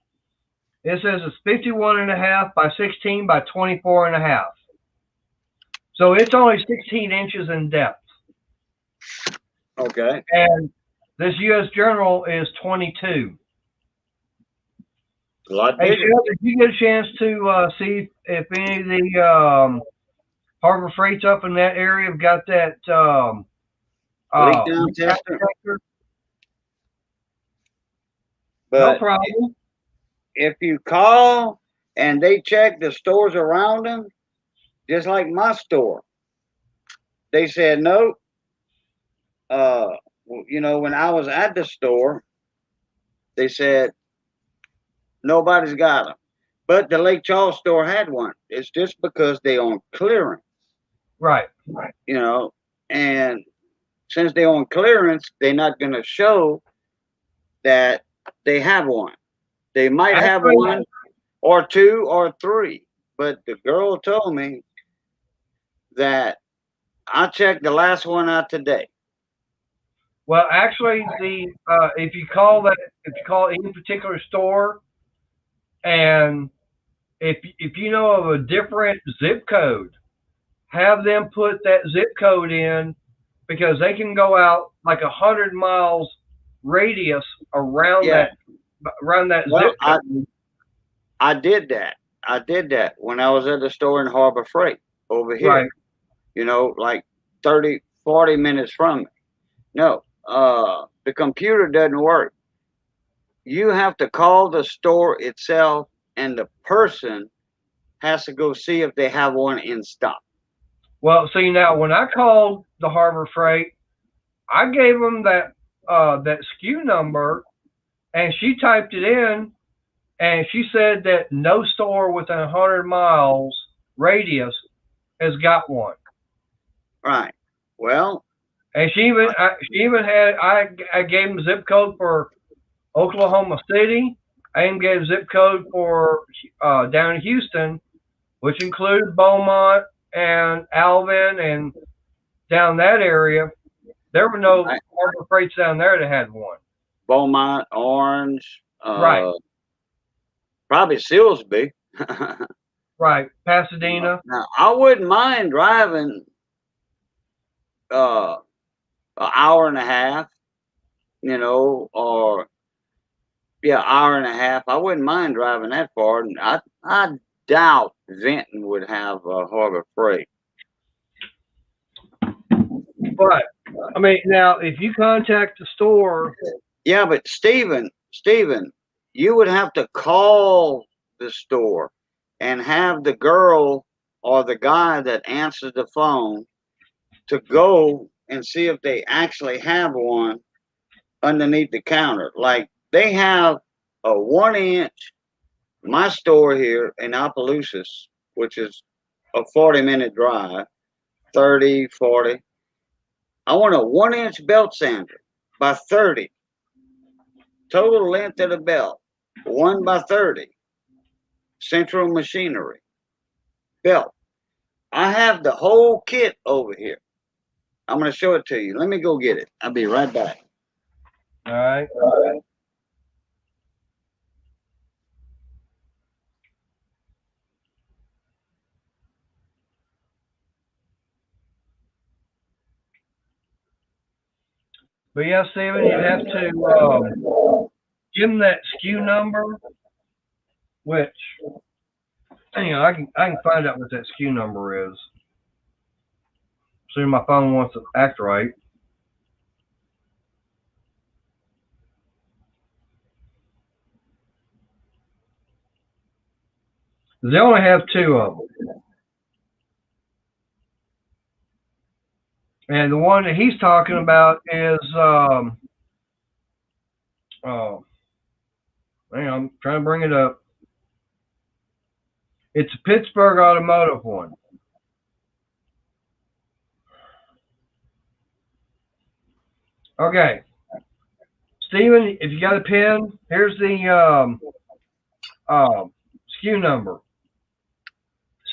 it says it's 51.5 by 16 by 24.5. So it's only 16 inches in depth. Okay. And this U.S. General is 22. A lot hey, bigger. Shell, did you get a chance to see if any of the Harbor Freights up in that area have got that leak down tester? But no problem. If you call and they check the stores around them, just like my store, they said no. You know, when I was at the store, they said nobody's got them. But the Lake Charles store had one. It's just because they on clearance. Right. You know, and since they're on clearance, they're not going to show that they have one. They might have one or 2 or 3. But the girl told me that I checked the last one out today. Well, actually, if you call any particular store, and if you know of a different zip code, have them put that zip code in, because they can go out like 100 miles radius around that zip code. I did that. I did that when I was at the store in Harbor Freight over here. Right. You know, like 30, 40 minutes from me. No, the computer doesn't work. You have to call the store itself, and the person has to go see if they have one in stock. Well, see, now when I called the Harbor Freight, I gave them that SKU number, and she typed it in, and she said that no store within 100 miles radius has got one. Right. Well, and she even had I gave them zip code for Oklahoma City. I even gave zip code for down in Houston, which included Beaumont and Alvin and down that area. There were no Harbor Freights down there that had one. Beaumont, Orange. Right. Probably Silsby. Right, Pasadena. Now, I wouldn't mind driving an hour and a half, or hour and a half. I wouldn't mind driving that far. And I doubt Vinton would have Harbor Freight. But I mean, now if you contact the store, Yeah, but Stephen, you would have to call the store and have the girl or the guy that answers the phone to go and see if they actually have one underneath the counter. Like they have a 1-inch, my store here in Opelousas, which is a 40-minute drive, 30, 40. I want a 1-inch belt sander by 30. Total length of the belt, 1 by 30. Central Machinery belt. I have the whole kit over here. I'm going to show it to you. Let me go get it. I'll be right back. all right. But yeah, Steven, you'd have to give them that SKU number, which I can find out what that SKU number is. Soon my phone wants to act right. They only have 2 of them. And the one that he's talking about is, hang on, I'm trying to bring it up. It's a Pittsburgh Automotive one. Okay. Steven, if you got a pen, here's the SKU number.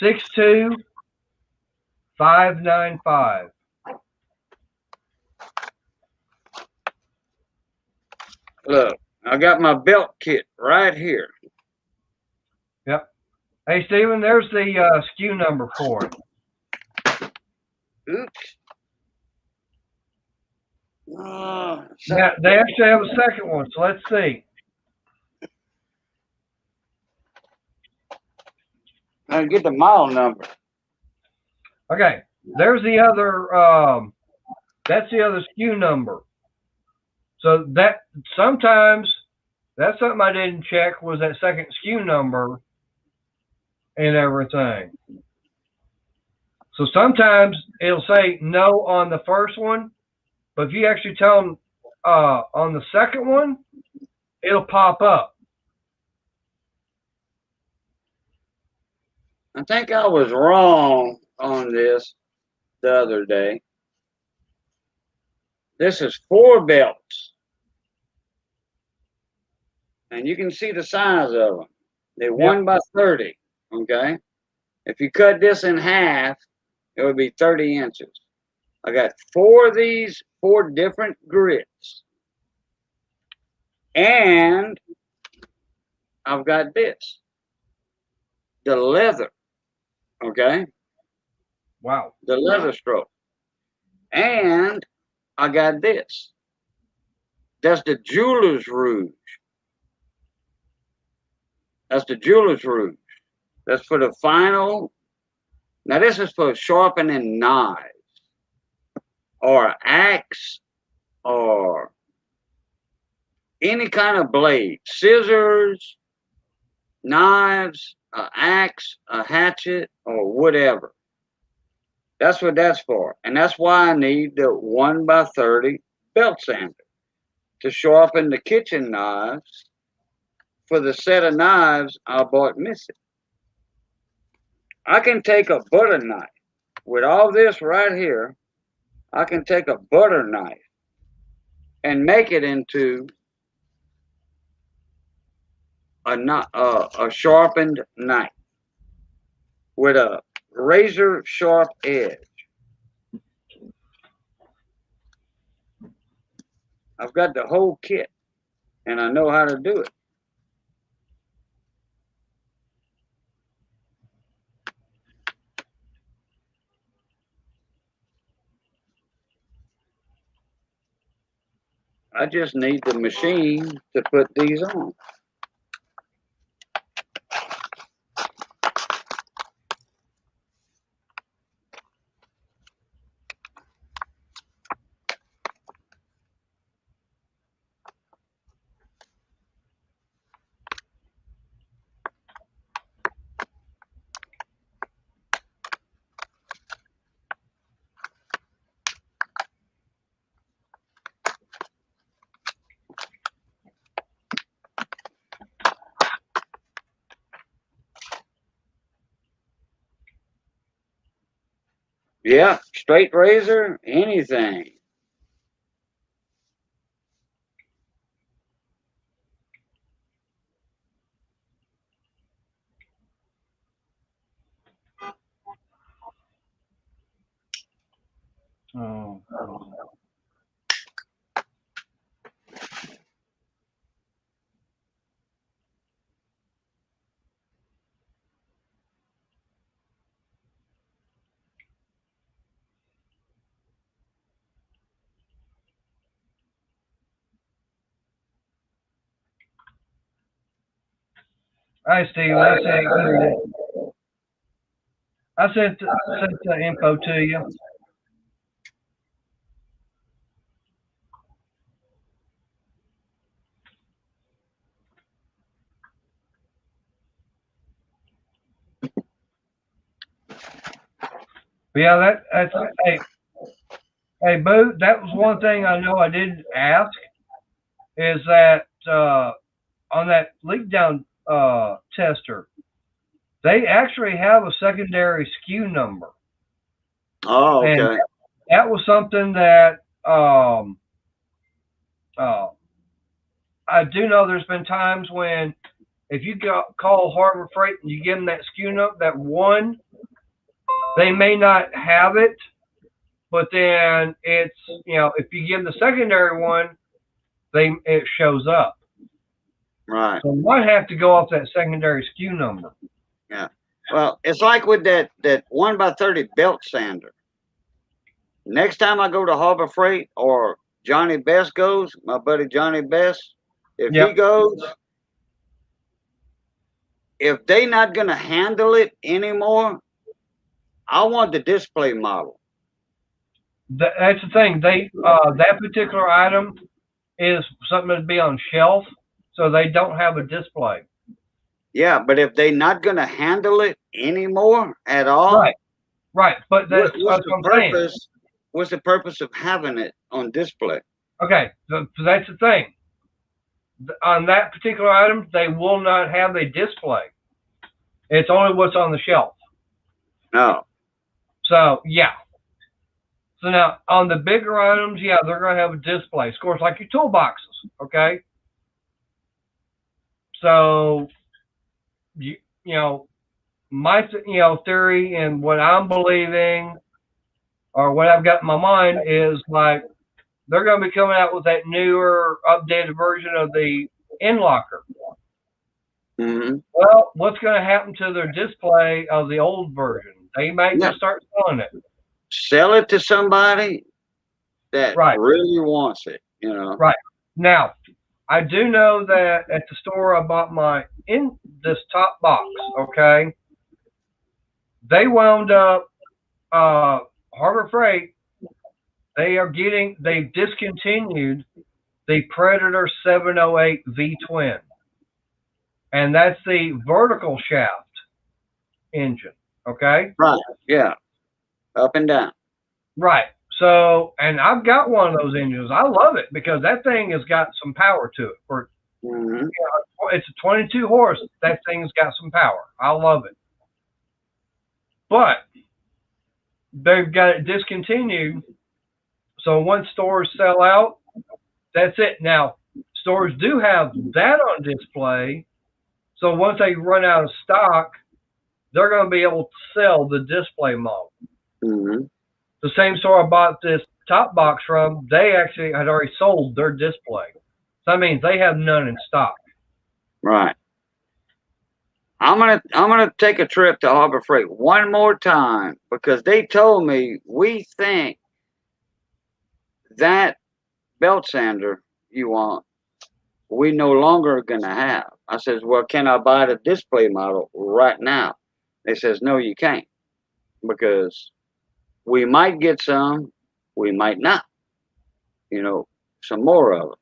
62595. Look, I got my belt kit right here. Yep. Hey, Steven, there's the SKU number for it. Oops. Now, they actually have a second one, so let's see. I get the model number. Okay, there's the other. That's the other SKU number. So that sometimes that's something I didn't check was that second SKU number and everything. So sometimes it'll say no on the first one, but if you actually tell them on the second one, it'll pop up. I think I was wrong on this the other day. This is 4 belts. And you can see the size of them. They're 1 by 30, okay? If you cut this in half, it would be 30 inches. I got 4 of these, 4 different grits. And I've got this. The leather, okay? Wow. The leather stroke. And I got this. That's the Jeweler's Rouge. That's the Jeweler's Rouge. That's for the final. Now, this is for sharpening knives or axe or any kind of blade. Scissors, knives, an axe, a hatchet, or whatever. That's what that's for. And that's why I need the 1 by 30 belt sander to sharpen the kitchen knives for the set of knives I bought missing. I can take a butter knife with all this right here. I can take a butter knife and make it into a sharpened knife with a razor sharp edge. I've got the whole kit and I know how to do it. I just need the machine to put these on. Yeah, straight razor, anything. Oh. Hi, Steve. I sent the info to you. But yeah, that's hey, Boo. That was one thing I know I didn't ask is that on that leak down tester, they actually have a secondary SKU number, Oh, and okay. that was something that uh, I do know. There's been times when if you call Harbor Freight and you give them that SKU number, that one, they may not have it, but then it's, if you give the secondary one, it shows up. Right. So you might have to go off that secondary SKU number. Yeah. Well, it's like with that 1x30 belt sander. Next time I go to Harbor Freight or Johnny Best goes, my buddy Johnny Best, if Yep. he goes, if they not gonna handle it anymore, I want the display model. That's the thing. That particular item is something to be on shelf, so they don't have a display. Yeah, but if they not gonna handle it anymore at all, right. But that's what's the what I'm saying. purpose? What's the purpose of having it on display? Okay, so that's the thing. On that particular item, they will not have a display. It's only what's on the shelf. No. So yeah. So now on the bigger items, yeah, they're going to have a display. Of course, like your toolboxes, okay? So, my theory and what I'm believing or what I've got in my mind is like they're going to be coming out with that newer, updated version of the N-Locker. Mm-hmm. Well, what's going to happen to their display of the old version? They might just start selling it. Sell it to somebody that really wants it, Right. Now, I do know that at the store I bought this top box, okay? They wound up, Harbor Freight, they've discontinued the Predator 708 V-twin. And that's the vertical shaft engine, okay? Right, yeah. Up and down. Right. So, and I've got one of those engines. I love it because that thing has got some power to it. It's a 22 horse. That thing's got some power. I love it. But they've got it discontinued. So once stores sell out, that's it. Now, stores do have that on display. So once they run out of stock, they're going to be able to sell the display model. Mm-hmm. The same store I bought this top box from, they actually had already sold their display. So that means they have none in stock. Right. I'm gonna take a trip to Harbor Freight one more time because they told me we think that belt sander you want, we no longer going to have. I says, well, can I buy the display model right now? They says, no, you can't, because we might get some, we might not, some more of it.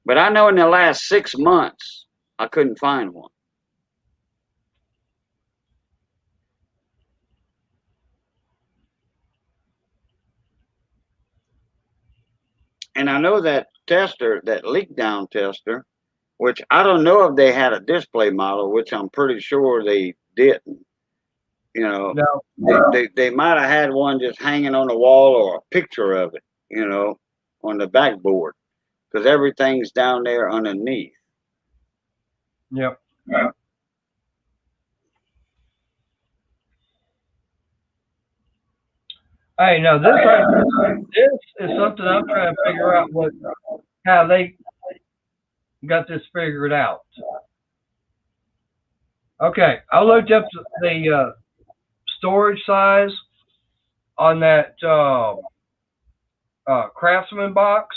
But I know in the last 6 months, I couldn't find one. And I know that tester, that leak down tester, which I don't know if they had a display model, which I'm pretty sure they didn't. No. They might have had one just hanging on the wall or a picture of it, on the backboard, because everything's down there underneath. Yep. Hey, now this is something I'm trying to figure out how they got this figured out. Okay, I looked up the storage size on that Craftsman box.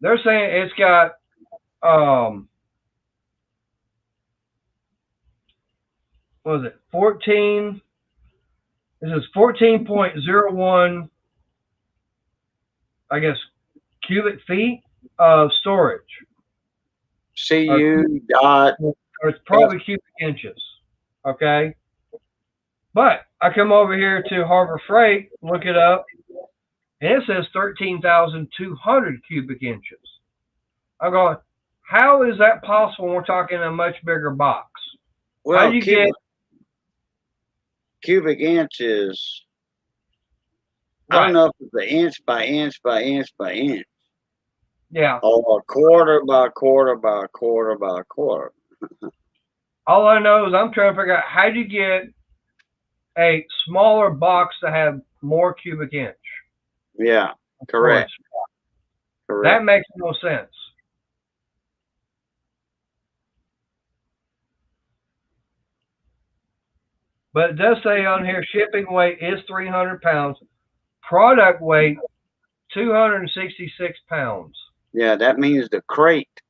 They're saying it's got what was it, 14? This is 14.01, I guess, cubic feet of storage. CU dot. Or it's probably cubic inches. Okay. But I come over here to Harbor Freight, look it up, and it says 13,200 cubic inches. I'm going, how is that possible when we're talking a much bigger box? Well, how do you get cubic inches? Right. I don't know if it's an inch by inch by inch by inch. Yeah. Or a quarter by quarter by quarter by quarter. All I know is I'm trying to figure out how do you get a smaller box to have more cubic inch. Yeah, correct. That makes no sense. But it does say on here, shipping weight is 300 pounds. Product weight, 266 pounds. Yeah, that means the crate,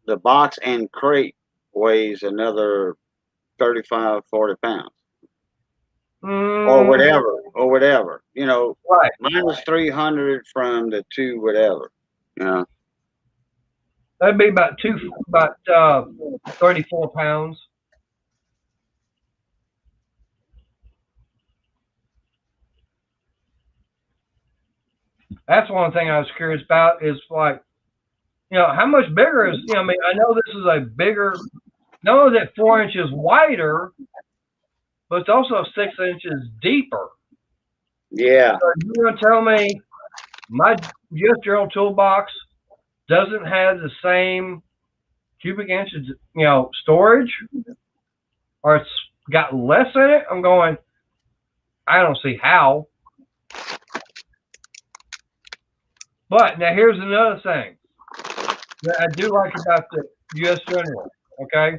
the box and crate weighs another 35, 40 pounds. Or whatever. Right. Minus 300 from the two whatever. That'd be about 34 pounds. That's one thing I was curious about is like, how much bigger is, I mean, I know this is a bigger, not only that 4 inches wider, but it's also 6 inches deeper. Yeah. So you're going to tell me my US General toolbox doesn't have the same cubic inches, storage, or it's got less in it? I'm going, I don't see how. But now here's another thing that I do like about the US General, okay?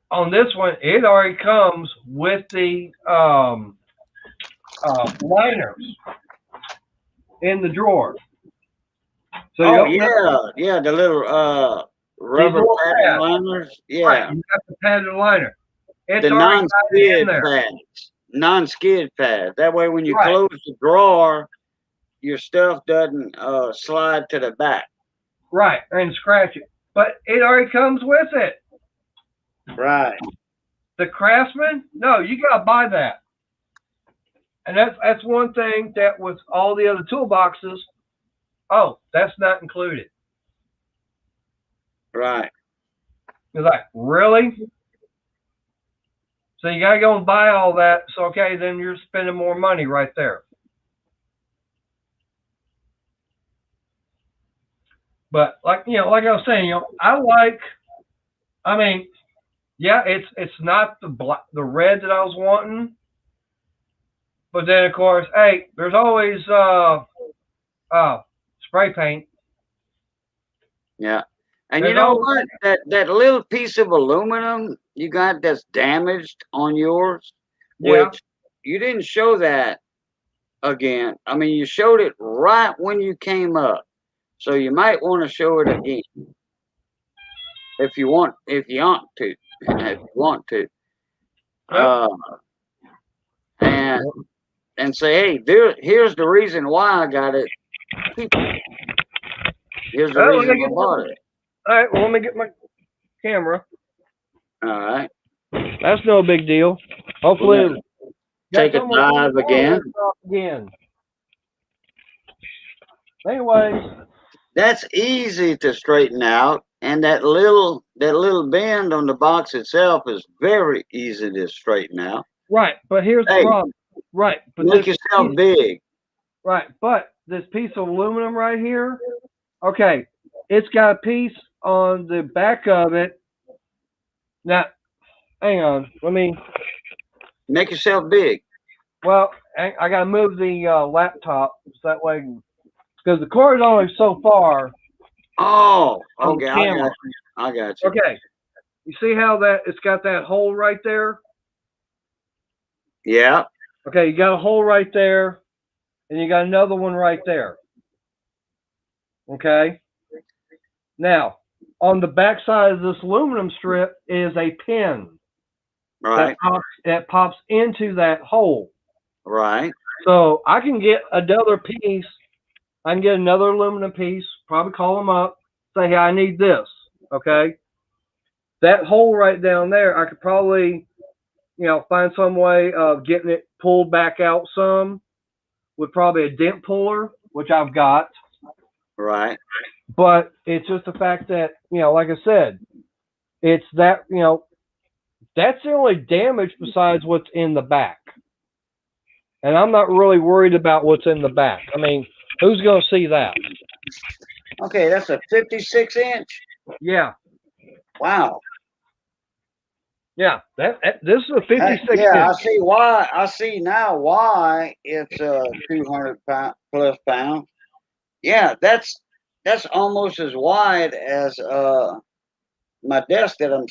On this one, it already comes with the liners in the drawer. So yeah, the little rubber padded liners. Yeah, right, you got the padded liner. It's the non-skid pads, non-skid pads. That way, when you close the drawer, your stuff doesn't slide to the back. Right, and scratch it. But it already comes with it. Right. The Craftsman, no, you gotta buy that. And that's one thing that with all the other toolboxes, that's not included. Right. You're like, really? So you gotta go and buy all that. So okay, then you're spending more money right there. But like I was saying, it's not the red that I was wanting. But then of course, hey, there's always spray paint. Yeah. And you know what? That little piece of aluminum you got that's damaged on yours, which you didn't show that again. I mean, you showed it right when you came up, so you might want to show it again if you want to, if you want to, uh, and say, hey, here's the reason why I got it. Here's the reason I bought it. All right, well, let me get my camera. All right. That's no big deal. Hopefully, Take a dive again. Anyways, that's easy to straighten out, and that little bend on the box itself is very easy to straighten out. Right, but here's the problem. Right, but make yourself big. Right, but this piece of aluminum right here, okay, it's got a piece on the back of it. Now, hang on, let me make yourself big. Well, I gotta move the laptop so that way, because the cord is only so far. Oh, okay, I got you. Okay, you see how it's got that hole right there? Yeah. Okay, you got a hole right there, and you got another one right there. Okay. Now, on the back side of this aluminum strip is a pin. Right. That pops into that hole. Right. So I can get another piece. I can get another aluminum piece, probably call them up, say, hey, I need this. Okay. That hole right down there, I could probably, find some way of getting it pulled back out some with probably a dent puller, which I've got. Right. But it's just the fact that, like I said, it's that, that's the only damage besides what's in the back. And I'm not really worried about what's in the back. I mean, who's going to see that? Okay, that's a 56 inch. Yeah. Wow. Yeah, this is a 56 inch. I see why. I see now why it's 200 plus pounds. Yeah, that's almost as wide as my desk that I'm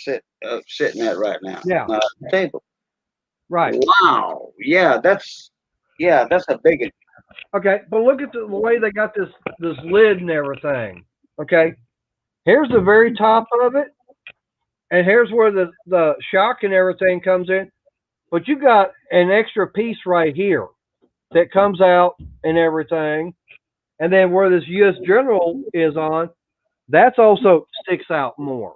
sitting at right now. Yeah. Table. Right. Wow. Yeah, that's a big one. Okay, but look at the way they got this lid and everything. Okay, here's the very top of it, and here's where the shock and everything comes in. But you got an extra piece right here that comes out and everything, and then where this U.S. General is on, that's also sticks out more.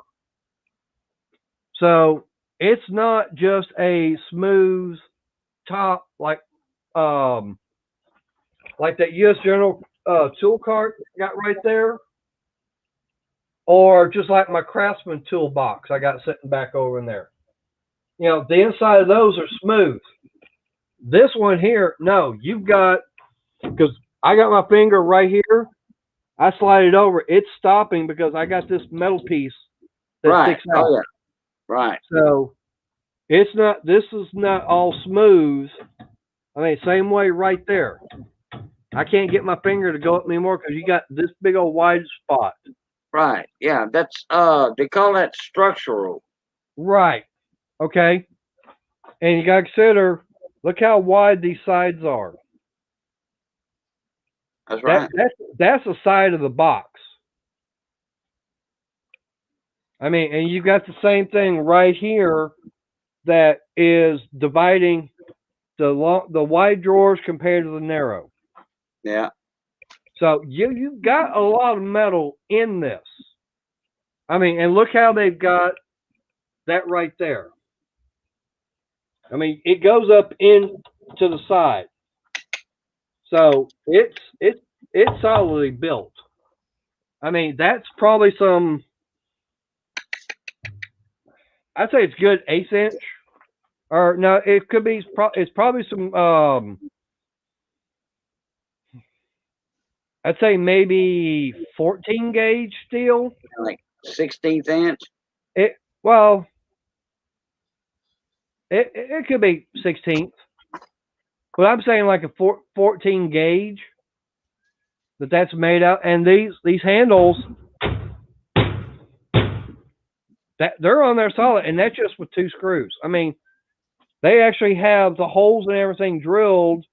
So it's not just a smooth top like that U.S. General tool cart got right there, or just like my Craftsman toolbox I got sitting back over in there. The inside of those are smooth. This one here, no, you've got, because I got my finger right here, I slide it over, it's stopping because I got this metal piece that sticks out. Oh, yeah. Right. So this is not all smooth. I mean, same way right there. I can't get my finger to go up anymore because you got this big old wide spot. Right. Yeah. That's they call that structural. Right. Okay. And you got to consider, look how wide these sides are. That's right. That's the side of the box. I mean, and you got the same thing right here that is dividing the wide drawers compared to the narrow. Yeah. So you've got a lot of metal in this. I mean, and look how they've got that right there. I mean, it goes up into the side. So it's solidly built. I mean, that's probably I'd say it's good 1/8 inch. Or no, it could be, it's probably some I'd say maybe 14 gauge steel. Like 16th inch. It could be 16th, but I'm saying like a 14 gauge that's made out, and these handles that they're on there solid, and that's just with 2 screws. I mean, they actually have the holes and everything drilled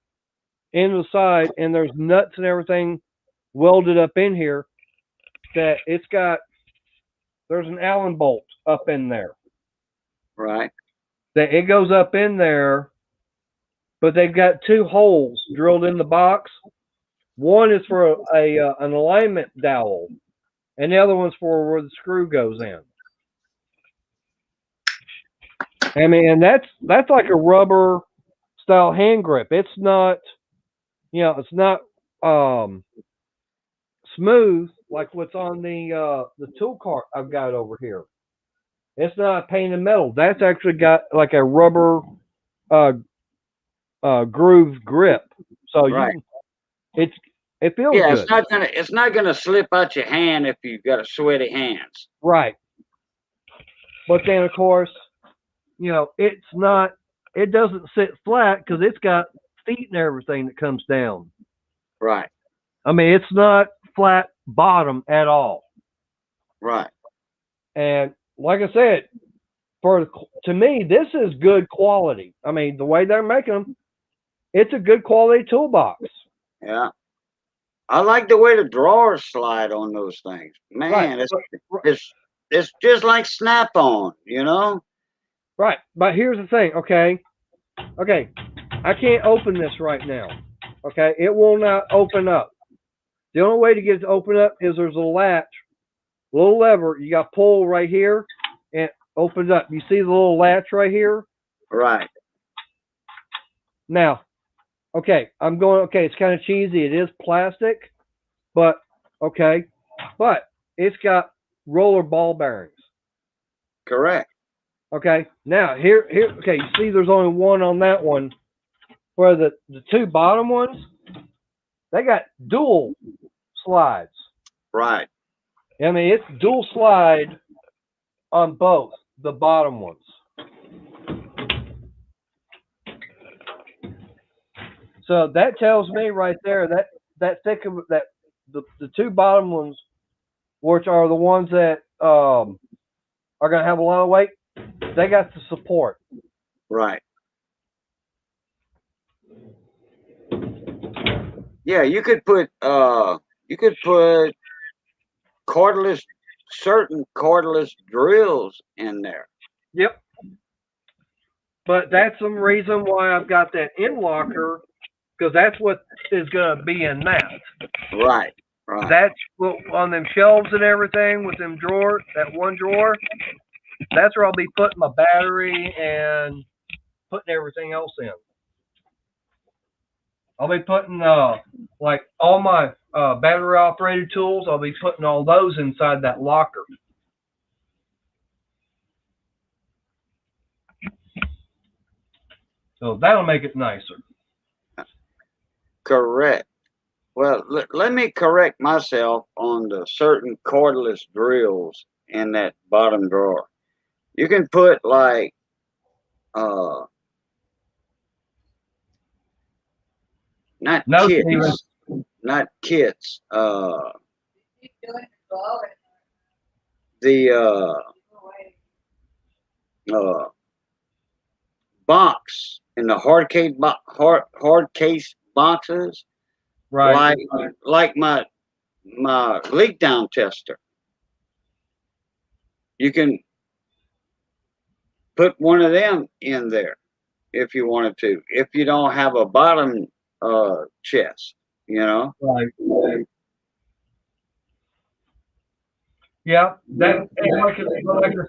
in the side, and there's nuts and everything welded up in here. That there's an Allen bolt up in there. Right. That it goes up in there, but they've got 2 holes drilled in the box. One is for an alignment dowel, and the other one's for where the screw goes in. I mean, and that's like a rubber style hand grip. It's not, it's not smooth like what's on the tool cart I've got over here. It's not painted metal. That's actually got like a rubber groove grip. So Right. it feels Yeah, good. it's not gonna slip out your hand if you've got a sweaty hands. Right. But then of course, it doesn't sit flat because it's got feet and everything that comes down. Right. I mean, it's not flat bottom at all. Right. And like I said, to me, this is good quality. I mean, the way they're making them, it's a good quality toolbox. Yeah. I like the way the drawers slide on those things. Man, Right. it's just like Snap-on, you know? Right. But here's the thing, okay? Okay. I can't open this right now. Okay? It will not open up. The only way to get it to open up is there's a latch, little lever. You got to pull right here and it opens up. You see the little latch right here? Right. Now, okay, it's kind of cheesy. It is plastic, but okay. But it's got roller ball bearings. Correct. Okay. Now here, okay, you see there's only one on that one, where the 2 bottom ones, they got dual slides. Right. I mean, it's dual slide on both the bottom ones. So that tells me right there that the 2 bottom ones, which are the ones that are going to have a lot of weight, they got the support. Right. Yeah, you could put certain cordless drills in there. Yep. But that's some reason why I've got that in locker, because that's what is going to be in that. Right. Right. That's what, on them shelves and everything with them drawers, that one drawer, that's where I'll be putting my battery and putting everything else in. I'll be putting like all my battery operated tools, I'll be putting all those inside that locker. So that'll make it nicer. Correct. Well, let me correct myself on the certain cordless drills in that bottom drawer. You can put like not kits. The box in the hard case boxes, Right. like my leak down tester. You can put one of them in there if you wanted to. If you don't have a bottom chest, you know. Right. Yeah, that like I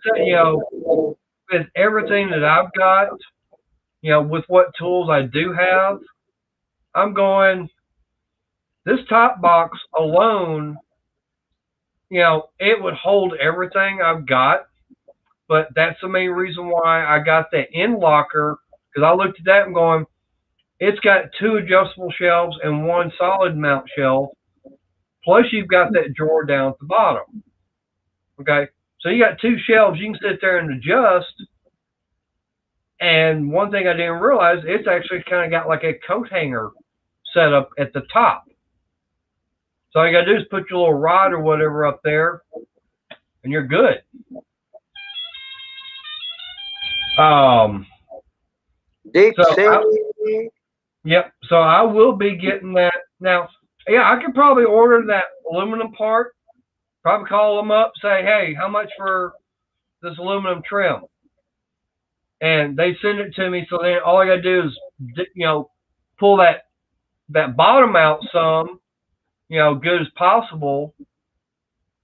said, with everything that I've got, with what tools I do have, I'm going, this top box alone, it would hold everything I've got, but that's the main reason why I got that in locker, because I looked at that and going, it's got 2 adjustable shelves and 1 solid mount shelf, plus you've got that drawer down at the bottom. Okay, so you got 2 shelves you can sit there and adjust. And one thing I didn't realize, it's actually kind of got like a coat hanger set up at the top. So all you gotta do is put your little rod or whatever up there, and you're good. Deep So sea. Yep. So I will be getting that now. Yeah, I could probably order that aluminum part. Probably call them up, say, hey, how much for this aluminum trim? And they send it to me. So then all I got to do is, pull that bottom out some, good as possible.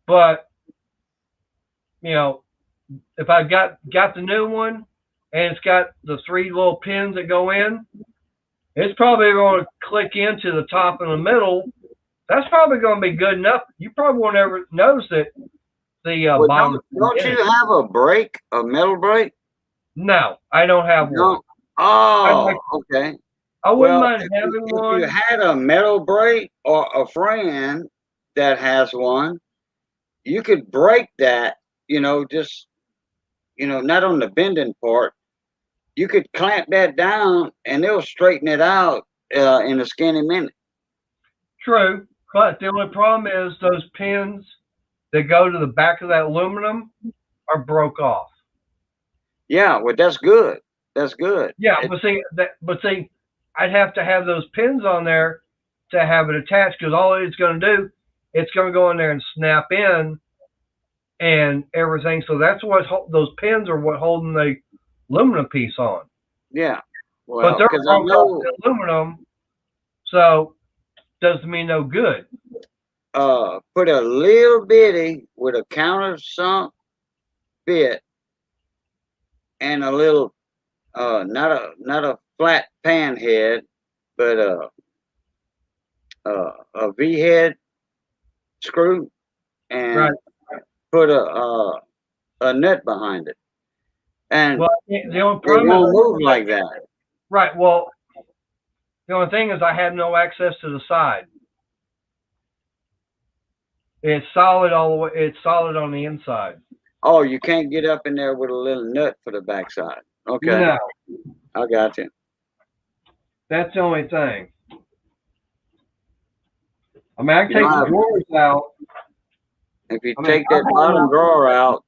But if I got the new one and it's got the 3 little pins that go in, it's probably going to click into the top and the middle. That's probably going to be good enough. You probably won't ever notice that the bottom. Don't you have a brake, a metal brake? No, I don't have No. one. Oh, okay. I wouldn't mind having one. If you had a metal brake or a friend that has one, you could break that, just, not on the bending part. You could clamp that down and it'll straighten it out in a skinny minute. True, but the only problem is those pins that go to the back of that aluminum are broke off. Yeah, well, that's good. That's good. Yeah, but see, I'd have to have those pins on there to have it attached, because all it's going to do, it's going to go in there and snap in and everything. So that's what those pins are what holding the aluminum piece on. Yeah, well, but they're aluminum, so doesn't mean no good. Put a little bitty with a countersunk bit and a little, not a flat pan head, but a V head screw, and put a nut behind it, and the only problem it won't move like that. Right. Well, the only thing is I have no access to the side. It's solid all the way. It's solid on the inside. Oh, you can't get up in there with a little nut for the backside. Okay. No. I got you. That's the only thing. I mean, I can take the drawers out. If you take that bottom drawer out,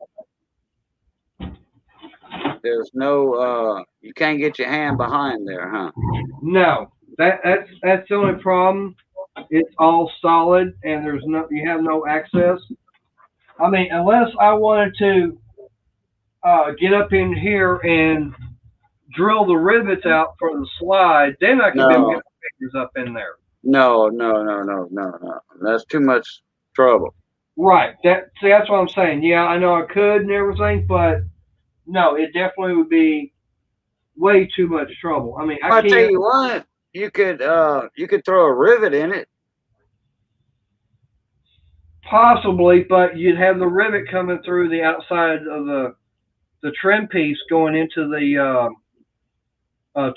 there's no, you can't get your hand behind there, huh? No, that's the only problem. It's all solid, and you have no access. I mean, unless I wanted to get up in here and drill the rivets out for the slide, then I could get my fingers up in there. No. That's too much trouble. Right. That's what I'm saying. Yeah, I know I could and everything, but no, it definitely would be way too much trouble. I mean, I'll tell you what, you could throw a rivet in it. Possibly, but you'd have the rivet coming through the outside of the trim piece going into the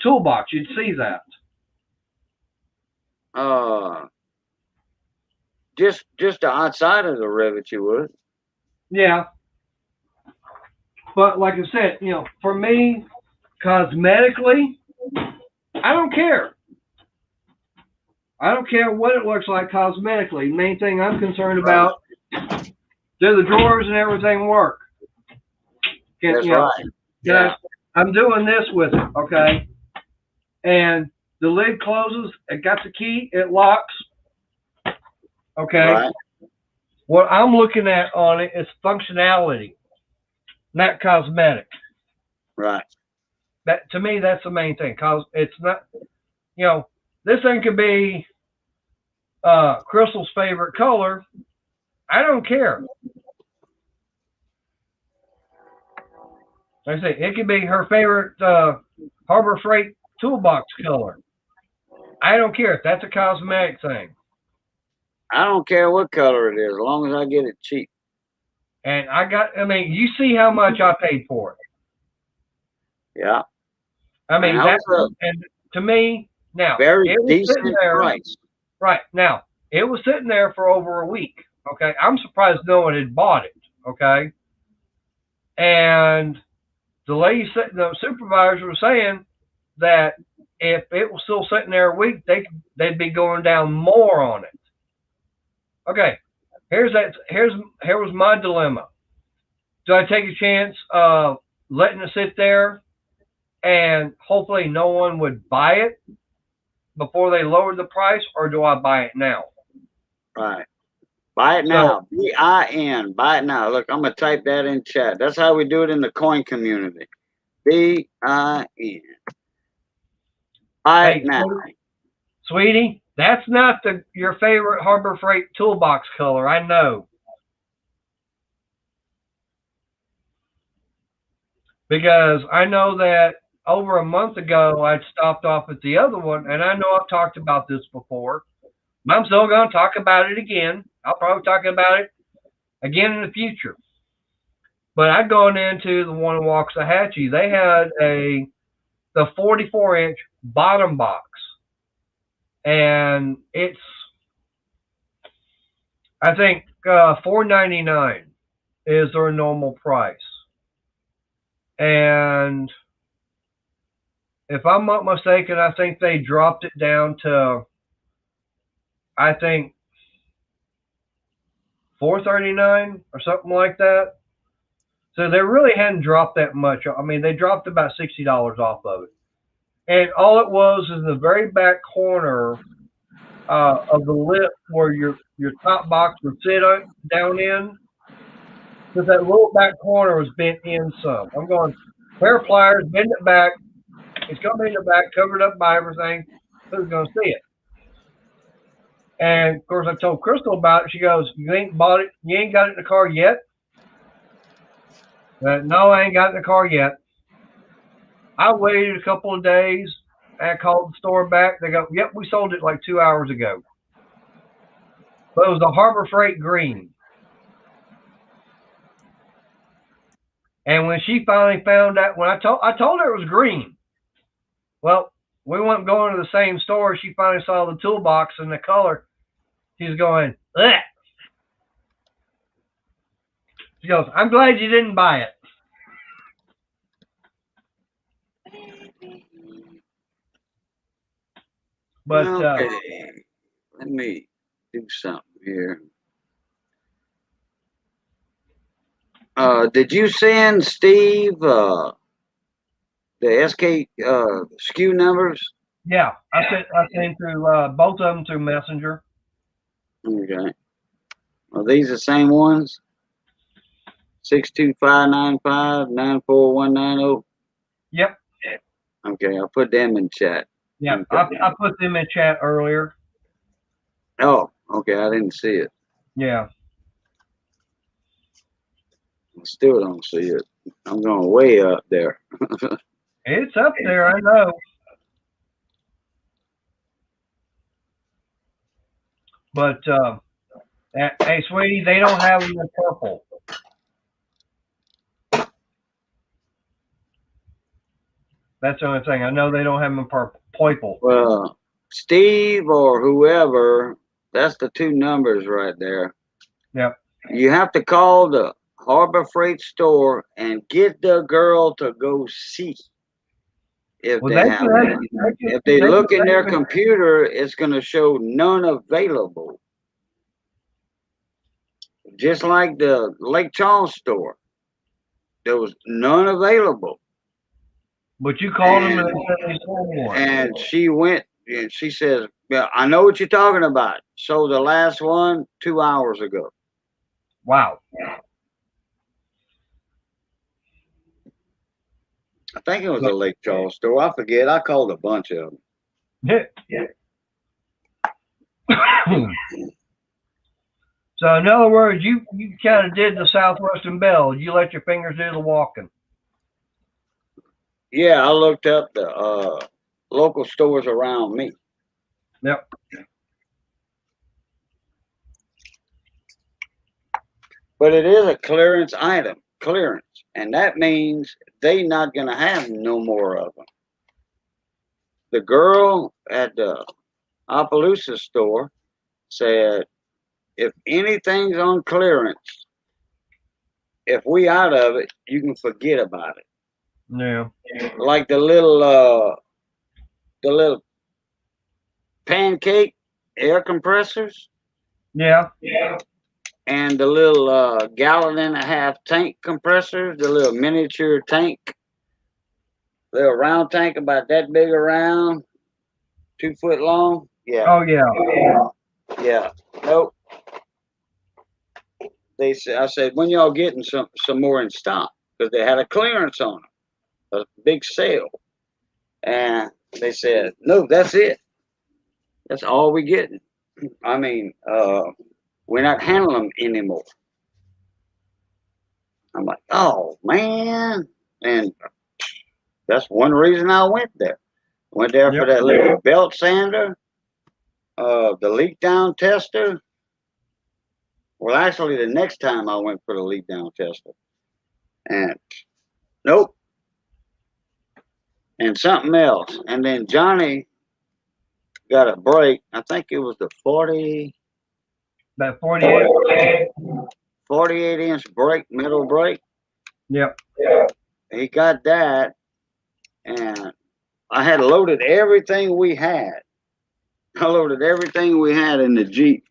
toolbox. You'd see that. Just the outside of the rivet, you would. Yeah. But like I said, for me, cosmetically, I don't care. I don't care what it looks like cosmetically. The main thing I'm concerned about, do the drawers and everything work? That's right. Yeah. I'm doing this with it, okay? And the lid closes. It got the key. It locks. Okay. Right. What I'm looking at on it is functionality, not cosmetic. Right. That, to me, that's the main thing. Cause it's not, this thing could be Crystal's favorite color. I don't care. Like I say, it could be her favorite Harbor Freight toolbox color. I don't care if that's a cosmetic thing. I don't care what color it is, as long as I get it cheap. And you see how much I paid for it. Yeah. I mean, and to me, now, very decent price. Right. Now, it was sitting there for over a week. Okay. I'm surprised no one had bought it. Okay. And the supervisor was saying that if it was still sitting there a week, they'd be going down more on it. Okay. Here was my dilemma. Do I take a chance of letting it sit there and hopefully no one would buy it? before they lowered the price, or do I buy it now? Right. Buy it now. BIN. Buy it now. Look, I'm gonna type that in chat. That's how we do it in the coin community. BIN. Buy Hey, it now. Sweetie, that's not your favorite Harbor Freight toolbox color. I know. Because I know that over a month ago, I'd stopped off at the other one, and I know I've talked about this before. I'm still going to talk about it again. I'll probably talk about it again in the future. But I'd gone into the one in Waxahachie. They had the 44-inch bottom box, and it's, I think, $4.99 is their normal price. And if I'm not mistaken, I think they dropped it down to, I think, $4.39 or something like that. So they really hadn't dropped that much. I mean, they dropped about $60 off of it. And all it was is the very back corner of the lip where your top box would sit down in. Because that little back corner was bent in some. I'm going, pair of pliers, bend it back. It's going to be in the back, covered up by everything. Who's going to see it? And, of course, I told Crystal about it. She goes, you ain't bought it? You ain't got it in the car yet? No, I ain't got it in the car yet. I waited a couple of days. I called the store back. They go, yep, we sold it like 2 hours ago. But it was a Harbor Freight green. And when she finally found out, when I told her it was green. Well, we weren't going to the same store. She finally saw the toolbox and the color. She's going, ugh. She goes, I'm glad you didn't buy it. But okay. Let me do something here. Did you send Steve the SK SKU numbers? Yeah, I sent through both of them through Messenger. Okay. Are these the same ones? 62595-94190. Yep. Okay, I'll put them in chat. Yeah, Okay. I put them in chat earlier. Oh, okay, I didn't see it. Yeah. I still don't see it. I'm going way up there. It's up there, I know. But hey, sweetie, they don't have them in purple. That's the only thing. I know they don't have them in purple. Well, Steve or whoever, that's the two numbers right there. Yep. You have to call the Harbor Freight store and get the girl to go see if Well, they have it. If they look in their computer, it's going to show none available. Just like the Lake Charles store, there was none available. But you called them and they said they sold one. And she went and she says, "Well, I know what you're talking about. So the last one 2 hours ago." Wow. I think it was a Lake Charles store. I forget. I called a bunch of them. Yeah. So in other words, you kind of did the Southwestern Bell. You let your fingers do the walking. Yeah, I looked up the local stores around me. Yep. But it is a clearance item, and that means they not gonna have no more of them. The girl at the Opelousas store said, if anything's on clearance, if we out of it, you can forget about it. Yeah. Like the little pancake air compressors. Yeah. And the little gallon and a half tank compressors, the little miniature tank, little round tank about that big around. 2 foot long. Yeah. Oh yeah. Yeah. Nope. I said, when y'all getting some more in stock? Because they had a clearance on them, a big sale. And they said, no, that's it. That's all we getting. I mean, we're not handling them anymore. I'm like, oh man. And that's one reason I went there. Went there for that little belt sander, the leak down tester. Well, actually, the next time I went for the leak down tester. And nope. And something else. And then Johnny got a brake. I think it was the 40. About 48. 48-inch brake, metal brake. Yep. He got that. And I had loaded everything we had. I loaded everything we had in the Jeep.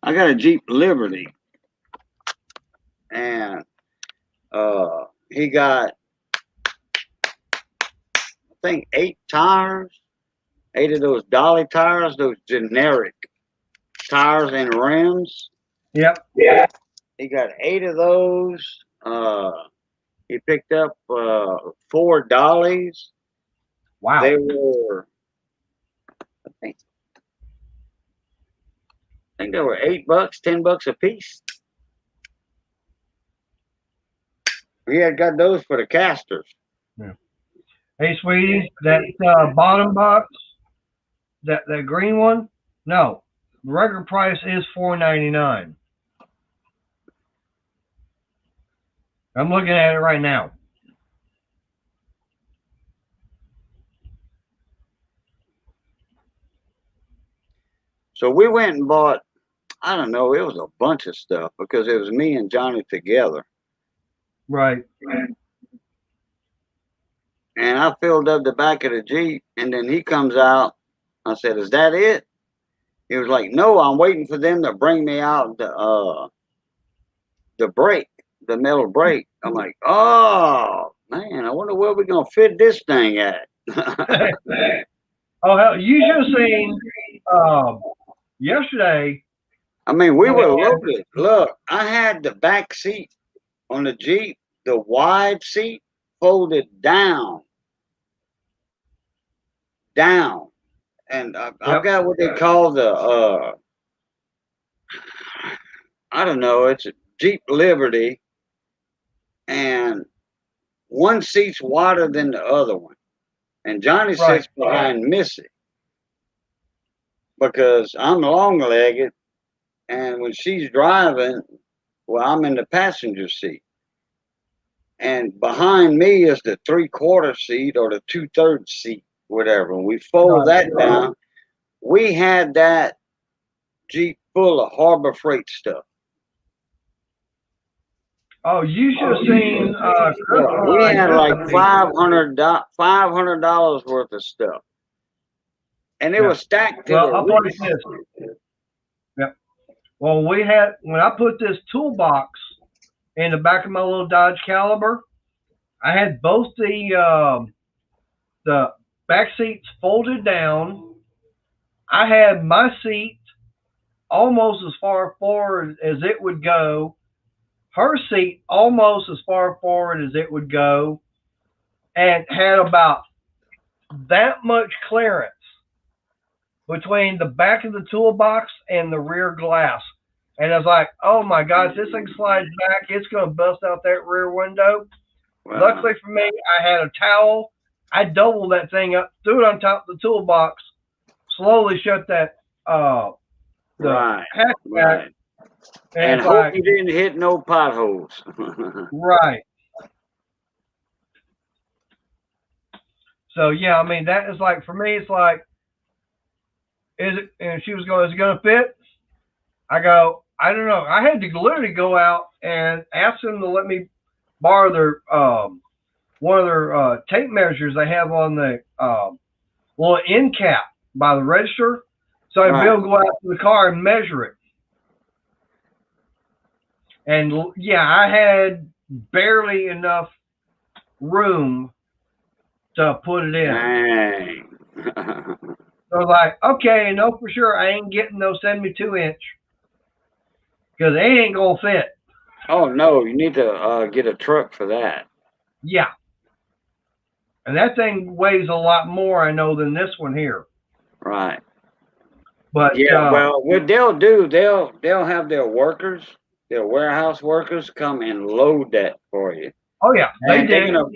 I got a Jeep Liberty. And he got, I think, 8 tires. 8 of those dolly tires, those generic tires and rims. Yep. He got 8 of those. He picked up 4 dollies. Wow. They were, I think they were $8, $10 a piece. He had got those for the casters. Yeah. Hey, sweetie, that bottom box, that green one, no, the regular price is $4.99. I'm looking at it right now. So we went and bought, I don't know, it was a bunch of stuff because it was me and Johnny together. Right. And I filled up the back of the Jeep, and then he comes out. I said, is that it? He was like, no, I'm waiting for them to bring me out the brake, the metal brake. I'm like, oh, man, I wonder where we're going to fit this thing at. Oh, hell, you should have seen yesterday. I mean, we were loaded. Look, I had the back seat on the Jeep, the wide seat, folded down. And I've got what they call the, I don't know, it's a Jeep Liberty. And one seat's wider than the other one. And Johnny sits behind Missy. Because I'm long-legged. And when she's driving, well, I'm in the passenger seat. And behind me is the 3/4 seat or the 2/3 seat, whatever. When we fold that down, we had that Jeep full of Harbor Freight stuff. Oh, you should have seen. We had like $500 worth of stuff, and it was stacked to I'll the put this. Yep. Well, when I put this toolbox in the back of my little Dodge Caliber, I had both the back seats folded down. I had my seat almost as far forward as it would go. Her seat almost as far forward as it would go, and had about that much clearance between the back of the toolbox and the rear glass. And I was like, oh my gosh, this thing slides back. It's going to bust out that rear window. Wow. Luckily for me, I had a towel. I doubled that thing up, threw it on top of the toolbox, slowly shut that hatch back. And hope you didn't hit no potholes. Right. So yeah, I mean that is like, for me, it's like, is it? And she was going, is it going to fit? I go, I don't know. I had to literally go out and ask them to let me borrow their one of their tape measures they have on the little end cap by the register, so I'd be able to go out to the car and measure it. And yeah, I had barely enough room to put it in. Dang. So I was like, okay, I know for sure I ain't getting no 72-inch because they ain't gonna fit. Oh no, you need to get a truck for that. Yeah, and that thing weighs a lot more, I know, than this one here. Right. But Yeah. Well, what they'll do, they'll have their workers, their warehouse workers, come and load that for you. oh yeah, they And they're did. gonna,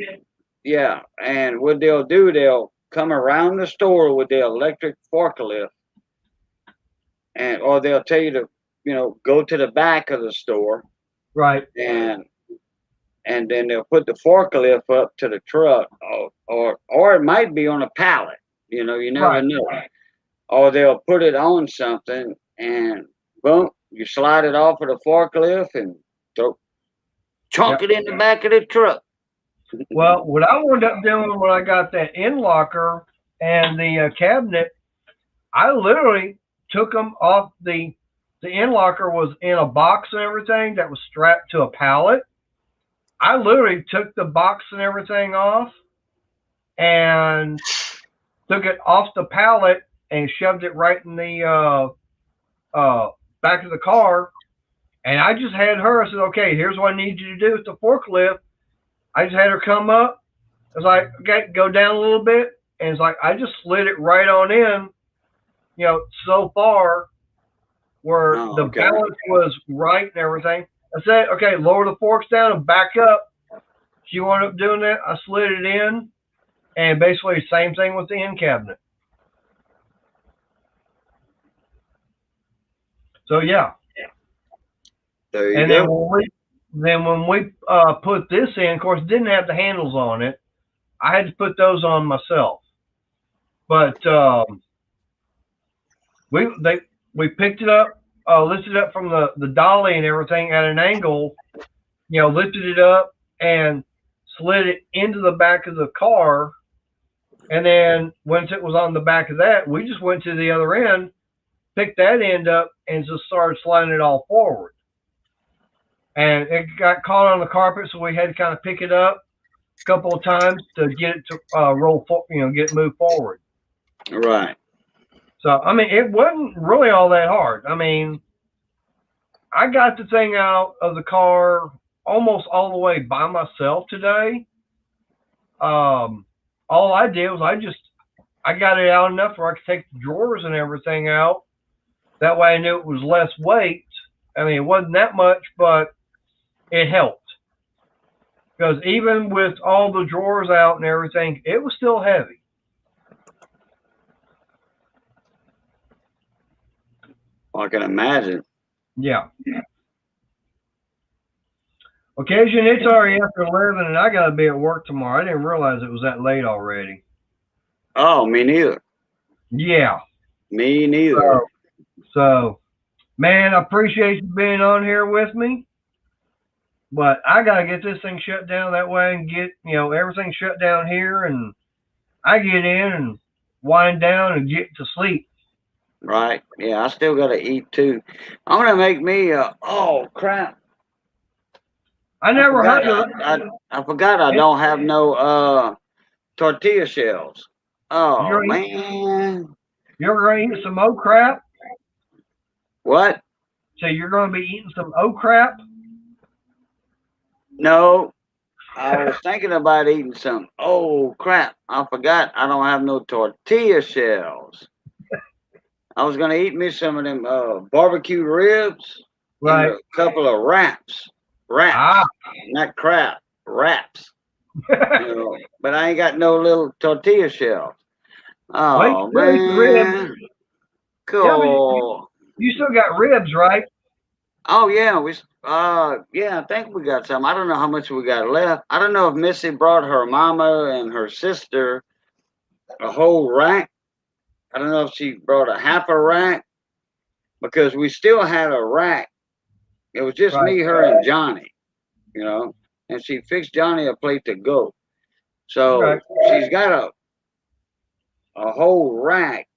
yeah. And what they'll do, they'll come around the store with their electric forklift, and or they'll tell you to, go to the back of the store, Right. and then they'll put the forklift up to the truck, or it might be on a pallet. You never Right. know. Or they'll put it on something, and boom, you slide it off of the forklift and chunk Yep. it in the back of the truck. Well, what I wound up doing when I got that end locker and the cabinet, I literally took them off. The end locker was in a box and everything that was strapped to a pallet. I literally took the box and everything off and took it off the pallet and shoved it right in the back of the car. And I just had her. I said, "Okay, here's what I need you to do with the forklift." I just had her come up. I was like, "Okay, go down a little bit," and it's like I just slid it right on in. So far where Oh, the okay. balance was right and everything. I said, "Okay, lower the forks down and back up." She wound up doing that. I slid it in, and basically same thing with the end cabinet. So yeah. There you And go. then when we put this in, of course, it didn't have the handles on it. I had to put those on myself. But we picked it up, lifted it up from the dolly and everything at an angle. Lifted it up and slid it into the back of the car. And then once it was on the back of that, we just went to the other end, picked that end up, and just started sliding it all forward. And it got caught on the carpet, so we had to kind of pick it up a couple of times to get it to roll, get it moved forward. Right. So I mean, it wasn't really all that hard. I mean, I got the thing out of the car almost all the way by myself today. All I did was I got it out enough where I could take the drawers and everything out. That way I knew it was less weight. I mean, it wasn't that much, but it helped. Because even with all the drawers out and everything, it was still heavy. I can imagine. Yeah. Occasion, it's already after 11 and I got to be at work tomorrow. I didn't realize it was that late already. Oh, me neither. Yeah. Me neither. So, man, I appreciate you being on here with me. But I got to get this thing shut down that way and get, everything shut down here. And I get in and wind down and get to sleep. Right. Yeah, I still got to eat too. I'm going to make me oh, crap. I never heard of it. I forgot I don't have no tortilla shells. Oh, man. You're going to eat some oat crap? What? So you're going to be eating some oat crap? No. I was thinking about eating some. Oh, crap. I forgot I don't have no tortilla shells. I was going to eat me some of them barbecue ribs. Right. And a couple of wraps. Not crap. Wraps. But I ain't got no little tortilla shells. Oh, man. Cool. You still got ribs, right? Oh, yeah. Yeah, I think we got some. I don't know how much we got left. I don't know if Missy brought her mama and her sister a whole rack. I don't know if she brought a half a rack because we still had a rack. It was just me, her, and Johnny, and she fixed Johnny a plate to go. So she's got a whole rack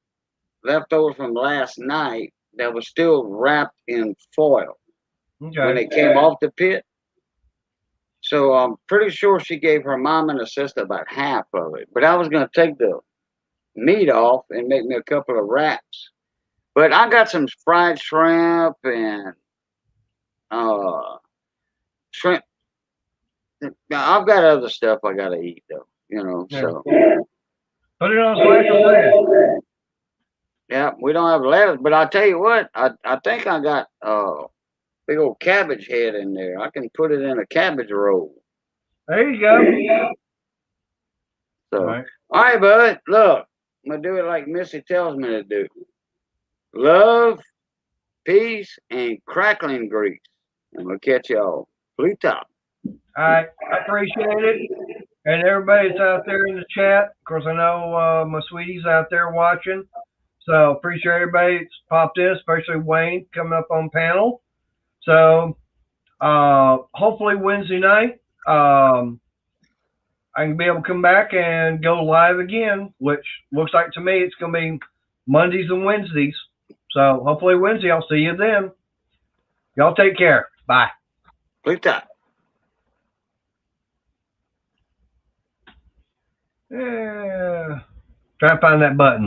left over from last night that was still wrapped in foil when it came off the pit. So I'm pretty sure she gave her mom and her sister about half of it. But I was going to take the meat off and make me a couple of wraps. But I got some fried shrimp and shrimp. I've got other stuff I gotta eat though, you know. Yeah. So Put it on a slice of bread. yeah, we don't have lettuce, but I'll tell you what, I think I got big old cabbage head in there. I can put it in a cabbage roll. There you go. So All right. all right, bud. Look, I'm gonna do it like Missy tells me to do. Love, peace, and crackling grease. And we'll catch y'all. Blue top. I appreciate it. And everybody that's out there in the chat. Of course, I know my sweeties out there watching. So appreciate everybody that's popped in, especially Wayne coming up on panel. So hopefully Wednesday night, I can be able to come back and go live again, which looks like to me it's going to be Mondays and Wednesdays. So hopefully Wednesday, I'll see you then. Y'all take care. Bye. Blue top. Yeah. Try to find that button.